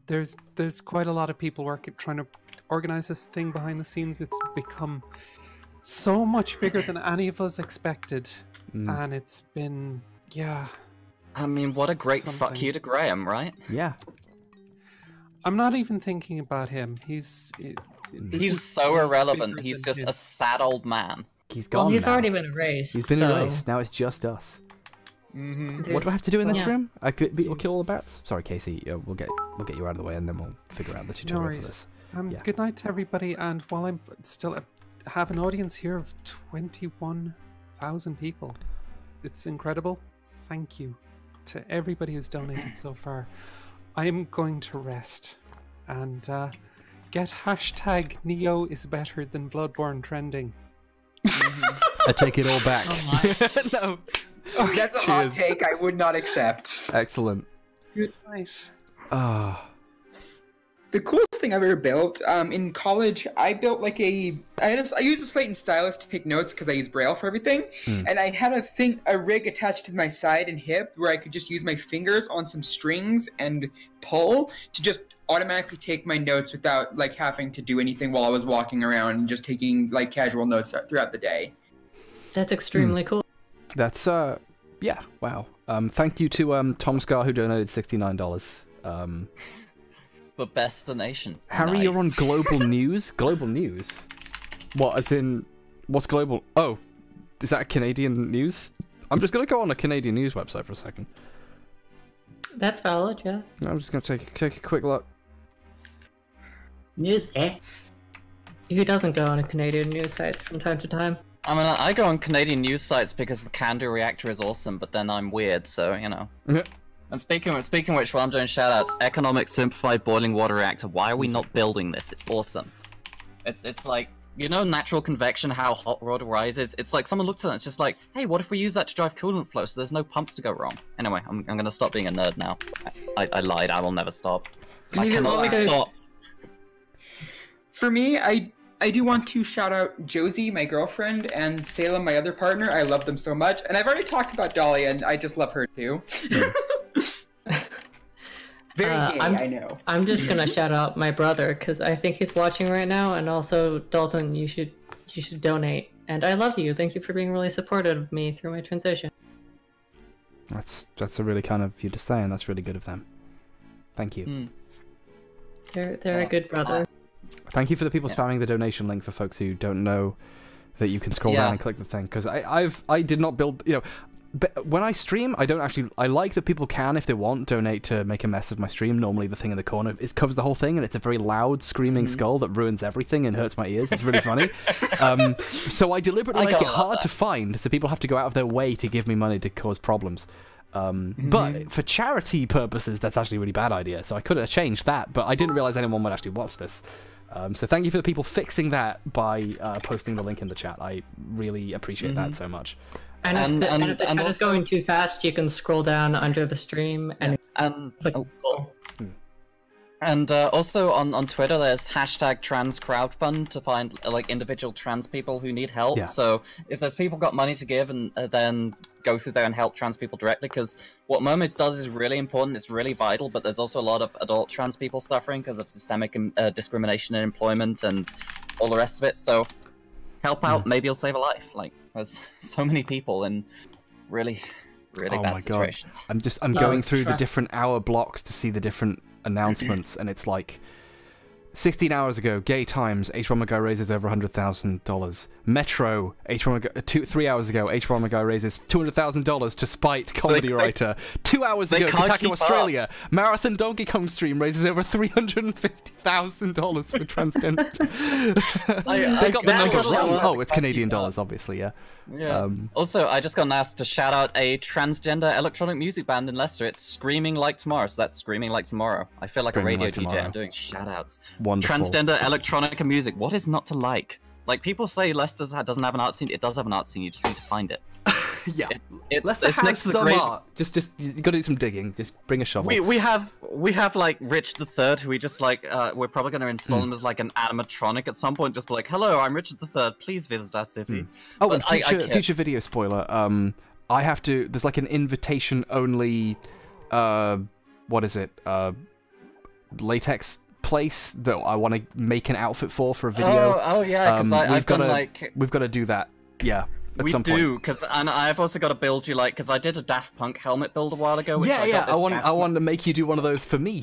Speaker 9: there's quite a lot of people trying to organize this thing behind the scenes. It's become so much bigger than any of us expected, and it's been
Speaker 4: I mean, what a great fuck you to Graham, right?
Speaker 3: Yeah.
Speaker 9: I'm not even thinking about him. He's
Speaker 4: so irrelevant. He's just a sad old man.
Speaker 3: He's gone.
Speaker 22: Well, he's
Speaker 3: now.
Speaker 22: already been erased.
Speaker 3: He's been erased. Now it's just us. What do I have to do in this room? We'll kill all the bats. Sorry, Casey. We'll get you out of the way, and then we'll figure out the tutorial for this.
Speaker 9: Good night to everybody. And while I'm still have an audience here of 21,000 people, it's incredible. Thank you to everybody who's donated so far. I am going to rest and get hashtag Neo is better than Bloodborne trending.
Speaker 3: I take it all back. No.
Speaker 5: Oh, that's a hot take I would not accept.
Speaker 3: Excellent.
Speaker 9: Good night.
Speaker 5: The coolest thing I've ever built, in college, I built I used a slate and stylus to take notes because I use Braille for everything, and I had a rig attached to my side and hip where I could just use my fingers on some strings and pull to just automatically take my notes without having to do anything while I was walking around and just taking casual notes throughout the day.
Speaker 22: That's extremely cool.
Speaker 3: That's yeah, wow. Thank you to Tom Scar who donated $69.
Speaker 4: The best donation.
Speaker 3: Harry, you're on Global News? Global News? What, as in, what's global? Oh, is that Canadian news? I'm just going to go on a Canadian news website for a second.
Speaker 22: That's valid, yeah.
Speaker 3: I'm just gonna take a quick look.
Speaker 6: News, eh?
Speaker 22: Who doesn't go on a Canadian news sites from time to time?
Speaker 4: I mean, I go on Canadian news sites because the Can-Do reactor is awesome, but then I'm weird, so, you know. And speaking of which, while I'm doing shoutouts, Economic Simplified Boiling Water Reactor, why are we not building this? It's awesome. It's like, you know, natural convection, how hot water rises? It's like someone looks at it and it's just like, hey, what if we use that to drive coolant flow so there's no pumps to go wrong? Anyway, I'm gonna stop being a nerd now. I lied, I will never stop. I cannot be stopped.
Speaker 5: For me, I do want to shout out Josie, my girlfriend, and Salem, my other partner. I love them so much. And I've already talked about Dolly, and I just love her too. Very gay, I know.
Speaker 22: I'm just gonna shout out my brother because I think he's watching right now, and also Dalton, you should donate. And I love you. Thank you for being really supportive of me through my transition.
Speaker 3: That's a really kind of you to say, and that's really good of them. Thank you.
Speaker 22: They're a good brother.
Speaker 3: Thank you for the people spamming the donation link for folks who don't know that you can scroll down and click the thing, because I did not build, you know, but when I stream, I like that people can, if they want, donate to make a mess of my stream. Normally the thing in the corner covers the whole thing, and it's a very loud screaming skull that ruins everything and hurts my ears. It's really funny. So I deliberately make it hard to find, so people have to go out of their way to give me money to cause problems. But for charity purposes, that's actually a really bad idea, so I could have changed that, but I didn't realize anyone would actually watch this. So thank you for the people fixing that by posting the link in the chat. I really appreciate that so much.
Speaker 22: And if the chat is going too fast, you can scroll down under the stream and click scroll.
Speaker 4: And also on Twitter, there's #transcrowdfund to find like individual trans people who need help.
Speaker 3: Yeah.
Speaker 4: So if there's people got money to give, and then go through there and help trans people directly, because what Mermaids does is really important. It's really vital, but there's also a lot of adult trans people suffering because of systemic discrimination in employment and all the rest of it. So help out. Maybe you'll save a life. Like there's so many people in really bad situations.
Speaker 3: I'm going through the different hour blocks to see the different announcements, and it's like 16 hours ago, Gay Times, H.BurgerGuy raises over $100,000. Metro, 3 hours ago, H.BurgerGuy raises $200,000 to spite comedy writer. 2 hours ago, Kotaku Australia, Marathon Donkey Kong stream raises over $350,000 for transgender. They got the number wrong. Oh, it's Canadian dollars, obviously, yeah.
Speaker 4: Yeah. Also, I just got asked to shout out a transgender electronic music band in Leicester. It's Screaming Like Tomorrow, so that's Screaming Like Tomorrow. I feel like a radio DJ. I'm doing shout outs.
Speaker 3: Wonderful.
Speaker 4: Transgender electronica music. What is not to like? Like, people say Leicester doesn't have an art scene. It does have an art scene. You just need to find it.
Speaker 3: Yeah.
Speaker 4: Leicester has
Speaker 3: some art. Just you got to do some digging. Just bring a shovel.
Speaker 4: We have like Rich the Third, who we just like. We're probably going to install him as like an animatronic at some point. Just be like, hello, I'm Richard the Third. Please visit our city.
Speaker 3: Oh, but and future video spoiler. I have to. There's like an invitation only. What is it? Latex place that I want to make an outfit for a video.
Speaker 4: Oh yeah, because
Speaker 3: we've got to do that. Yeah.
Speaker 4: We do, and I've also got to build you because I did a Daft Punk helmet build a while ago.
Speaker 3: I want to make you do one of those for me.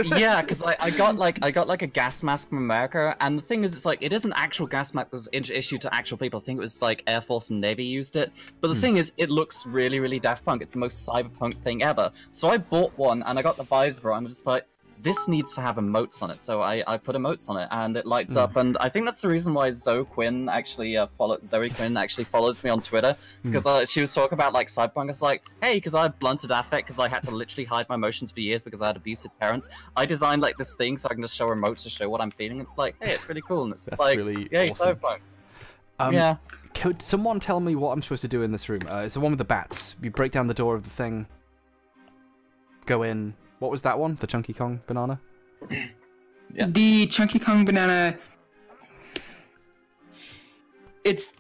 Speaker 4: Yeah, because I got a gas mask from America, and the thing is, it's like it isn't actual gas mask that was issued to actual people. I think it was like Air Force and Navy used it. But the thing is, it looks really, really Daft Punk. It's the most cyberpunk thing ever. So I bought one, and I got the visor on. I'm just like, this needs to have emotes on it, so I put emotes on it, and it lights up. And I think that's the reason why Zoe Quinn actually follows me on Twitter, because she was talking about like cyberpunk. I was like, hey, because I have blunted affect, because I had to literally hide my emotions for years because I had abusive parents. I designed like this thing so I can just show emotes to show what I'm feeling. It's like, hey, it's really cool, and it's like,
Speaker 3: really
Speaker 4: yay,
Speaker 3: awesome.
Speaker 4: Cyberpunk.
Speaker 3: Yeah. Could someone tell me what I'm supposed to do in this room? It's the one with the bats. You break down the door of the thing, go in. What was that one? The Chunky Kong banana?
Speaker 5: Yeah. The Chunky Kong banana. It's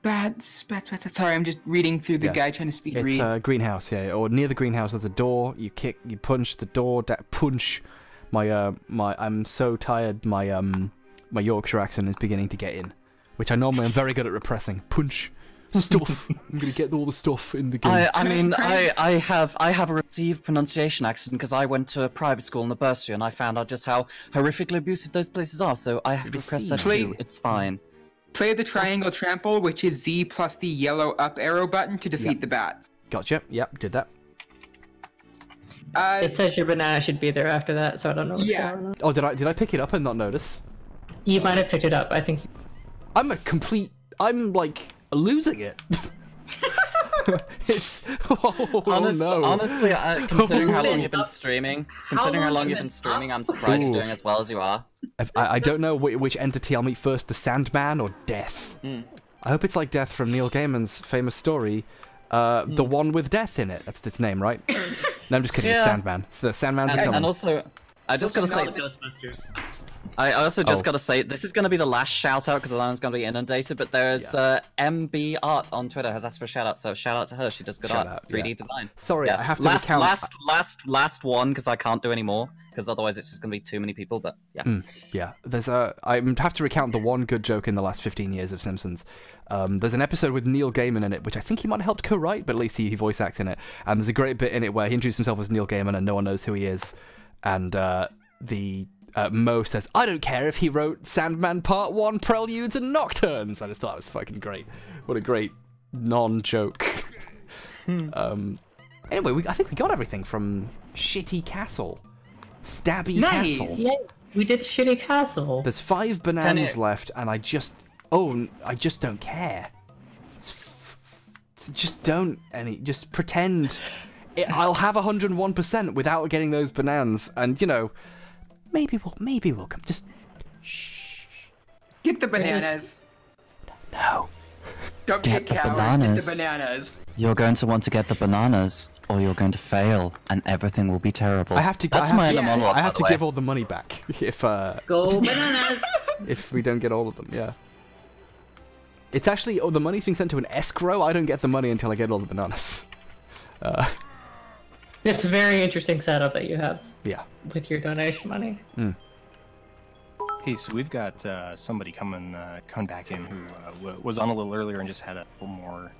Speaker 5: bats. Sorry, I'm just reading through the guide, trying to speed read.
Speaker 3: It's greenhouse, yeah. Or near the greenhouse, there's a door. You punch the door. Punch. I'm so tired. My Yorkshire accent is beginning to get in, which I normally am very good at repressing. Punch. Stuff. I'm gonna get all the stuff in the game.
Speaker 4: I have a received pronunciation accent because I went to a private school in the bursary and I found out just how horrifically abusive those places are. So I have to repress that too. It's fine.
Speaker 5: Play the triangle trample, which is Z plus the yellow up arrow button to defeat the bats.
Speaker 3: Gotcha. Yep, did that.
Speaker 22: It says your banana should be there after that, so I don't know what's going on.
Speaker 3: Oh, did I pick it up and not notice?
Speaker 22: You might have picked it up. I think.
Speaker 3: I'm like losing it. It's
Speaker 4: honestly, considering how long you've been streaming, I'm surprised you're doing as well as you are.
Speaker 3: I don't know which entity I'll meet first, the Sandman or Death. I hope it's like Death from Neil Gaiman's famous story, the one with death in it. That's its name, right? No, I'm just kidding. It's Sandman. So the Sandman's coming.
Speaker 4: And also, I just gotta say,
Speaker 8: Ghostbusters.
Speaker 4: I also just gotta say, this is gonna be the last shout out because Alana's gonna be inundated. But there's MB Art on Twitter has asked for a shout out, so shout out to her. She does good art, 3D design.
Speaker 3: Sorry, I have to recount.
Speaker 4: Last one because I can't do any more because otherwise it's just gonna be too many people. But yeah,
Speaker 3: There's I have to recount the one good joke in the last 15 years of Simpsons. There's an episode with Neil Gaiman in it, which I think he might have helped co-write, but at least he voice acts in it. And there's a great bit in it where he introduces himself as Neil Gaiman and no one knows who he is. And Mo says, I don't care if he wrote Sandman Part 1 Preludes and Nocturnes. I just thought that was fucking great. What a great non-joke. Anyway, I think we got everything from Shitty Castle. Stabby Castle.
Speaker 22: Yeah, we did Shitty Castle.
Speaker 3: There's 5 bananas left, and I just don't care. Just don't just pretend. I'll have 101% without getting those bananas, and you know, maybe we'll come. Just
Speaker 5: get the bananas.
Speaker 3: No.
Speaker 5: Don't
Speaker 4: get
Speaker 5: get coward.
Speaker 4: bananas.
Speaker 5: Get the bananas.
Speaker 4: You're going to want to get the bananas, or you're going to fail, and everything will be terrible.
Speaker 3: I have to give all the money back if
Speaker 22: go bananas.
Speaker 3: If we don't get all of them, yeah. It's actually the money's being sent to an escrow. I don't get the money until I get all the bananas.
Speaker 22: It's a very interesting setup that you have.
Speaker 3: Yeah.
Speaker 22: With your donation money.
Speaker 20: Hey, so we've got somebody coming back in who was on a little earlier and just had a little more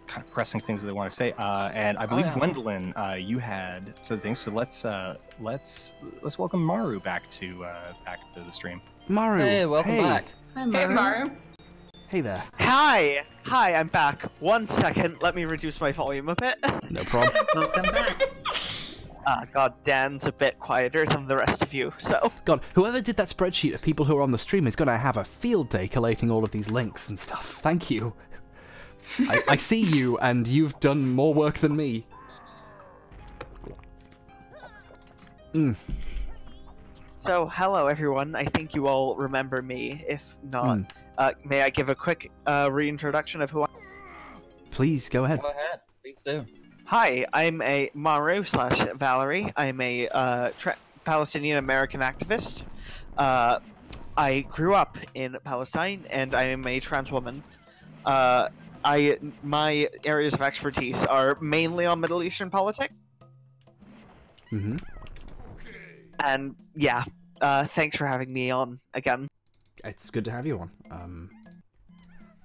Speaker 20: kind of pressing things that they want to say. And I believe Gwendolyn, you had some things. So let's welcome Maru back to the stream.
Speaker 3: Maru,
Speaker 4: hey, welcome back.
Speaker 22: Hi, Maru.
Speaker 5: Hey, Maru.
Speaker 3: Hey there.
Speaker 7: Hi, I'm back. 1 second, let me reduce my volume a bit.
Speaker 3: No problem.
Speaker 22: Welcome back.
Speaker 7: God, Dan's a bit quieter than the rest of you, so...
Speaker 3: God, whoever did that spreadsheet of people who are on the stream is going to have a field day collating all of these links and stuff. Thank you. I see you, and you've done more work than me.
Speaker 7: So, hello everyone. I think you all remember me. If not, may I give a quick reintroduction of who I am?
Speaker 3: Please, go ahead.
Speaker 4: Go ahead, please do.
Speaker 7: Hi, I'm a Maru/Valerie. I'm a Palestinian American activist. I grew up in Palestine, and I am a trans woman. My areas of expertise are mainly on Middle Eastern politics. And yeah, thanks for having me on again.
Speaker 3: It's good to have you on.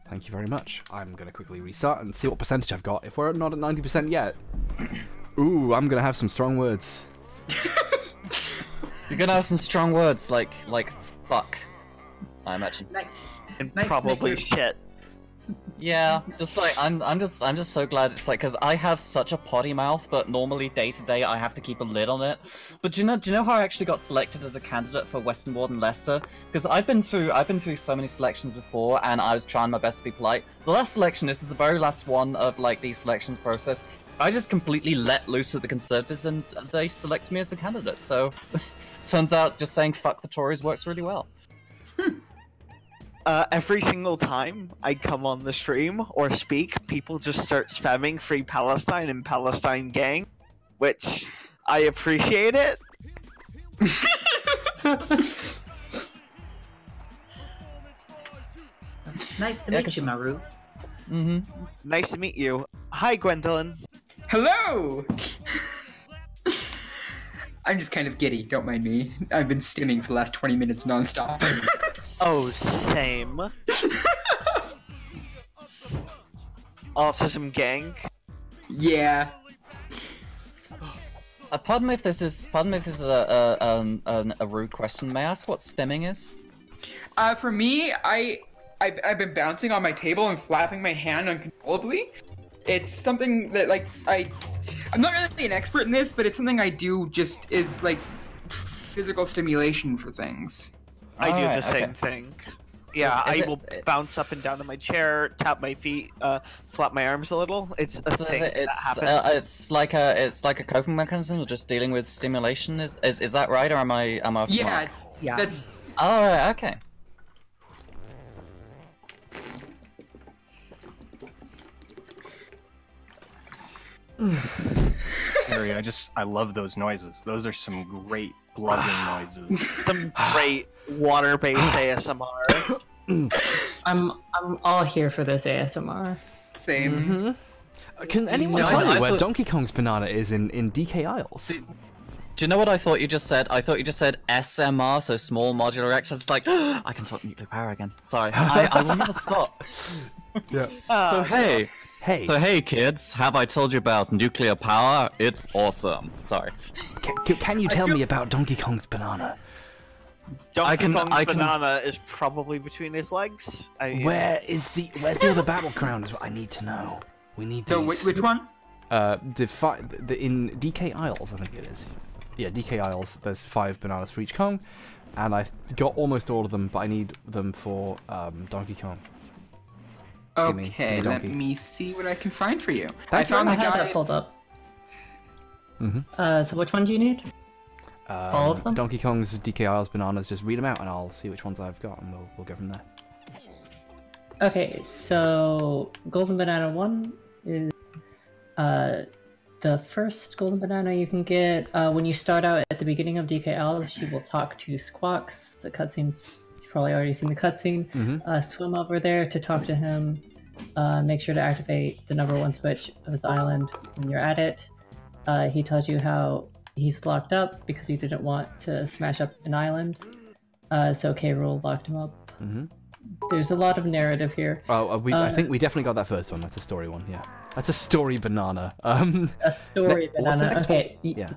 Speaker 3: Thank you very much. I'm going to quickly restart and see what percentage I've got. If we're not at 90% yet, ooh, I'm going to have some strong words.
Speaker 4: You're going to have some strong words like fuck, I imagine.
Speaker 7: And probably shit.
Speaker 4: Yeah, just like I'm just so glad it's like because I have such a potty mouth, but normally day to day I have to keep a lid on it. But do you know how I actually got selected as a candidate for Western Ward and Leicester? Because I've been through so many selections before, and I was trying my best to be polite. The last selection, this is the very last one of like the selections process. I just completely let loose at the Conservatives, and they select me as the candidate. So turns out just saying fuck the Tories works really well.
Speaker 7: Every single time I come on the stream or speak, people just start spamming Free Palestine and Palestine Gang, which I appreciate it.
Speaker 6: Nice to meet you, Maru.
Speaker 7: Nice to meet you. Hi, Gwendolyn.
Speaker 5: Hello! I'm just kind of giddy, don't mind me. I've been stimming for the last 20 minutes non-stop.
Speaker 7: Oh, same. Autism Gang?
Speaker 5: Yeah.
Speaker 4: Pardon me if this is a rude question. May I ask what stimming is?
Speaker 5: For me, I've been bouncing on my table and flapping my hand uncontrollably. It's something that I'm not really an expert in this, but it's something I do just is like physical stimulation for things.
Speaker 7: I do the
Speaker 4: Alright,
Speaker 7: same
Speaker 4: okay.
Speaker 7: thing. Yeah,
Speaker 4: Is
Speaker 7: I
Speaker 4: it-
Speaker 7: will bounce up and down in my chair, tap my feet, flap my arms a little. It's a thing that happens.
Speaker 4: It's like a coping mechanism, just dealing with stimulation. Is that right, or am I off the
Speaker 5: Yeah,
Speaker 4: mark?
Speaker 7: Yeah.
Speaker 5: that's
Speaker 4: Oh, right, okay.
Speaker 20: Harry, I love those noises. Those are some great blubbing noises.
Speaker 7: Some great water-based ASMR.
Speaker 22: I'm all here for this ASMR.
Speaker 5: Same.
Speaker 3: Can anyone
Speaker 4: No,
Speaker 3: tell me
Speaker 4: I
Speaker 3: where
Speaker 4: thought-
Speaker 3: Donkey Kong's banana is in DK Isles?
Speaker 4: Do you know what I thought you just said? I thought you just said SMR, so small modular reactors. It's like, I can talk nuclear power again. Sorry, I will never stop.
Speaker 3: Yeah.
Speaker 4: So hey.
Speaker 3: Hey.
Speaker 4: So hey kids, have I told you about nuclear power? It's awesome. Sorry.
Speaker 3: Can you tell me about Donkey Kong's banana?
Speaker 7: Donkey Kong's banana is probably between his legs.
Speaker 3: Where's the other battleground? Is what I need to know. We need these.
Speaker 5: Which one?
Speaker 3: In DK Isles, I think it is. Yeah, DK Isles. There's 5 bananas for each Kong, and I've got almost all of them, but I need them for Donkey Kong.
Speaker 5: Okay, let me see what I can find for you.
Speaker 3: I
Speaker 5: found
Speaker 22: I
Speaker 5: the
Speaker 22: have
Speaker 5: guy.
Speaker 22: that pulled up.
Speaker 3: Mm-hmm.
Speaker 22: So which one do you need? All of them?
Speaker 3: Donkey Kong's DK Isles bananas. Just read them out, and I'll see which ones I've got, and we'll go from there.
Speaker 22: Okay, so Golden Banana 1 is the first Golden Banana you can get. When you start out at the beginning of DK Isles, you will talk to Squawks, the cutscene. You've probably already seen the cutscene. Swim over there to talk to him. Make sure to activate the #1 switch of his island when you're at it. He tells you how he's locked up because he didn't want to smash up an island. So K. Rool locked him up. There's a lot of narrative here.
Speaker 3: Oh, I think we definitely got that first one. That's a story one, yeah. That's a story banana.
Speaker 22: A story
Speaker 3: what's the
Speaker 22: banana.
Speaker 3: next
Speaker 22: Okay.
Speaker 3: one? Yeah.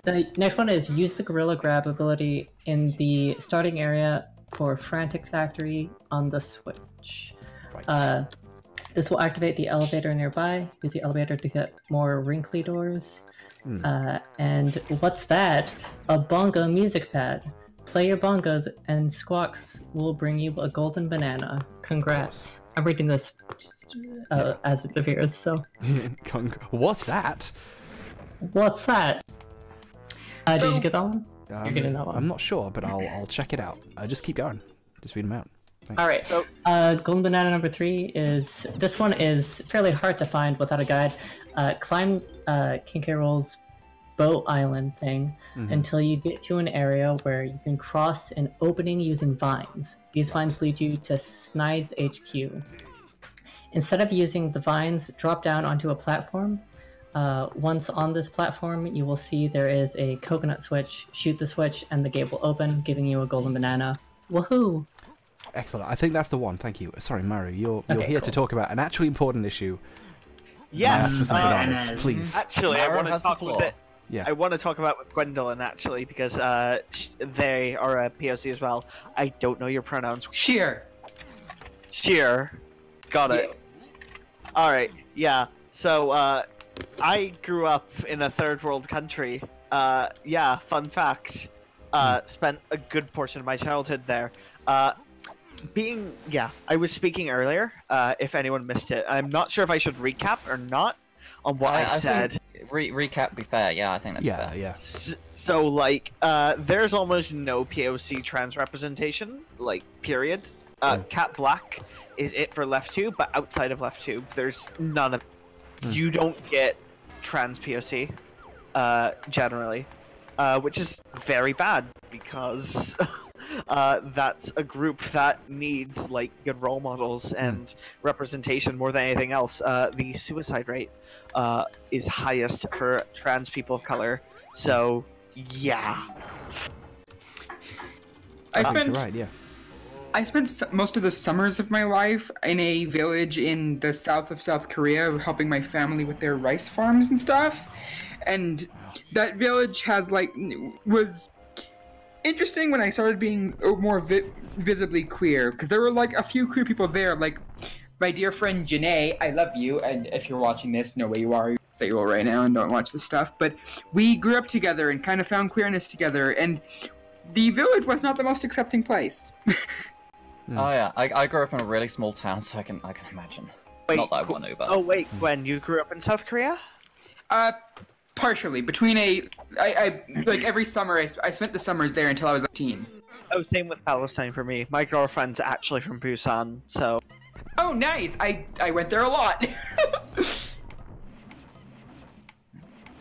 Speaker 22: The next one is use the Gorilla Grab ability in the starting area for Frantic Factory on the Switch.
Speaker 3: Right.
Speaker 22: This will activate the elevator nearby. Use the elevator to get more wrinkly doors. And what's that? A bongo music pad. Play your bongos and Squawks will bring you a golden banana. Congrats. I'm reading this just, as it appears, so.
Speaker 3: What's that?
Speaker 22: What's that? Did you get that one? You're getting that one.
Speaker 3: I'm not sure, but I'll check it out. Just keep going. Just read them out. Thanks.
Speaker 22: All right. Golden banana #3 is this one is fairly hard to find without a guide. Climb King K. Rool's boat island thing until you get to an area where you can cross an opening using vines. These vines lead you to Snide's HQ. Instead of using the vines, drop down onto a platform. Once on this platform, you will see there is a coconut switch. Shoot the switch and the gate will open, giving you a golden banana. Woohoo!
Speaker 3: Excellent. I think that's the one. Thank you. Sorry, Mario. You're here to
Speaker 22: cool.
Speaker 3: talk about an actually important issue.
Speaker 7: Yes.
Speaker 3: Bananas, please.
Speaker 7: Actually, I want to talk with it.
Speaker 3: Yeah.
Speaker 7: I want to talk about with Gwendolyn actually because they are a POC as well. I don't know your pronouns.
Speaker 5: Sheer.
Speaker 7: Sheer. Got it. Yeah. All right. Yeah. So I grew up in a third world country. Yeah. Fun fact. Spent a good portion of my childhood there. I was speaking earlier. If anyone missed it, I'm not sure if I should recap or not on what I said.
Speaker 4: Think recap be fair. Yeah, I think that's fair.
Speaker 3: Yeah.
Speaker 7: So like, there's almost no POC trans representation. Like, period. Cat Black is it for Left 2, but outside of Left 2, there's none of. You don't get trans POC, generally, which is very bad because. That's a group that needs like good role models and representation more than anything else. The suicide rate is highest for trans people of color. So yeah,
Speaker 5: I spent
Speaker 3: You're right, yeah.
Speaker 5: I spent most of the summers of my life in a village in the south of South Korea, helping my family with their rice farms and stuff. And that village was interesting when I started being more visibly queer, because there were like a few queer people there, like my dear friend Janae, I love you, and if you're watching this, know where you are, say right now and don't watch this stuff, but we grew up together and kind of found queerness together, and the village was not the most accepting place.
Speaker 4: Oh yeah, I grew up in a really small town, so I can imagine.
Speaker 7: Wait,
Speaker 4: not that I want to, but...
Speaker 7: Oh wait, Gwen, you grew up in South Korea?
Speaker 5: Partially. Between I like every summer, I spent the summers there until I was 18.
Speaker 7: Oh, same with Palestine for me. My girlfriend's actually from Busan, so...
Speaker 5: Oh, nice! I went there a lot.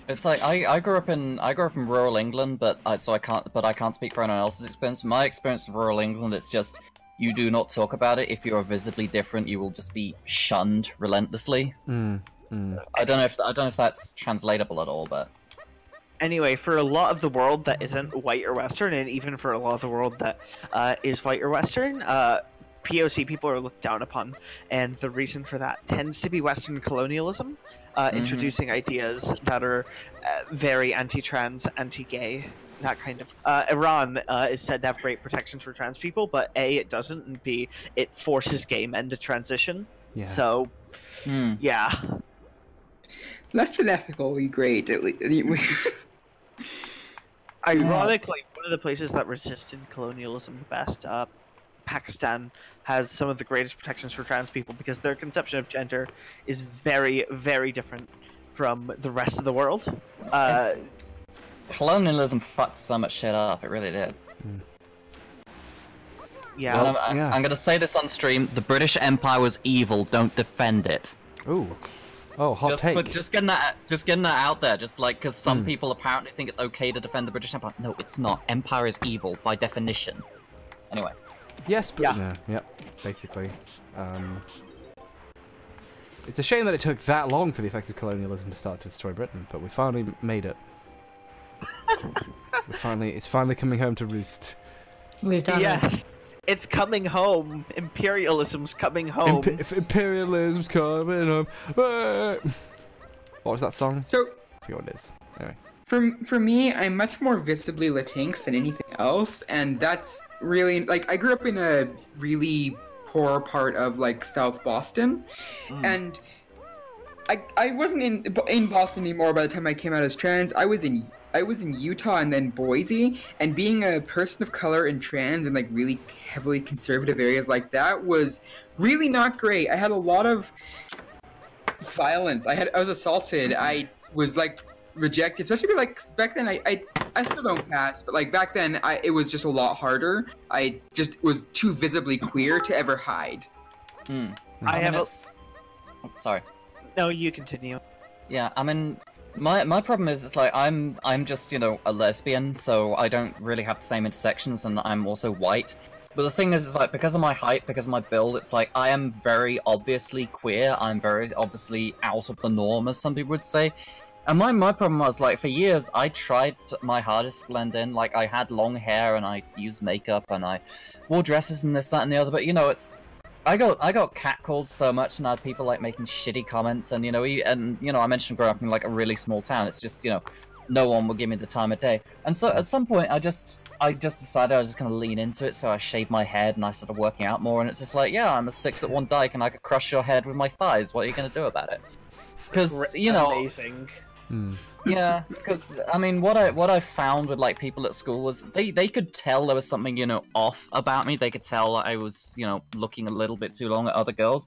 Speaker 4: It's like I grew up in rural England, but I can't speak for anyone else's experience. My experience of rural England, it's just you do not talk about it. If you are visibly different, you will just be shunned relentlessly. I don't know if that's translatable at all, but
Speaker 7: anyway, for a lot of the world that isn't white or Western, and even for a lot of the world that is white or Western, POC people are looked down upon, and the reason for that tends to be Western colonialism, introducing ideas that are very anti-trans, anti-gay, that kind of. Iran is said to have great protections for trans people, but A, it doesn't, and B, it forces gay men to transition.
Speaker 3: Yeah.
Speaker 7: So, yeah.
Speaker 5: Less than ethically great, at least.
Speaker 7: Ironically, one of the places that resisted colonialism the best, Pakistan, has some of the greatest protections for trans people because their conception of gender is very, very different from the rest of the world.
Speaker 4: Colonialism fucked so much shit up, it really did.
Speaker 7: Yeah.
Speaker 4: Well, I'm gonna say this on stream, the British Empire was evil, don't defend it.
Speaker 3: Ooh. Oh, hot take.
Speaker 4: Just getting that out there, just like, because some people apparently think it's okay to defend the British Empire. No, it's not. Empire is evil, by definition. Anyway.
Speaker 3: Yes, but yep, basically. It's a shame that it took that long for the effects of colonialism to start to destroy Britain, but we finally made it. It's finally coming home to roost.
Speaker 22: We've done
Speaker 7: it. It's coming home. Imperialism's coming home.
Speaker 3: Imperialism's coming home. What was that song?
Speaker 5: So,
Speaker 3: I forget what it is. Anyway.
Speaker 5: For me, I'm much more visibly Latinx than anything else, and that's really like I grew up in a really poor part of like South Boston, and I wasn't in Boston anymore by the time I came out as trans. I was in Utah and then Boise, and being a person of color and trans in like really heavily conservative areas like that was really not great. I had a lot of violence. I was assaulted. I was like rejected, especially like back then. I still don't pass, but like back then it was just a lot harder. I just was too visibly queer to ever hide.
Speaker 4: Sorry.
Speaker 7: No, you continue.
Speaker 4: Yeah, I mean, my problem is, it's like, I'm just, a lesbian, so I don't really have the same intersections, and I'm also white. But the thing is, it's like, because of my height, because of my build, it's like, I am very obviously queer, I'm very obviously out of the norm, as some people would say. And my problem was, like, for years, I tried my hardest to blend in, like, I had long hair, and I used makeup, and I wore dresses, and this, that, and the other, but, I got catcalled so much, and I had people like making shitty comments, and I mentioned growing up in like a really small town. It's just no one will give me the time of day. And so at some point, I just decided I was just gonna lean into it. So I shaved my head and I started working out more. And it's just like, yeah, I'm a 6'1" dyke, and I could crush your head with my thighs. What are you gonna do about it? Because
Speaker 7: amazing.
Speaker 4: Yeah, because I mean, what I found with like people at school was they could tell there was something off about me. They could tell that I was looking a little bit too long at other girls.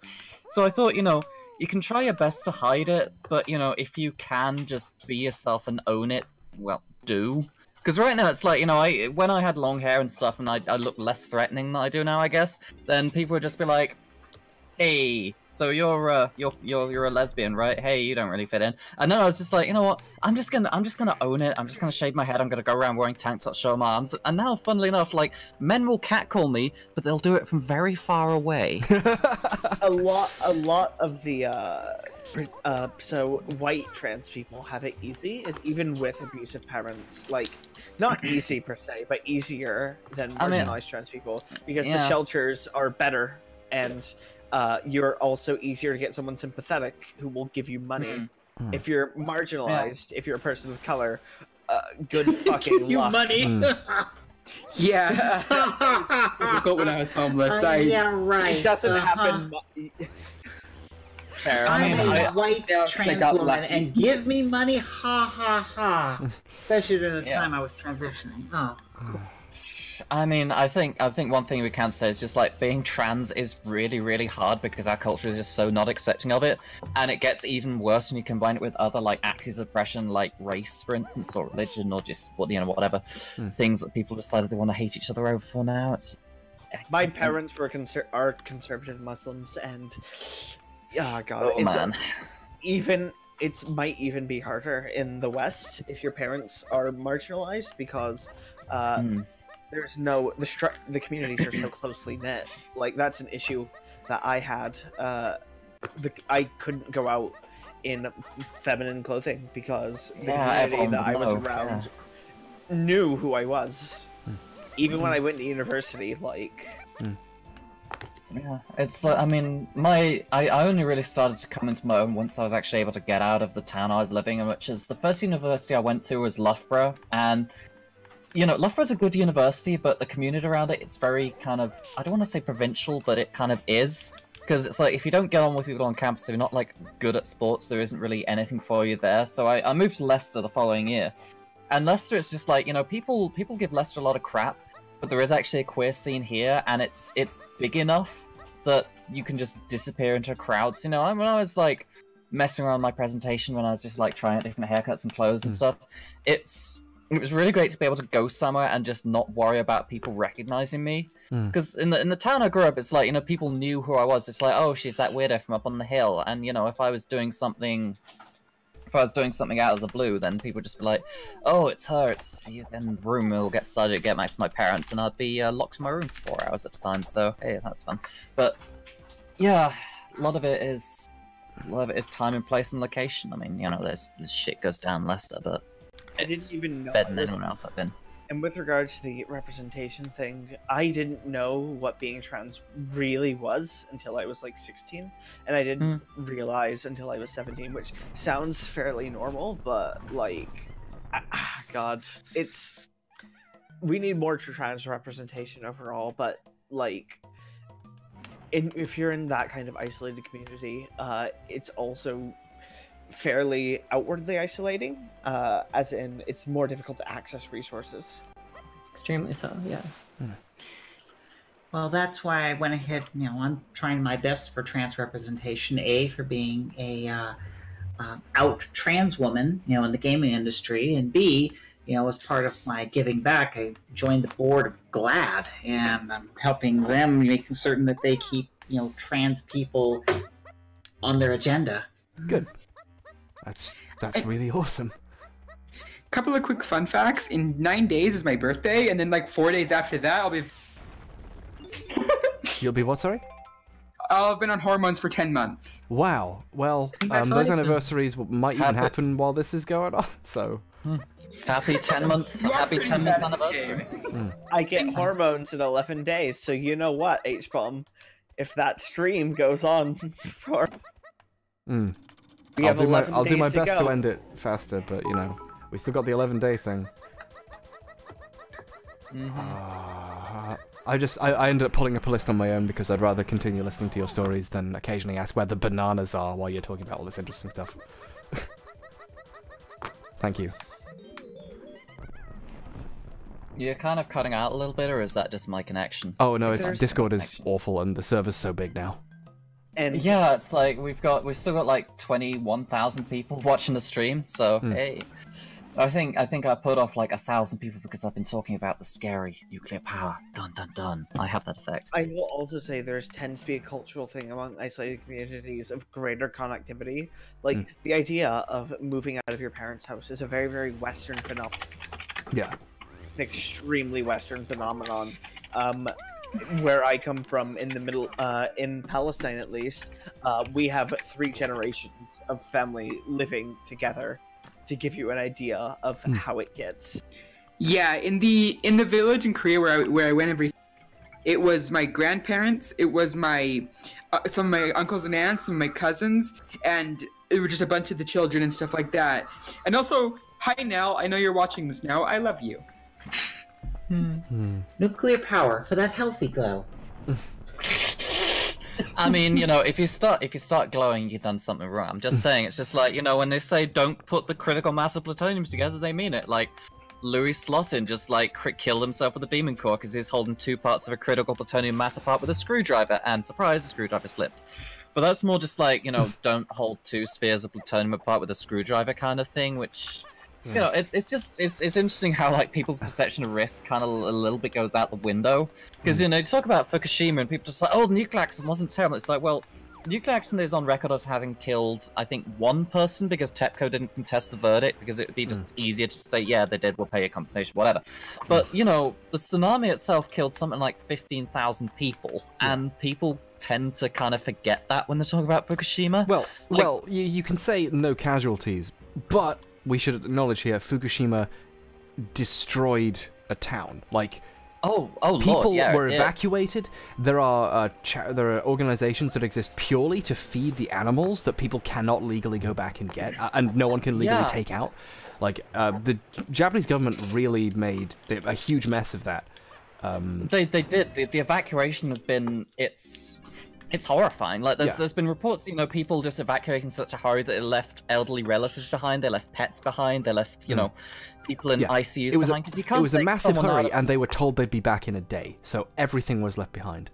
Speaker 4: So I thought you can try your best to hide it, but if you can just be yourself and own it, well, do. Because right now it's like when I had long hair and stuff, and I look less threatening than I do now, I guess. Then people would just be like, hey, so you're a lesbian, right? Hey, you don't really fit in. And then I was just like, you know what? I'm just gonna own it. I'm just gonna shave my head. I'm gonna go around wearing tank tops, show my arms. And now, funnily enough, like men will catcall me, but they'll do it from very far away.
Speaker 7: a lot of the so white trans people have it easy, even with abusive parents. Like, not easy per se, but easier than marginalized trans people because the shelters are better and. You're also easier to get someone sympathetic who will give you money. If you're marginalized, if you're a person of color, good fucking
Speaker 6: give you
Speaker 7: luck.
Speaker 6: money.
Speaker 5: Yeah. Difficult when I was homeless.
Speaker 6: Yeah, right.
Speaker 7: It doesn't happen. Fair.
Speaker 6: I'm a white
Speaker 16: they
Speaker 6: trans
Speaker 16: got
Speaker 6: woman,
Speaker 16: lucky.
Speaker 6: and give me money, ha ha ha. Especially during the time I was transitioning. Oh, cool.
Speaker 4: I mean, I think one thing we can say is just like being trans is really, really hard because our culture is just so not accepting of it, and it gets even worse when you combine it with other like acts of oppression, like race, for instance, or religion, or just whatever things that people decided they want to hate each other over for now. It's
Speaker 7: my parents were are conservative Muslims, and God,
Speaker 4: oh man,
Speaker 7: it might even be harder in the West if your parents are marginalized because. There's no the communities are so closely knit. Like that's an issue that I had. I couldn't go out in feminine clothing because the community that I was around knew who I was. Even when I went to university, like.
Speaker 4: Yeah, it's I mean, I only really started to come into my own once I was actually able to get out of the town I was living in, which is the first university I went to was Loughborough, and. You know, Loughborough's a good university, but the community around it, it's very kind of, I don't want to say provincial, but it kind of is. Because it's like, if you don't get on with people on campus, if you're not, like, good at sports, there isn't really anything for you there. So I moved to Leicester the following year. And Leicester, it's just like, you know, people give Leicester a lot of crap, but there is actually a queer scene here, and it's big enough that you can just disappear into crowds. You know, when I was, like, messing around my presentation, when I was just, like, trying out different haircuts and clothes and stuff, it was really great to be able to go somewhere and just not worry about people recognizing me. Because in the town I grew up, it's like, you know, people knew who I was. It's like, oh, she's that weirdo from up on the hill. And, you know, if I was doing something out of the blue, then people would just be like, oh, it's her. Then the room will get started, get back to my parents, and I'd be locked in my room for 4 hours at a time. So, hey, that's fun. But, yeah, a lot of it is time and place and location. I mean, you know, this shit goes down in Leicester, but
Speaker 7: I didn't even know
Speaker 4: better than anyone else I've been.
Speaker 7: And with regards to the representation thing, I didn't know what being trans really was until I was like 16, and I didn't realize until I was 17, which sounds fairly normal, but like, God, we need more trans representation overall, but like, if you're in that kind of isolated community, it's also fairly outwardly isolating, as in it's more difficult to access resources.
Speaker 22: Extremely so, yeah.
Speaker 6: Well, that's why I went ahead, you know, I'm trying my best for trans representation, A, for being a out trans woman, you know, in the gaming industry, and B, you know, as part of my giving back, I joined the board of GLAD, and I'm helping them, making certain that they keep, you know, trans people on their agenda.
Speaker 3: Good. That's really awesome.
Speaker 5: Couple of quick fun facts. In 9 days is my birthday, and then like 4 days after that, I'll be...
Speaker 3: You'll be what, sorry?
Speaker 5: I've been on hormones for 10 months.
Speaker 3: Wow. Well, those anniversaries might even happen while this is going on, so...
Speaker 4: Happy 10-month anniversary.
Speaker 7: I get hormones in 11 days, so you know what, H.Bomb? If that stream goes on for...
Speaker 3: I'll do my best to end it faster, but you know, we still got the 11-day thing. I ended up pulling up a list on my own because I'd rather continue listening to your stories than occasionally ask where the bananas are while you're talking about all this interesting stuff. Thank you.
Speaker 4: You're kind of cutting out a little bit, or is that just my connection?
Speaker 3: Oh no, Discord is awful and the server's so big now.
Speaker 4: And yeah, it's like we've still got like 21,000 people watching the stream. So hey, I think I put off like 1,000 people because I've been talking about the scary nuclear power. Dun dun dun. I have that effect.
Speaker 7: I will also say there tends to be a cultural thing among isolated communities of greater connectivity. Like the idea of moving out of your parents' house is a very, very Western phenomenon.
Speaker 3: Yeah.
Speaker 7: An extremely Western phenomenon. Where I come from, in the middle, in Palestine at least, we have 3 generations of family living together, to give you an idea of how it gets.
Speaker 5: Yeah, in the village in Korea where I went it was my grandparents, it was my some of my uncles and aunts and my cousins, and it was just a bunch of the children and stuff like that. And also, hi Nell, I know you're watching this now. I love you.
Speaker 6: Nuclear power for that healthy glow.
Speaker 4: I mean, you know, if you start glowing, you've done something wrong. I'm just saying, it's just like, you know, when they say don't put the critical mass of plutoniums together, they mean it. Like, Louis Slossin just like killed himself with a demon core because he was holding 2 parts of a critical plutonium mass apart with a screwdriver, and surprise, the screwdriver slipped. But that's more just like, you know, don't hold 2 spheres of plutonium apart with a screwdriver kind of thing, which, you know, it's interesting how like people's perception of risk kind of a little bit goes out the window. Because, you know, you talk about Fukushima and people just like, oh, the nuclear accident wasn't terrible. It's like, well, nuclear accident is on record as having killed, I think, 1 person because TEPCO didn't contest the verdict because it would be just easier to say, yeah, they did, we'll pay you compensation, whatever. But, you know, the tsunami itself killed something like 15,000 people, and people tend to kind of forget that when they're talking about Fukushima.
Speaker 3: Well, you can say no casualties, but we should acknowledge here, Fukushima destroyed a town. Like, people were evacuated. There are organizations that exist purely to feed the animals that people cannot legally go back and get, and no one can legally take out. Like, the Japanese government really made a huge mess of that.
Speaker 4: They did. The evacuation has been it's horrifying. Like there's been reports, you know, people just evacuating in such a hurry that they left elderly relatives behind, they left pets behind, they left, you know, people in ICUs behind, because you can't.
Speaker 3: It was a massive hurry, and they were told they'd be back in a day, so everything was left behind.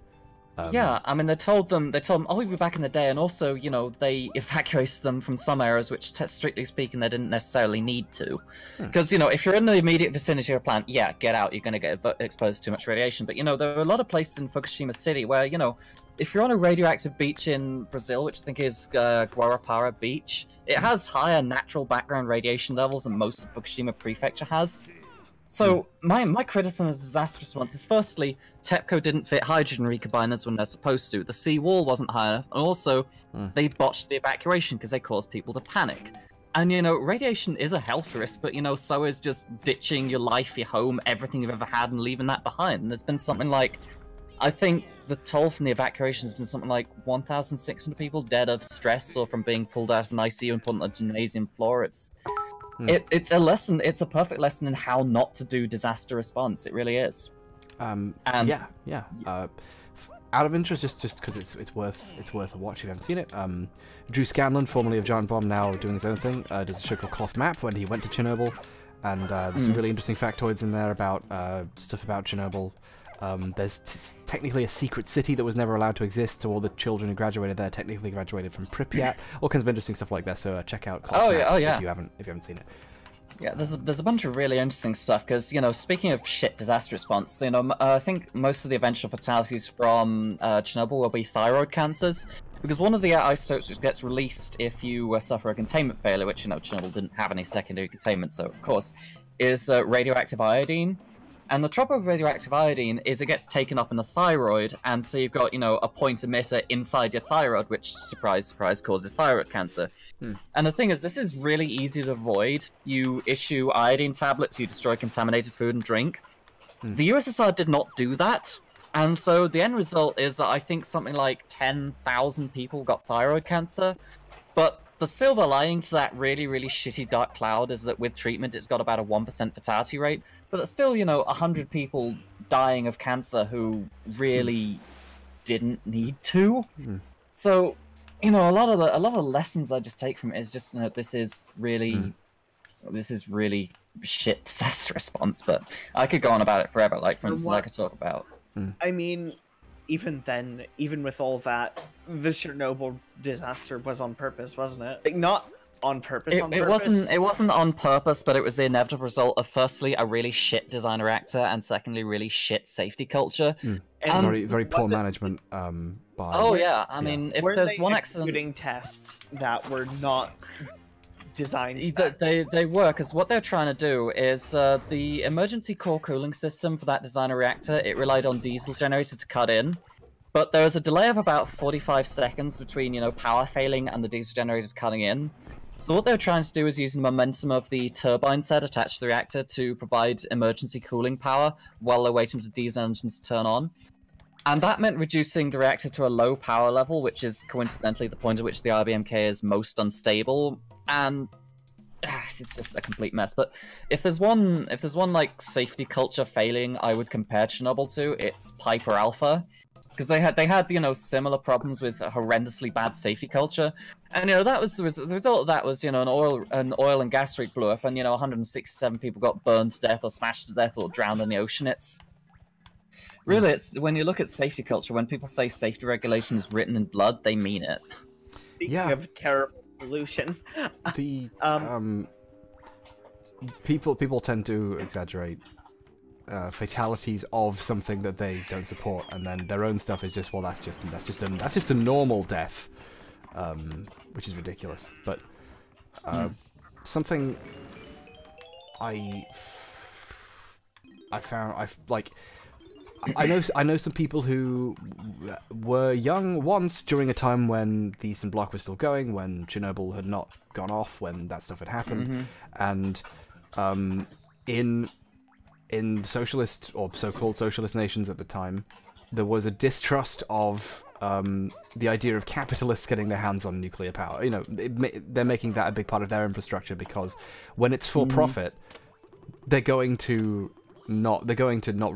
Speaker 4: Yeah, I mean, they told them, oh, we'll be back in a day, and also, you know, they evacuated them from some areas which, strictly speaking, they didn't necessarily need to. Because, you know, if you're in the immediate vicinity of a plant, yeah, get out, you're going to get exposed to too much radiation. But, you know, there are a lot of places in Fukushima City where, you know, if you're on a radioactive beach in Brazil, which I think is Guarapara Beach, it has higher natural background radiation levels than most of Fukushima Prefecture has. So my criticism of disaster response is, firstly, TEPCO didn't fit hydrogen recombiners when they're supposed to. The seawall wasn't high enough, and also they botched the evacuation because they caused people to panic. And, you know, radiation is a health risk, but, you know, so is just ditching your life, your home, everything you've ever had, and leaving that behind. And there's been something like, I think the toll from the evacuation has been something like 1,600 people dead of stress or from being pulled out of an ICU and put on a gymnasium floor. It's a lesson. It's a perfect lesson in how not to do disaster response. It really is.
Speaker 3: Out of interest, just because it's worth a watch if you haven't seen it. Drew Scanlon, formerly of Giant Bomb, now doing his own thing, does a show called Cloth Map when he went to Chernobyl, and there's some really interesting factoids in there about stuff about Chernobyl. There's technically a secret city that was never allowed to exist, so all the children who graduated there technically graduated from Pripyat. All kinds of interesting stuff like that. So check out Cloth Map if you haven't seen it.
Speaker 4: Yeah, there's a bunch of really interesting stuff, because, you know, speaking of shit disaster response, you know, I think most of the eventual fatalities from Chernobyl will be thyroid cancers, because one of the isotopes which gets released if you suffer a containment failure, which, you know, Chernobyl didn't have any secondary containment, so of course, is radioactive iodine. And the trouble with radioactive iodine is it gets taken up in the thyroid, and so you've got, you know, a point emitter inside your thyroid, which, surprise, surprise, causes thyroid cancer. And the thing is, this is really easy to avoid. You issue iodine tablets, you destroy contaminated food and drink. The USSR did not do that, and so the end result is that I think something like 10,000 people got thyroid cancer, but the silver lining to that really, really shitty dark cloud is that with treatment, it's got about a 1% fatality rate. But that's still, you know, 100 people dying of cancer who really didn't need to. So, you know, a lot of the lessons I just take from it is just, you know, this is really shit disaster response. But I could go on about it forever. Like, for instance, I could talk about.
Speaker 7: I mean, even then, even with all that, the Chernobyl disaster was on purpose, wasn't it? Like, not on purpose.
Speaker 4: It wasn't on purpose, but it was the inevitable result of, firstly, a really shit design reactor, and secondly, really shit safety culture.
Speaker 3: And very poor management. I
Speaker 7: mean, if there's one accident, tests that were not designed.
Speaker 4: They were, because what they're trying to do is the emergency core cooling system for that designer reactor, it relied on diesel generators to cut in, but there was a delay of about 45 seconds between, you know, power failing and the diesel generators cutting in. So what they're trying to do is use the momentum of the turbine set attached to the reactor to provide emergency cooling power while they're waiting for the diesel engines to turn on. And that meant reducing the reactor to a low power level, which is coincidentally the point at which the IBMK is most unstable. And it's just a complete mess. But if there's one like safety culture failing I would compare Chernobyl to, it's Piper Alpha. because they had similar problems with a horrendously bad safety culture, and that was the result of that was an oil and gas rig blew up, and 167 people got burned to death or smashed to death or drowned in the ocean. It's really, it's when you look at safety culture, when people say safety regulation is written in blood, they mean it.
Speaker 7: Speaking of terrible pollution,
Speaker 3: the people tend to exaggerate fatalities of something that they don't support, and then their own stuff is just, well, that's just a normal death, which is ridiculous. But something I know some people who were young once during a time when the Eastern Bloc was still going, when Chernobyl had not gone off, when that stuff had happened, and in socialist or so-called socialist nations at the time, there was a distrust of the idea of capitalists getting their hands on nuclear power. They're making that a big part of their infrastructure, because when it's for profit, they're going to not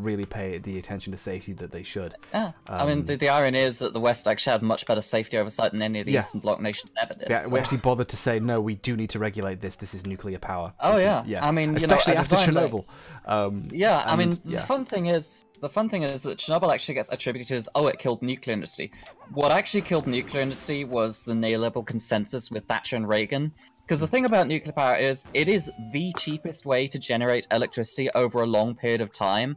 Speaker 3: really pay the attention to safety that they should.
Speaker 4: Yeah, I mean, the irony is that the West actually had much better safety oversight than any of the Eastern Bloc nations ever did.
Speaker 3: Yeah, we actually bothered to say, no, we do need to regulate this. This is nuclear power.
Speaker 4: Oh yeah, I mean,
Speaker 3: especially after Chernobyl.
Speaker 4: The fun thing is that Chernobyl actually gets attributed as, it killed the nuclear industry. What actually killed the nuclear industry was the neoliberal consensus with Thatcher and Reagan. Because the thing about nuclear power is, it is the cheapest way to generate electricity over a long period of time,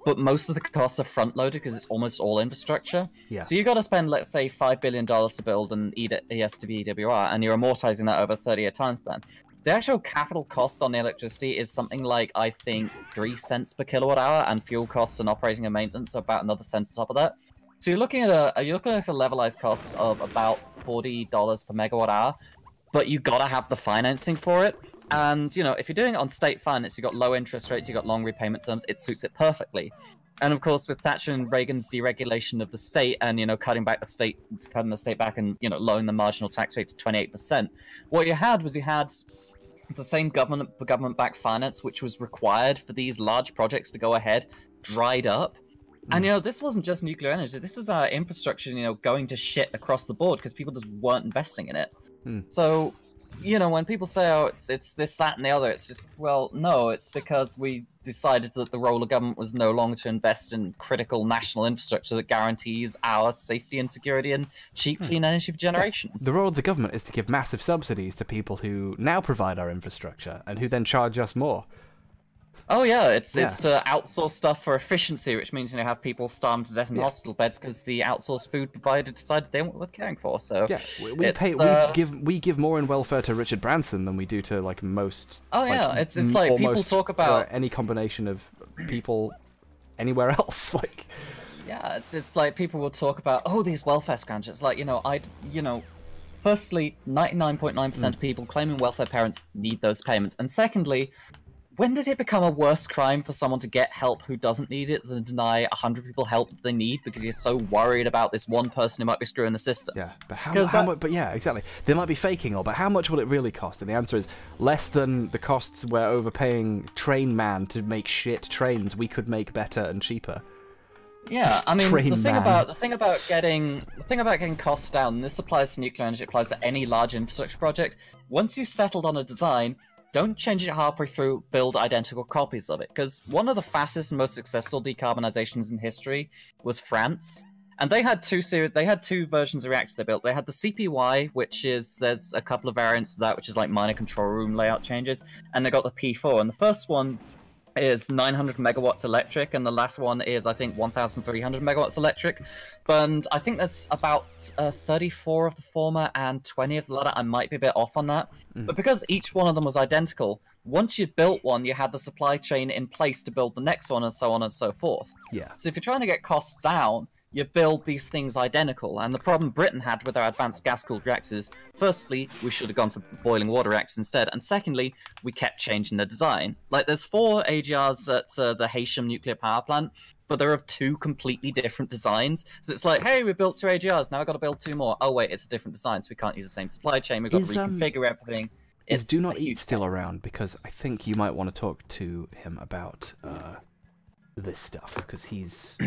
Speaker 4: but most of the costs are front-loaded because it's almost all infrastructure.
Speaker 3: Yeah.
Speaker 4: So you got to spend, let's say, $5 billion to build an ES2B-EWR, and you're amortizing that over a 30-year time span. The actual capital cost on the electricity is something like, I think, 3 cents per kilowatt hour, and fuel costs and operating and maintenance are about another cent on top of that. So you're looking at a levelized cost of about $40 per megawatt hour. But you gotta have the financing for it, and if you're doing it on state finance, you got low interest rates, you got long repayment terms, it suits it perfectly. And of course, with Thatcher and Reagan's deregulation of the state, and cutting the state back, and lowering the marginal tax rate to 28%, what you had was the same government-backed finance which was required for these large projects to go ahead, dried up. And this wasn't just nuclear energy; this was our infrastructure, going to shit across the board because people just weren't investing in it. So, when people say, it's this, that, and the other, it's just, well, no, it's because we decided that the role of government was no longer to invest in critical national infrastructure that guarantees our safety and security and cheap, clean energy for generations.
Speaker 3: The role of the government is to give massive subsidies to people who now provide our infrastructure and who then charge us more.
Speaker 4: Oh yeah, it's to outsource stuff for efficiency, which means have people starving to death in hospital beds because the outsourced food provider decided they weren't worth caring for. So
Speaker 3: we give more in welfare to Richard Branson than we do to most.
Speaker 4: Oh yeah, it's like people talk about
Speaker 3: any combination of people anywhere else.
Speaker 4: Yeah, it's like people will talk about these welfare scroungers. It's like firstly, 99.9% of people claiming welfare parents need those payments, and secondly, when did it become a worse crime for someone to get help who doesn't need it than deny 100 people help that they need because you're so worried about this one person who might be screwing the system?
Speaker 3: Yeah, but how much? But yeah, exactly. They might be faking but how much will it really cost? And the answer is less than the costs we're overpaying Train Man to make shit trains we could make better and cheaper.
Speaker 4: Yeah, I mean, the thing about getting costs down, and this applies to nuclear energy, it applies to any large infrastructure project. Once you settled on a design, don't change it halfway through, build identical copies of it. Because one of the fastest and most successful decarbonizations in history was France. And they had two versions of reactors they built. They had the CPY, which is, there's a couple of variants of that, which is like minor control room layout changes. And they got the P4. And the first one is 900 megawatts electric, and the last one is, I think, 1,300 megawatts electric. But I think there's about 34 of the former and 20 of the latter. I might be a bit off on that. But because each one of them was identical, once you'd built one, you had the supply chain in place to build the next one, and so on and so forth.
Speaker 3: Yeah.
Speaker 4: So if you're trying to get costs down, you build these things identical. And the problem Britain had with our advanced gas-cooled reactors, firstly, we should have gone for boiling water reactors instead, and secondly, we kept changing the design. Like, there's 4 AGRs at the Haysham nuclear power plant, but they're of 2 completely different designs. So it's like, hey, we built 2 AGRs, now I've got to build 2 more. Oh wait, it's a different design, so we can't use the same supply chain, we've got to reconfigure everything.
Speaker 3: Is Do Not Eat still around? Because I think you might want to talk to him about this stuff because he's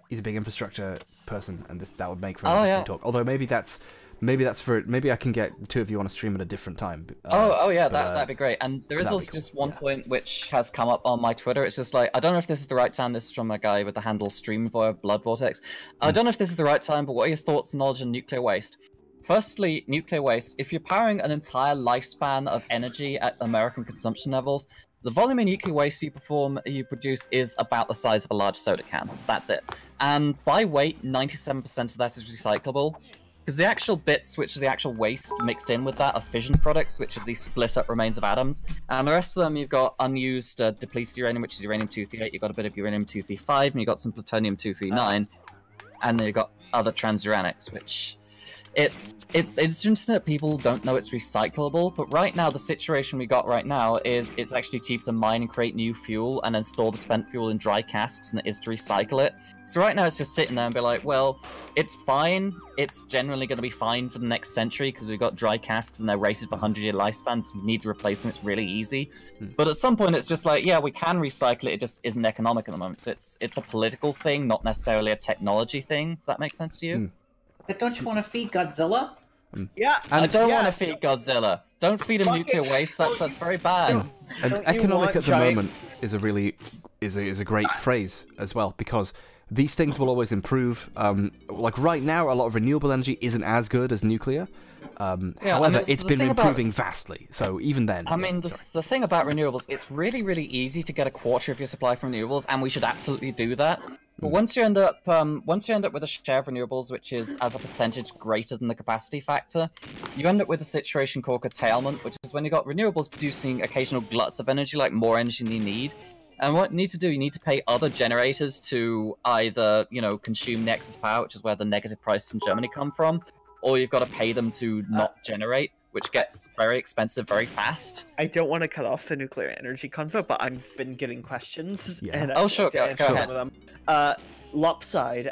Speaker 4: he's
Speaker 3: a big infrastructure person, and that would make for
Speaker 4: Oh,
Speaker 3: an interesting
Speaker 4: yeah.
Speaker 3: talk. Although maybe I can get two of you on a stream at a different time.
Speaker 4: That'd be great. And there is also just one point which has come up on my Twitter. It's just like, I don't know if this is the right time. This is from a guy with the handle Streamvoy Blood Vortex. I don't know if this is the right time, but what are your thoughts and knowledge on nuclear waste? Firstly, nuclear waste. If you're powering an entire lifespan of energy at American consumption levels, the volume of nuclear waste you produce is about the size of a large soda can. That's it. And by weight, 97% of that is recyclable. Because the actual bits, which are the actual waste mixed in with that, are fission products, which are these split up remains of atoms. And the rest of them, you've got unused depleted uranium, which is uranium-238. You've got a bit of uranium-235, and you've got some plutonium-239. And then you've got other transuranics, which... It's interesting that people don't know it's recyclable, but right now, the situation we got right now is it's actually cheaper to mine and create new fuel and then store the spent fuel in dry casks than it is to recycle it. So right now, it's just sitting there and be like, well, it's fine. It's generally going to be fine for the next century because we've got dry casks and they're rated for 100-year lifespans. If you need to replace them, it's really easy. But at some point, it's just like, yeah, we can recycle it. It just isn't economic at the moment. So it's a political thing, not necessarily a technology thing. Does that make sense to you?
Speaker 6: But don't you want to feed Godzilla?
Speaker 7: Yeah,
Speaker 4: I don't want to feed Godzilla. Don't feed him nuclear waste. That's very bad.
Speaker 3: And economic at the moment is a great phrase as well, because these things will always improve. Like right now, a lot of renewable energy isn't as good as nuclear. However, it's been improving vastly. So even then,
Speaker 4: I mean, the thing about renewables, it's really, really easy to get a quarter of your supply from renewables, and we should absolutely do that. But once you end up with a share of renewables which is as a percentage greater than the capacity factor, you end up with a situation called curtailment, which is when you've got renewables producing occasional gluts of energy, like more energy than you need. And what you need to do, you need to pay other generators to either, consume the excess power, which is where the negative prices in Germany come from, or you've got to pay them to not generate, which gets very expensive very fast.
Speaker 7: I don't want to cut off the nuclear energy convo, but I've been getting questions.
Speaker 4: Yeah.
Speaker 7: And
Speaker 4: Oh, sure, go
Speaker 7: some
Speaker 4: ahead.
Speaker 7: of them. Lopside,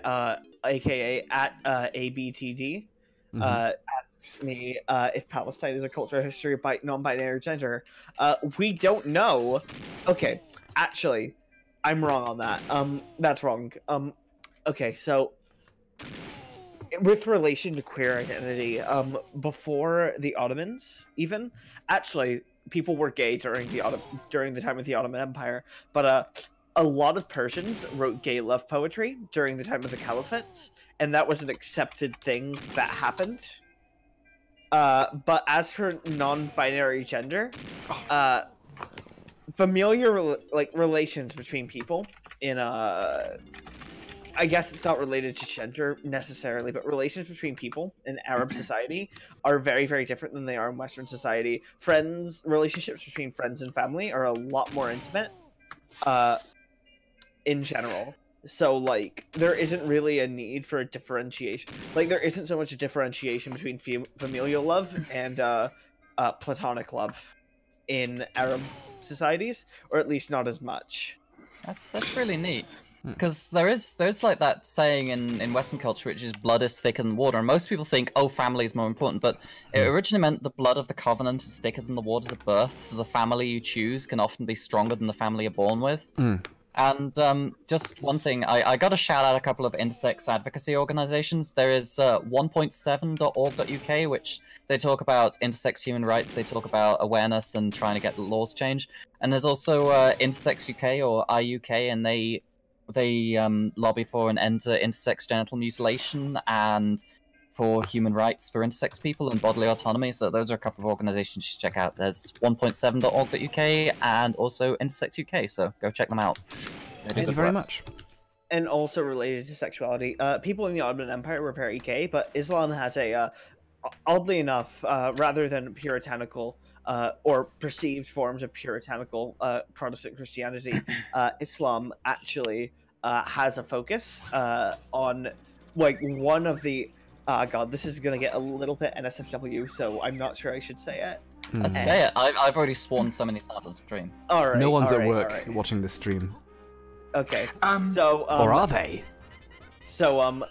Speaker 7: aka at ABTD, asks me if Palestine is a cultural history by non-binary gender. We don't know. Okay, actually, I'm wrong on that. That's wrong. Okay, so with relation to queer identity, before the Ottomans, even actually, people were gay during the time of the Ottoman Empire, but a lot of Persians wrote gay love poetry during the time of the caliphates, and that was an accepted thing that happened. But as for non-binary gender, familiar relations between people in I guess it's not related to gender necessarily, but relations between people in Arab society are very, very different than they are in Western society. Relationships between friends and family are a lot more intimate, in general. So, there isn't really a need for a differentiation. There isn't so much a differentiation between familial love and platonic love in Arab societies, or at least not as much.
Speaker 4: That's really neat. Because there's that saying in Western culture, which is blood is thicker than water, and most people think, oh, family is more important, but it originally meant the blood of the covenant is thicker than the waters of birth, so the family you choose can often be stronger than the family you're born with. And just one thing, I got to shout out a couple of intersex advocacy organizations. There is 1.7.org.uk, which they talk about intersex human rights, they talk about awareness and trying to get the laws changed. And there's also Intersex UK or IUK, and they lobby for an end to intersex genital mutilation and for human rights for intersex people and bodily autonomy. So those are a couple of organizations you should check out. There's 1.7.org.uk and also Intersex UK, so go check them out.
Speaker 3: Thank you very much.
Speaker 7: And also related to sexuality, people in the Ottoman Empire were very gay, but Islam has a, oddly enough, rather than puritanical or perceived forms of puritanical Protestant Christianity, Islam actually has a focus on one of the God, this is gonna get a little bit NSFW, so I'm not sure I should say it.
Speaker 4: Let's say it. I've already sworn so many times on stream.
Speaker 7: All right.
Speaker 3: No one's at
Speaker 7: all
Speaker 3: work
Speaker 7: right.
Speaker 3: watching this stream.
Speaker 7: Okay.
Speaker 3: Or are they?
Speaker 7: So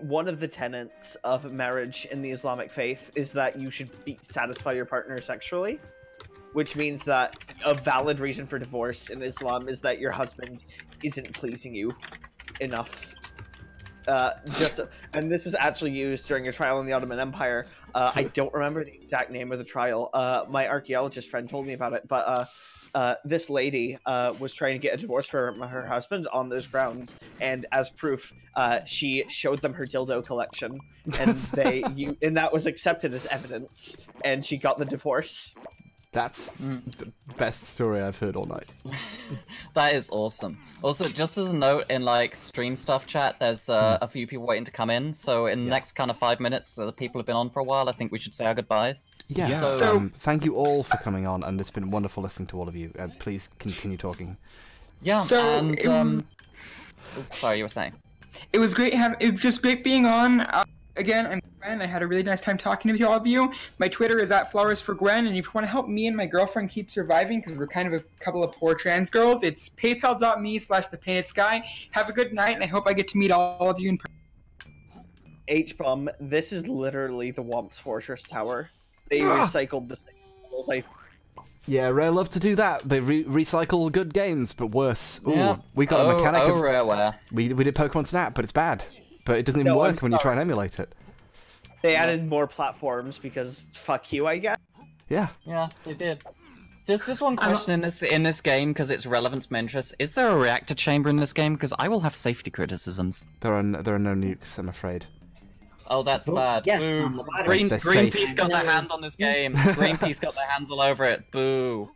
Speaker 7: one of the tenets of marriage in the Islamic faith is that you should satisfy your partner sexually. which means that a valid reason for divorce in Islam is that your husband isn't pleasing you enough. And this was actually used during a trial in the Ottoman Empire. I don't remember the exact name of the trial. My archaeologist friend told me about it, but this lady was trying to get a divorce from her husband on those grounds, and as proof, she showed them her dildo collection, and and that was accepted as evidence, and she got the divorce.
Speaker 3: That's the best story I've heard all night.
Speaker 4: That is awesome. Also, just as a note, in like stream stuff chat, there's a few people waiting to come in. So in the next kind of 5 minutes, the people have been on for a while. I think we should say our goodbyes.
Speaker 3: Yeah. So thank you all for coming on, and it's been wonderful listening to all of you. Please continue talking.
Speaker 4: Yeah.
Speaker 15: So,
Speaker 4: sorry, you were saying.
Speaker 5: It was great. It was just great being on. Again, I'm Gwen. I had a really nice time talking with all of you. My Twitter is @FlowersForGwen, and if you want to help me and my girlfriend keep surviving, because we're kind of a couple of poor trans girls, it's paypal.me/thepaintedSky. Have a good night, and I hope I get to meet all of you in person.
Speaker 7: H-bomb, this is literally the Womp's Fortress Tower. They recycled the same models,
Speaker 3: Yeah, Rare love to do that. They recycle good games, but worse. Ooh,
Speaker 4: Yeah.
Speaker 3: we got a mechanic of...
Speaker 4: Rareware.
Speaker 3: We did Pokemon Snap, but it's bad. But it doesn't even work when you try and emulate it.
Speaker 7: They added more platforms because fuck you, I guess.
Speaker 3: Yeah.
Speaker 4: Yeah, they did. There's just one question in this game, because it's relevant to my interests. Is there a reactor chamber in this game? Because I will have safety criticisms.
Speaker 3: There are no nukes, I'm afraid.
Speaker 4: Oh, that's bad.
Speaker 6: Yes,
Speaker 4: Boo. Greenpeace got their hand on this game. Greenpeace got their hands all over it. Boo.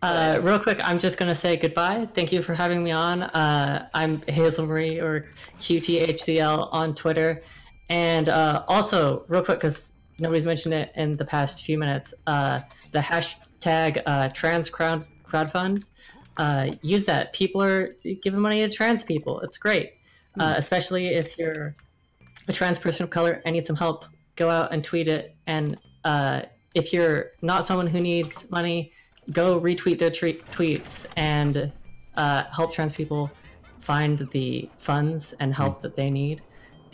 Speaker 22: Real quick, I'm just going to say goodbye. Thank you for having me on. I'm Hazel Marie, or QTHCL on Twitter. And also, real quick, because nobody's mentioned it in the past few minutes, the hashtag trans crowdfund, use that. People are giving money to trans people. It's great. Especially if you're a trans person of color and need some help, go out and tweet it. And if you're not someone who needs money, go retweet their tweets and help trans people find the funds and help that they need.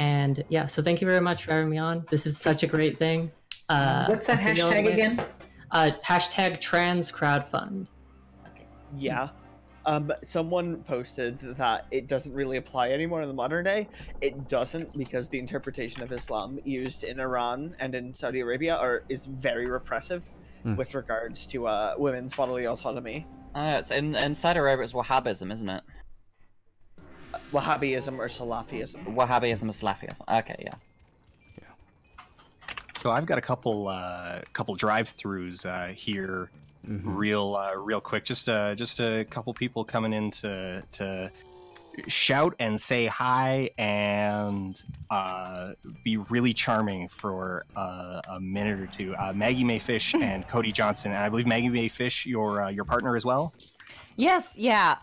Speaker 22: And yeah, so thank you very much for having me on. This is such a great thing.
Speaker 6: What's that hashtag again?
Speaker 22: Hashtag trans crowdfund.
Speaker 7: Yeah. Someone posted that it doesn't really apply anymore in the modern day. It doesn't, because the interpretation of Islam used in Iran and in Saudi Arabia is very repressive with regards to women's bodily autonomy.
Speaker 4: It's in Saudi Arabia, it's Wahhabism, isn't it?
Speaker 7: Wahhabism or Salafism.
Speaker 4: Wahhabism or Salafism. Okay, yeah.
Speaker 20: So I've got a couple drive-throughs here, real quick. Just a couple people coming in to shout and say hi and be really charming for a minute or two. Maggie Mayfish and Cody Johnson. And I believe Maggie Mayfish, your partner as well.
Speaker 10: Yes, yeah.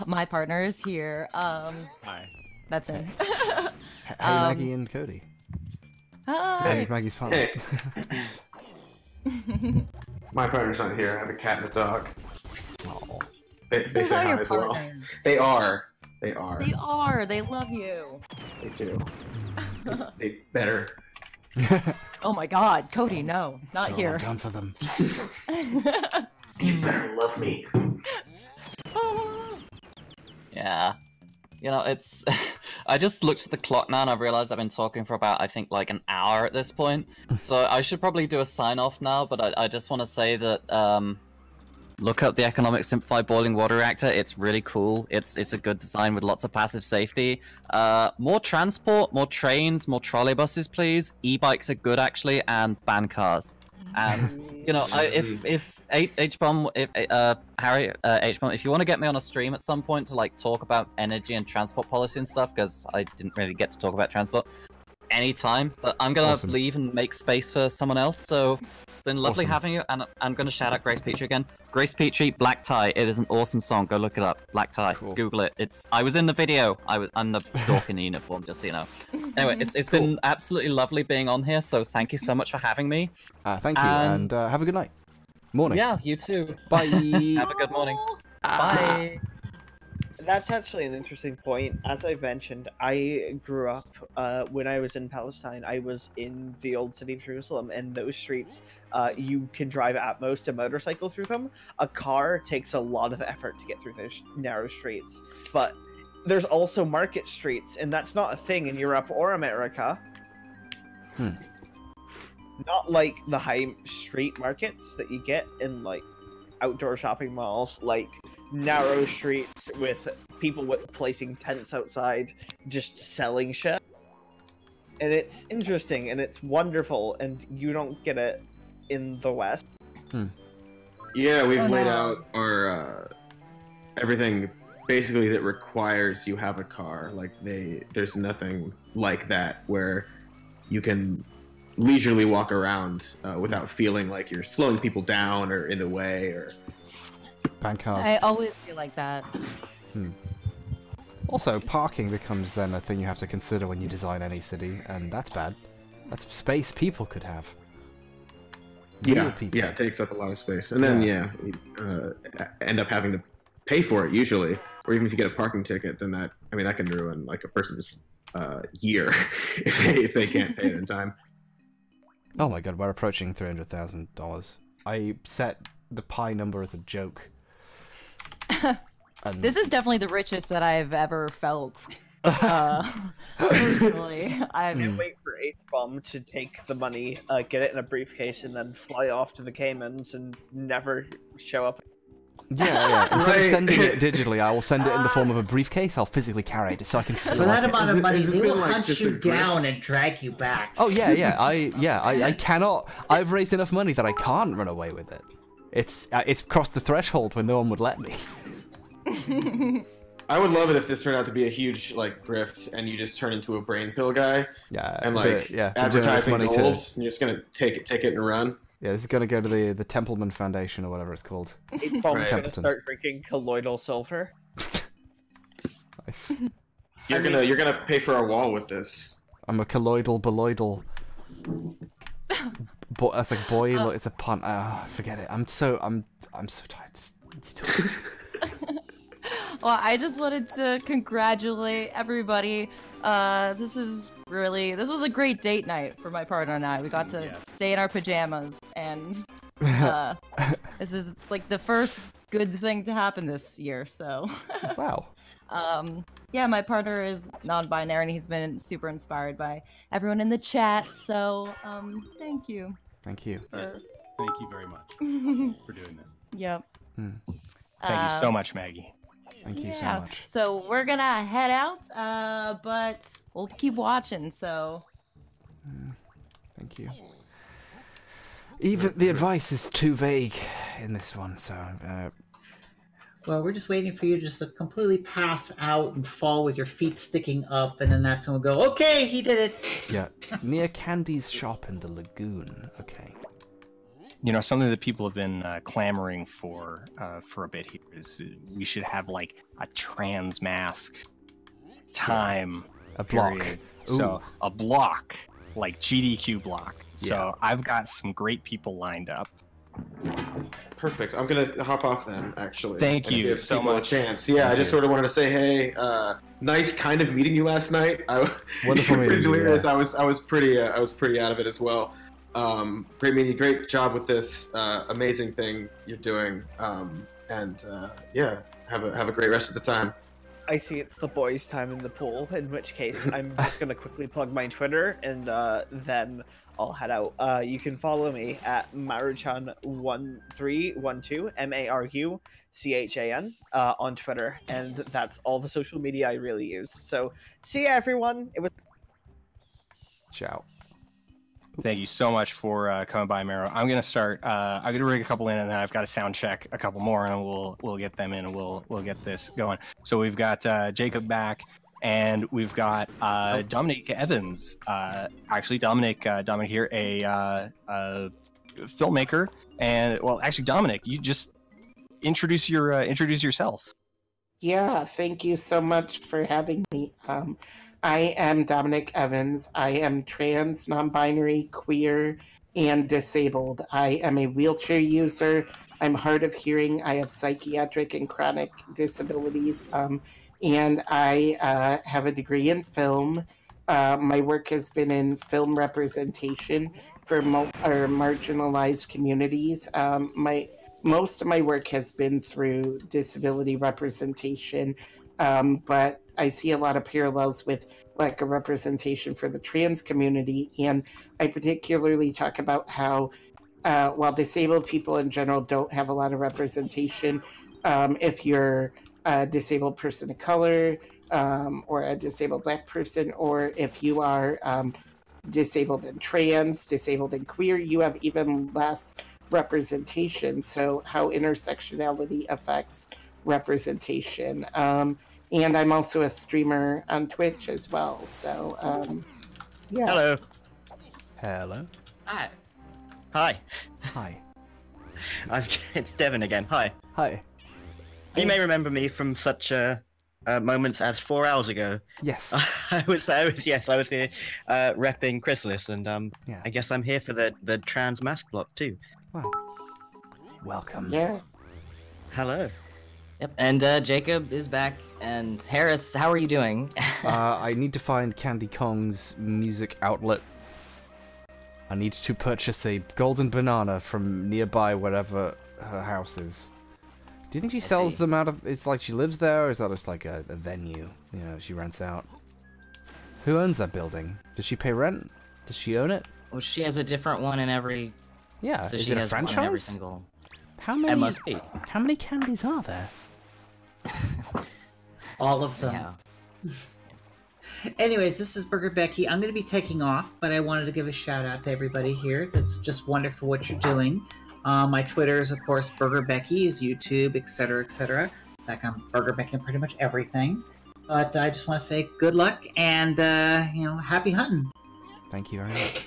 Speaker 10: My partner is here.
Speaker 20: Hi.
Speaker 10: That's it.
Speaker 3: Hey, Maggie and Cody.
Speaker 10: Hi.
Speaker 3: Hey, Maggie's partner.
Speaker 13: Hey. My partner's not here. I have a cat and a dog.
Speaker 3: Oh.
Speaker 13: They say hi as well. They are. They are.
Speaker 10: They are. They love you.
Speaker 13: They do. They better.
Speaker 10: Oh my God, Cody, no, not here.
Speaker 3: I'm done for them.
Speaker 13: You better love me.
Speaker 4: Yeah. You know, it's... I just looked at the clock now and I've realized I've been talking for about, I think, like an hour at this point. So I should probably do a sign-off now, but I just want to say that, look up the Economic Simplified Boiling Water Reactor. It's really cool. It's a good design with lots of passive safety. More transport, more trains, more trolleybuses, please. E-bikes are good, actually, and ban cars. And, you know, if H-Bomb, Harry, H-Bomb, if you want to get me on a stream at some point to, like, talk about energy and transport policy and stuff, because I didn't really get to talk about transport, anytime. But I'm going to leave and make space for someone else, so it's been lovely having you, and I'm going to shout out Grace Petrie again. Grace Petrie, Black Tie. It is an awesome song. Go look it up. Black Tie. Cool. Google it. I was in the video. I'm the dork in the uniform, just so you know. Anyway, it's been absolutely lovely being on here, so thank you so much for having me.
Speaker 3: Thank you, and have a good night. Morning.
Speaker 4: Yeah, you too.
Speaker 3: Bye.
Speaker 4: Have a good morning. Bye.
Speaker 7: That's actually an interesting point. As I've mentioned, I grew up when I was in Palestine. I was in the old city of Jerusalem, and those streets, you can drive at most a motorcycle through them. A car takes a lot of effort to get through those narrow streets. But there's also market streets, and that's not a thing in Europe or America. Not like the high street markets that you get in like outdoor shopping malls, like narrow streets with people placing tents outside just selling shit. And it's interesting and it's wonderful, and you don't get it in the West.
Speaker 13: Yeah, we've laid out our everything basically that requires you have a car. Like there's nothing like that where you can leisurely walk around without feeling like you're slowing people down or in the way or
Speaker 3: ban cars.
Speaker 10: I always feel like that.
Speaker 3: Also, parking becomes then a thing you have to consider when you design any city, and that's bad. That's space people could have.
Speaker 13: Yeah, it takes up a lot of space, and then you end up having to pay for it usually, or even if you get a parking ticket, then that can ruin like a person's year if they can't pay it in time.
Speaker 3: Oh my god, we're approaching $300,000. I set the pi number as a joke.
Speaker 10: This is definitely the richest that I've ever felt. Personally,
Speaker 7: I wait for H.Bomb to take the money, get it in a briefcase, and then fly off to the Caymans and never show up.
Speaker 3: Yeah. Instead of sending it digitally, I will send it in the form of a briefcase. I'll physically carry it so I can feel
Speaker 6: For that amount of money,
Speaker 13: has this
Speaker 6: they will
Speaker 13: been, like,
Speaker 6: hunt
Speaker 13: just
Speaker 6: you
Speaker 13: a grift?
Speaker 6: down and drag you back.
Speaker 3: Oh yeah. I cannot. I've raised enough money that I can't run away with it. It's crossed the threshold where no one would let me.
Speaker 13: I would love it if this turned out to be a huge like grift, and you just turn into a brain pill guy.
Speaker 3: Yeah,
Speaker 13: and like advertising goals, and you're just gonna take it and run.
Speaker 3: Yeah, this is gonna go to the Templeman Foundation or whatever it's called.
Speaker 7: H.Bomb's gonna start drinking colloidal silver.
Speaker 3: Nice.
Speaker 13: You're gonna pay for our wall with this.
Speaker 3: I'm a colloidal beloidal. That's like boy. Look, it's a pun. Forget it. I'm so tired.
Speaker 10: Well, I just wanted to congratulate everybody. This was a great date night for my partner and I. We got to stay in our pajamas, and this is like the first good thing to happen this year. So,
Speaker 3: wow.
Speaker 10: Yeah, my partner is non-binary, and he's been super inspired by everyone in the chat. So, thank you.
Speaker 3: Thank you.
Speaker 20: Yes. Thank you very much for doing this.
Speaker 10: Yep.
Speaker 20: Thank you so much, Maggie.
Speaker 3: Thank you so much.
Speaker 10: So we're gonna head out, but we'll keep watching. So.
Speaker 3: Thank you. Even the advice is too vague in this one, so.
Speaker 6: Well, we're just waiting for you just to completely pass out and fall with your feet sticking up, and then that's when we'll go, okay, he did it.
Speaker 3: Yeah, near Candy's shop in the lagoon. Okay.
Speaker 20: You know, something that people have been clamoring for a bit here is we should have like a trans mask time.
Speaker 3: A block.
Speaker 20: Period. So a block, like GDQ block. So I've got some great people lined up.
Speaker 13: Perfect. I'm gonna hop off then. Actually.
Speaker 20: Thank
Speaker 13: and
Speaker 20: you
Speaker 13: give
Speaker 20: so
Speaker 13: people
Speaker 20: much.
Speaker 13: A chance. Yeah, I just sort of wanted to say, hey, nice kind of meeting you last night.
Speaker 3: Wonderful meeting you.
Speaker 13: Delirious. I was pretty out of it as well. Great meeting you. Great job with this amazing thing you're doing. Yeah, have a great rest of the time.
Speaker 7: I see it's the boys' time in the pool, in which case I'm just going to quickly plug my Twitter, and then I'll head out. You can follow me at Maruchan1312, MARUCHAN, on Twitter, and that's all the social media I really use. So, see ya, everyone! It was...
Speaker 3: Ciao.
Speaker 20: Thank you so much for coming by, Maro. I'm gonna start. I'm gonna rig a couple in, and then I've got to sound check a couple more, and we'll get them in, and we'll get this going. So we've got Jacob back, and we've got Dominic Evans. Actually, Dominic here, a filmmaker, and well, actually, Dominic, you just introduce yourself.
Speaker 1: Yeah, thank you so much for having me. I am Dominic Evans. I am trans, non-binary, queer, and disabled. I am a wheelchair user. I'm hard of hearing. I have psychiatric and chronic disabilities. And I have a degree in film. My work has been in film representation for marginalized communities. Most of my work has been through disability representation, but I see a lot of parallels with lack of representation for the trans community. And I particularly talk about how while disabled people in general don't have a lot of representation, if you're a disabled person of color or a disabled Black person, or if you are disabled and trans, disabled and queer, you have even less representation. So how intersectionality affects representation. And I'm also a streamer on Twitch as well. So yeah.
Speaker 14: Hello.
Speaker 3: Hello.
Speaker 14: Hi. Hi.
Speaker 3: Hi.
Speaker 14: It's Devin again. Hi.
Speaker 3: Hi.
Speaker 14: You may remember me from such moments as 4 hours ago.
Speaker 3: Yes.
Speaker 14: I was here repping Chrysalis, and I guess I'm here for the trans mask block too.
Speaker 3: Wow. Welcome.
Speaker 1: Yeah.
Speaker 14: Hello.
Speaker 23: Yep, and Jacob is back. And Harris, how are you doing?
Speaker 3: I need to find Candy Kong's music outlet. I need to purchase a golden banana from nearby wherever her house is. Do you think she sells them out of... It's like she lives there, or is that just like a venue? You know, she rents out. Who owns that building? Does she pay rent? Does she own it?
Speaker 23: Well, she has a different one in every...
Speaker 3: Yeah,
Speaker 23: so
Speaker 3: is
Speaker 23: she
Speaker 3: it a
Speaker 23: has one in every
Speaker 3: franchise?
Speaker 23: single...
Speaker 3: How many?
Speaker 23: It must be.
Speaker 3: How many candies are there?
Speaker 6: All of them.
Speaker 23: Yeah.
Speaker 6: Anyways, this is Burger Becky. I'm going to be taking off, but I wanted to give a shout out to everybody here. That's just wonderful what you're doing. My Twitter is, of course, Burger Becky, is YouTube, etc., etc. In fact, I'm Burger Becky on pretty much everything. But I just want to say good luck and, happy hunting.
Speaker 3: Thank you very much.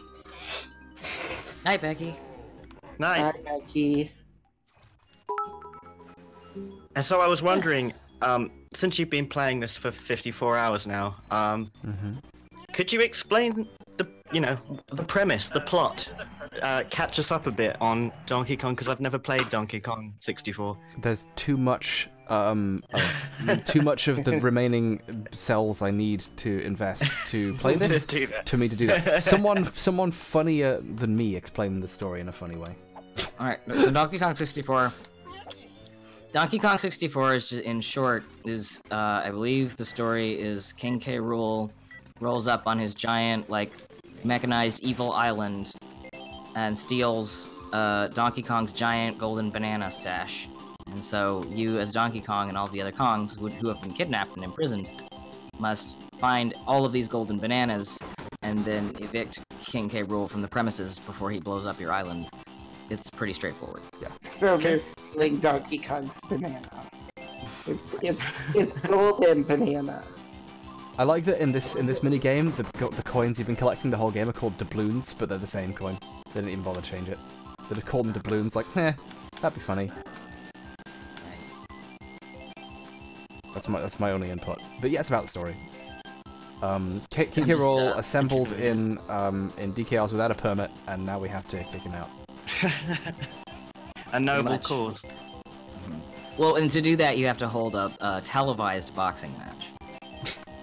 Speaker 23: Night, Becky.
Speaker 14: Night.
Speaker 1: Hi, Becky.
Speaker 14: And so I was wondering, since you've been playing this for 54 hours now, could you explain the premise, the plot? Catch us up a bit on Donkey Kong, because I've never played Donkey Kong 64.
Speaker 3: There's too much of the remaining cells I need to invest to play this to me to do that. Someone funnier than me explain the story in a funny way.
Speaker 23: All right, so Donkey Kong 64. Donkey Kong 64 is just, in short, I believe the story is King K. Rool rolls up on his giant, mechanized evil island and steals Donkey Kong's giant golden banana stash. And so you, as Donkey Kong and all the other Kongs who have been kidnapped and imprisoned, must find all of these golden bananas and then evict King K. Rool from the premises before he blows up your island. It's pretty straightforward.
Speaker 3: Yeah.
Speaker 1: So they're stealing Donkey Kong's banana. It's golden banana.
Speaker 3: I like that in this mini game, the coins you've been collecting the whole game are called doubloons, but they're the same coin. They didn't even bother to change it. They just called them doubloons, like, that'd be funny. That's my only input. But yeah, it's about the story. King K. Rool assembled in DKRs without a permit, and now we have to kick him out.
Speaker 14: A noble cause.
Speaker 23: Well, and to do that, you have to hold a televised boxing match.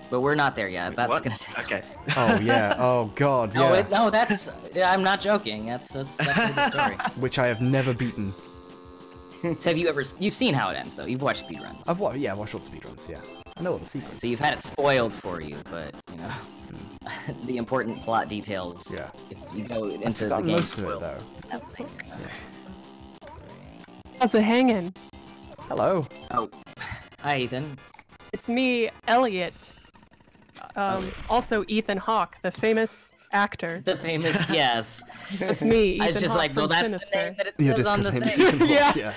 Speaker 23: But we're not there yet. That's gonna take.
Speaker 14: Okay.
Speaker 3: Oh yeah. Oh god. Yeah.
Speaker 23: No, that's. I'm not joking. That's the story.
Speaker 3: Which I have never beaten.
Speaker 23: So you've seen how it ends though? You've watched speedruns.
Speaker 3: I've watched all the speedruns. Yeah. I know all the secrets.
Speaker 23: So you've had it spoiled for you, but the important plot details.
Speaker 3: Yeah.
Speaker 23: If you go into the game,
Speaker 3: most of it though.
Speaker 24: How's it hanging?
Speaker 3: Hello.
Speaker 23: Oh, hi Ethan.
Speaker 24: It's me, Elliot. Also Ethan Hawke, the famous actor.
Speaker 23: The famous, yes.
Speaker 24: That's me, Ethan
Speaker 23: I was just
Speaker 24: Hawke
Speaker 23: like, well,
Speaker 24: from
Speaker 23: that's
Speaker 24: Sinister.
Speaker 23: the name that it says on the thing.
Speaker 24: Yeah.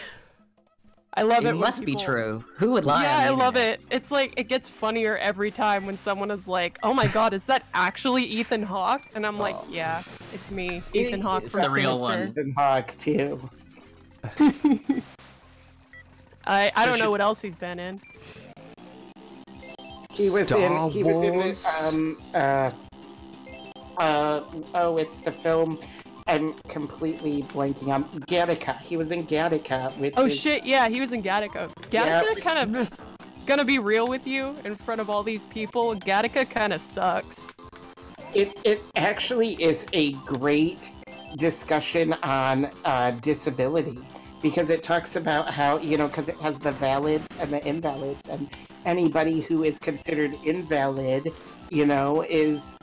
Speaker 24: I love it.
Speaker 23: It must be true. Who would lie?
Speaker 24: Yeah,
Speaker 23: on the
Speaker 24: I love
Speaker 23: internet?
Speaker 24: it. It's like it gets funnier every time when someone is like, "Oh my God, is that actually Ethan Hawke?" And I'm like, "Yeah, it's me, Ethan Hawke from
Speaker 23: the real
Speaker 24: Sinister."
Speaker 23: one.
Speaker 1: Ethan Hawke too.
Speaker 24: I don't know what else he's been in.
Speaker 1: He was
Speaker 3: Star
Speaker 1: He was in
Speaker 3: Wars?
Speaker 1: it's the film. I'm completely blanking on Gattaca. He was in Gattaca, which
Speaker 24: Oh
Speaker 1: is,
Speaker 24: shit, yeah, he was in Gattaca. Gattaca kind of, gonna be real with you in front of all these people, Gattaca kind of sucks.
Speaker 1: It actually is a great discussion on disability, because it talks about how, because it has the valids and the invalids, and anybody who is considered invalid, is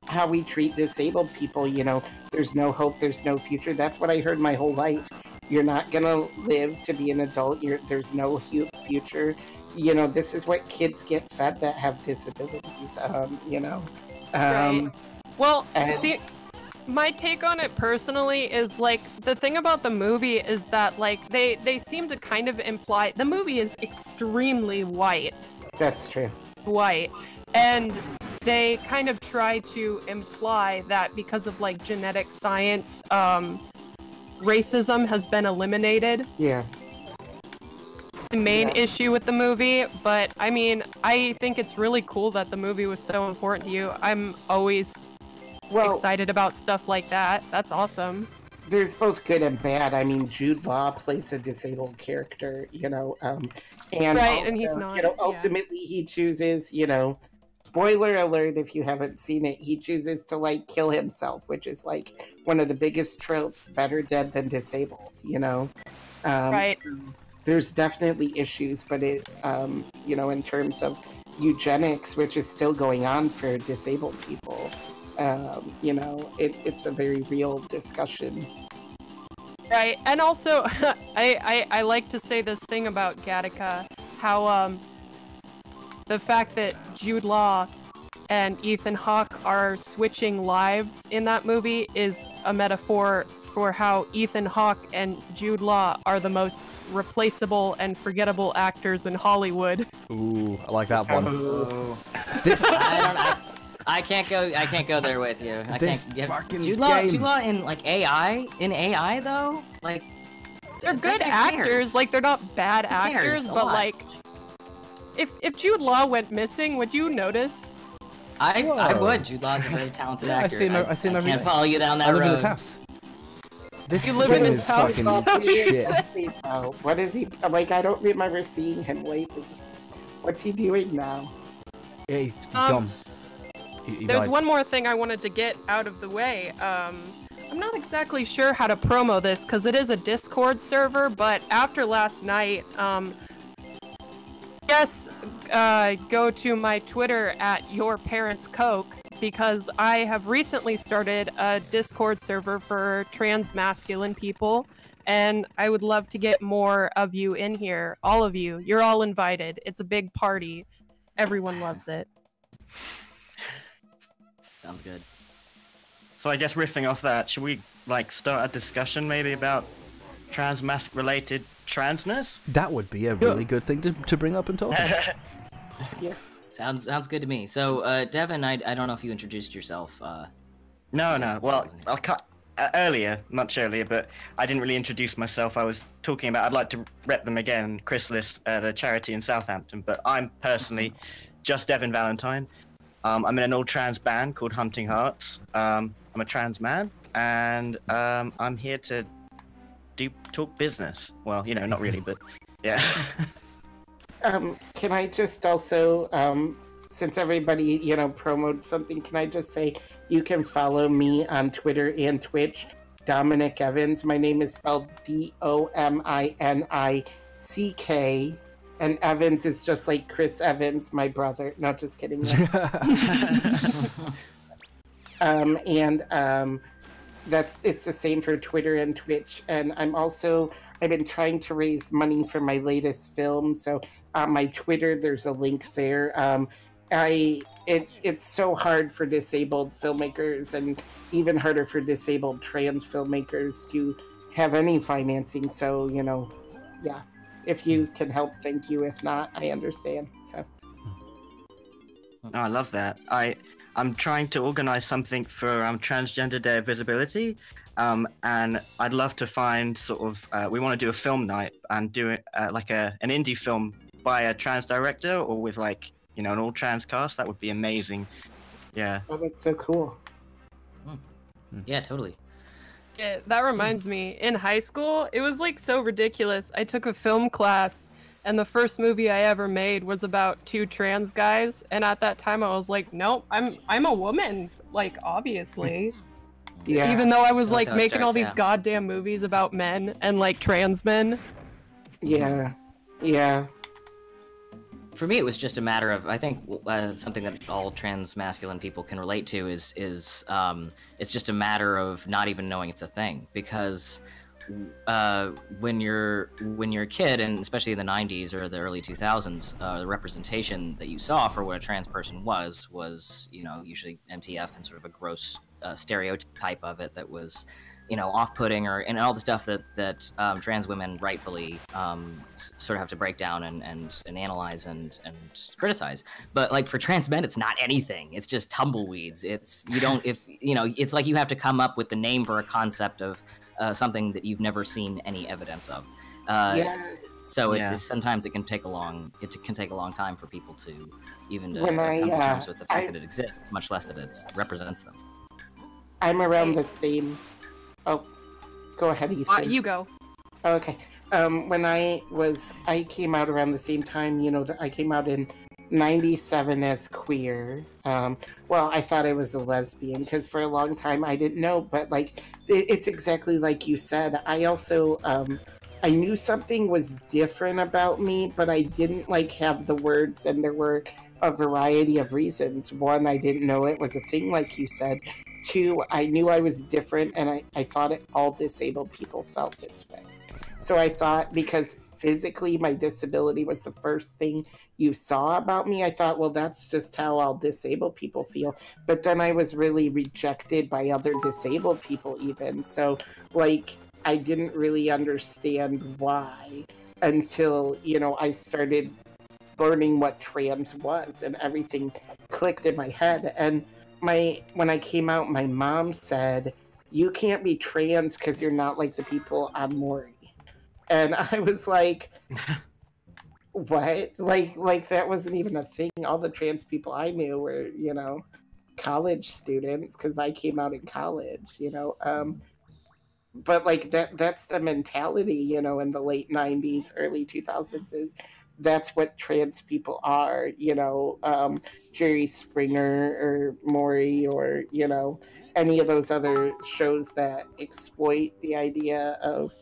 Speaker 1: how we treat disabled people. There's no hope, there's no future. That's what I heard my whole life. You're not gonna live to be an adult. There's no future. This is what kids get fed that have disabilities.
Speaker 24: Right. Well,
Speaker 1: and-
Speaker 24: see, my take on it personally is like the thing about the movie is that like they seem to kind of imply the movie is extremely white.
Speaker 1: That's true.
Speaker 24: White. And they kind of try to imply that because of like genetic science, racism has been eliminated.
Speaker 1: Yeah.
Speaker 24: The main issue with the movie, but I mean, I think it's really cool that the movie was so important to you. I'm always excited about stuff like that. That's awesome.
Speaker 1: There's both good and bad. I mean, Jude Law plays a disabled character, and
Speaker 24: right,
Speaker 1: also,
Speaker 24: and he's not.
Speaker 1: ultimately he chooses, spoiler alert if you haven't seen it, he chooses to kill himself, which is one of the biggest tropes, better dead than disabled,
Speaker 24: Right.
Speaker 1: There's definitely issues, but it, in terms of eugenics, which is still going on for disabled people, it's a very real discussion.
Speaker 24: Right, and also, I like to say this thing about Gattaca, how the fact that Jude Law and Ethan Hawke are switching lives in that movie is a metaphor for how Ethan Hawke and Jude Law are the most replaceable and forgettable actors in Hollywood.
Speaker 3: Ooh, I like that one.
Speaker 23: Oh.
Speaker 3: This
Speaker 23: I can't go there with you. I
Speaker 3: This
Speaker 23: can't.
Speaker 3: fucking
Speaker 23: Jude Law
Speaker 3: game.
Speaker 23: in AI though,
Speaker 24: they're good
Speaker 23: who
Speaker 24: actors.
Speaker 23: cares?
Speaker 24: Like they're not bad
Speaker 23: Who cares?
Speaker 24: actors,
Speaker 23: A
Speaker 24: but
Speaker 23: lot.
Speaker 24: if Jude Law went missing, would you notice?
Speaker 23: I
Speaker 3: Whoa.
Speaker 23: would. Jude Law's a very talented
Speaker 3: Yeah,
Speaker 23: actor.
Speaker 3: I see him every
Speaker 23: can't
Speaker 3: day.
Speaker 23: follow you down that
Speaker 3: I live
Speaker 23: road.
Speaker 3: in his house. This
Speaker 24: You live in
Speaker 3: game
Speaker 24: his
Speaker 3: is
Speaker 24: house?
Speaker 3: fucking shit.
Speaker 1: What is he, I don't remember seeing him lately. What's he doing now?
Speaker 3: Yeah, he's gone. He
Speaker 24: There's
Speaker 3: died.
Speaker 24: one more thing I wanted to get out of the way. I'm not exactly sure how to promo this because it is a Discord server, but after last night, go to my Twitter at YourParentsCoke because I have recently started a Discord server for trans masculine people, and I would love to get more of you in here. All of you. You're all invited. It's a big party. Everyone loves it.
Speaker 23: Sounds good.
Speaker 14: So I guess riffing off that, should we start a discussion maybe about trans-related transness?
Speaker 3: That would be a really good thing to bring up and talk about.
Speaker 1: Yeah.
Speaker 23: Sounds good to me. So, Devin, I don't know if you introduced yourself.
Speaker 14: No. Well, I'll cut much earlier, but I didn't really introduce myself. I was talking about I'd like to rep them again, Chrysalis, the charity in Southampton. But I'm personally just Devin Valentine. I'm in an old trans band called Hunting Hearts. I'm a trans man, and I'm here to talk business. Well, not really, but yeah.
Speaker 1: Can I just also, since everybody, promoted something, can I just say you can follow me on Twitter and Twitch, Dominic Evans. My name is spelled Dominick, and Evans is just like Chris Evans, my brother. No, just kidding. It's the same for Twitter and Twitch. And I've been trying to raise money for my latest film. So on my Twitter, there's a link there. It's so hard for disabled filmmakers and even harder for disabled trans filmmakers to have any financing. So, yeah, if you can help, thank you. If not, I understand. So.
Speaker 14: Oh, I love that. I'm trying to organize something for Transgender Day of Visibility, and I'd love to find we want to do a film night and do it an indie film by a trans director or with you know, an all trans cast. That would be amazing. Yeah.
Speaker 1: Oh, that's so cool.
Speaker 23: Yeah, totally.
Speaker 24: Yeah, that reminds me, in high school, it was like so ridiculous. I took a film class, and the first movie I ever made was about 2 trans guys, and at that time I was like, nope, I'm a woman, like, obviously.
Speaker 1: Yeah.
Speaker 24: Even though I was
Speaker 23: That's
Speaker 24: like
Speaker 23: how it
Speaker 24: making all
Speaker 23: starts,
Speaker 24: these
Speaker 23: yeah.
Speaker 24: goddamn movies about men and like trans men.
Speaker 1: Yeah. Yeah.
Speaker 23: For me, it was just a matter of, I think something that all trans masculine people can relate to is it's just a matter of not even knowing it's a thing, because when you're a kid, and especially in the 90s or the early 2000s, the representation that you saw for what a trans person was usually MTF and sort of a gross stereotype of it that was off-putting, and all the stuff that trans women rightfully sort of have to break down and analyze and criticize. But like for trans men, it's not anything. It's just tumbleweeds. It's it's like you have to come up with the name for a concept of something that you've never seen any evidence of. So sometimes it can take a long time for people to even come to terms with the fact that it exists, much less that it represents them.
Speaker 1: I'm around the same. Oh, go ahead, Ethan.
Speaker 24: You go.
Speaker 1: Okay. When I came out around the same time. I came out in '97 as queer. Well, I thought I was a lesbian because for a long time I didn't know, but like it's exactly like you said. I also I knew something was different about me, but I didn't have the words, and there were a variety of reasons. One, I didn't know it was a thing, like you said. Two, I knew I was different, and I thought all disabled people felt this way. So I thought, because physically my disability was the first thing you saw about me, I thought, well, that's just how all disabled people feel. But then I was really rejected by other disabled people even. So, I didn't really understand why until, I started learning what trans was, and everything clicked in my head. And when I came out, my mom said, you can't be trans because you're not like the people on Maury. And I was like, what? Like that wasn't even a thing. All the trans people I knew were, college students, because I came out in college, but that's the mentality, in the late 90s, early 2000s, is that's what trans people are, Jerry Springer or Maury, or, any of those other shows that exploit the idea of,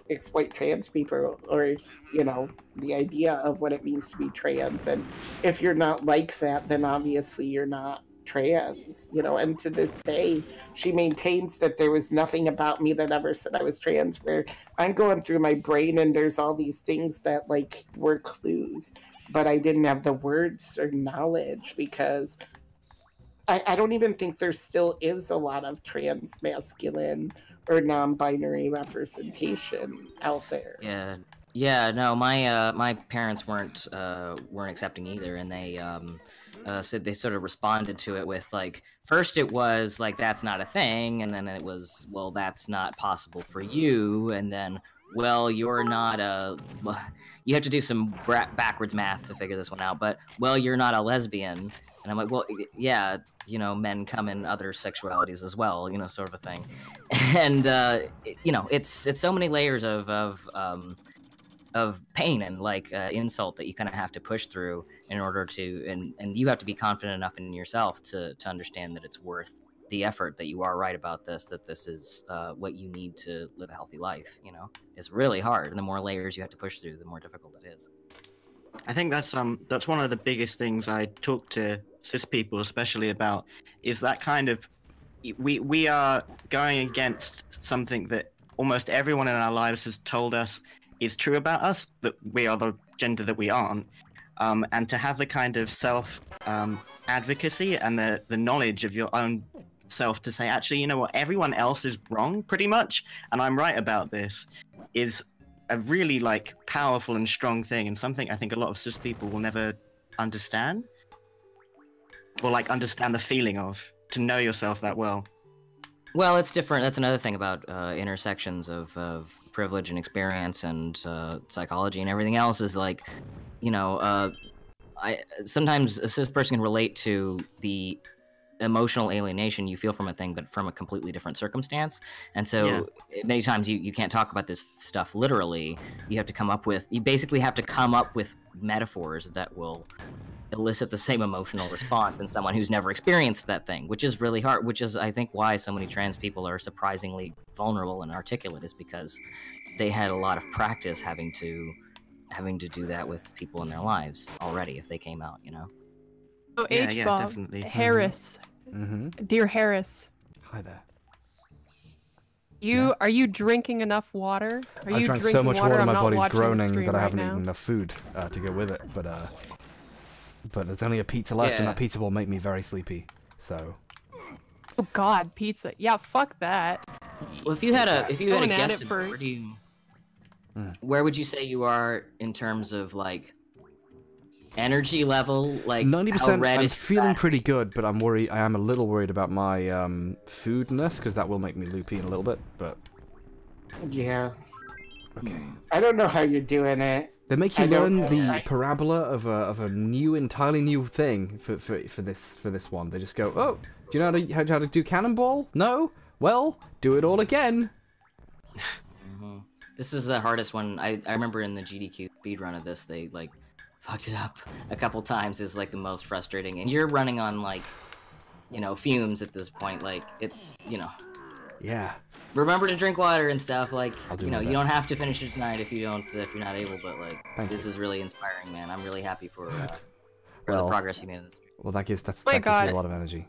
Speaker 1: exploit trans people, or, the idea of what it means to be trans. And if you're not like that, then obviously you're not trans, and to this day she maintains that there was nothing about me that ever said I was trans, where I'm going through my brain and there's all these things that were clues, but I didn't have the words or knowledge, because I don't even think there still is a lot of trans masculine or non-binary representation out there.
Speaker 23: Yeah, no, my parents weren't accepting either, and they said they sort of responded to it with first it was that's not a thing, and then it was, well, that's not possible for you, and then, well, you're not you have to do some backwards math to figure this one out, but, well, you're not a lesbian. And I'm like, well, yeah, men come in other sexualities as well, sort of a thing. And it's so many layers of pain and insult that you kind of have to push through in order to, and you have to be confident enough in yourself to understand that it's worth the effort, that you are right about this, that this is what you need to live a healthy life. It's really hard, and the more layers you have to push through, the more difficult it is.
Speaker 14: I think that's one of the biggest things I talk to cis people especially about, is that kind of, we are going against something that almost everyone in our lives has told us is true about us, that we are the gender that we aren't, and to have the kind of self advocacy and the knowledge of your own self to say, actually, you know what, everyone else is wrong pretty much, and I'm right about this, is a really powerful and strong thing, and something I think a lot of cis people will never understand, or understand the feeling of, to know yourself that well.
Speaker 23: Well, it's different. That's another thing about intersections of privilege and experience and psychology and everything else, is sometimes a cis person can relate to the emotional alienation you feel from a thing, but from a completely different circumstance. And so many times you can't talk about this stuff literally. You basically have to come up with metaphors that will elicit the same emotional response in someone who's never experienced that thing, which is really hard, which is, I think, why so many trans people are surprisingly vulnerable and articulate, is because they had a lot of practice having to do that with people in their lives already if they came out, you know?
Speaker 24: Oh, H.Bob, Harris. Dear Harris.
Speaker 3: Hi there.
Speaker 24: Are you drinking enough water?
Speaker 3: I drank so much water, my body's groaning that I haven't eaten enough food to go with it, but there's only a pizza left, and that pizza will make me very sleepy, so...
Speaker 24: Oh god, pizza. Yeah, fuck that.
Speaker 23: Well, if you had a guest, where would you say you are in terms of, like, energy level? Like,
Speaker 3: 90%, I'm feeling pretty good, but I am a little worried about my foodness, because that will make me loopy in a little bit, but...
Speaker 1: Yeah.
Speaker 3: Okay.
Speaker 1: I don't know how you're doing it.
Speaker 3: They make you learn the parabola of a entirely new thing for this one. They just go, oh, do you know how to do cannonball? No? Well, do it all again.
Speaker 23: This is the hardest one. I remember in the GDQ speedrun of this, they like fucked it up a couple times. Is like the most frustrating, and you're running on like, you know, fumes at this point. Like it's, you know.
Speaker 3: Yeah.
Speaker 23: Remember to drink water and stuff. Like, you know, you don't
Speaker 3: best.
Speaker 23: have to finish it tonight if you're not able. But like, this is really inspiring, man. I'm really happy for the progress you made in this.
Speaker 3: Well, that gives me a lot of energy.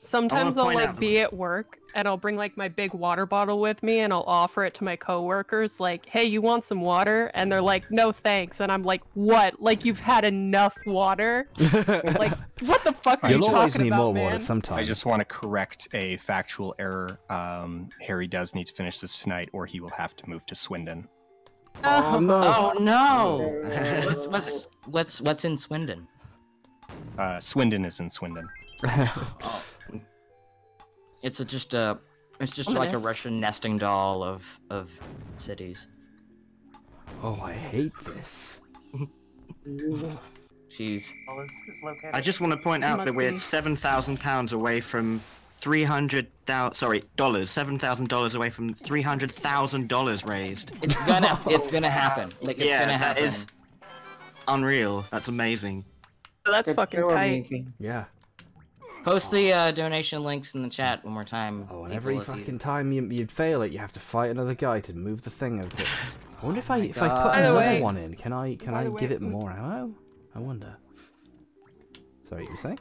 Speaker 24: Sometimes I'll like be at work and I'll bring like my big water bottle with me and I'll offer it to my coworkers like, hey, you want some water? And they're like, no thanks. And I'm like, what? Like you've had enough water? Like, what the fuck are you talking about, man?
Speaker 20: I just want to correct a factual error. Harry does need to finish this tonight or he will have to move to Swindon.
Speaker 23: Oh no! Oh no! What's in Swindon?
Speaker 20: Swindon is in Swindon.
Speaker 23: Oh. It's just like a Russian nesting doll of cities.
Speaker 3: Oh, I hate this.
Speaker 23: Jeez.
Speaker 14: I just want to point out that we're £7,000 away from $300,000. Sorry, dollars. $7,000 away from $300,000 raised.
Speaker 23: It's gonna happen. Like it's gonna happen.
Speaker 14: That is unreal. That's amazing.
Speaker 24: That's fucking
Speaker 1: so
Speaker 24: tight.
Speaker 1: amazing.
Speaker 3: Yeah.
Speaker 23: Post the donation links in the chat one more time.
Speaker 3: Oh, and every fucking time you'd fail it, you have to fight another guy to move the thing over. I wonder if I put another one in, can I give it more ammo? I wonder. Sorry, you were saying?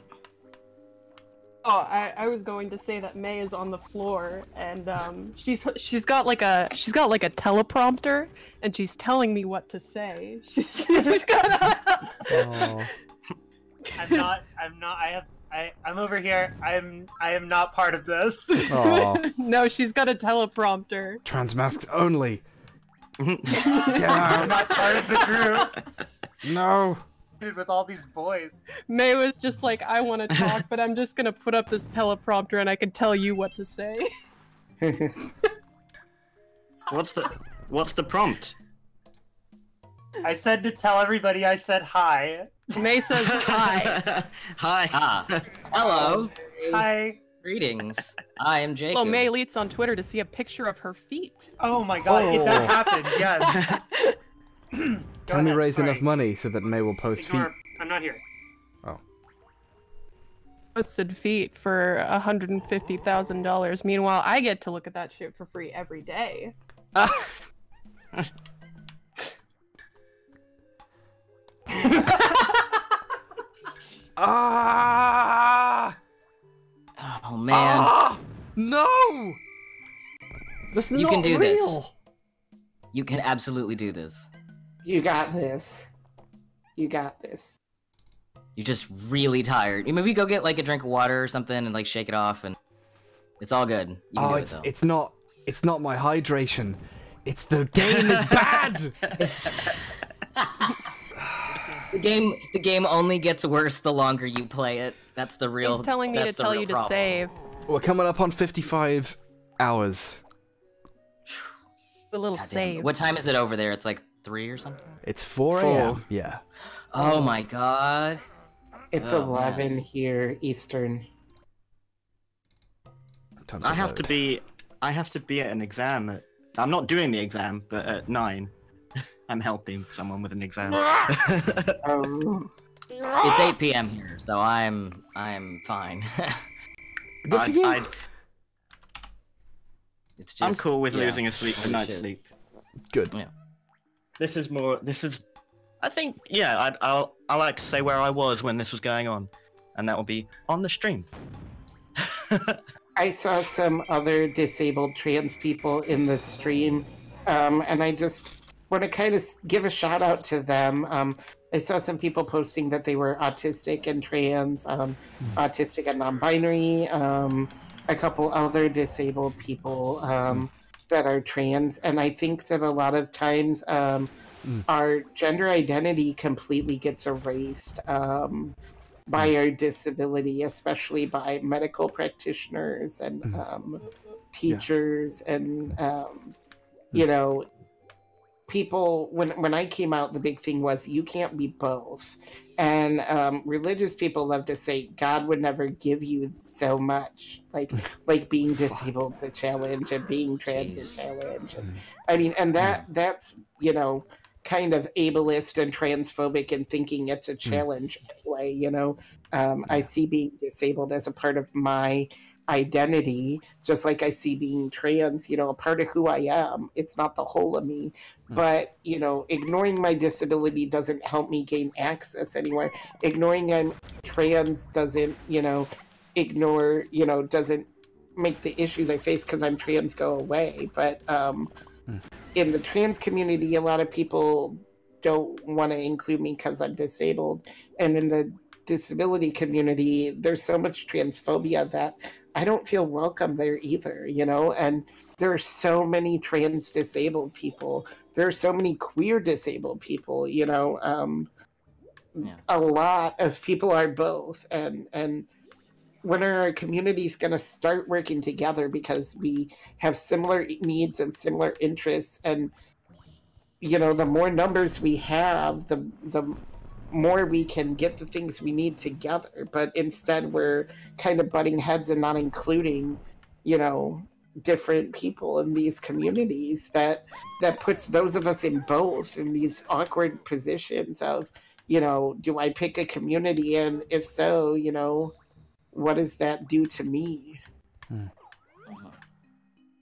Speaker 24: Oh, I was going to say that May is on the floor and she's got like a teleprompter and she's telling me what to say. She's just got
Speaker 2: I'm over here. I am not part of this.
Speaker 24: No, she's got a teleprompter.
Speaker 3: Trans masks only.
Speaker 2: I'm not part of the group.
Speaker 3: No.
Speaker 2: Dude, with all these boys.
Speaker 24: May was just like, I want to talk, but I'm just gonna put up this teleprompter and I can tell you what to say.
Speaker 14: What's the prompt?
Speaker 2: I said to tell everybody I said hi.
Speaker 24: May says hi.
Speaker 14: Hi.
Speaker 23: Hello.
Speaker 2: Hi.
Speaker 23: Greetings. I am Jacob.
Speaker 24: Well, May leads on Twitter to see a picture of her feet.
Speaker 2: Oh my god, that happened, yes.
Speaker 3: Can we raise enough money so that May will post feet?
Speaker 2: I'm not here.
Speaker 3: Oh.
Speaker 24: Posted feet for $150,000. Meanwhile, I get to look at that shit for free every day.
Speaker 23: Oh man.
Speaker 3: No! That's
Speaker 23: you
Speaker 3: not
Speaker 23: can do
Speaker 3: real.
Speaker 23: This. You can absolutely do this.
Speaker 1: You got this. You got this.
Speaker 23: You're just really tired. Maybe go get like a drink of water or something and like shake it off and it's all good. You can do it, though.
Speaker 3: It's not my hydration. It's the game is bad.
Speaker 23: The game only gets worse the longer you play it. That's the real.
Speaker 24: He's telling me to tell you to save.
Speaker 3: We're coming up on 55 hours.
Speaker 24: A little save.
Speaker 23: What time is it over there? It's like 3 or something?
Speaker 3: It's 4 a.m. Yeah.
Speaker 23: Oh my god.
Speaker 1: It's
Speaker 23: Oh,
Speaker 1: 11
Speaker 23: man.
Speaker 1: here, Eastern.
Speaker 14: I have to be at an exam. I'm not doing the exam, but at 9, I'm helping someone with an exam.
Speaker 23: It's 8 p.m. here, so I'm fine.
Speaker 3: Good for you.
Speaker 23: It's just,
Speaker 14: I'm cool with
Speaker 23: yeah,
Speaker 14: losing a
Speaker 23: holy
Speaker 14: night's
Speaker 23: shit.
Speaker 14: sleep.
Speaker 3: Good.
Speaker 23: Yeah.
Speaker 14: I think, yeah, I like to say where I was when this was going on, and that will be on the stream.
Speaker 1: I saw some other disabled trans people in the stream, and I just want to kind of give a shout out to them. I saw some people posting that they were autistic and trans, autistic and non-binary, a couple other disabled people that are trans, and I think that a lot of times our gender identity completely gets erased by our disability, especially by medical practitioners and teachers and you know, people. When I came out, the big thing was you can't be both, and religious people love to say God would never give you so much, like being disabled's a challenge and being trans a challenge. And, I mean, and that's, you know, kind of ableist and transphobic in thinking it's a challenge anyway, you know. I see being disabled as a part of my identity, just like I see being trans, you know, a part of who I am. It's not the whole of me. But, you know, ignoring my disability doesn't help me gain access anywhere. Ignoring I'm trans doesn't, you know, doesn't make the issues I face because I'm trans go away. But in the trans community, a lot of people don't want to include me because I'm disabled. And in the disability community, there's so much transphobia that I don't feel welcome there either, you know. And there are so many trans disabled people. There are so many queer disabled people, you know. A lot of people are both. And when are our communities going to start working together, because we have similar needs and similar interests? And, you know, the more numbers we have, the more we can get the things we need together. But instead we're kind of butting heads and not including, you know, different people in these communities. That puts those of us in both in these awkward positions of, you know, do I pick a community, and if so, you know, what does that do to me?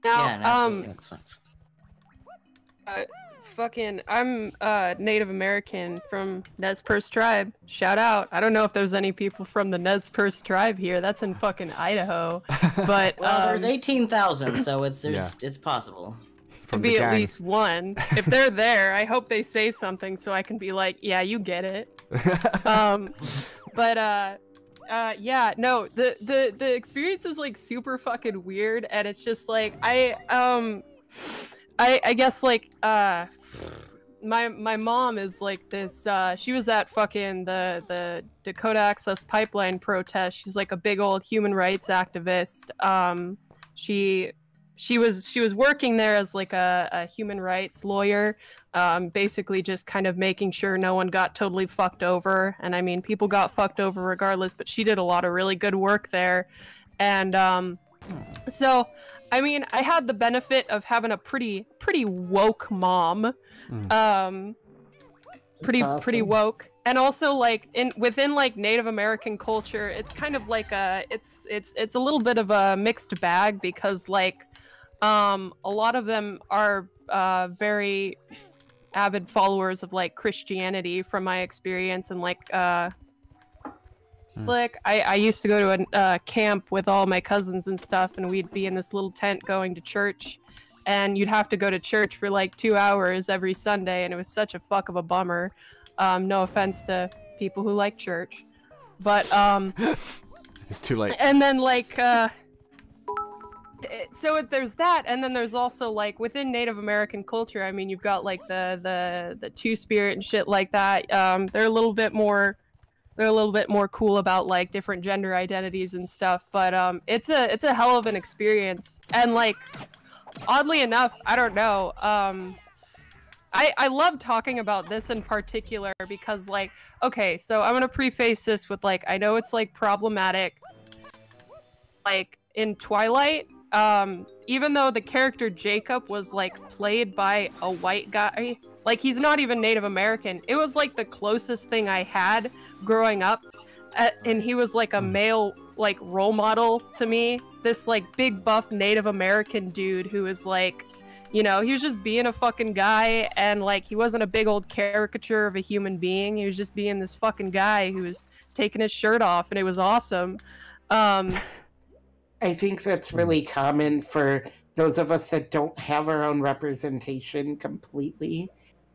Speaker 23: Yeah,
Speaker 24: Fucking, I'm Native American from Nez Perce tribe. Shout out. I don't know if there's any people from the Nez Perce tribe here. That's in fucking Idaho. But
Speaker 23: well, there's 18,000, so it's possible.
Speaker 24: Could be at least one. If they're there, I hope they say something so I can be like, yeah, you get it. Yeah, no, the experience is like super fucking weird, and it's just like I guess like my mom is like this. She was at fucking the Dakota Access Pipeline protest. She's like a big old human rights activist. She was working there as like a human rights lawyer, basically just kind of making sure no one got totally fucked over. And I mean, people got fucked over regardless, but she did a lot of really good work there. And so, I mean, I had the benefit of having a pretty woke mom, pretty woke. And also, like within like Native American culture, it's kind of like it's a little bit of a mixed bag, because like a lot of them are very avid followers of like Christianity, from my experience. And like like I used to go to a camp with all my cousins and stuff, and we'd be in this little tent going to church, and you'd have to go to church for like 2 hours every Sunday, and it was such a fuck of a bummer. No offense to people who like church, but
Speaker 3: it's too late.
Speaker 24: And then like so there's that, and then there's also like within Native American culture, I mean, you've got like the Two-Spirit and shit like that. They're a little bit more cool about like different gender identities and stuff, but it's a hell of an experience. And like oddly enough, I don't know, I love talking about this in particular because, like, okay, so I'm gonna preface this with, like, I know it's, like, problematic, like, in Twilight, even though the character Jacob was, like, played by a white guy, like, he's not even Native American, it was, like, the closest thing I had growing up, and he was, like, a male, like, role model to me, this, like, big buff Native American dude who was, like, you know, he was just being a fucking guy, and, like, he wasn't a big old caricature of a human being. He was just being this fucking guy who was taking his shirt off, and it was awesome.
Speaker 1: I think that's really common for those of us that don't have our own representation completely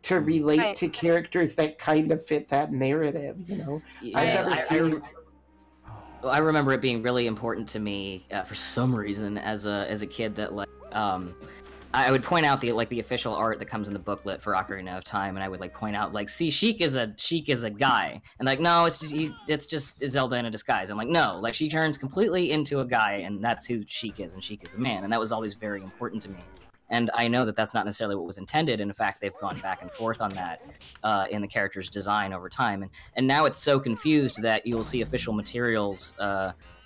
Speaker 1: to relate to characters that kind of fit that narrative, you know? I've never seen...
Speaker 23: I remember it being really important to me for some reason as a kid that, like, I would point out the official art that comes in the booklet for Ocarina of Time, and I would, like, point out, like, see, Sheik is a guy, and, like, no, it's just Zelda in a disguise. I'm like, no, like, she turns completely into a guy, and that's who Sheik is, and Sheik is a man, and that was always very important to me. And I know that that's not necessarily what was intended, and in fact, they've gone back and forth on that in the character's design over time, and now it's so confused that you'll see official materials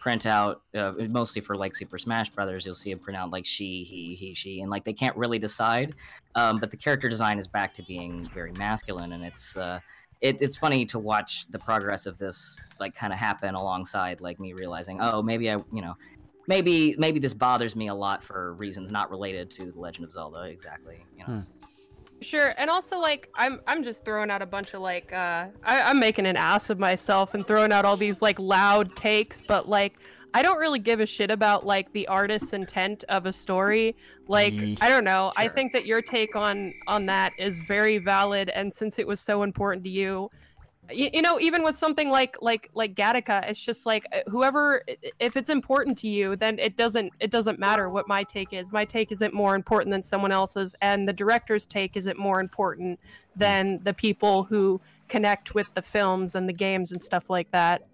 Speaker 23: print out, mostly for, like, Super Smash Brothers, you'll see it print out, like, she, he, she, and, like, they can't really decide, but the character design is back to being very masculine, and it's funny to watch the progress of this, like, kind of happen alongside, like, me realizing, oh, maybe maybe this bothers me a lot for reasons not related to The Legend of Zelda, exactly, you know.
Speaker 24: Sure, and also, like, I'm just throwing out a bunch of, like, I'm making an ass of myself and throwing out all these, like, loud takes, but, like, I don't really give a shit about, like, the artist's intent of a story. Like, I don't know, I think that your take on that is very valid, and since it was so important to you, you know, even with something like Gattaca, it's just like, whoever, if it's important to you, then it doesn't matter what my take is. My take isn't more important than someone else's, and the director's take isn't more important than the people who connect with the films and the games and stuff like that.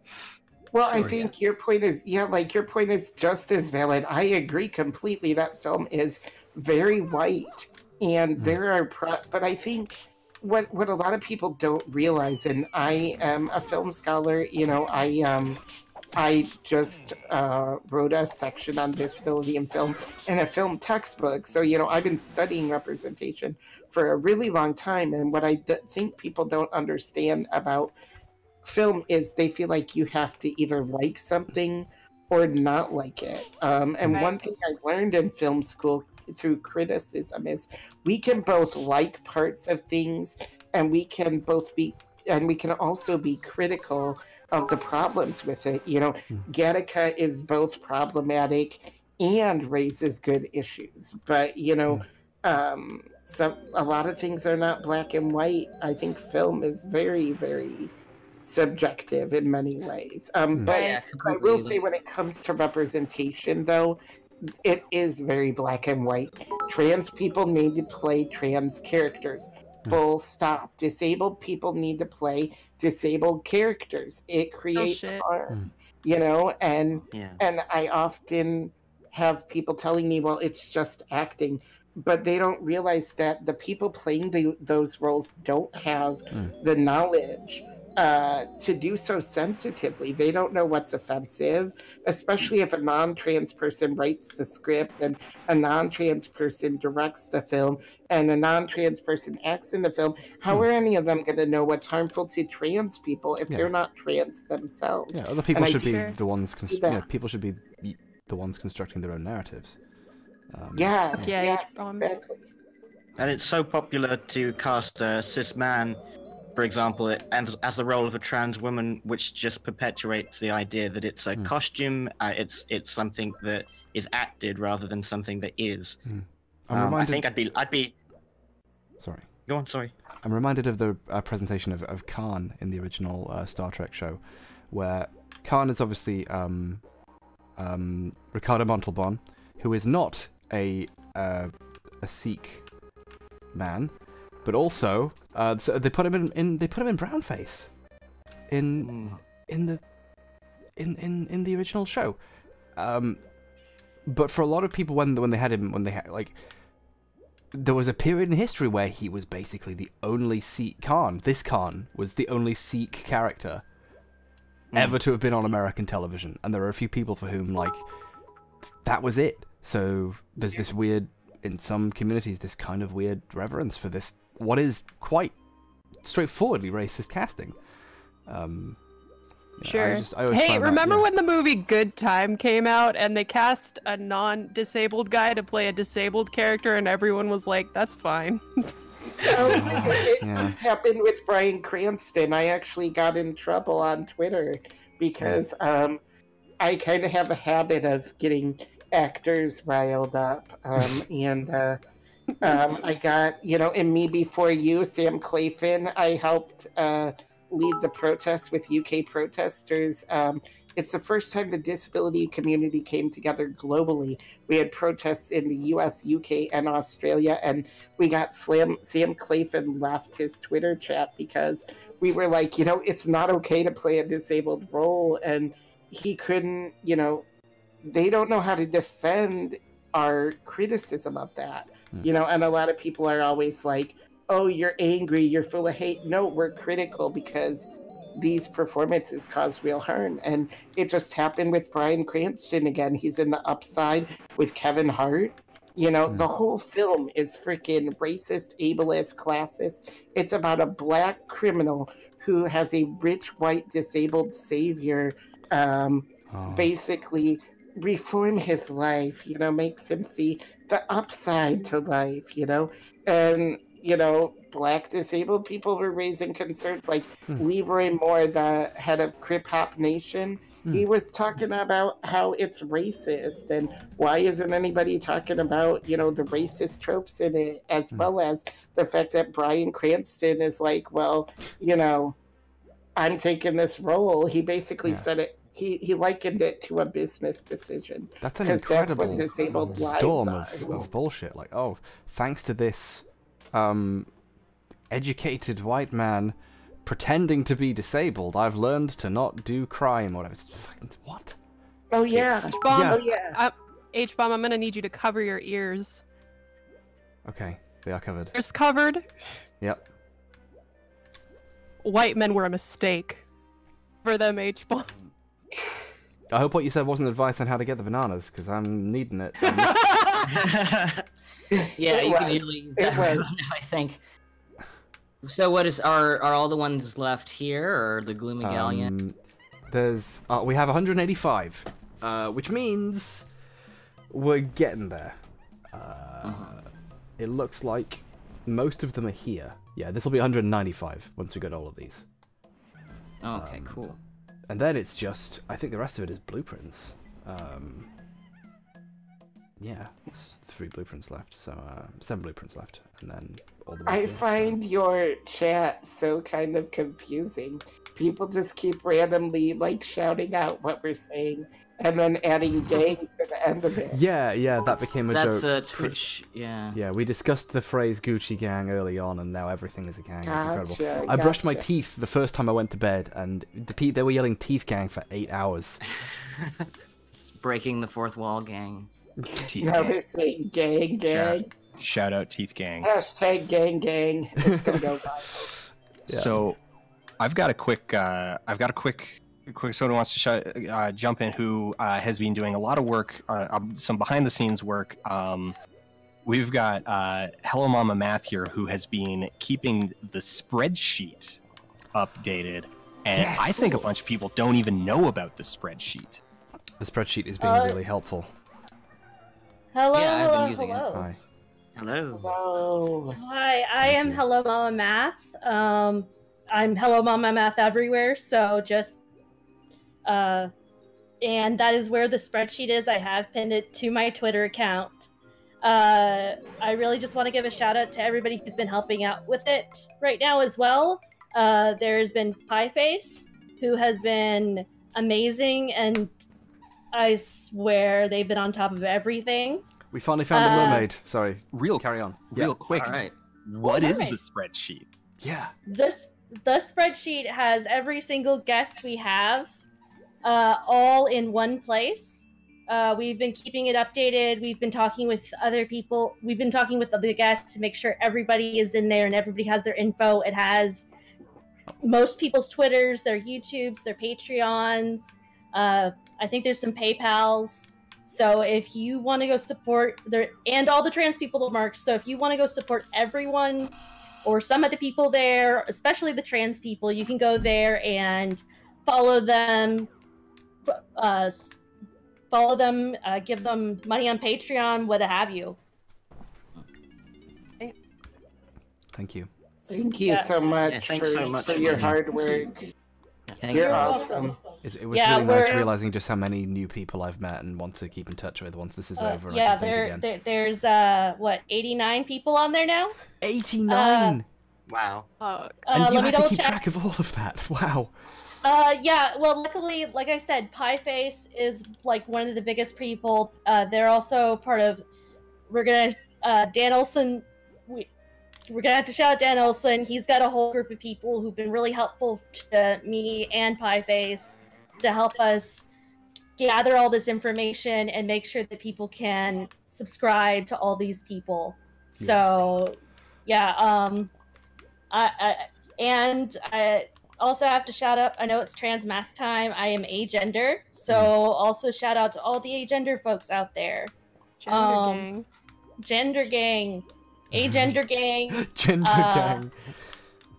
Speaker 1: Well, I think your point is, your point is just as valid. I agree completely. That film is very white, and there are, but I think what a lot of people don't realize, and I am a film scholar, you know, I just wrote a section on disability in film in a film textbook. So, you know, I've been studying representation for a really long time. And what I think people don't understand about film is they feel like you have to either like something or not like it. And one thing I learned in film school through criticism is we can both like parts of things, and we can also be critical of the problems with it. You know, Gattaca is both problematic and raises good issues, but you know, a lot of things are not black and white. I think film is very, very subjective in many ways. But I will say, when it comes to representation, though, it is very black and white. Trans people need to play trans characters. Full stop. Disabled people need to play disabled characters. It creates harm, you know, and I often have people telling me, well, it's just acting, but they don't realize that the people playing those roles don't have the knowledge to do so sensitively. They don't know what's offensive, especially if a non-trans person writes the script and a non-trans person directs the film and a non-trans person acts in the film. How are any of them going to know what's harmful to trans people if they're not trans themselves?
Speaker 3: Yeah, other people should be the ones. People should be the ones constructing their own narratives.
Speaker 1: Yes, exactly.
Speaker 14: And it's so popular to cast a cis man, for example, as the role of a trans woman, which just perpetuates the idea that it's a costume. It's something that is acted rather than something that is. I think I'd be.
Speaker 3: Sorry.
Speaker 14: Go on. Sorry.
Speaker 3: I'm reminded of the presentation of Khan in the original Star Trek show, where Khan is obviously Ricardo Montalban, who is not a Sikh man, but also so they put him in brownface in the original show. But for a lot of people, when they had there was a period in history where he was basically the only Sikh Khan. This Khan was the only Sikh character ever to have been on American television, and there are a few people for whom, like, that was it. So there's this weird, in some communities, this kind of weird reverence for this, what is quite straightforwardly racist casting.
Speaker 24: Sure.
Speaker 3: I always
Speaker 24: Hey,
Speaker 3: find
Speaker 24: remember
Speaker 3: that,
Speaker 24: when the movie Good Time came out and they cast a non-disabled guy to play a disabled character and everyone was like, that's fine.
Speaker 1: It just happened with Bryan Cranston. I actually got in trouble on Twitter because I kind of have a habit of getting actors riled up. I got, in Me Before You, Sam Claflin, I helped lead the protests with UK protesters. It's the first time the disability community came together globally. We had protests in the US, UK, and Australia, and we got Sam Claflin left his Twitter chat because we were like, it's not okay to play a disabled role, and he couldn't, they don't know how to defend our criticism of that, and a lot of people are always like, oh, you're angry, you're full of hate. No, we're critical because these performances cause real harm. And it just happened with Bryan Cranston again. He's in The Upside with Kevin Hart. The whole film is freaking racist, ableist, classist. It's about a black criminal who has a rich, white, disabled savior basically reform his life, makes him see the upside to life, and black disabled people were raising concerns, like Leroy Moore, the head of Crip Hop Nation. He was talking about how it's racist and why isn't anybody talking about, the racist tropes in it, as well as the fact that Bryan Cranston is like, well, I'm taking this role. He basically said it. He likened it to a business decision.
Speaker 3: That's an incredible
Speaker 1: disabled
Speaker 3: storm
Speaker 1: lives
Speaker 3: of bullshit. Like, oh, thanks to this educated white man pretending to be disabled, I've learned to not do crime or whatever. It's fucking, what?
Speaker 1: Oh yeah.
Speaker 24: H-Bomb, I'm gonna need you to cover your ears.
Speaker 3: Okay, they are covered.
Speaker 24: Ears covered?
Speaker 3: Yep.
Speaker 24: White men were a mistake. For them, H-Bomb.
Speaker 3: I hope what you said wasn't advice on how to get the bananas, because I'm needing it.
Speaker 23: Yeah, you can usually use that right now, I think. So what are all the ones left here, or the Gloomy Galleon?
Speaker 3: There's we have 185, which means we're getting there. It looks like most of them are here. Yeah, this will be 195 once we get all of these.
Speaker 23: Okay, cool.
Speaker 3: And then it's just, I think the rest of it is blueprints. Yeah, it's 3 blueprints left, so 7 blueprints left, and then all the
Speaker 1: I find your chat so kind of confusing. People just keep randomly shouting out what we're saying, and then adding gang to the end of it.
Speaker 3: Yeah, that became a joke.
Speaker 23: That's Twitch, yeah.
Speaker 3: Yeah, we discussed the phrase Gucci gang early on, and now everything is a gang.
Speaker 1: Gotcha,
Speaker 3: it's incredible. I brushed my teeth the first time I went to bed, and they were yelling teeth gang for 8 hours.
Speaker 23: Breaking the fourth wall gang.
Speaker 20: Teeth
Speaker 1: Now
Speaker 20: gang.
Speaker 1: they're saying gang.
Speaker 20: Shout out Teeth Gang.
Speaker 1: Hashtag gang. It's gonna go viral.
Speaker 20: So, I've got a quick someone wants to jump in who has been doing a lot of work, some behind the scenes work. We've got Hello Mama Math here, who has been keeping the spreadsheet updated, and I think a bunch of people don't even know about the spreadsheet.
Speaker 3: The spreadsheet is being really helpful.
Speaker 11: Hello,
Speaker 23: Yeah, I've been
Speaker 11: hello,
Speaker 23: using it.
Speaker 11: hello.
Speaker 3: Hi.
Speaker 23: Hello.
Speaker 11: Hi, I am Hello Mama Math. I'm Hello Mama Math everywhere, so just and that is where the spreadsheet is. I have pinned it to my Twitter account. I really just want to give a shout out to everybody who's been helping out with it right now as well. There's been Pieface, who has been amazing, and I swear they've been on top of everything.
Speaker 3: We finally found the mermaid. Sorry.
Speaker 20: Carry on.
Speaker 3: Yeah.
Speaker 20: Real quick.
Speaker 23: All right.
Speaker 20: What is
Speaker 11: Alright.
Speaker 20: the spreadsheet?
Speaker 3: Yeah.
Speaker 11: The spreadsheet has every single guest we have, all in one place. We've been keeping it updated. We've been talking with other people. We've been talking with other guests to make sure everybody is in there and everybody has their info. It has most people's Twitters, their YouTubes, their Patreons. I think there's some PayPals. So if you want to go support and all the trans people that march. So if you want to go support everyone or some of the people there, especially the trans people, you can go there and follow them. Give them money on Patreon, what have you.
Speaker 3: Thank you.
Speaker 1: Thank you so much,
Speaker 14: thanks so much
Speaker 1: for your hard work. You're awesome.
Speaker 3: It was really nice realizing just how many new people I've met and want to keep in touch with once this is over. And I can think again.
Speaker 11: There's 89 people on there now.
Speaker 3: 89.
Speaker 7: Wow.
Speaker 3: And you had to keep track of all of that. Wow.
Speaker 11: Yeah, well, luckily, like I said, Pieface is like one of the biggest people. They're also part of. Dan Olson. We're gonna have to shout out Dan Olson. He's got a whole group of people who've been really helpful to me and Pieface to help us gather all this information and make sure that people can subscribe to all these people. So, yeah. I also have to shout out. I know it's Trans Mask Time. I am agender, so also shout out to all the agender folks out there. Gender gang. Agender gang.
Speaker 3: Gender gang.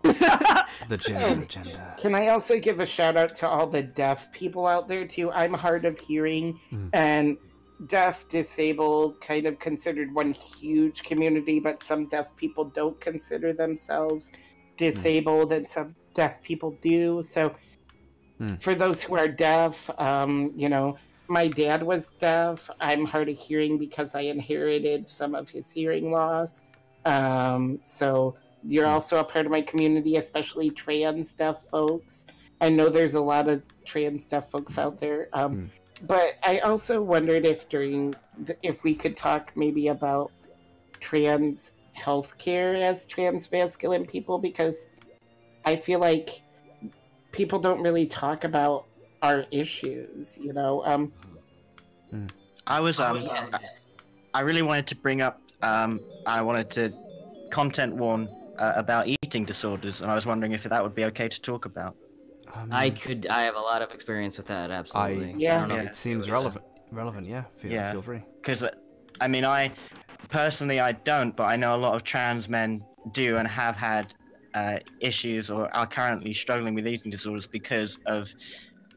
Speaker 3: The gender agenda.
Speaker 1: Can I also give a shout out to all the deaf people out there too? I'm hard of hearing, and deaf, disabled, kind of considered one huge community, but some deaf people don't consider themselves disabled, and some deaf people do. So for those who are deaf, my dad was deaf. I'm hard of hearing because I inherited some of his hearing loss. So you're also a part of my community, especially trans deaf folks. I know there's a lot of trans deaf folks out there. But I also wondered if we could talk maybe about trans healthcare as trans masculine people, because I feel like people don't really talk about our issues,
Speaker 14: I really wanted to bring up, I wanted to content warn about eating disorders, and I was wondering if that would be okay to talk about.
Speaker 23: I have a lot of experience with that, absolutely.
Speaker 3: I don't know, it seems relevant, yeah, feel free.
Speaker 14: Because, I personally, I don't, but I know a lot of trans men do and have had issues or are currently struggling with eating disorders because of,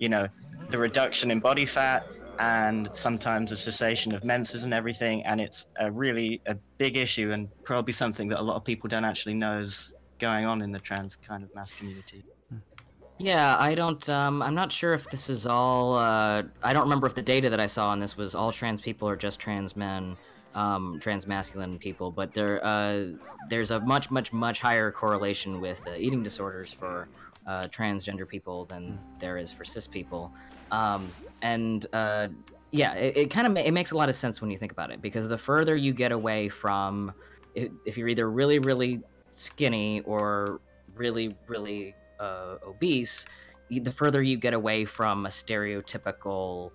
Speaker 14: the reduction in body fat and sometimes the cessation of menses and everything, and it's really a big issue and probably something that a lot of people don't actually know is going on in the trans kind of mass community.
Speaker 23: Yeah, I'm not sure if this is all, I don't remember if the data that I saw on this was all trans people or just trans men, trans masculine people, but there's a much higher correlation with eating disorders for transgender people than there is for cis people. It kind of makes a lot of sense when you think about it, because the further you get away from, if you're either really, really skinny or really, really obese, the further you get away from a stereotypical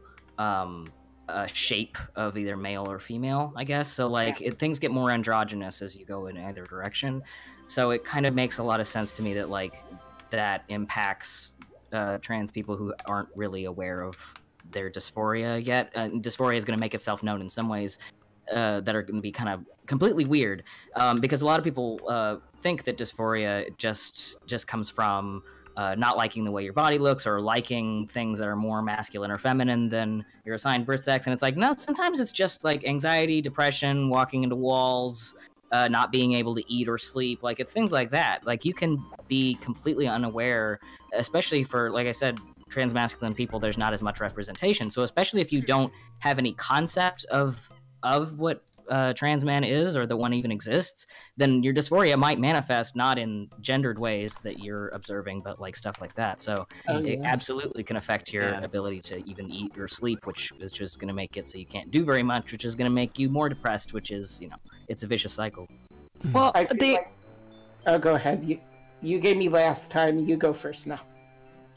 Speaker 23: shape of either male or female, I guess. So things get more androgynous as you go in either direction. So it kind of makes a lot of sense to me that that impacts trans people who aren't really aware of their dysphoria yet. Dysphoria is going to make itself known in some ways that are going to be kind of completely weird, because a lot of people think that dysphoria just comes from not liking the way your body looks or liking things that are more masculine or feminine than your assigned birth sex. And it's like, no, sometimes it's just like anxiety, depression, walking into walls, not being able to eat or sleep. Like, it's things like that. Like, you can be completely unaware, especially for, like I said, trans masculine people, there's not as much representation. So especially if you don't have any concept of what trans man is, or that one even exists, then your dysphoria might manifest not in gendered ways that you're observing, but stuff like that. So it absolutely can affect your ability to even eat or sleep, which is just going to make it so you can't do very much, which is going to make you more depressed, which is, it's a vicious cycle.
Speaker 1: Well, go ahead. You gave me last time. You go first now.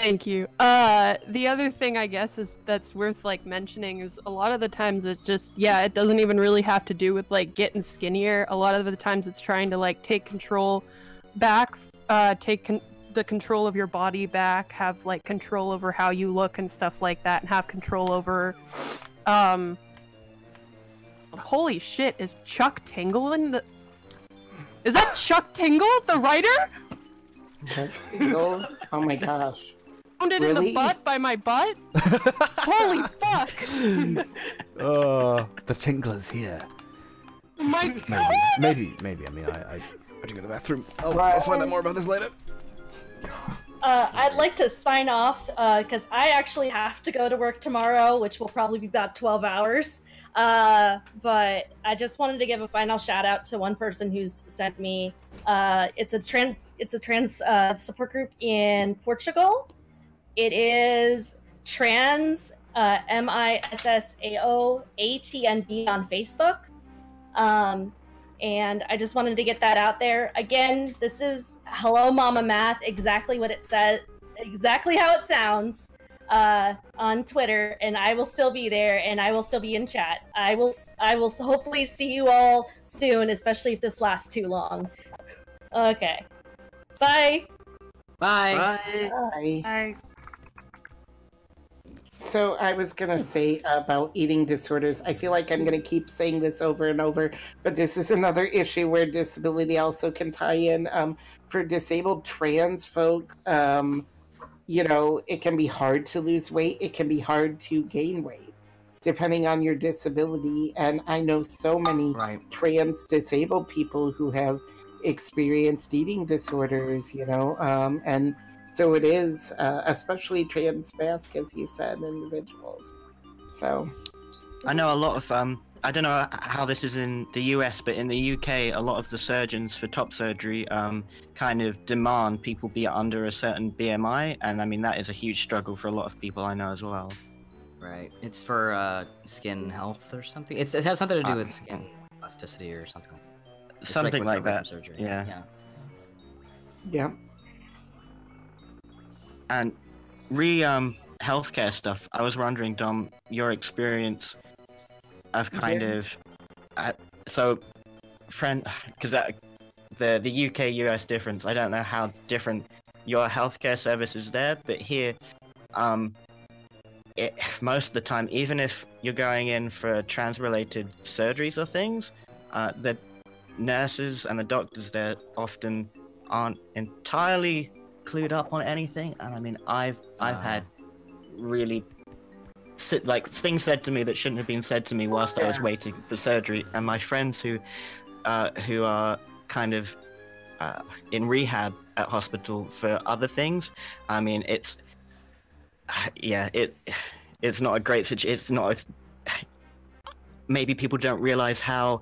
Speaker 24: Thank you. The other thing I guess is that's worth like mentioning is a lot of the times it's just it doesn't even really have to do with like getting skinnier. A lot of the times it's trying to like take control back, the control of your body back, have like control over how you look and stuff like that, and have control over. Holy shit! Is Chuck Tingle in the? Is that Chuck Tingle, the writer?
Speaker 1: Chuck Tingle? Oh my gosh!
Speaker 24: Found it in the butt by my butt. Holy fuck!
Speaker 3: The Tingler's here.
Speaker 24: My
Speaker 3: Maybe. I mean, I have to go to the bathroom. I'll find out more about this later.
Speaker 11: I'd like to sign off because I actually have to go to work tomorrow, which will probably be about 12 hours. But I just wanted to give a final shout out to one person who's sent me. It's a trans support group in Portugal. It is trans MISSAOATNB on Facebook. And I just wanted to get that out there. Again, this is Hello Mama Math, exactly what it says, exactly how it sounds, on Twitter, and I will still be there, and I will still be in chat. I will hopefully see you all soon, especially if this lasts too long. Okay. Bye.
Speaker 23: Bye.
Speaker 1: Bye.
Speaker 2: Bye.
Speaker 1: So I was gonna say about eating disorders. I feel like I'm gonna keep saying this over and over, but this is another issue where disability also can tie in. For disabled trans folk, you know, it can be hard to lose weight. It can be hard to gain weight, depending on your disability. And I know so many trans disabled people who have experienced eating disorders, you know, and so it is, especially trans mask, as you said, individuals. So
Speaker 14: I know a lot of I don't know how this is in the US, but in the UK, a lot of the surgeons for top surgery kind of demand people be under a certain BMI, and I mean that is a huge struggle for a lot of people I know as well.
Speaker 23: Right. It's for skin health or something. It has something to do with skin plasticity or something. It's
Speaker 14: Something like
Speaker 23: recovery
Speaker 14: that.
Speaker 23: from surgery.
Speaker 14: Yeah.
Speaker 1: Yeah.
Speaker 14: And healthcare stuff. I was wondering, Dom, your experience of kind of because the UK US difference. I don't know how different your healthcare service is there, but here, most of the time, even if you're going in for trans-related surgeries or things, the nurses and the doctors there often aren't entirely clued up on anything. And I mean, I've had really things said to me that shouldn't have been said to me whilst I was waiting for surgery, and my friends who are kind of in rehab at hospital for other things. I mean, it's not a great situation. It's not. Maybe people don't realize how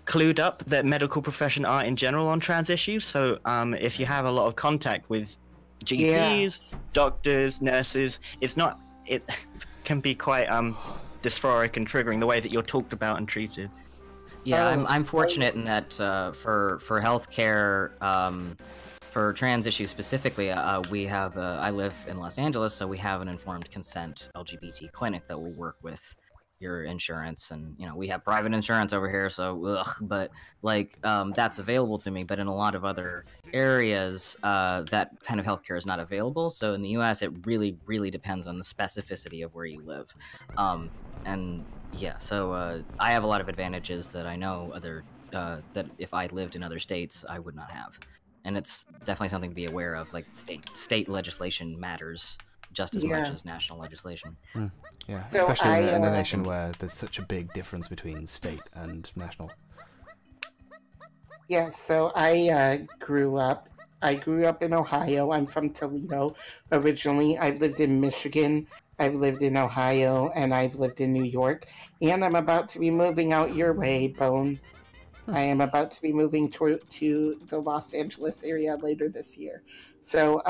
Speaker 14: clued up that medical profession are in general on trans issues. So if you have a lot of contact with GPs, doctors, nurses, it can be quite dysphoric and triggering the way that you're talked about and treated.
Speaker 23: Yeah, I'm fortunate in that for healthcare, for trans issues specifically, we have I live in Los Angeles, so we have an informed consent LGBT clinic that will work with your insurance, and you know, we have private insurance over here, so but like that's available to me. But in a lot of other areas, that kind of healthcare is not available. So in the US, it really depends on the specificity of where you live. And yeah, so I have a lot of advantages that I know other that if I lived in other states I would not have, and it's definitely something to be aware of. Like state legislation matters just as much as national legislation.
Speaker 3: Yeah,
Speaker 1: So
Speaker 3: especially in a nation where there's such a big difference between state and national.
Speaker 1: Yeah, so I grew up in Ohio. I'm from Toledo originally. I've lived in Michigan, I've lived in Ohio, and I've lived in New York. And I'm about to be moving out your way, Bone. I am about to be moving to the Los Angeles area later this year. So,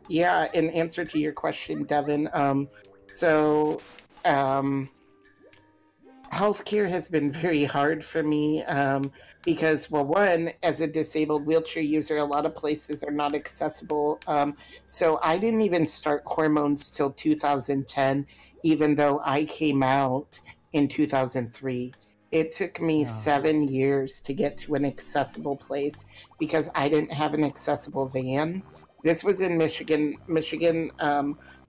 Speaker 1: yeah, in answer to your question, Devin, healthcare has been very hard for me because, well, one, as a disabled wheelchair user, a lot of places are not accessible. So I didn't even start hormones till 2010, even though I came out in 2003. It took me 7 years to get to an accessible place because I didn't have an accessible van. This was in Michigan.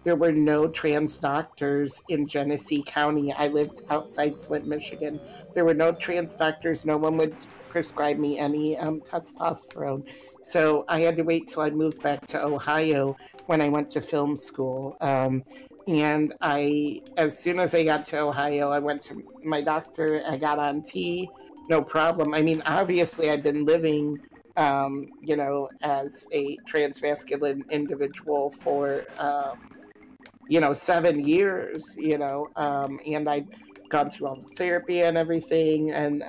Speaker 1: There were no trans doctors in Genesee County. I lived outside Flint, Michigan. There were no trans doctors. No one would prescribe me any testosterone. So I had to wait till I moved back to Ohio when I went to film school. And as soon as I got to Ohio, I went to my doctor. I got on T, no problem. I mean, obviously, I've been living as a transmasculine individual for 7 years, and I'd gone through all the therapy and everything, and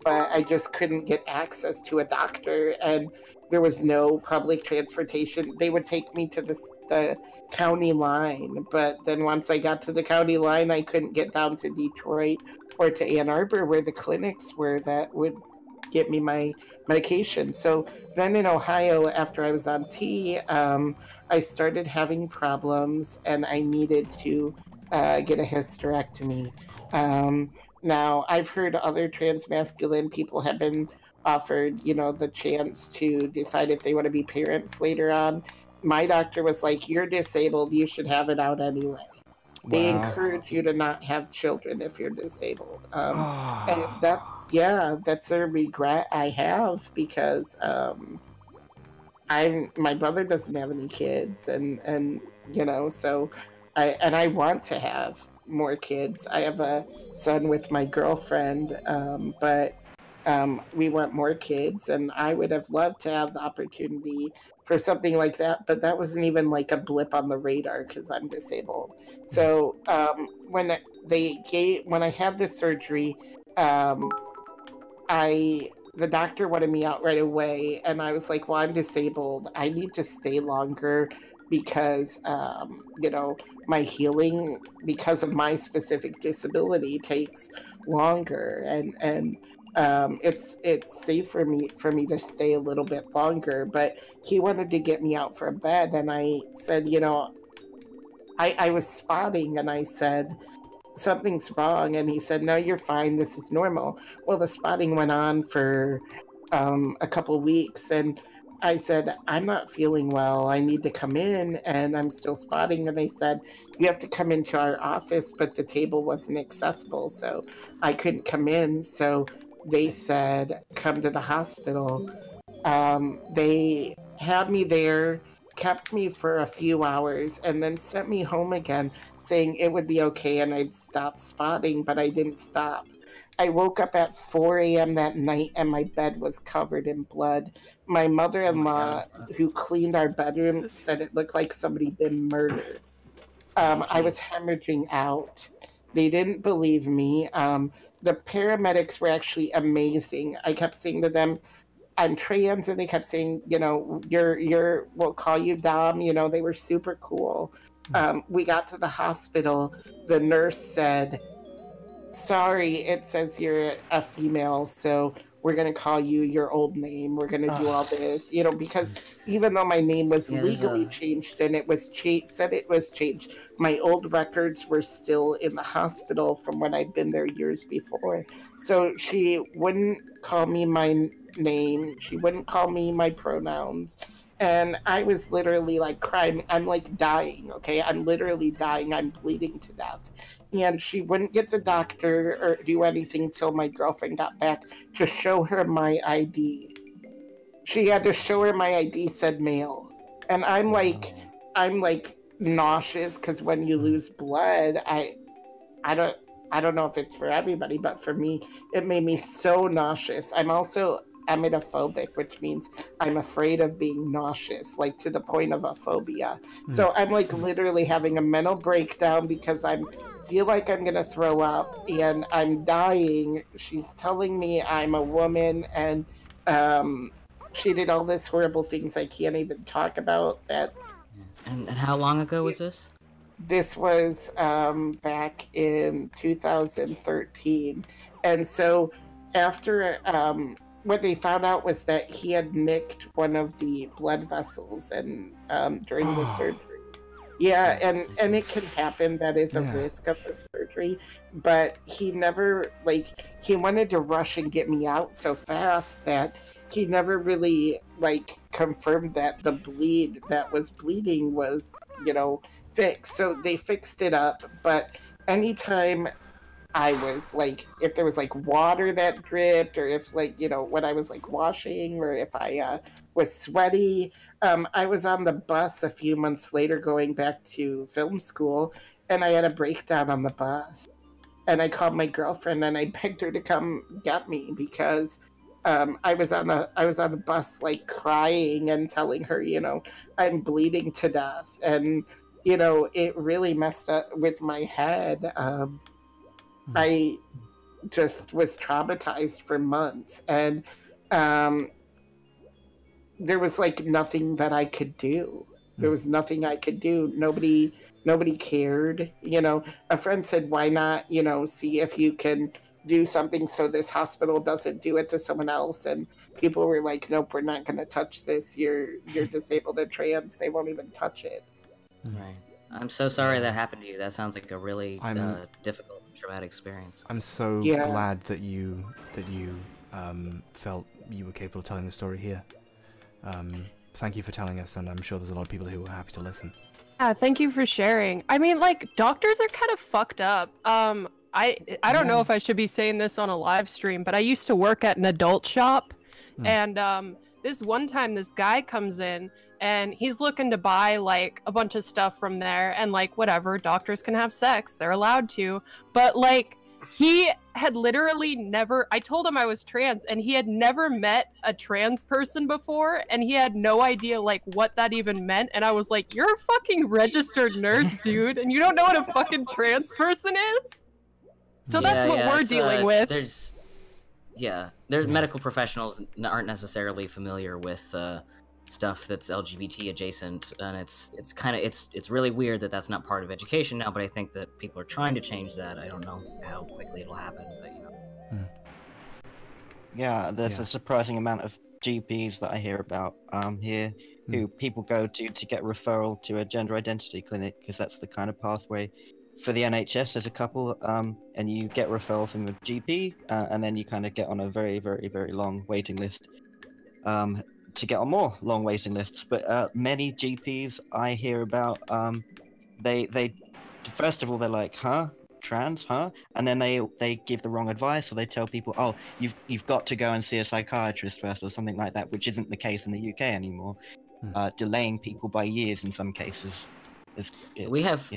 Speaker 1: but I just couldn't get access to a doctor, and there was no public transportation. They would take me to the county line, but then once I got to the county line, I couldn't get down to Detroit or to Ann Arbor, where the clinics were that would get me my medication. So then in Ohio, after I was on T, I started having problems and I needed to get a hysterectomy. Now, I've heard other transmasculine people have been offered, the chance to decide if they want to be parents later on. My doctor was like, "You're disabled, you should have it out anyway." They encourage you to not have children if you're disabled. And that's a regret I have because my brother doesn't have any kids, and so I want to have more kids. I have a son with my girlfriend, but we want more kids, and I would have loved to have the opportunity for something like that, but that wasn't even like a blip on the radar because I'm disabled. So when I had this surgery, the doctor wanted me out right away, and I was like, "Well, I'm disabled. I need to stay longer because my healing because of my specific disability takes longer, and it's safe for me to stay a little bit longer." But he wanted to get me out for a bed, and I said, I was spotting, and I said, "Something's wrong," and he said, "No, you're fine. This is normal." Well, the spotting went on for a couple weeks, and I said, "I'm not feeling well. I need to come in," and I'm still spotting. And they said, "You have to come into our office," but the table wasn't accessible, so I couldn't come in. So they said, "Come to the hospital." They had me there, kept me for a few hours, and then sent me home again, saying it would be okay and I'd stop spotting, but I didn't stop. I woke up at 4 a.m. that night and my bed was covered in blood. My mother-in-law, who cleaned our bedroom, said it looked like somebody been murdered. I was hemorrhaging out. They didn't believe me. The paramedics were actually amazing. I kept saying to them, "I'm trans," and they kept saying, we'll call you Dom. They were super cool. We got to the hospital. The nurse said, "Sorry, it says you're a female, so we're going to call you your old name. We're going to do all this," because even though my name was legally changed and it was said it was changed, my old records were still in the hospital from when I'd been there years before. So she wouldn't call me my name. She wouldn't call me my pronouns. And I was literally like crying. I'm like dying, okay? I'm literally dying. I'm bleeding to death. And she wouldn't get the doctor or do anything till my girlfriend got back to show her my ID. She had to show her my ID said male. And I'm like nauseous because when you lose blood, I don't know if it's for everybody, but for me, it made me so nauseous. I'm also emetophobic, which means I'm afraid of being nauseous, like to the point of a phobia. So I'm like literally having a mental breakdown because I feel like I'm gonna throw up and I'm dying. She's telling me I'm a woman, and she did all this horrible things I can't even talk about.
Speaker 23: And how long ago was this?
Speaker 1: this was back in 2013. And so after what they found out was that he had nicked one of the blood vessels and during the surgery. Yeah, and it can happen. That is a risk of the surgery. But he never, like, he wanted to rush and get me out so fast that he never really, like, confirmed that the bleed that was bleeding was, you know, fixed. So they fixed it up. But anytime I was, like, if there was, like, water that dripped, or if, like, you know, when I was, like, washing, or if I was sweaty, I was on the bus a few months later going back to film school, and I had a breakdown on the bus. And I called my girlfriend, and I begged her to come get me, because I was on the bus, like, crying and telling her, you know, I'm bleeding to death. And, you know, it really messed up with my head. I just was traumatized for months, and there was, like, nothing that I could do. There was nothing I could do. Nobody cared. You know, a friend said, why not, you know, see if you can do something so this hospital doesn't do it to someone else. And people were like, nope, we're not going to touch this. You're disabled or trans. They won't even touch it.
Speaker 23: Right. I'm so sorry that happened to you. That sounds like a really difficult and traumatic experience.
Speaker 3: I'm so glad that you felt you were capable of telling the story here. Thank you for telling us, and I'm sure there's a lot of people who are happy to listen.
Speaker 24: Yeah, thank you for sharing. I mean, like, doctors are kind of fucked up. I don't know if I should be saying this on a live stream, but I used to work at an adult shop, and this one time this guy comes in and he's looking to buy, like, a bunch of stuff from there, and, like, whatever, doctors can have sex, they're allowed to, but, like, he had literally never, I told him I was trans, and he had never met a trans person before, and he had no idea, like, what that even meant, and I was like, you're a fucking registered nurse, dude, and you don't know what a fucking trans person is? So that's what we're dealing with.
Speaker 23: There's medical professionals aren't necessarily familiar with stuff that's LGBT adjacent, and it's really weird that that's not part of education now, but I think that people are trying to change that. I don't know how quickly it'll happen, but you know.
Speaker 14: Yeah, there's a surprising amount of GPs that I hear about here who people go to get referral to a gender identity clinic, because that's the kind of pathway for the NHS. There's a couple, and you get referral from your GP, and then you kind of get on a very, very, very long waiting list to get on more long waiting lists. But many GPs I hear about, they first of all, they're like, huh? Trans, huh? And then they give the wrong advice, or they tell people, oh, you've got to go and see a psychiatrist first, or something like that, which isn't the case in the UK anymore, delaying people by years in some cases.
Speaker 23: We have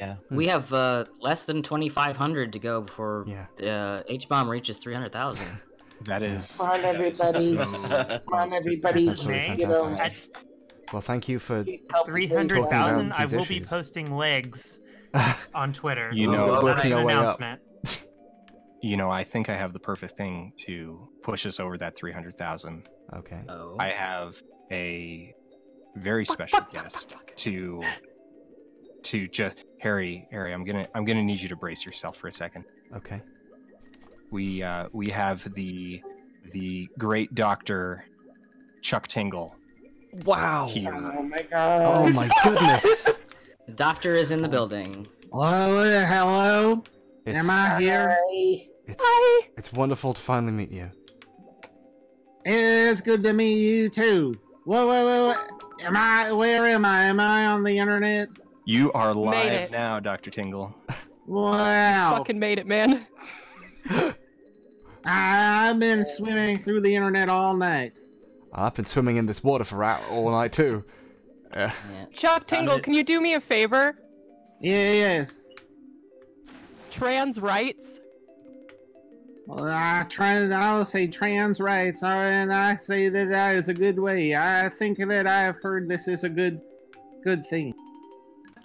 Speaker 23: less than 2,500 to go before H-Bomb reaches 300,000.
Speaker 20: That is.
Speaker 1: Come on, everybody. Come on, everybody. You know,
Speaker 3: well, thank you for
Speaker 2: 300,000. I will be posting legs on Twitter.
Speaker 20: You know,
Speaker 3: working our way up.
Speaker 20: You know, I think I have the perfect thing to push us over that 300,000.
Speaker 3: Okay.
Speaker 20: I have a very special guest to just Harry. I'm gonna need you to brace yourself for a second.
Speaker 3: Okay.
Speaker 20: We have the great Dr. Chuck Tingle.
Speaker 3: Wow.
Speaker 20: Here.
Speaker 1: Oh my god.
Speaker 3: Oh my goodness.
Speaker 23: The doctor is in the building.
Speaker 12: Hello. Am I here?
Speaker 3: It's wonderful to finally meet you.
Speaker 12: It's good to meet you too. Whoa. Where am I? Am I on the internet?
Speaker 20: You are live now, Dr. Tingle.
Speaker 12: Wow.
Speaker 24: You fucking made it, man.
Speaker 12: I've been swimming through the internet all night.
Speaker 3: I've been swimming in this water for all night too.
Speaker 24: Chuck Tingle, can you do me a favor?
Speaker 12: Yes.
Speaker 24: Trans rights?
Speaker 12: Well, I'll say trans rights, and I say that is a good way. I think that I have heard this is a good thing.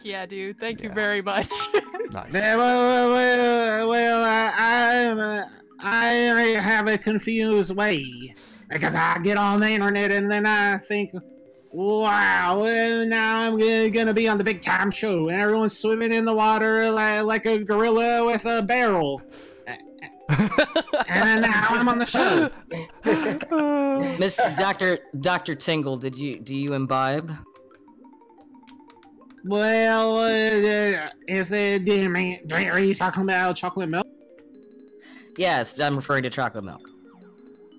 Speaker 24: Yeah, dude. Thank you very much.
Speaker 3: Nice.
Speaker 12: Well, I have a confused way, because I get on the internet and then I think, wow, now I'm gonna be on the big time show, and everyone's swimming in the water like a gorilla with a barrel. And now I'm on the show.
Speaker 23: Mr. Dr. Tingle, do you imbibe?
Speaker 12: Well, are you talking about chocolate milk?
Speaker 23: Yes, I'm referring to chocolate milk.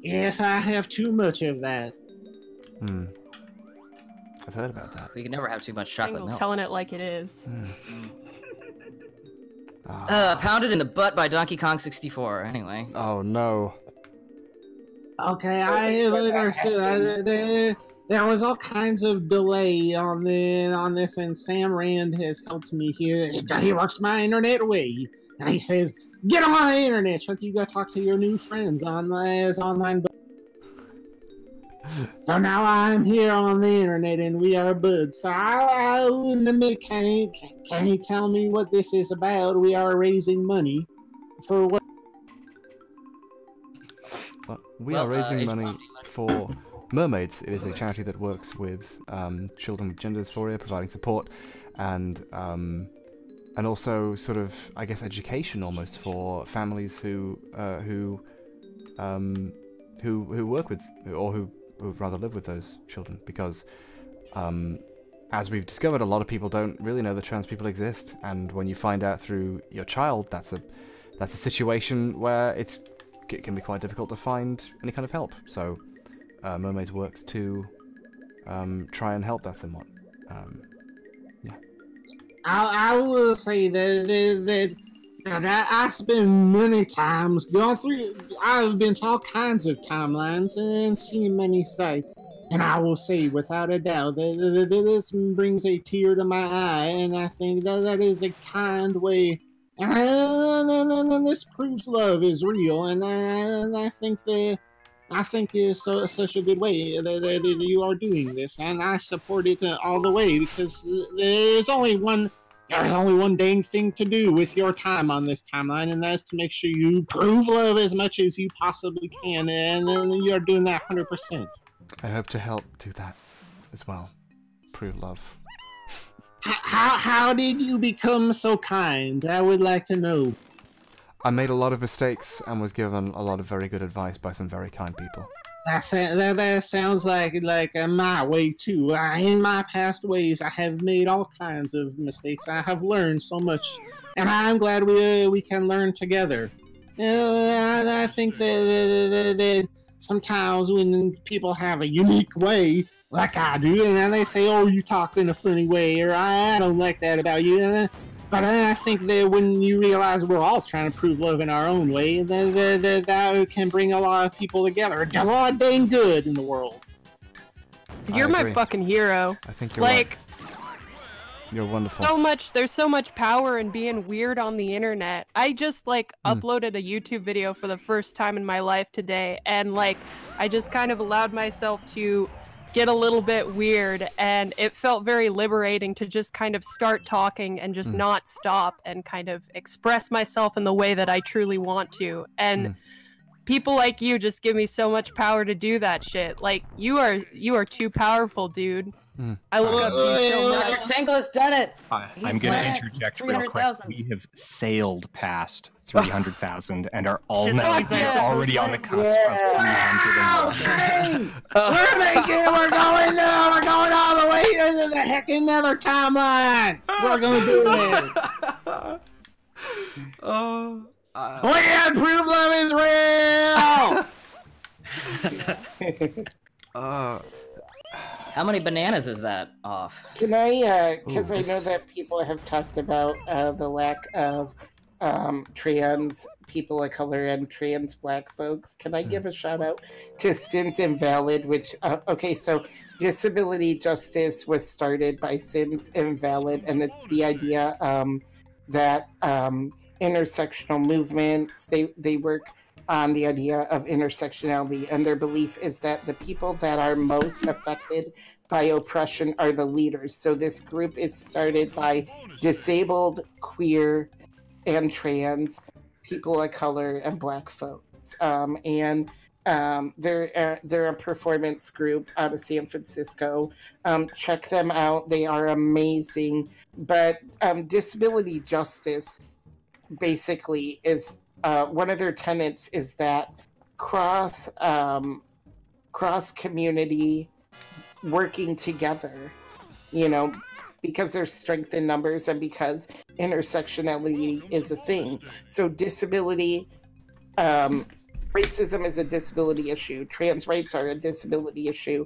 Speaker 12: Yes, I have too much of that.
Speaker 3: I've heard about that.
Speaker 23: We can never have too much chocolate
Speaker 24: Tingle
Speaker 23: milk.
Speaker 24: telling it like it is.
Speaker 23: Pounded in the butt by Donkey Kong 64. Anyway.
Speaker 3: Oh no.
Speaker 12: Okay, I have understood. There was all kinds of delay on this, and Sam Rand has helped me here. He works my internet way, and he says, "Get on the internet, Chuck. You go talk to your new friends on this online." So now I'm here on the internet, and we are buds. So can you tell me what this is about? We are raising money for what?
Speaker 3: Well, we are raising money for Mermaids. It is a charity that works with children with gender dysphoria, providing support and also sort of, I guess, education almost for families who work with or who would rather live with those children, because as we've discovered, a lot of people don't really know that trans people exist, and when you find out through your child, that's a situation where it can be quite difficult to find any kind of help. So Mermaids works to try and help that somewhat.
Speaker 12: I will say that I spend many times going through. I've been to all kinds of timelines and seen many sites, and I will say without a doubt that this brings a tear to my eye, and I think that is a kind way. And this proves love is real, and I think it's such a good way that you are doing this, and I support it all the way, because there's only one dang thing to do with your time on this timeline, and that's to make sure you prove love as much as you possibly can, and then you are doing that 100%.
Speaker 3: I hope to help do that as well. Prove love.
Speaker 12: How did you become so kind? I would like to know.
Speaker 3: I made a lot of mistakes and was given a lot of very good advice by some very kind people.
Speaker 12: That sounds like my way too. In my past ways, I have made all kinds of mistakes. I have learned so much, and I'm glad we can learn together. I think that sometimes when people have a unique way, like I do, and then they say, "Oh, you talk in a funny way," or "I don't like that about you," but then I think that when you realize we're all trying to prove love in our own way, that can bring a lot of people together. A lot of dang good in the world.
Speaker 24: You're my fucking hero.
Speaker 3: I think you're right. You're wonderful.
Speaker 24: There's so much power in being weird on the internet. I just uploaded a YouTube video for the first time in my life today, and I just kind of allowed myself to get a little bit weird, and it felt very liberating to just kind of start talking and just not stop and kind of express myself in the way that I truly want to. And people like you just give me so much power to do that shit. Like, you are too powerful, dude. I look up to you so much.
Speaker 8: Dr. Tingle has done it.
Speaker 20: I'm going to interject real quick. We have sailed past 300,000 and are already on the cusp of 300.
Speaker 12: We're going all the way into the heckin' nether timeline. We're going to do this. We have proof love is real.
Speaker 23: How many bananas is that off?
Speaker 1: Can I, because I know that people have talked about the lack of trans people of color and trans black folks. Can I give a shout out to Sins Invalid, which, okay, so disability justice was started by Sins Invalid, and it's the idea that intersectional movements, they work on the idea of intersectionality, and their belief is that the people that are most affected by oppression are the leaders. So this group is started by disabled, queer, and trans people of color and black folks. And They're a performance group out of San Francisco. Check them out; they are amazing. But disability justice basically is one of their tenets is that cross community working together, because there's strength in numbers and because intersectionality is a thing. So disability, racism is a disability issue, trans rights are a disability issue,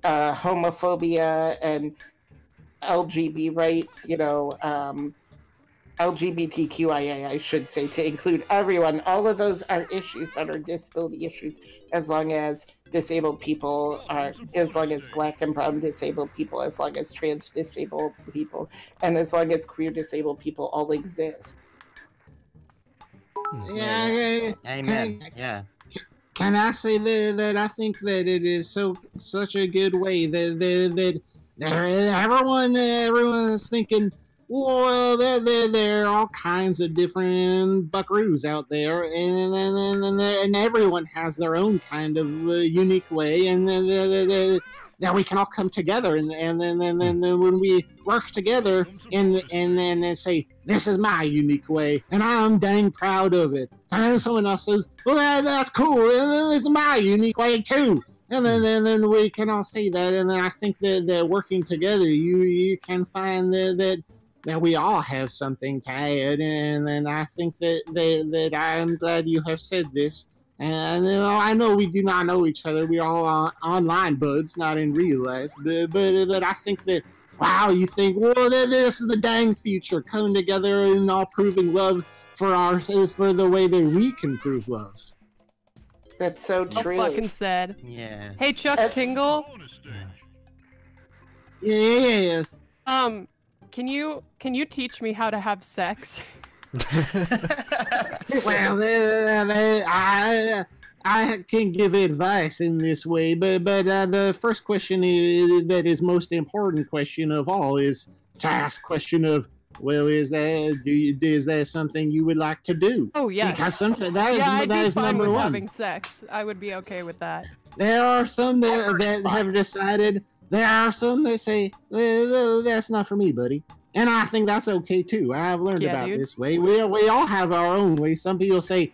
Speaker 1: homophobia and LGB rights, LGBTQIA, I should say, to include everyone. All of those are issues that are disability issues, as long as disabled people are, as long as Black and brown disabled people, as long as trans disabled people, and as long as queer disabled people all exist.
Speaker 12: Yeah.
Speaker 23: Amen. Yeah.
Speaker 12: Can I say that I think that it is such a good way that everyone's thinking, well, there are all kinds of different buckaroos out there, and everyone has their own kind of unique way, and that we can all come together, and then when we work together and say, this is my unique way, and I'm dang proud of it, and then someone else says, well, that's cool, and this is my unique way too. And then we can all say that, and then I think that working together, you can find that we all have something to add, and then I think that I'm glad you have said this. And I know we do not know each other. We're all online buds, not in real life. But I think that, wow, you think, well, this is the dang future, coming together and all proving love for the way that we can prove love.
Speaker 1: That's so true.
Speaker 24: Well fucking said.
Speaker 23: Yeah.
Speaker 24: Hey, Chuck Tingle.
Speaker 12: Yes.
Speaker 24: Can you teach me how to have sex?
Speaker 12: Well, I can give advice in this way, but the first question that is most important question of all is to ask question of, well, is that something you would like to do?
Speaker 24: Oh yes.
Speaker 12: Because sometimes that is
Speaker 24: fine
Speaker 12: number
Speaker 24: with
Speaker 12: one.
Speaker 24: having sex. I would be okay with that.
Speaker 12: There are some that have decided. There are some that say that's not for me, buddy. And I think that's okay too. I've learned about this way. We all have our own way. Some people say,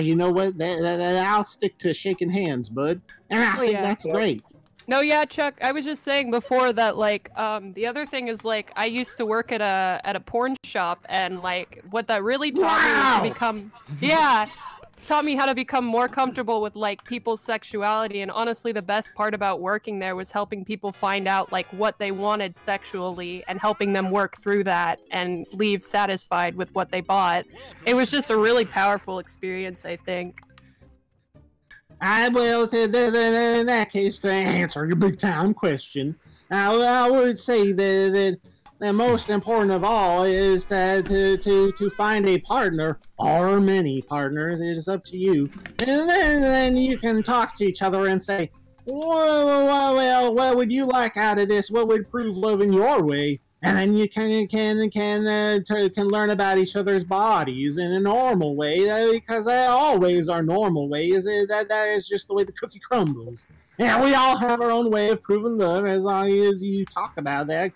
Speaker 12: you know what? I'll stick to shaking hands, bud. And I think that's great.
Speaker 24: No, yeah, Chuck. I was just saying before that, like, the other thing is, like, I used to work at a porn shop, and like, what that really taught me was to become, taught me how to become more comfortable with like people's sexuality. And honestly, the best part about working there was helping people find out like what they wanted sexually and helping them work through that and leave satisfied with what they bought. It was just a really powerful experience, I think.
Speaker 12: I will, in that case, to answer your big time question, I would say that the most important of all is that to find a partner, or many partners, it is up to you. And then you can talk to each other and say, well, what would you like out of this? What would prove love in your way? And then you can learn about each other's bodies in a normal way, because they always are normal ways. That is just the way the cookie crumbles. And we all have our own way of proving love, as long as you talk about that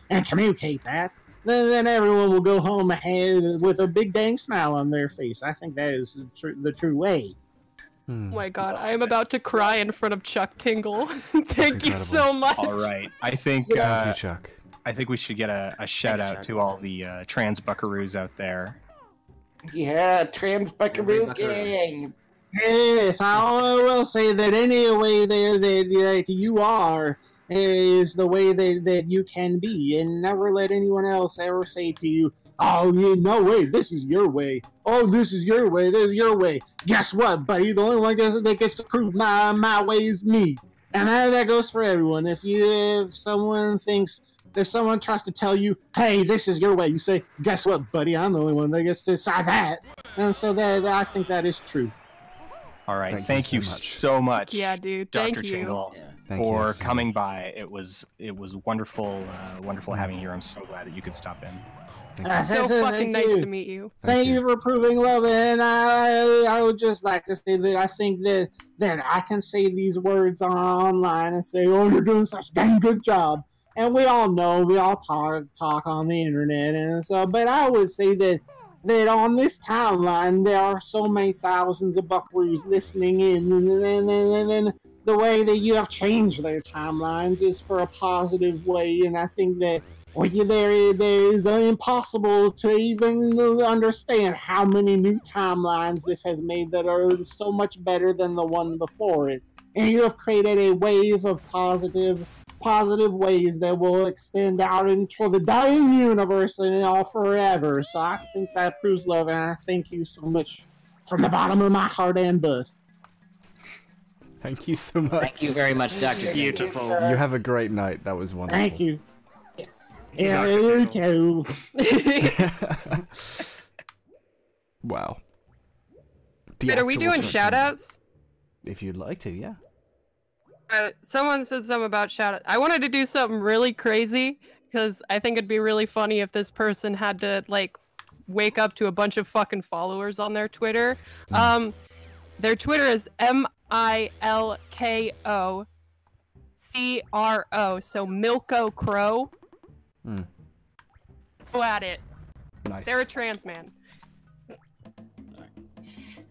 Speaker 12: and communicate that. Then everyone will go home ahead with a big dang smile on their face. I think that is the true way.
Speaker 24: Oh my god, I am about to cry in front of Chuck Tingle. Thank you so much.
Speaker 20: All right, I think
Speaker 3: Thank you, Chuck.
Speaker 20: I think we should get a shout out to all the trans buckaroos out there.
Speaker 1: Yeah, trans buckaroo gang.
Speaker 12: Yes, I will say that any way that you are is the way that you can be, and never let anyone else ever say to you, oh, no way, this is your way. Oh, this is your way, this is your way. Guess what, buddy? The only one that gets to prove my way is me. And that goes for everyone. If someone tries to tell you, hey, this is your way, you say, guess what, buddy? I'm the only one that gets to decide that. And so I think that is true.
Speaker 20: All right, thank you so much.
Speaker 24: Yeah, dude.
Speaker 20: Dr.
Speaker 24: Thank you.
Speaker 20: Tingle,
Speaker 3: Thank
Speaker 20: for
Speaker 3: you.
Speaker 20: coming by. It was wonderful, wonderful having you here. I'm so glad that you could stop in.
Speaker 24: So fucking nice to meet you.
Speaker 12: Thank you for proving love, and I would just like to say that I think that I can say these words online and say, "Oh, you're doing such a dang good job," and we all know, we all talk on the internet, and so. But I would say that on this timeline there are so many thousands of buckaroos listening in, and the way that you have changed their timelines is for a positive way, and I think that. Well, there is impossible to even understand how many new timelines this has made that are so much better than the one before it. And you have created a wave of positive ways that will extend out into the dying universe and all forever. So I think that proves love, and I thank you so much from the bottom of my heart and butt.
Speaker 3: Thank you so much.
Speaker 23: Thank you very much, Dr.
Speaker 14: Beautiful.
Speaker 3: You have a great night. That was wonderful.
Speaker 12: Thank you. Yeah, you too.
Speaker 3: Wow.
Speaker 24: Wait, are we doing shoutouts?
Speaker 3: If you'd like to, yeah.
Speaker 24: Someone said something about shoutouts. I wanted to do something really crazy because I think it'd be really funny if this person had to like wake up to a bunch of fucking followers on their Twitter. Their Twitter is MILKOCRO, so Milko Crow. Go at it.
Speaker 3: Nice.
Speaker 24: They're a trans man.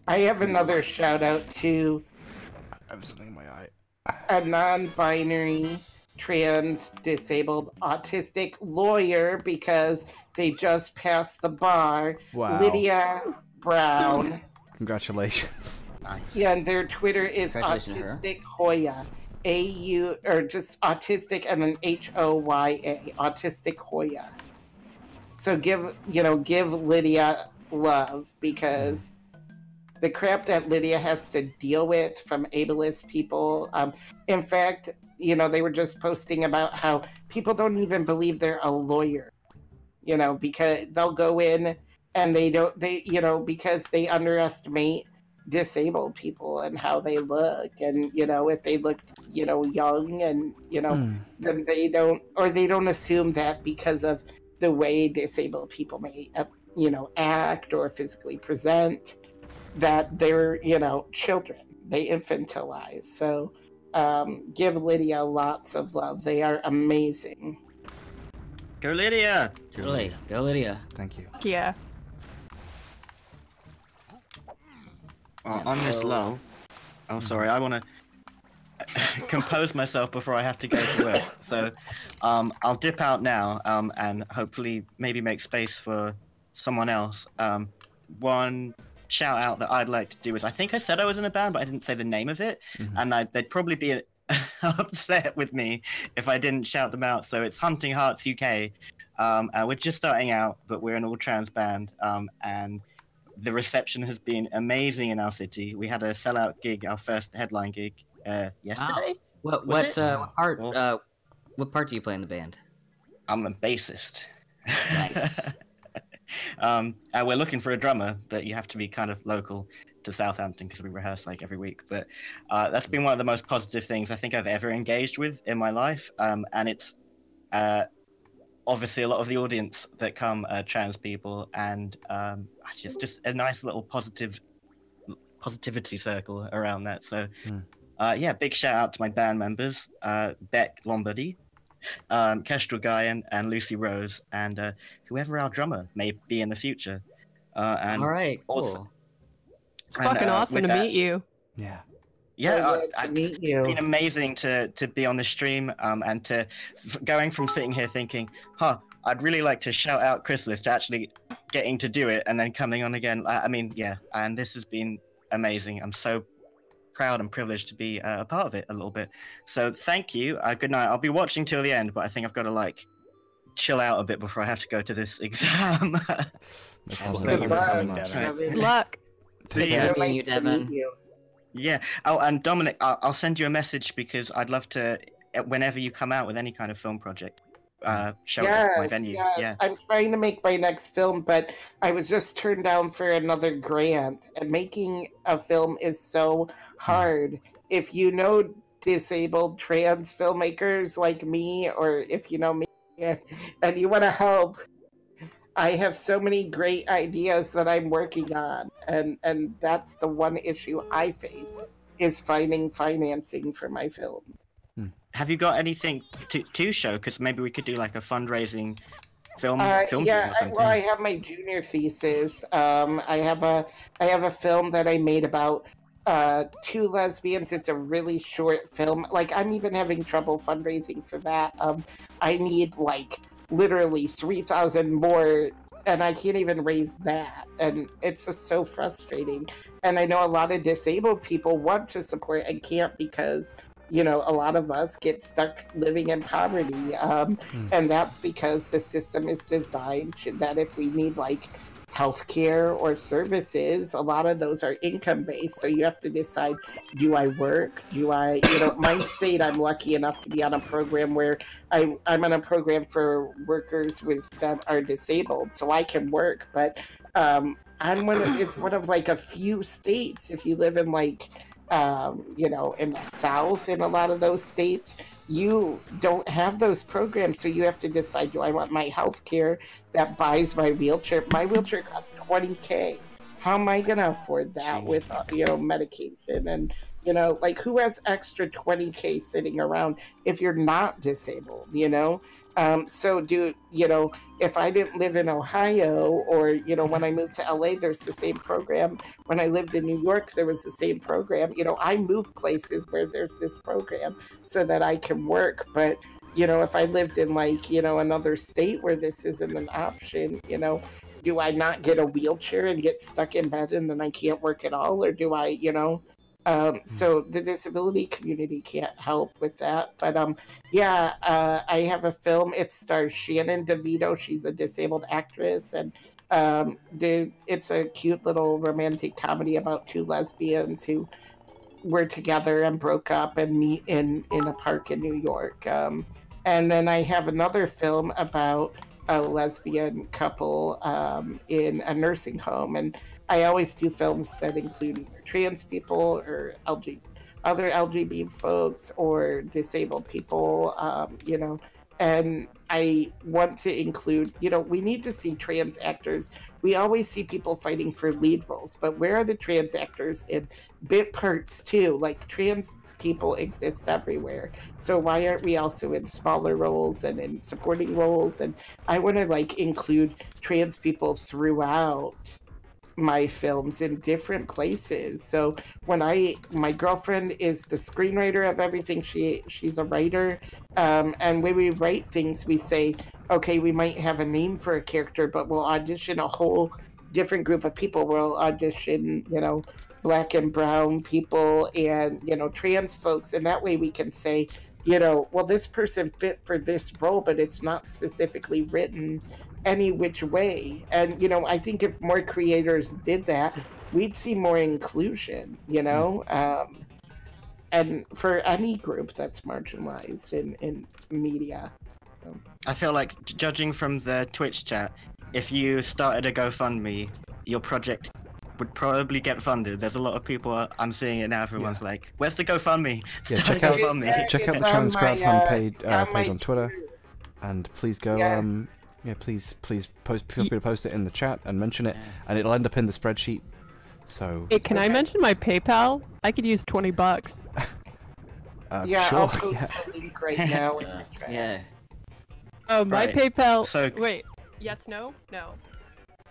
Speaker 1: I have another shout out to
Speaker 3: I have something in my eye.
Speaker 1: a non-binary, trans, disabled, autistic lawyer because they just passed the bar.
Speaker 3: Wow.
Speaker 1: Lydia Brown.
Speaker 3: Congratulations.
Speaker 23: Nice.
Speaker 1: Yeah, and their Twitter is
Speaker 23: Congratulations to her.
Speaker 1: Autistic Hoya. AU, or just autistic and then HOYA. Autistic Hoya. So give Lydia love, because the crap that Lydia has to deal with from ableist people. In fact, they were just posting about how people don't even believe they're a lawyer, because they'll go in and because they underestimate disabled people and how they look, and if they look young, and then they don't assume that because of the way disabled people may act or physically present, that they're children. They infantilize. So give Lydia lots of love. They are amazing.
Speaker 14: Go Lydia!
Speaker 23: Go Lydia.
Speaker 3: Thank you.
Speaker 24: Yeah.
Speaker 14: On this lull, sorry, I want to compose myself before I have to go to work. So I'll dip out now and hopefully maybe make space for someone else. One shout out that I'd like to do is, I think I said I was in a band, but I didn't say the name of it, and they'd probably be upset with me if I didn't shout them out. So it's Hunting Hearts UK. We're just starting out, but we're an all-trans band, and the reception has been amazing in our city. We had a sellout gig, our first headline gig, yesterday.
Speaker 23: Wow. What part do you play in the band?
Speaker 14: I'm a bassist.
Speaker 23: Nice.
Speaker 14: We're looking for a drummer, but you have to be kind of local to Southampton because we rehearse like every week. But that's been one of the most positive things I think I've ever engaged with in my life. And it's obviously a lot of the audience that come are trans people, and just a nice little positivity circle around that. So big shout out to my band members, Beck Lombardy, H.BurgerGuy and Lucy Rose, and whoever our drummer may be in the future. And
Speaker 23: all right, cool.
Speaker 14: Also,
Speaker 24: it's fucking awesome to meet you.
Speaker 3: Yeah.
Speaker 14: Yeah,
Speaker 1: to meet you.
Speaker 14: It's been amazing to be on the stream, and going from sitting here thinking, I'd really like to shout out Chrysalis, to actually getting to do it and then coming on again. And this has been amazing. I'm so proud and privileged to be a part of it a little bit. So thank you. Good night. I'll be watching till the end, but I think I've got to chill out a bit before I have to go to this exam.
Speaker 1: Good
Speaker 24: luck.
Speaker 14: Yeah.
Speaker 23: Nice you, Devin.
Speaker 14: Yeah. Oh, and Dominic, I'll send you a message because I'd love to, whenever you come out with any kind of film project, show it at my venue.
Speaker 1: Yes.
Speaker 14: Yeah.
Speaker 1: I'm trying to make my next film, but I was just turned down for another grant. And making a film is so hard. If you know disabled trans filmmakers like me, or if you know me and you want to help, I have so many great ideas that I'm working on, and that's the one issue I face is finding financing for my film.
Speaker 14: Have you got anything to show? Because maybe we could do like a fundraising film
Speaker 1: Yeah,
Speaker 14: dream or something.
Speaker 1: well, I have my junior thesis. I have a film that I made about two lesbians. It's a really short film. Like, I'm even having trouble fundraising for that. I need like literally 3,000 more, and I can't even raise that. And it's just so frustrating. And I know a lot of disabled people want to support and can't because, you know, a lot of us get stuck living in poverty. And that's because the system is designed to, that if we need like healthcare or services, a lot of those are income based. So you have to decide, do I work? Do I, you know, my state, I'm lucky enough to be on a program where I'm on a program for workers that are disabled, so I can work. But it's one of like a few states. If you live in like, you know, in the South, in a lot of those states, you don't have those programs, so you have to decide, do I want my health care that buys my wheelchair? My wheelchair costs $20K. How am I gonna afford that with, you know, medication? And, you know, like, who has extra $20K sitting around if you're not disabled, you know? So you know, if I didn't live in Ohio, or, you know, when I moved to LA, there's the same program. When I lived in New York, there was the same program. You know, I moved places where there's this program so that I can work. But, you know, if I lived in like, you know, another state where this isn't an option, you know, do I not get a wheelchair and get stuck in bed and then I can't work at all? Or do I, you know, so the disability community can't help with that. But yeah, I have a film. It stars Shannon DeVito. She's a disabled actress, and it's a cute little romantic comedy about two lesbians who were together and broke up and meet in a park in New York. And then I have another film about a lesbian couple in a nursing home, and I always do films that include either trans people or other LGBT folks or disabled people, you know, and I want to include, you know, we need to see trans actors. We always see people fighting for lead roles, but where are the trans actors in bit parts too? Like, trans people exist everywhere, so why aren't we also in smaller roles and in supporting roles? And I want to like include trans people throughout my films in different places. So when my girlfriend is the screenwriter of everything, she's a writer, and when we write things, we say, okay, we might have a name for a character, but we'll audition a whole different group of people. We'll audition, you know, Black and brown people and, you know, trans folks, and that way we can say, you know, well, this person fit for this role, but it's not specifically written any which way. And, you know, I think if more creators did that, we'd see more inclusion, you know, and for any group that's marginalized in media. So.
Speaker 14: I feel like, judging from the Twitch chat, if you started a GoFundMe, your project would probably get funded. There's a lot of people, I'm seeing it now, everyone's like, where's the GoFundMe?
Speaker 3: Yeah, check out the trans crowdfund page on Twitter, and please go, please feel free to post it in the chat and mention it, and it'll end up in the spreadsheet. So
Speaker 24: Hey, can I mention my PayPal? I could use $20.
Speaker 1: Yeah,
Speaker 3: sure,
Speaker 1: I'll post the link right now in the chat.
Speaker 23: Yeah.
Speaker 24: Oh, my
Speaker 14: Right.
Speaker 24: PayPal.
Speaker 14: So-
Speaker 24: Wait. Yes, no? No.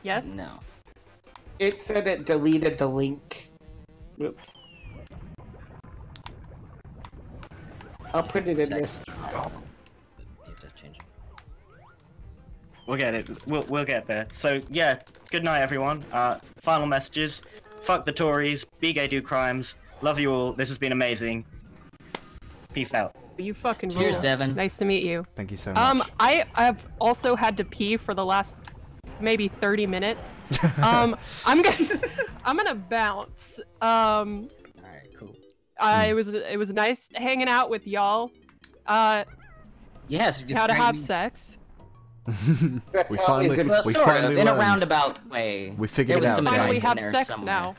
Speaker 24: Yes?
Speaker 23: No.
Speaker 1: It said it deleted the link. Oops. I'll put it in this.
Speaker 14: We'll get it. We'll get there. So yeah, good night, everyone. Final messages. Fuck the Tories. Be gay, do crimes. Love you all. This has been amazing. Peace out.
Speaker 24: You fucking
Speaker 23: Cheers,
Speaker 24: rule.
Speaker 23: Devin.
Speaker 24: Nice to meet you.
Speaker 3: Thank you so much.
Speaker 24: I've also had to pee for the last maybe 30 minutes. I'm gonna bounce.
Speaker 23: Alright, cool.
Speaker 24: It was nice hanging out with y'all.
Speaker 23: Yes,
Speaker 24: how to have sex.
Speaker 3: we finally
Speaker 23: in a
Speaker 3: learned.
Speaker 23: roundabout way.
Speaker 3: We figured it out.
Speaker 24: Finally have sex
Speaker 23: somewhere.
Speaker 24: now.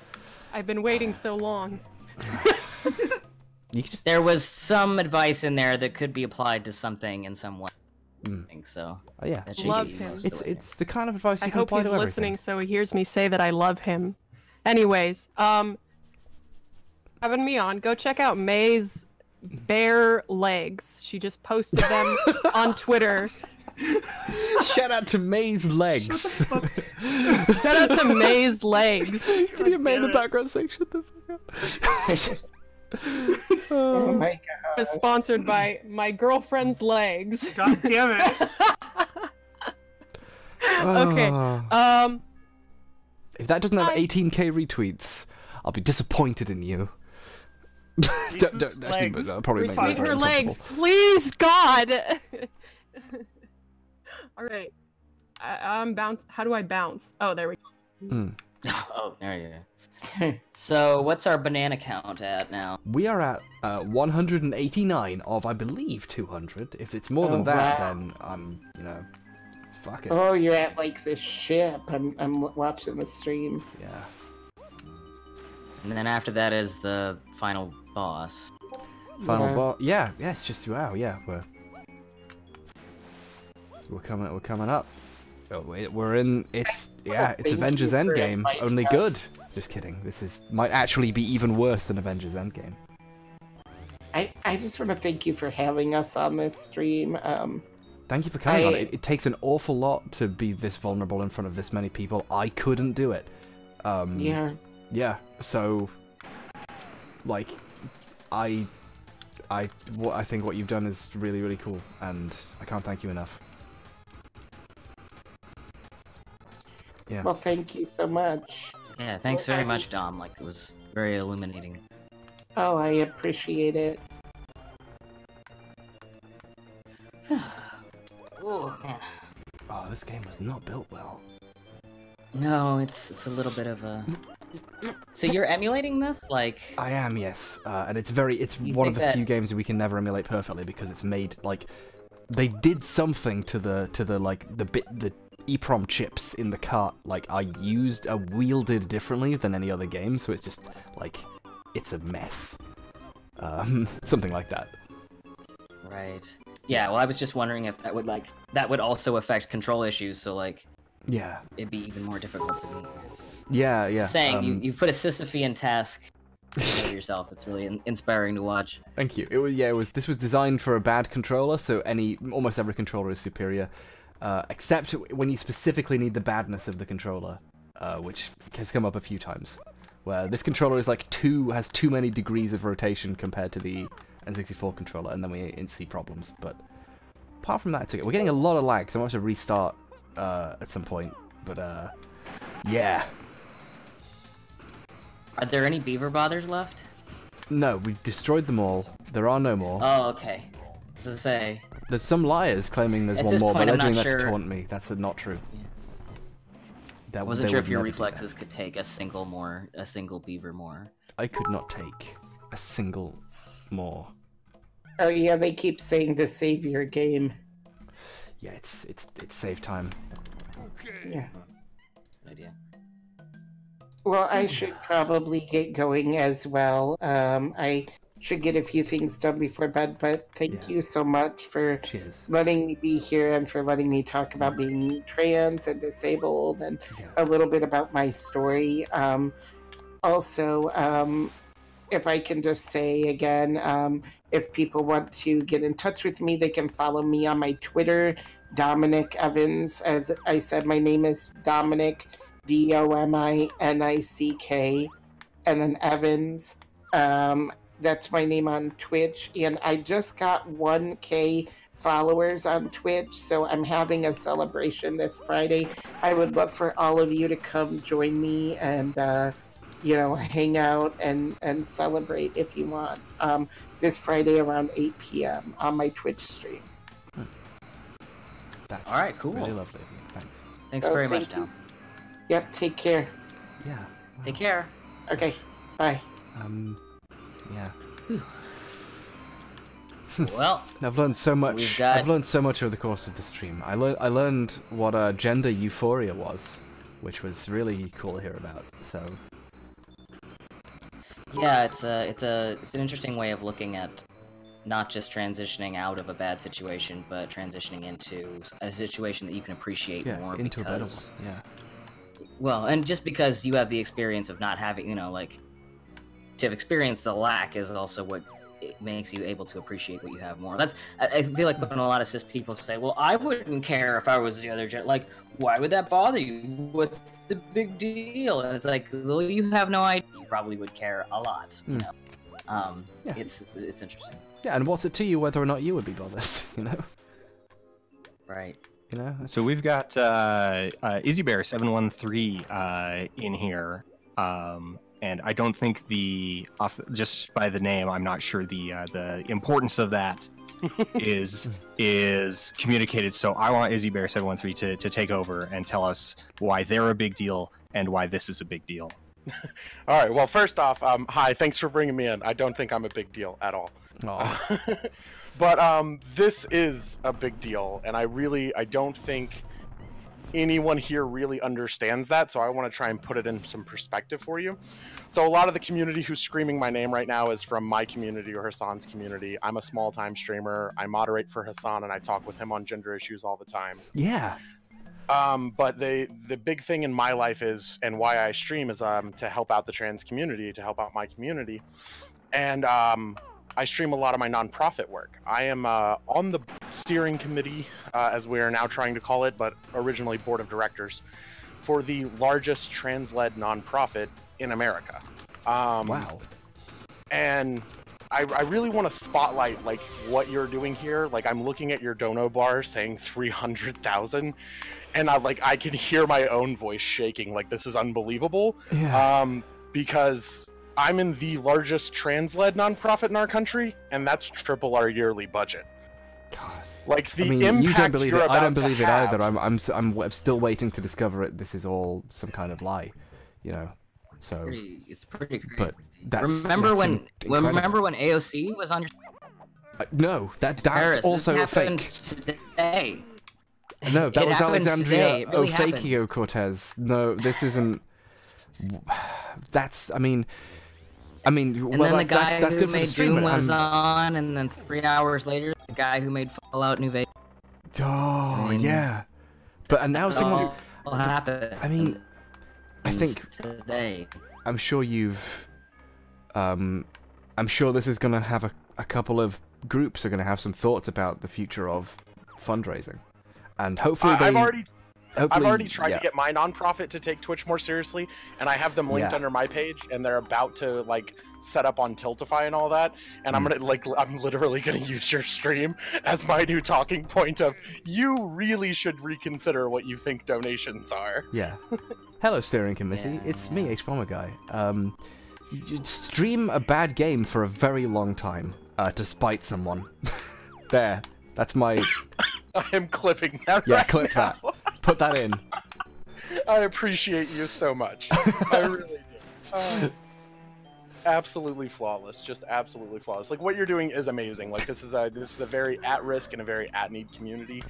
Speaker 24: I've been waiting so long.
Speaker 23: There was some advice in there that could be applied to something in some way. I think so.
Speaker 3: Oh yeah,
Speaker 23: That should
Speaker 24: Love
Speaker 23: get you
Speaker 24: him.
Speaker 23: most of the way
Speaker 3: It's the kind of advice you
Speaker 24: I
Speaker 3: can
Speaker 24: hope
Speaker 3: apply
Speaker 24: he's
Speaker 3: to everything.
Speaker 24: listening so he hears me say that I love him. Anyways, having me on, go check out May's bare legs. She just posted them on Twitter.
Speaker 3: Shout out to May's legs.
Speaker 24: Shout out to May's legs.
Speaker 3: Can you May in the background saying shut the fuck up?
Speaker 1: Oh my god.
Speaker 24: It's sponsored by my girlfriend's legs.
Speaker 2: God damn it.
Speaker 24: Okay.
Speaker 3: If that doesn't have 18k retweets, I'll be disappointed in you. don't actually, but that'll probably make me
Speaker 24: Retweet
Speaker 3: very
Speaker 24: her legs,
Speaker 3: uncomfortable.
Speaker 24: please, God. All right. I'm bounce. How do I bounce? Oh, there we go.
Speaker 23: Oh, there you go. So, what's our banana count at now?
Speaker 3: We are at 189 of, I believe, 200. If it's more than that,
Speaker 1: wow.
Speaker 3: then I'm, fuck it.
Speaker 1: Oh, you're at like this ship. I'm watching the stream.
Speaker 3: Yeah.
Speaker 23: And then after that is the final boss.
Speaker 3: Final boss. Yeah, it's just wow. Yeah, we're coming up. Oh, we're in. It's Avengers Endgame. Only good. Just kidding. This might actually be even worse than Avengers Endgame.
Speaker 1: I just want to thank you for having us on this stream.
Speaker 3: Thank you for coming on. It takes an awful lot to be this vulnerable in front of this many people. I couldn't do it.
Speaker 1: Yeah.
Speaker 3: Yeah. So, like, I think what you've done is really, really cool, and I can't thank you enough. Yeah.
Speaker 1: Well, thank you so much.
Speaker 23: Yeah, thanks very much, Dom. Like, it was very illuminating.
Speaker 1: Oh, I appreciate it.
Speaker 23: Oh, man.
Speaker 3: Oh, this game was not built well.
Speaker 23: No, it's a little bit of a... So you're emulating this? Like...
Speaker 3: I am, yes. And it's one of the few games we can never emulate perfectly because it's made, like... They did something to the EEPROM chips in the cart, like, are wielded differently than any other game, so it's just, like, it's a mess. Something like that.
Speaker 23: Right. Yeah, well, I was just wondering if that would also affect control issues, so, like...
Speaker 3: Yeah.
Speaker 23: It'd be even more difficult to meet.
Speaker 3: Yeah.
Speaker 23: Saying, you put a Sisyphean task of yourself, it's really inspiring to watch.
Speaker 3: Thank you. This was designed for a bad controller, so almost every controller is superior. Except when you specifically need the badness of the controller, which has come up a few times, where this controller is has too many degrees of rotation compared to the N64 controller, and then we see problems. But apart from that, it's okay. We're getting a lot of lag, so I might have to restart at some point. But yeah.
Speaker 23: Are there any beaver bothers left?
Speaker 3: No, we've destroyed them all. There are no more.
Speaker 23: Oh, okay. As I say.
Speaker 3: There's some liars claiming there's one more, but they're doing that to taunt me. That's not true.
Speaker 23: Yeah. I wasn't sure if your reflexes could take a single beaver more.
Speaker 3: I could not take a single more.
Speaker 1: Oh yeah, they keep saying the savior game.
Speaker 3: Yeah, it's save time.
Speaker 1: Okay. Yeah.
Speaker 23: Good idea.
Speaker 1: Well, I should probably get going as well. I should get a few things done before bed, but thank you so much for letting me be here and for letting me talk about being trans and disabled and a little bit about my story. Also, if I can just say again, if people want to get in touch with me, they can follow me on my Twitter, Dominic Evans. As I said, my name is Dominic, Dominick, and then Evans. That's my name on Twitch, and I just got 1K followers on Twitch, so I'm having a celebration this Friday. I would love for all of you to come join me and hang out and celebrate if you want. This Friday around 8 p.m. on my Twitch stream.
Speaker 3: That's
Speaker 23: all right, cool.
Speaker 3: Really lovely of you. Thanks.
Speaker 23: Thanks very much, Dom.
Speaker 1: Yep, take care.
Speaker 3: Yeah.
Speaker 23: Take care.
Speaker 1: Okay, bye.
Speaker 3: Yeah.
Speaker 23: Well,
Speaker 3: I've learned so much. I've learned so much over the course of the stream. I learned what gender euphoria was, which was really cool to hear about. So.
Speaker 23: Yeah, it's an interesting way of looking at not just transitioning out of a bad situation, but transitioning into a situation that you can appreciate more
Speaker 3: into
Speaker 23: because,
Speaker 3: a better one. Yeah.
Speaker 23: Well, and just because you have the experience of not having, like, to have experienced the lack is also what it makes you able to appreciate what you have more. I feel like when a lot of cis people say, well, I wouldn't care if I was the other gender, like, why would that bother you? What's the big deal? And it's like, well, you have no idea. You probably would care a lot, you know? It's interesting.
Speaker 3: Yeah, and what's it to you whether or not you would be bothered,
Speaker 23: Right.
Speaker 20: So we've got IzzyBear713 in here, and I don't think just by the name, I'm not sure the importance of that is communicated. So I want IzzyBear713 to take over and tell us why they're a big deal and why this is a big deal.
Speaker 17: All right. Well, first off, hi. Thanks for bringing me in. I don't think I'm a big deal at all. But this is a big deal, and I don't think anyone here really understands that. So I want to try and put it in some perspective for you. So a lot of the community who's screaming my name right now is from my community or Hassan's community. I'm a small-time streamer. I moderate for Hassan, and I talk with him on gender issues all the time.
Speaker 3: Yeah.
Speaker 17: But the big thing in my life is, and why I stream is to help out the trans community, to help out my community. And I stream a lot of my nonprofit work. I am on the steering committee, as we are now trying to call it, but originally board of directors, for the largest trans-led nonprofit in America.
Speaker 3: Wow.
Speaker 17: And I really want to spotlight like what you're doing here. Like I'm looking at your dono bar saying 300,000, and I can hear my own voice shaking. Like this is unbelievable.
Speaker 3: Yeah.
Speaker 17: Because I'm in the largest trans-led nonprofit in our country, and that's triple our yearly budget.
Speaker 3: God.
Speaker 17: Like the
Speaker 3: impact you don't believe it. I don't believe it
Speaker 17: have...
Speaker 3: either. I'm still waiting to discover it. This is all some kind of lie, So
Speaker 23: it's pretty crazy.
Speaker 3: But
Speaker 23: remember when AOC was on your
Speaker 3: no, that's
Speaker 23: Paris,
Speaker 3: also a fake.
Speaker 23: Today.
Speaker 3: No, that was Alexandria
Speaker 23: really
Speaker 3: Ocasio-Cortez. No, this isn't. That's. I mean.
Speaker 23: And
Speaker 3: well,
Speaker 23: then the guy
Speaker 3: that's
Speaker 23: who
Speaker 3: good for the
Speaker 23: made
Speaker 3: stream,
Speaker 23: Doom was on, and then 3 hours later, the guy who made Fallout New Vegas.
Speaker 3: Oh yeah, but announcing
Speaker 23: what happened.
Speaker 3: I mean, I think
Speaker 23: today.
Speaker 3: I'm sure you've. I'm sure this is going to have a couple of groups are going to have some thoughts about the future of fundraising, and hopefully
Speaker 17: I've already tried to get my nonprofit to take Twitch more seriously, and I have them linked under my page, and they're about to set up on Tiltify and all that. And I'm literally gonna use your stream as my new talking point of you really should reconsider what you think donations are.
Speaker 3: Yeah. Hello, steering committee. It's me, H.BurgerGuy. You stream a bad game for a very long time to spite someone. There. That's my.
Speaker 17: I am clipping that.
Speaker 3: Yeah,
Speaker 17: right
Speaker 3: clip
Speaker 17: now.
Speaker 3: that. Put that in.
Speaker 17: I appreciate you so much. I really do. Absolutely flawless. Just absolutely flawless. Like what you're doing is amazing. Like this is a very at-risk and a very at-need community.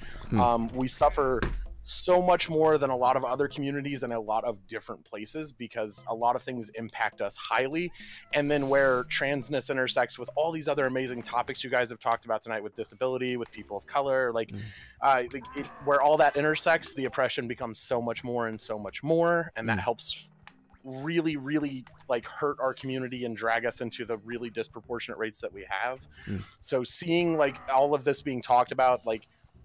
Speaker 17: We suffer so much more than a lot of other communities in a lot of different places because a lot of things impact us highly. And then where transness intersects with all these other amazing topics you guys have talked about tonight with disability, with people of color, where all that intersects, the oppression becomes so much more and so much more. And that helps really, really hurt our community and drag us into the really disproportionate rates that we have. So seeing all of this being talked about,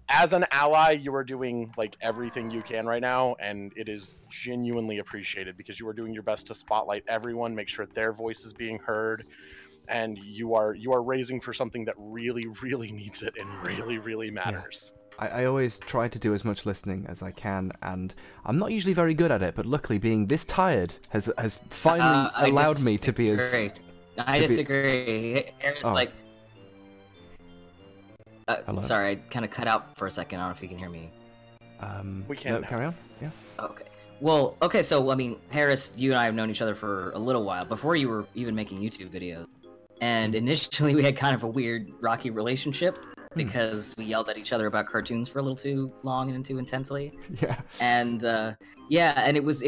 Speaker 17: as an ally, you are doing everything you can right now, and it is genuinely appreciated because you are doing your best to spotlight everyone, make sure their voice is being heard, and you are raising for something that really, really needs it and really, really matters.
Speaker 3: Yeah. I always try to do as much listening as I can, and I'm not usually very good at it, but luckily being this tired has finally allowed me to be as...
Speaker 23: I disagree. Sorry, I kind of cut out for a second. I don't know if you can hear me.
Speaker 17: We can.
Speaker 3: No, carry on. Yeah.
Speaker 23: Okay. Well, okay. So, I mean, Harris, you and I have known each other for a little while before you were even making YouTube videos. And initially, we had kind of a weird, rocky relationship because we yelled at each other about cartoons for a little too long and too intensely.
Speaker 3: Yeah.
Speaker 23: And and it was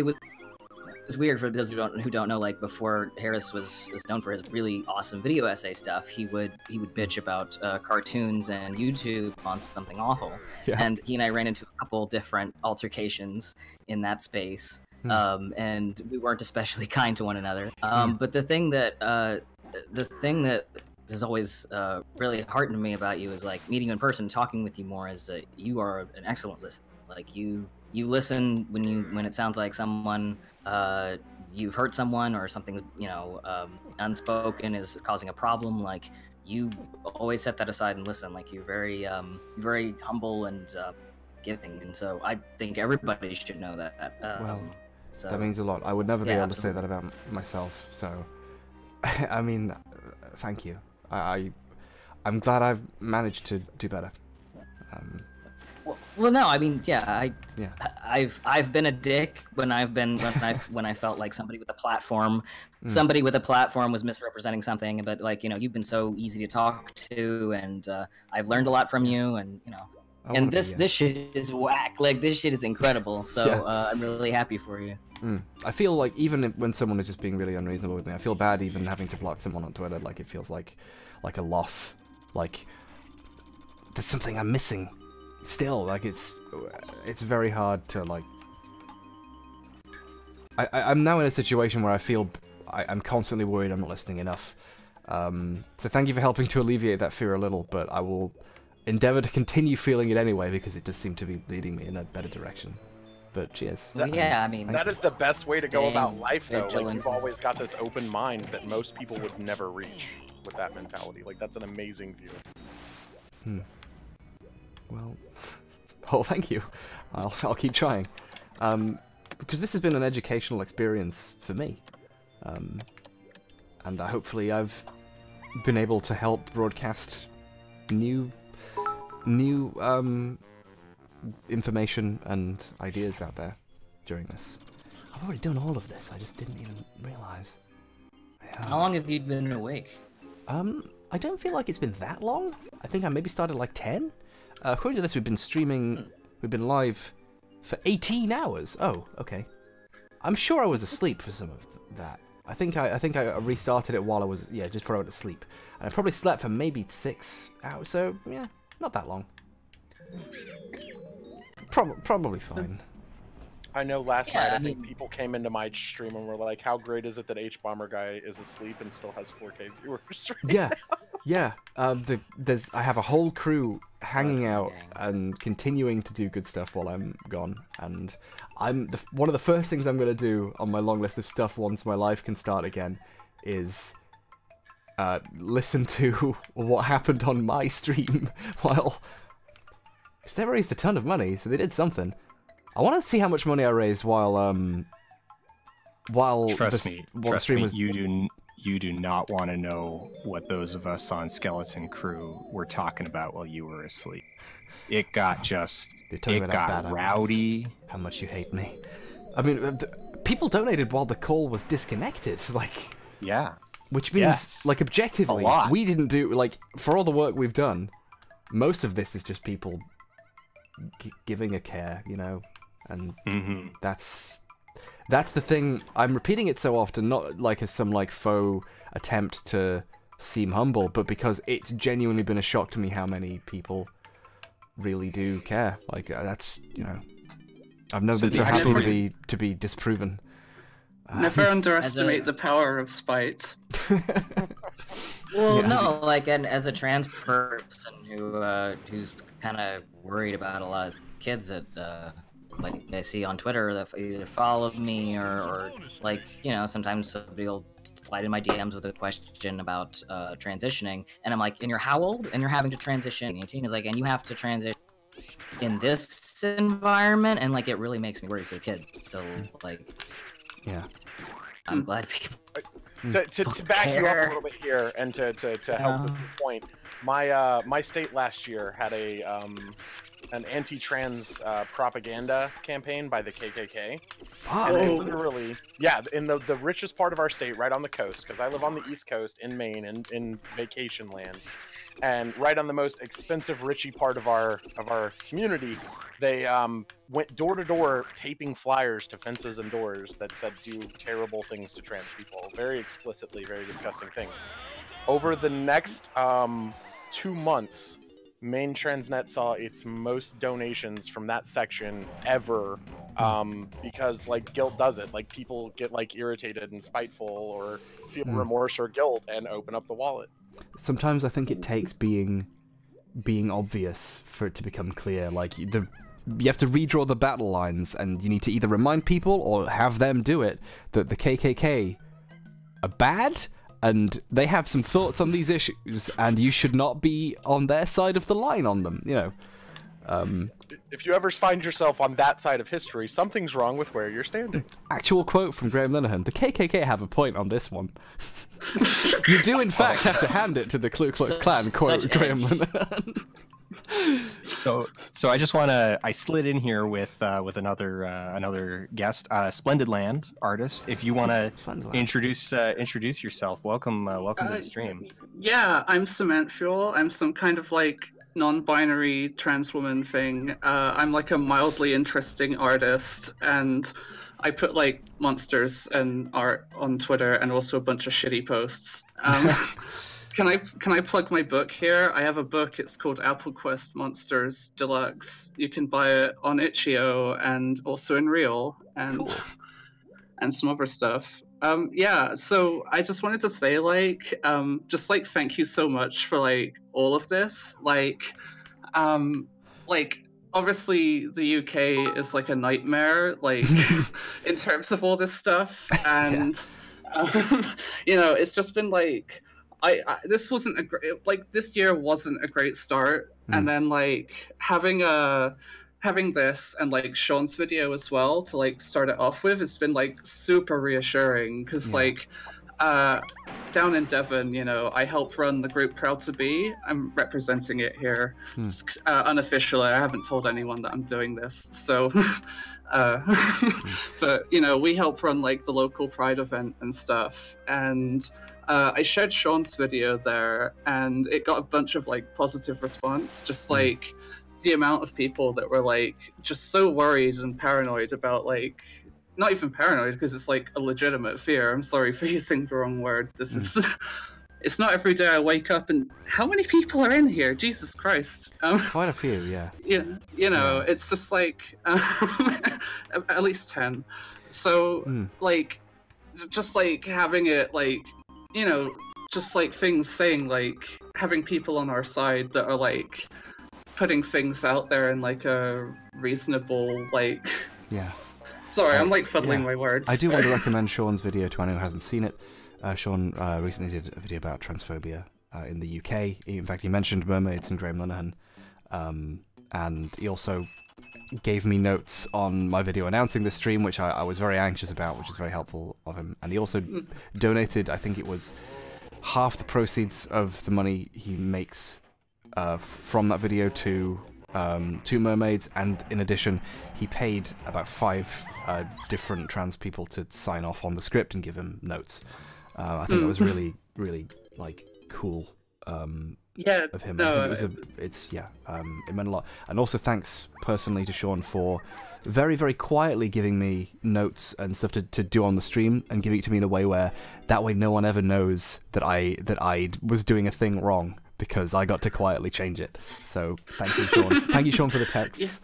Speaker 23: it's weird for those who don't know. Like before, Harris was known for his really awesome video essay stuff. He would bitch about cartoons and YouTube on something awful.
Speaker 3: Yeah.
Speaker 23: And he and I ran into a couple different altercations in that space. And we weren't especially kind to one another. But the thing that has always really heartened me about you is like meeting you in person, talking with you more. Is that you are an excellent listener. Like you listen when it sounds like someone you've hurt someone or something's unspoken is causing a problem. Like you always set that aside and listen. Like you're very humble and giving, and so I think everybody should know that.
Speaker 3: Well,
Speaker 23: so,
Speaker 3: that means a lot. I would never be
Speaker 23: yeah,
Speaker 3: able to say that about myself. So, I mean, thank you. I'm glad I've managed to do better.
Speaker 23: Well, no, I mean, yeah, I've been a dick when I felt like somebody with a platform, somebody with a platform was misrepresenting something. But like, you've been so easy to talk to, and I've learned a lot from you, and and this shit is whack. Like this shit is incredible. So I'm really happy for you.
Speaker 3: I feel like even when someone is just being really unreasonable with me, I feel bad even having to block someone on Twitter. Like it feels like a loss. Like there's something I'm missing. Still, like it's very hard to like. I'm now in a situation where I feel I'm constantly worried I'm not listening enough. So thank you for helping to alleviate that fear a little, but I will endeavor to continue feeling it anyway because it does seem to be leading me in a better direction. But cheers.
Speaker 23: Yeah, I mean
Speaker 17: that is the best way to go about life, though. Like
Speaker 23: vigilant.
Speaker 17: you've always got this open mind that most people would never reach with that mentality. Like that's an amazing view.
Speaker 3: Well, oh, thank you. I'll keep trying, because this has been an educational experience for me, and hopefully I've been able to help broadcast new information and ideas out there during this. I've already done all of this. I just didn't even realize.
Speaker 23: How long have you been awake?
Speaker 3: I don't feel like it's been that long. I think I maybe started like 10. According to this, we've been live for 18 hours. Oh, okay. I'm sure I was asleep for some of that. I think I restarted it while I was, just before I went to sleep. And I probably slept for maybe 6 hours, so, yeah, not that long. Probably fine.
Speaker 17: I know last night, I think people came into my stream and were like, how great is it that H.BurgerGuy is asleep and still has 4K viewers right
Speaker 3: Yeah. I have a whole crew hanging out and continuing to do good stuff while I'm gone. And one of the first things I'm going to do on my long list of stuff once my life can start again is listen to what happened on my stream while... Because they raised a ton of money, so they did something. I want to see how much money I raised while
Speaker 20: Trust me, you do not want to know what those of us on Skeleton Crew were talking about while you were asleep. It got rowdy.
Speaker 3: How much you hate me. I mean, people donated while the call was disconnected, like...
Speaker 20: Yeah.
Speaker 3: Which means, like, objectively,
Speaker 20: a lot.
Speaker 3: We didn't do, like, for all the work we've done, most of this is just people giving a care, and that's the thing. I'm repeating it so often, not like as some like faux attempt to seem humble, but because it's genuinely been a shock to me how many people really do care. Like that's I've known that to be disproven.
Speaker 9: Never underestimate the power of spite.
Speaker 23: Well, no, like, and as a trans person who's kind of worried about a lot of kids that like I see on Twitter that either follow me or like sometimes somebody will slide in my DMs with a question about transitioning, and I'm like, and you're how old? And you're having to transition. 18 is like, and you have to transition in this environment, and like it really makes me worry for kids. So like, I'm glad people.
Speaker 17: To back you up a little bit here and to help with your point, my state last year had an anti-trans propaganda campaign by the KKK. And they literally, in the richest part of our state, right on the coast, because I live on the East Coast in Maine, in vacation land. and right on the most expensive, richy part of our community, they went door to door taping flyers to fences and doors that said "do terrible things to trans people," very explicitly, very disgusting things. Over the next 2 months, Main Transnet saw its most donations from that section ever, because like guilt does it. Like people get like irritated and spiteful or feel remorse or guilt and open up the wallet.
Speaker 3: Sometimes I think it takes being obvious for it to become clear. Like you have to redraw the battle lines, and you need to either remind people or have them do it that the KKK are bad. And they have some thoughts on these issues, and you should not be on their side of the line on them, you know.
Speaker 17: If you ever find yourself on that side of history, something's wrong with where you're standing.
Speaker 3: Actual quote from Graham Linehan: the KKK have a point on this one. You do, in fact, have to hand it to the Ku Klux Klan, quote Graham Linehan.
Speaker 20: So I just want to. I slid in here with another guest, Splendid Land artist. If you want to introduce yourself, welcome to the stream.
Speaker 9: Yeah, I'm Cement Fuel. I'm some kind of like non-binary trans woman thing. I'm like a mildly interesting artist, and I put like monsters and art on Twitter, and also a bunch of shitty posts. Can I plug my book here? I have a book. It's called Apple Quest Monsters Deluxe. You can buy it on Itch.io and also in Real and some other stuff. Yeah. So I just wanted to say just thank you so much for like all of this. Like obviously the UK is like a nightmare, like in terms of all this stuff, and you know, it's just been like. This wasn't a great, like this year wasn't a great start, and then like having this and like Sean's video as well to like start it off with, it's been like super reassuring because like down in Devon, you know, I help run the group Proud to Be. I'm representing it here. It's, unofficially, I haven't told anyone that I'm doing this, so but you know, we help run like the local Pride event and stuff, and I shared Sean's video there, and it got a bunch of like positive response. Just like the amount of people that were like just so worried and paranoid about like, not even paranoid because it's like a legitimate fear. I'm sorry for using the wrong word. This is. It's not every day I wake up and how many people are in here? Jesus Christ.
Speaker 3: Quite a few, yeah.
Speaker 9: Yeah, you know, it's just like at least 10. So like, just like having it like, you know, just like things saying like having people on our side that are like putting things out there in like a reasonable like.
Speaker 3: Yeah.
Speaker 9: Sorry, I'm like fuddling my words.
Speaker 3: I do want to recommend Sean's video to anyone who hasn't seen it. Sean recently did a video about transphobia in the UK. In fact, he mentioned mermaids and Graham Linehan. And he also gave me notes on my video announcing the stream, which I was very anxious about, which is very helpful of him. And he also donated, I think it was half the proceeds of the money he makes from that video to mermaids, and in addition, he paid about 5 different trans people to sign off on the script and give him notes. I think that was really, really like cool.
Speaker 9: Yeah,
Speaker 3: of him.
Speaker 9: no,
Speaker 3: I think it meant a lot. And also thanks personally to Sean for very, very quietly giving me notes and stuff to do on the stream, and giving it to me in a way where that way no one ever knows that I was doing a thing wrong, because I got to quietly change it. So thank you, Sean. Thank you, Sean, for the texts.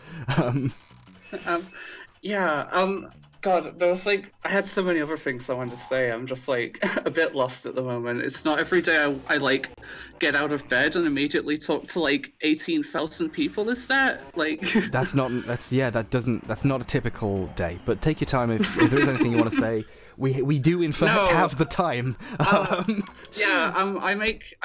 Speaker 9: God, there was like, I had so many other things I wanted to say. I'm just like a bit lost at the moment. It's not every day I like get out of bed and immediately talk to like 18,000 people. Is that like?
Speaker 3: That's not a typical day. But take your time if there is anything you want to say. We do in fact have the time.
Speaker 9: I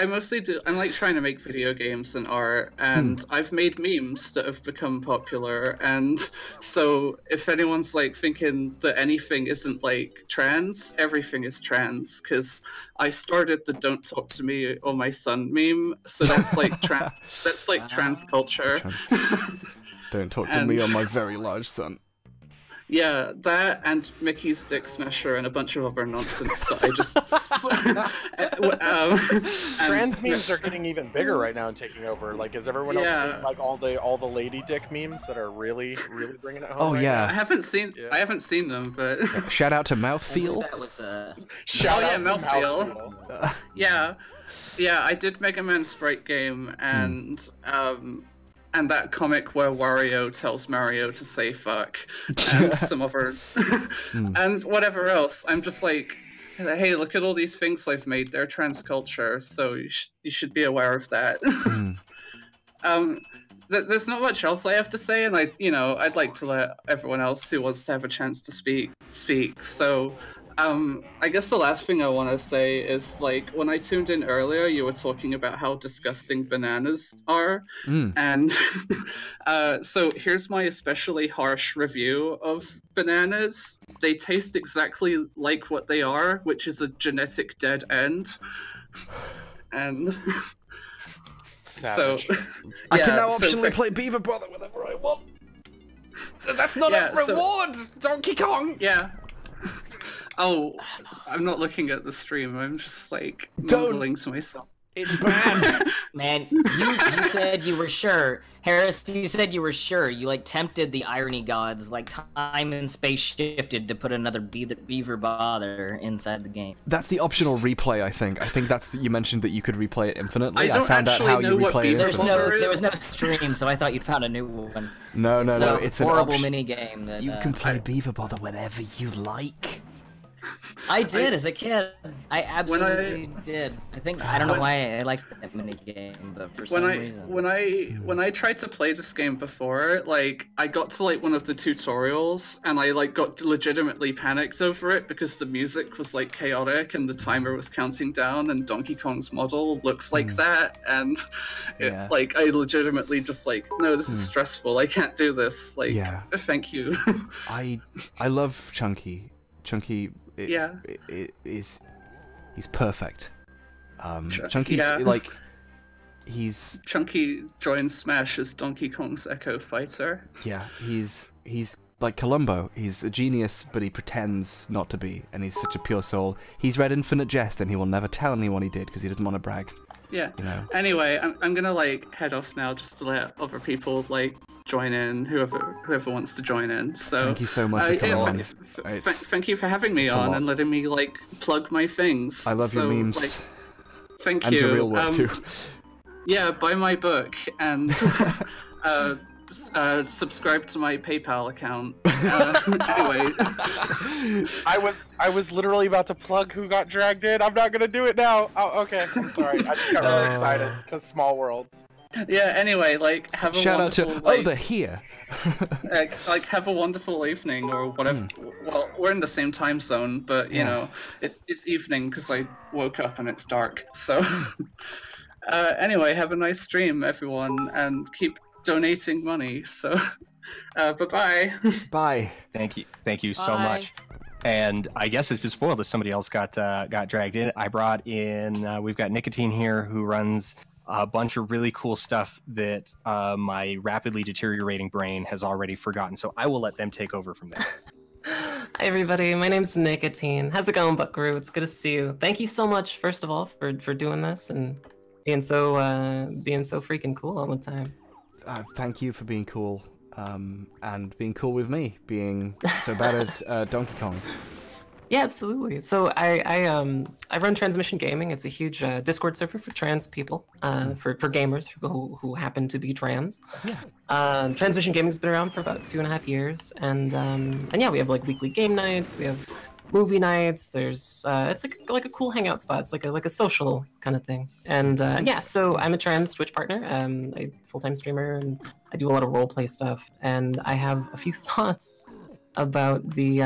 Speaker 9: mostly do. I'm like trying to make video games and art, and I've made memes that have become popular. And so if anyone's like thinking that anything isn't like trans, everything is trans, because I started the "Don't Talk to Me or My Son" meme. So that's like trans culture.
Speaker 3: Don't talk to me or my very large son.
Speaker 9: Yeah, that and Mickey's Dick Smasher and a bunch of other nonsense that I just.
Speaker 17: Trans memes are getting even bigger right now and taking over. Like, is everyone else seeing like all the lady dick memes that are really bringing it home?
Speaker 3: Oh,
Speaker 17: right
Speaker 3: yeah.
Speaker 17: now?
Speaker 9: I haven't seen them, but
Speaker 3: Shout out to Mouthfeel.
Speaker 23: That was
Speaker 17: Shout out to
Speaker 9: Mouthfeel. Yeah, I did Mega Man Sprite Game and that comic where Wario tells Mario to say fuck, and some other, and whatever else. I'm just like, hey, look at all these things I've made. They're trans culture, so you should be aware of that. There's not much else I have to say, and I'd like to let everyone else who wants to have a chance to speak. So, I guess the last thing I want to say is, like, when I tuned in earlier, you were talking about how disgusting bananas are, and so here's my especially harsh review of bananas. They taste exactly like what they are, which is a genetic dead end, and so
Speaker 3: I can now optionally play Beaver Brother whenever I want. That's not a reward, Donkey Kong.
Speaker 9: Yeah. Oh, I'm not looking at the stream. I'm just like mumbling to myself.
Speaker 3: It's bad.
Speaker 23: Man, you said you were sure. Harris, you said you were sure. You like tempted the irony gods, like time and space shifted to put another beaver bother inside the game.
Speaker 3: That's the optional replay, I think. I think that's you mentioned that you could replay it infinitely.
Speaker 9: I don't
Speaker 3: found out
Speaker 9: actually
Speaker 3: how
Speaker 9: know
Speaker 3: you
Speaker 9: what
Speaker 3: replay it.
Speaker 23: There was no stream, so I thought you'd found a new one.
Speaker 3: No, it's
Speaker 23: a horrible
Speaker 3: an
Speaker 23: mini game. That,
Speaker 3: you can play Beaver Bother whenever you like.
Speaker 23: I did as a kid. I absolutely did. I don't know why I liked that mini game, but for some reason.
Speaker 9: When I tried to play this game before, like I got to like one of the tutorials and I like got legitimately panicked over it because the music was like chaotic and the timer was counting down and Donkey Kong's model looks like that and like I legitimately just like, no, this is stressful. I can't do this. Like, thank you.
Speaker 3: I love Chunky. Chunky. He's perfect. Chunky's like he's
Speaker 9: Chunky joins Smash as Donkey Kong's Echo Fighter.
Speaker 3: Yeah, he's like Columbo. He's a genius, but he pretends not to be, and he's such a pure soul. He's read Infinite Jest, and he will never tell anyone he did because he doesn't want to brag.
Speaker 9: Yeah.
Speaker 3: You know?
Speaker 9: Anyway, I'm gonna like head off now just to let other people like join in, whoever wants to join in. So
Speaker 3: thank you so much for coming on.
Speaker 9: Thank you for having me on and letting me like plug my things.
Speaker 3: I love your memes.
Speaker 9: Like, thank
Speaker 3: and
Speaker 9: you.
Speaker 3: Your real work too.
Speaker 9: Yeah, buy my book and subscribe to my PayPal account. Anyway,
Speaker 17: I was literally about to plug who got dragged in. I'm not gonna do it now. Oh, okay. I'm sorry. I just got really excited because Small Worlds.
Speaker 9: Yeah. Anyway, like have a
Speaker 3: shout
Speaker 9: wonderful,
Speaker 3: out to they're here.
Speaker 9: like have a wonderful evening or whatever. Well, we're in the same time zone, but you know it's evening because I woke up and it's dark. So anyway, have a nice stream, everyone, and keep donating money. So bye-bye.
Speaker 3: Bye.
Speaker 20: Thank you so much. And I guess it's been spoiled that somebody else got dragged in. I brought in we've got Nicotine here who runs a bunch of really cool stuff that my rapidly deteriorating brain has already forgotten. So I will let them take over from there.
Speaker 16: Hi everybody, my name's Nicotine. How's it going, Buckaroo? It's good to see you. Thank you so much, first of all, for doing this and being so freaking cool all the time.
Speaker 3: Thank you for being cool, and being cool with me, being so bad at Donkey Kong.
Speaker 16: Yeah, absolutely. So I run Transmission Gaming. It's a huge Discord server for trans people, for gamers who happen to be trans. Yeah. Transmission Gaming's been around for about 2.5 years, and yeah, we have like weekly game nights. We have movie nights. There's it's like a cool hangout spot. It's like a social kind of thing. And yeah, so I'm a trans Twitch partner. I'm a full-time streamer, and I do a lot of roleplay stuff. And I have a few thoughts about the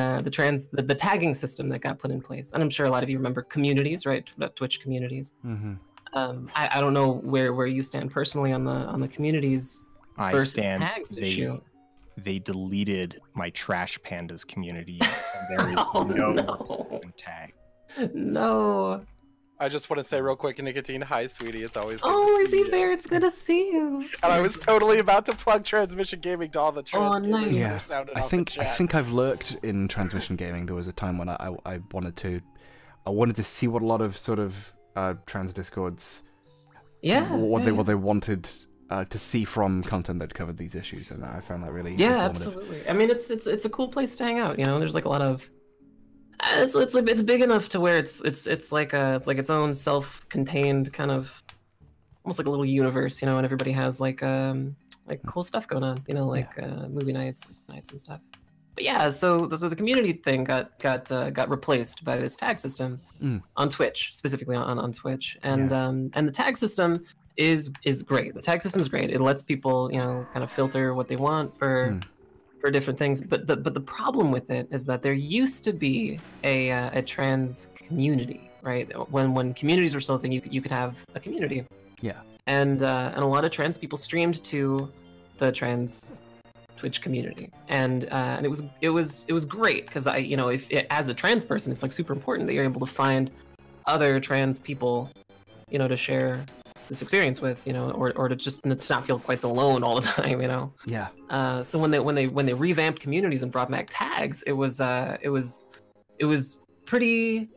Speaker 16: tagging system that got put in place. And I'm sure a lot of you remember communities, right? Twitch communities.
Speaker 3: Mm-hmm.
Speaker 16: I don't know where you stand personally on the communities versus tags issue.
Speaker 20: They deleted my Trash Pandas community. And there is no tag.
Speaker 16: No.
Speaker 17: I just want to say real quick, Nicotine, hi, sweetie. It's always good
Speaker 16: Oh,
Speaker 17: to
Speaker 16: is
Speaker 17: see
Speaker 16: he
Speaker 17: you.
Speaker 16: there? It's good to see you.
Speaker 17: And I was totally about to plug Transmission Gaming to all the trans gamers that
Speaker 3: Yeah,
Speaker 17: are sounded
Speaker 3: I
Speaker 17: off
Speaker 3: think
Speaker 17: the
Speaker 3: I
Speaker 17: chat.
Speaker 3: think I've lurked in transmission gaming. There was a time when I wanted to see what a lot of sort of trans discords, what they wanted to see from content that covered these issues, and I found that really informative.
Speaker 16: Absolutely. I mean, it's a cool place to hang out. You know, there's like a lot of it's big enough to where it's like its own self-contained kind of almost like a little universe, you know, and everybody has like cool stuff going on, you know, like movie nights and stuff. But yeah, so the community thing got replaced by this tag system on Twitch, specifically on Twitch, and the tag system is great. The tag system is great. It lets people, you know, kind of filter what they want for different things. But the problem with it is that there used to be a trans community, right? When communities were still a thing, you could have a community.
Speaker 3: Yeah.
Speaker 16: And a lot of trans people streamed to the trans Twitch community, and it was great because as a trans person, it's like super important that you're able to find other trans people, you know, to share this experience with, you know, or to just not feel quite so alone all the time, you know.
Speaker 3: Yeah.
Speaker 16: So when they revamped communities and brought back tags, it was pretty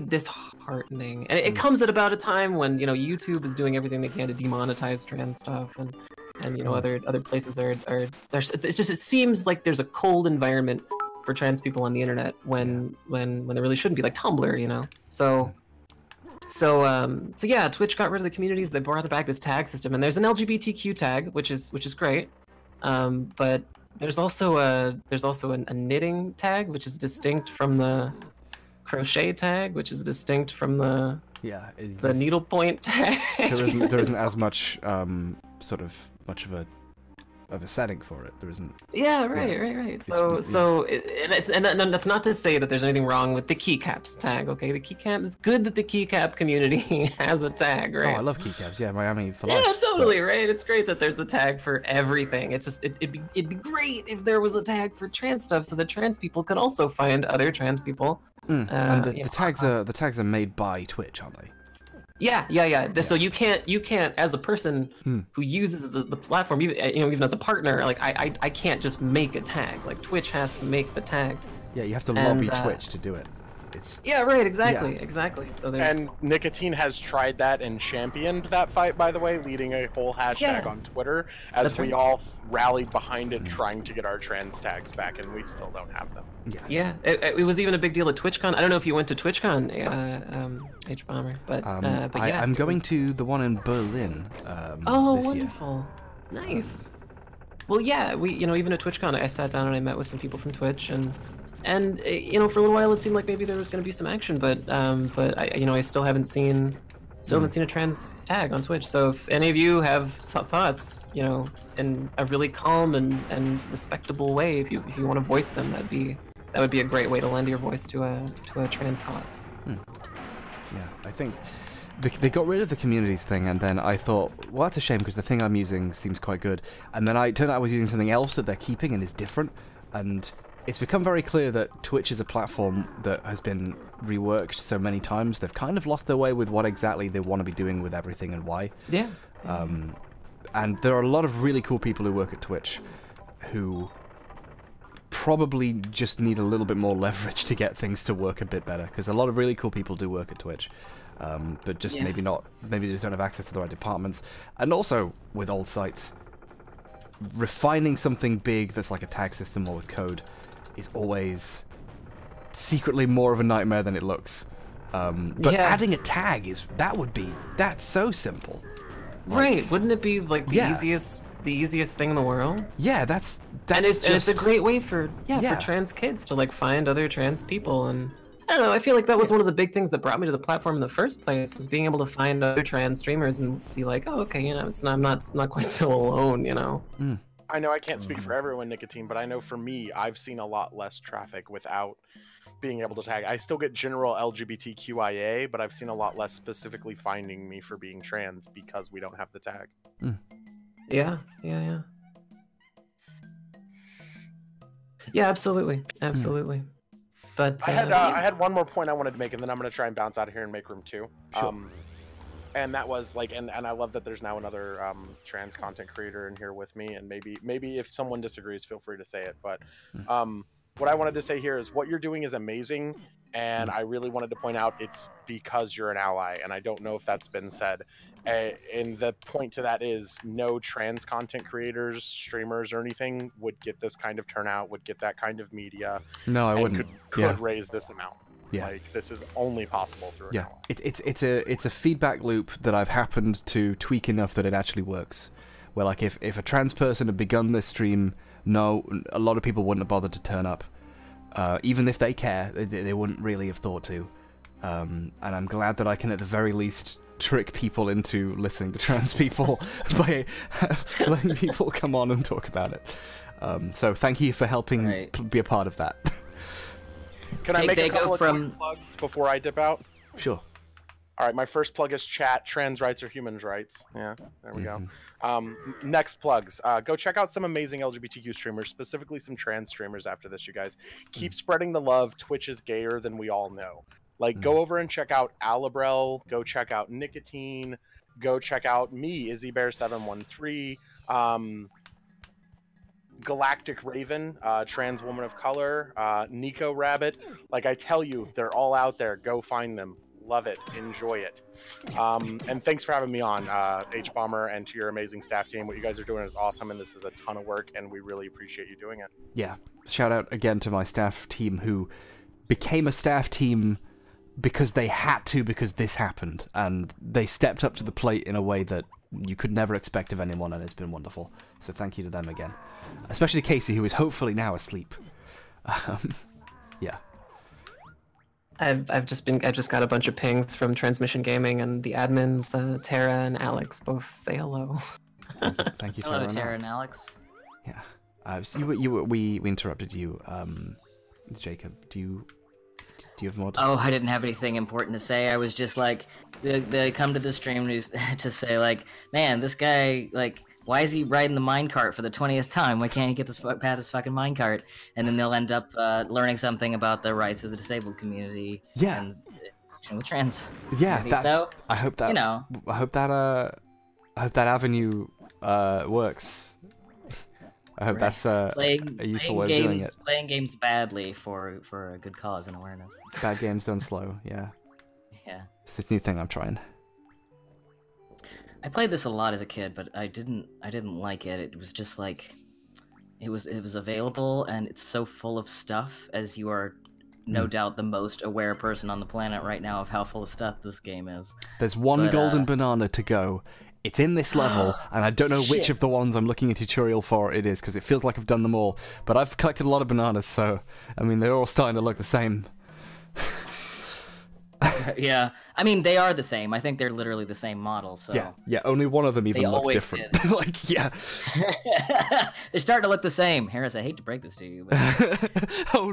Speaker 16: disheartening, and it comes at about a time when, you know, YouTube is doing everything they can to demonetize trans stuff, and you know, other places are it seems like there's a cold environment for trans people on the internet when there really shouldn't be, like Tumblr, you know. So yeah, Twitch got rid of the communities. They brought back this tag system, and there's an LGBTQ tag, which is great. But there's also a knitting tag, which is distinct from the crochet tag, which is distinct from the needlepoint tag.
Speaker 3: There isn't as much much of a setting for it. There isn't.
Speaker 16: Yeah, right. So that's not to say that there's anything wrong with the keycaps tag. Okay, the keycap, it's good that the keycap community has a tag, right?
Speaker 3: Oh, I love keycaps. Yeah, Miami for life.
Speaker 16: Yeah, totally, right. It's great that there's a tag for everything. It's just it'd be great if there was a tag for trans stuff, so that trans people could also find other trans people.
Speaker 3: And the tags are made by Twitch, aren't they?
Speaker 16: Yeah. So you can't as a person who uses the platform, even as a partner, like I can't just make a tag. Like Twitch has to make the tags.
Speaker 3: Yeah, you have to lobby Twitch to do it.
Speaker 16: Exactly. So there's...
Speaker 17: And Nicotine has tried that and championed that fight, by the way, leading a whole hashtag on Twitter, as we all rallied behind it, trying to get our trans tags back, and we still don't have them.
Speaker 16: Yeah. It was even a big deal at TwitchCon. I don't know if you went to TwitchCon, H.Bomber, but yeah.
Speaker 3: I'm going to the one in Berlin.
Speaker 16: Oh,
Speaker 3: this year.
Speaker 16: wonderful! Nice. Well, yeah, even at TwitchCon, I sat down and I met with some people from Twitch, and for a little while it seemed like maybe there was going to be some action, but I still haven't seen a trans tag on Twitch. So if any of you have thoughts, in a really calm and respectable way, if you want to voice them, that would be a great way to lend your voice to a trans cause.
Speaker 3: Yeah, I think they got rid of the communities thing, and then I thought, well, that's a shame because the thing I'm using seems quite good. And then it turned out I was using something else that they're keeping and is different, and it's become very clear that Twitch is a platform that has been reworked so many times. They've kind of lost their way with what exactly they want to be doing with everything and why.
Speaker 16: Yeah.
Speaker 3: And there are a lot of really cool people who work at Twitch who probably just need a little bit more leverage to get things to work a bit better, because a lot of really cool people do work at Twitch, but just maybe they just don't have access to the right departments. And also with old sites, refining something big that's like a tag system or with code is always secretly more of a nightmare than it looks. But adding a tag that's so simple.
Speaker 16: Right? Wouldn't it be like the easiest thing in the world?
Speaker 3: Yeah, that's
Speaker 16: and it's a great way for trans kids to like find other trans people. And I don't know, I feel like that was one of the big things that brought me to the platform in the first place, was being able to find other trans streamers and see like, oh, okay, I'm not quite so alone,
Speaker 17: I know I can't speak for everyone, Nicotine, but I know for me, I've seen a lot less traffic without being able to tag. I still get general LGBTQIA, but I've seen a lot less specifically finding me for being trans because we don't have the tag.
Speaker 16: Yeah, absolutely. But
Speaker 17: I had one more point I wanted to make, and then I'm going to try and bounce out of here and make room 2.
Speaker 3: Sure.
Speaker 17: And that was like, and I love that there's now another trans content creator in here with me, and maybe if someone disagrees, feel free to say it. But what I wanted to say here is what you're doing is amazing, and I really wanted to point out it's because you're an ally, and I don't know if that's been said. And the point to that is no trans content creators, streamers, or anything would get this kind of turnout, would get that kind of media.
Speaker 3: No, I wouldn't.
Speaker 17: Could raise this amount.
Speaker 3: Yeah.
Speaker 17: Like this is only possible through.
Speaker 3: Yeah, it's a feedback loop that I've happened to tweak enough that it actually works. Where like if a trans person had begun this stream, no, a lot of people wouldn't have bothered to turn up. Even if they care, they wouldn't really have thought to. And I'm glad that I can at the very least trick people into listening to trans people by letting people come on and talk about it. So thank you for helping be a part of that.
Speaker 17: Can I make a couple of quick plugs before I dip out?
Speaker 3: Sure.
Speaker 17: All right, my first plug is chat. Trans rights are human rights. Yeah, there we go. Next plugs. Go check out some amazing LGBTQ streamers, specifically some trans streamers after this, you guys. Keep spreading the love. Twitch is gayer than we all know. Like, go over and check out Alibrel. Go check out Nicotine. Go check out me, IzzyBear713. Galactic Raven, trans woman of color, Nico Rabbit. Like I tell you, they're all out there. Go find them. Love it. Enjoy it. And thanks for having me on, H.Bomber, and to your amazing staff team. What you guys are doing is awesome, and this is a ton of work, and we really appreciate you doing it.
Speaker 3: Yeah. Shout out again to my staff team who became a staff team because they had to, because this happened, and they stepped up to the plate in a way that you could never expect of anyone, and it's been wonderful. So thank you to them again. Especially Casey, who is hopefully now asleep. Yeah.
Speaker 16: I've just got a bunch of pings from Transmission Gaming, and the admins, Tara and Alex, both say hello.
Speaker 3: Thank you,
Speaker 23: Hello, Tara and Alex.
Speaker 3: Yeah. So we interrupted you, Jacob. Do you have more to say?
Speaker 23: Oh, I didn't have anything important to say. I was just like, they come to the stream to say like, man, this guy, like, why is he riding the minecart for the 20th time? Why can't he get this past this fucking minecart? And then they'll end up learning something about the rights of the disabled community.
Speaker 3: Yeah.
Speaker 23: And the trans.
Speaker 3: Yeah.
Speaker 23: Community. So
Speaker 3: I hope that.
Speaker 23: You know.
Speaker 3: I hope that avenue works. I hope that's a useful way of doing it.
Speaker 23: Playing games badly for a good cause and awareness.
Speaker 3: Bad games done slow. Yeah.
Speaker 23: Yeah.
Speaker 3: It's this new thing I'm trying.
Speaker 23: I played this a lot as a kid, but I didn't like it. It was just like, it was available, and it's so full of stuff, as you are no doubt the most aware person on the planet right now of how full of stuff this game is.
Speaker 3: There's one golden banana to go. It's in this level, and I don't know which of the ones I'm looking at tutorial for it is, because it feels like I've done them all. But I've collected a lot of bananas, so, I mean, they're all starting to look the same.
Speaker 23: Yeah, I mean, they are the same. I think they're literally the same model, so...
Speaker 3: Yeah, only one of them even looks different. Like, yeah.
Speaker 23: They're starting to look the same. Harris, I hate to break this to you, but...
Speaker 3: Oh,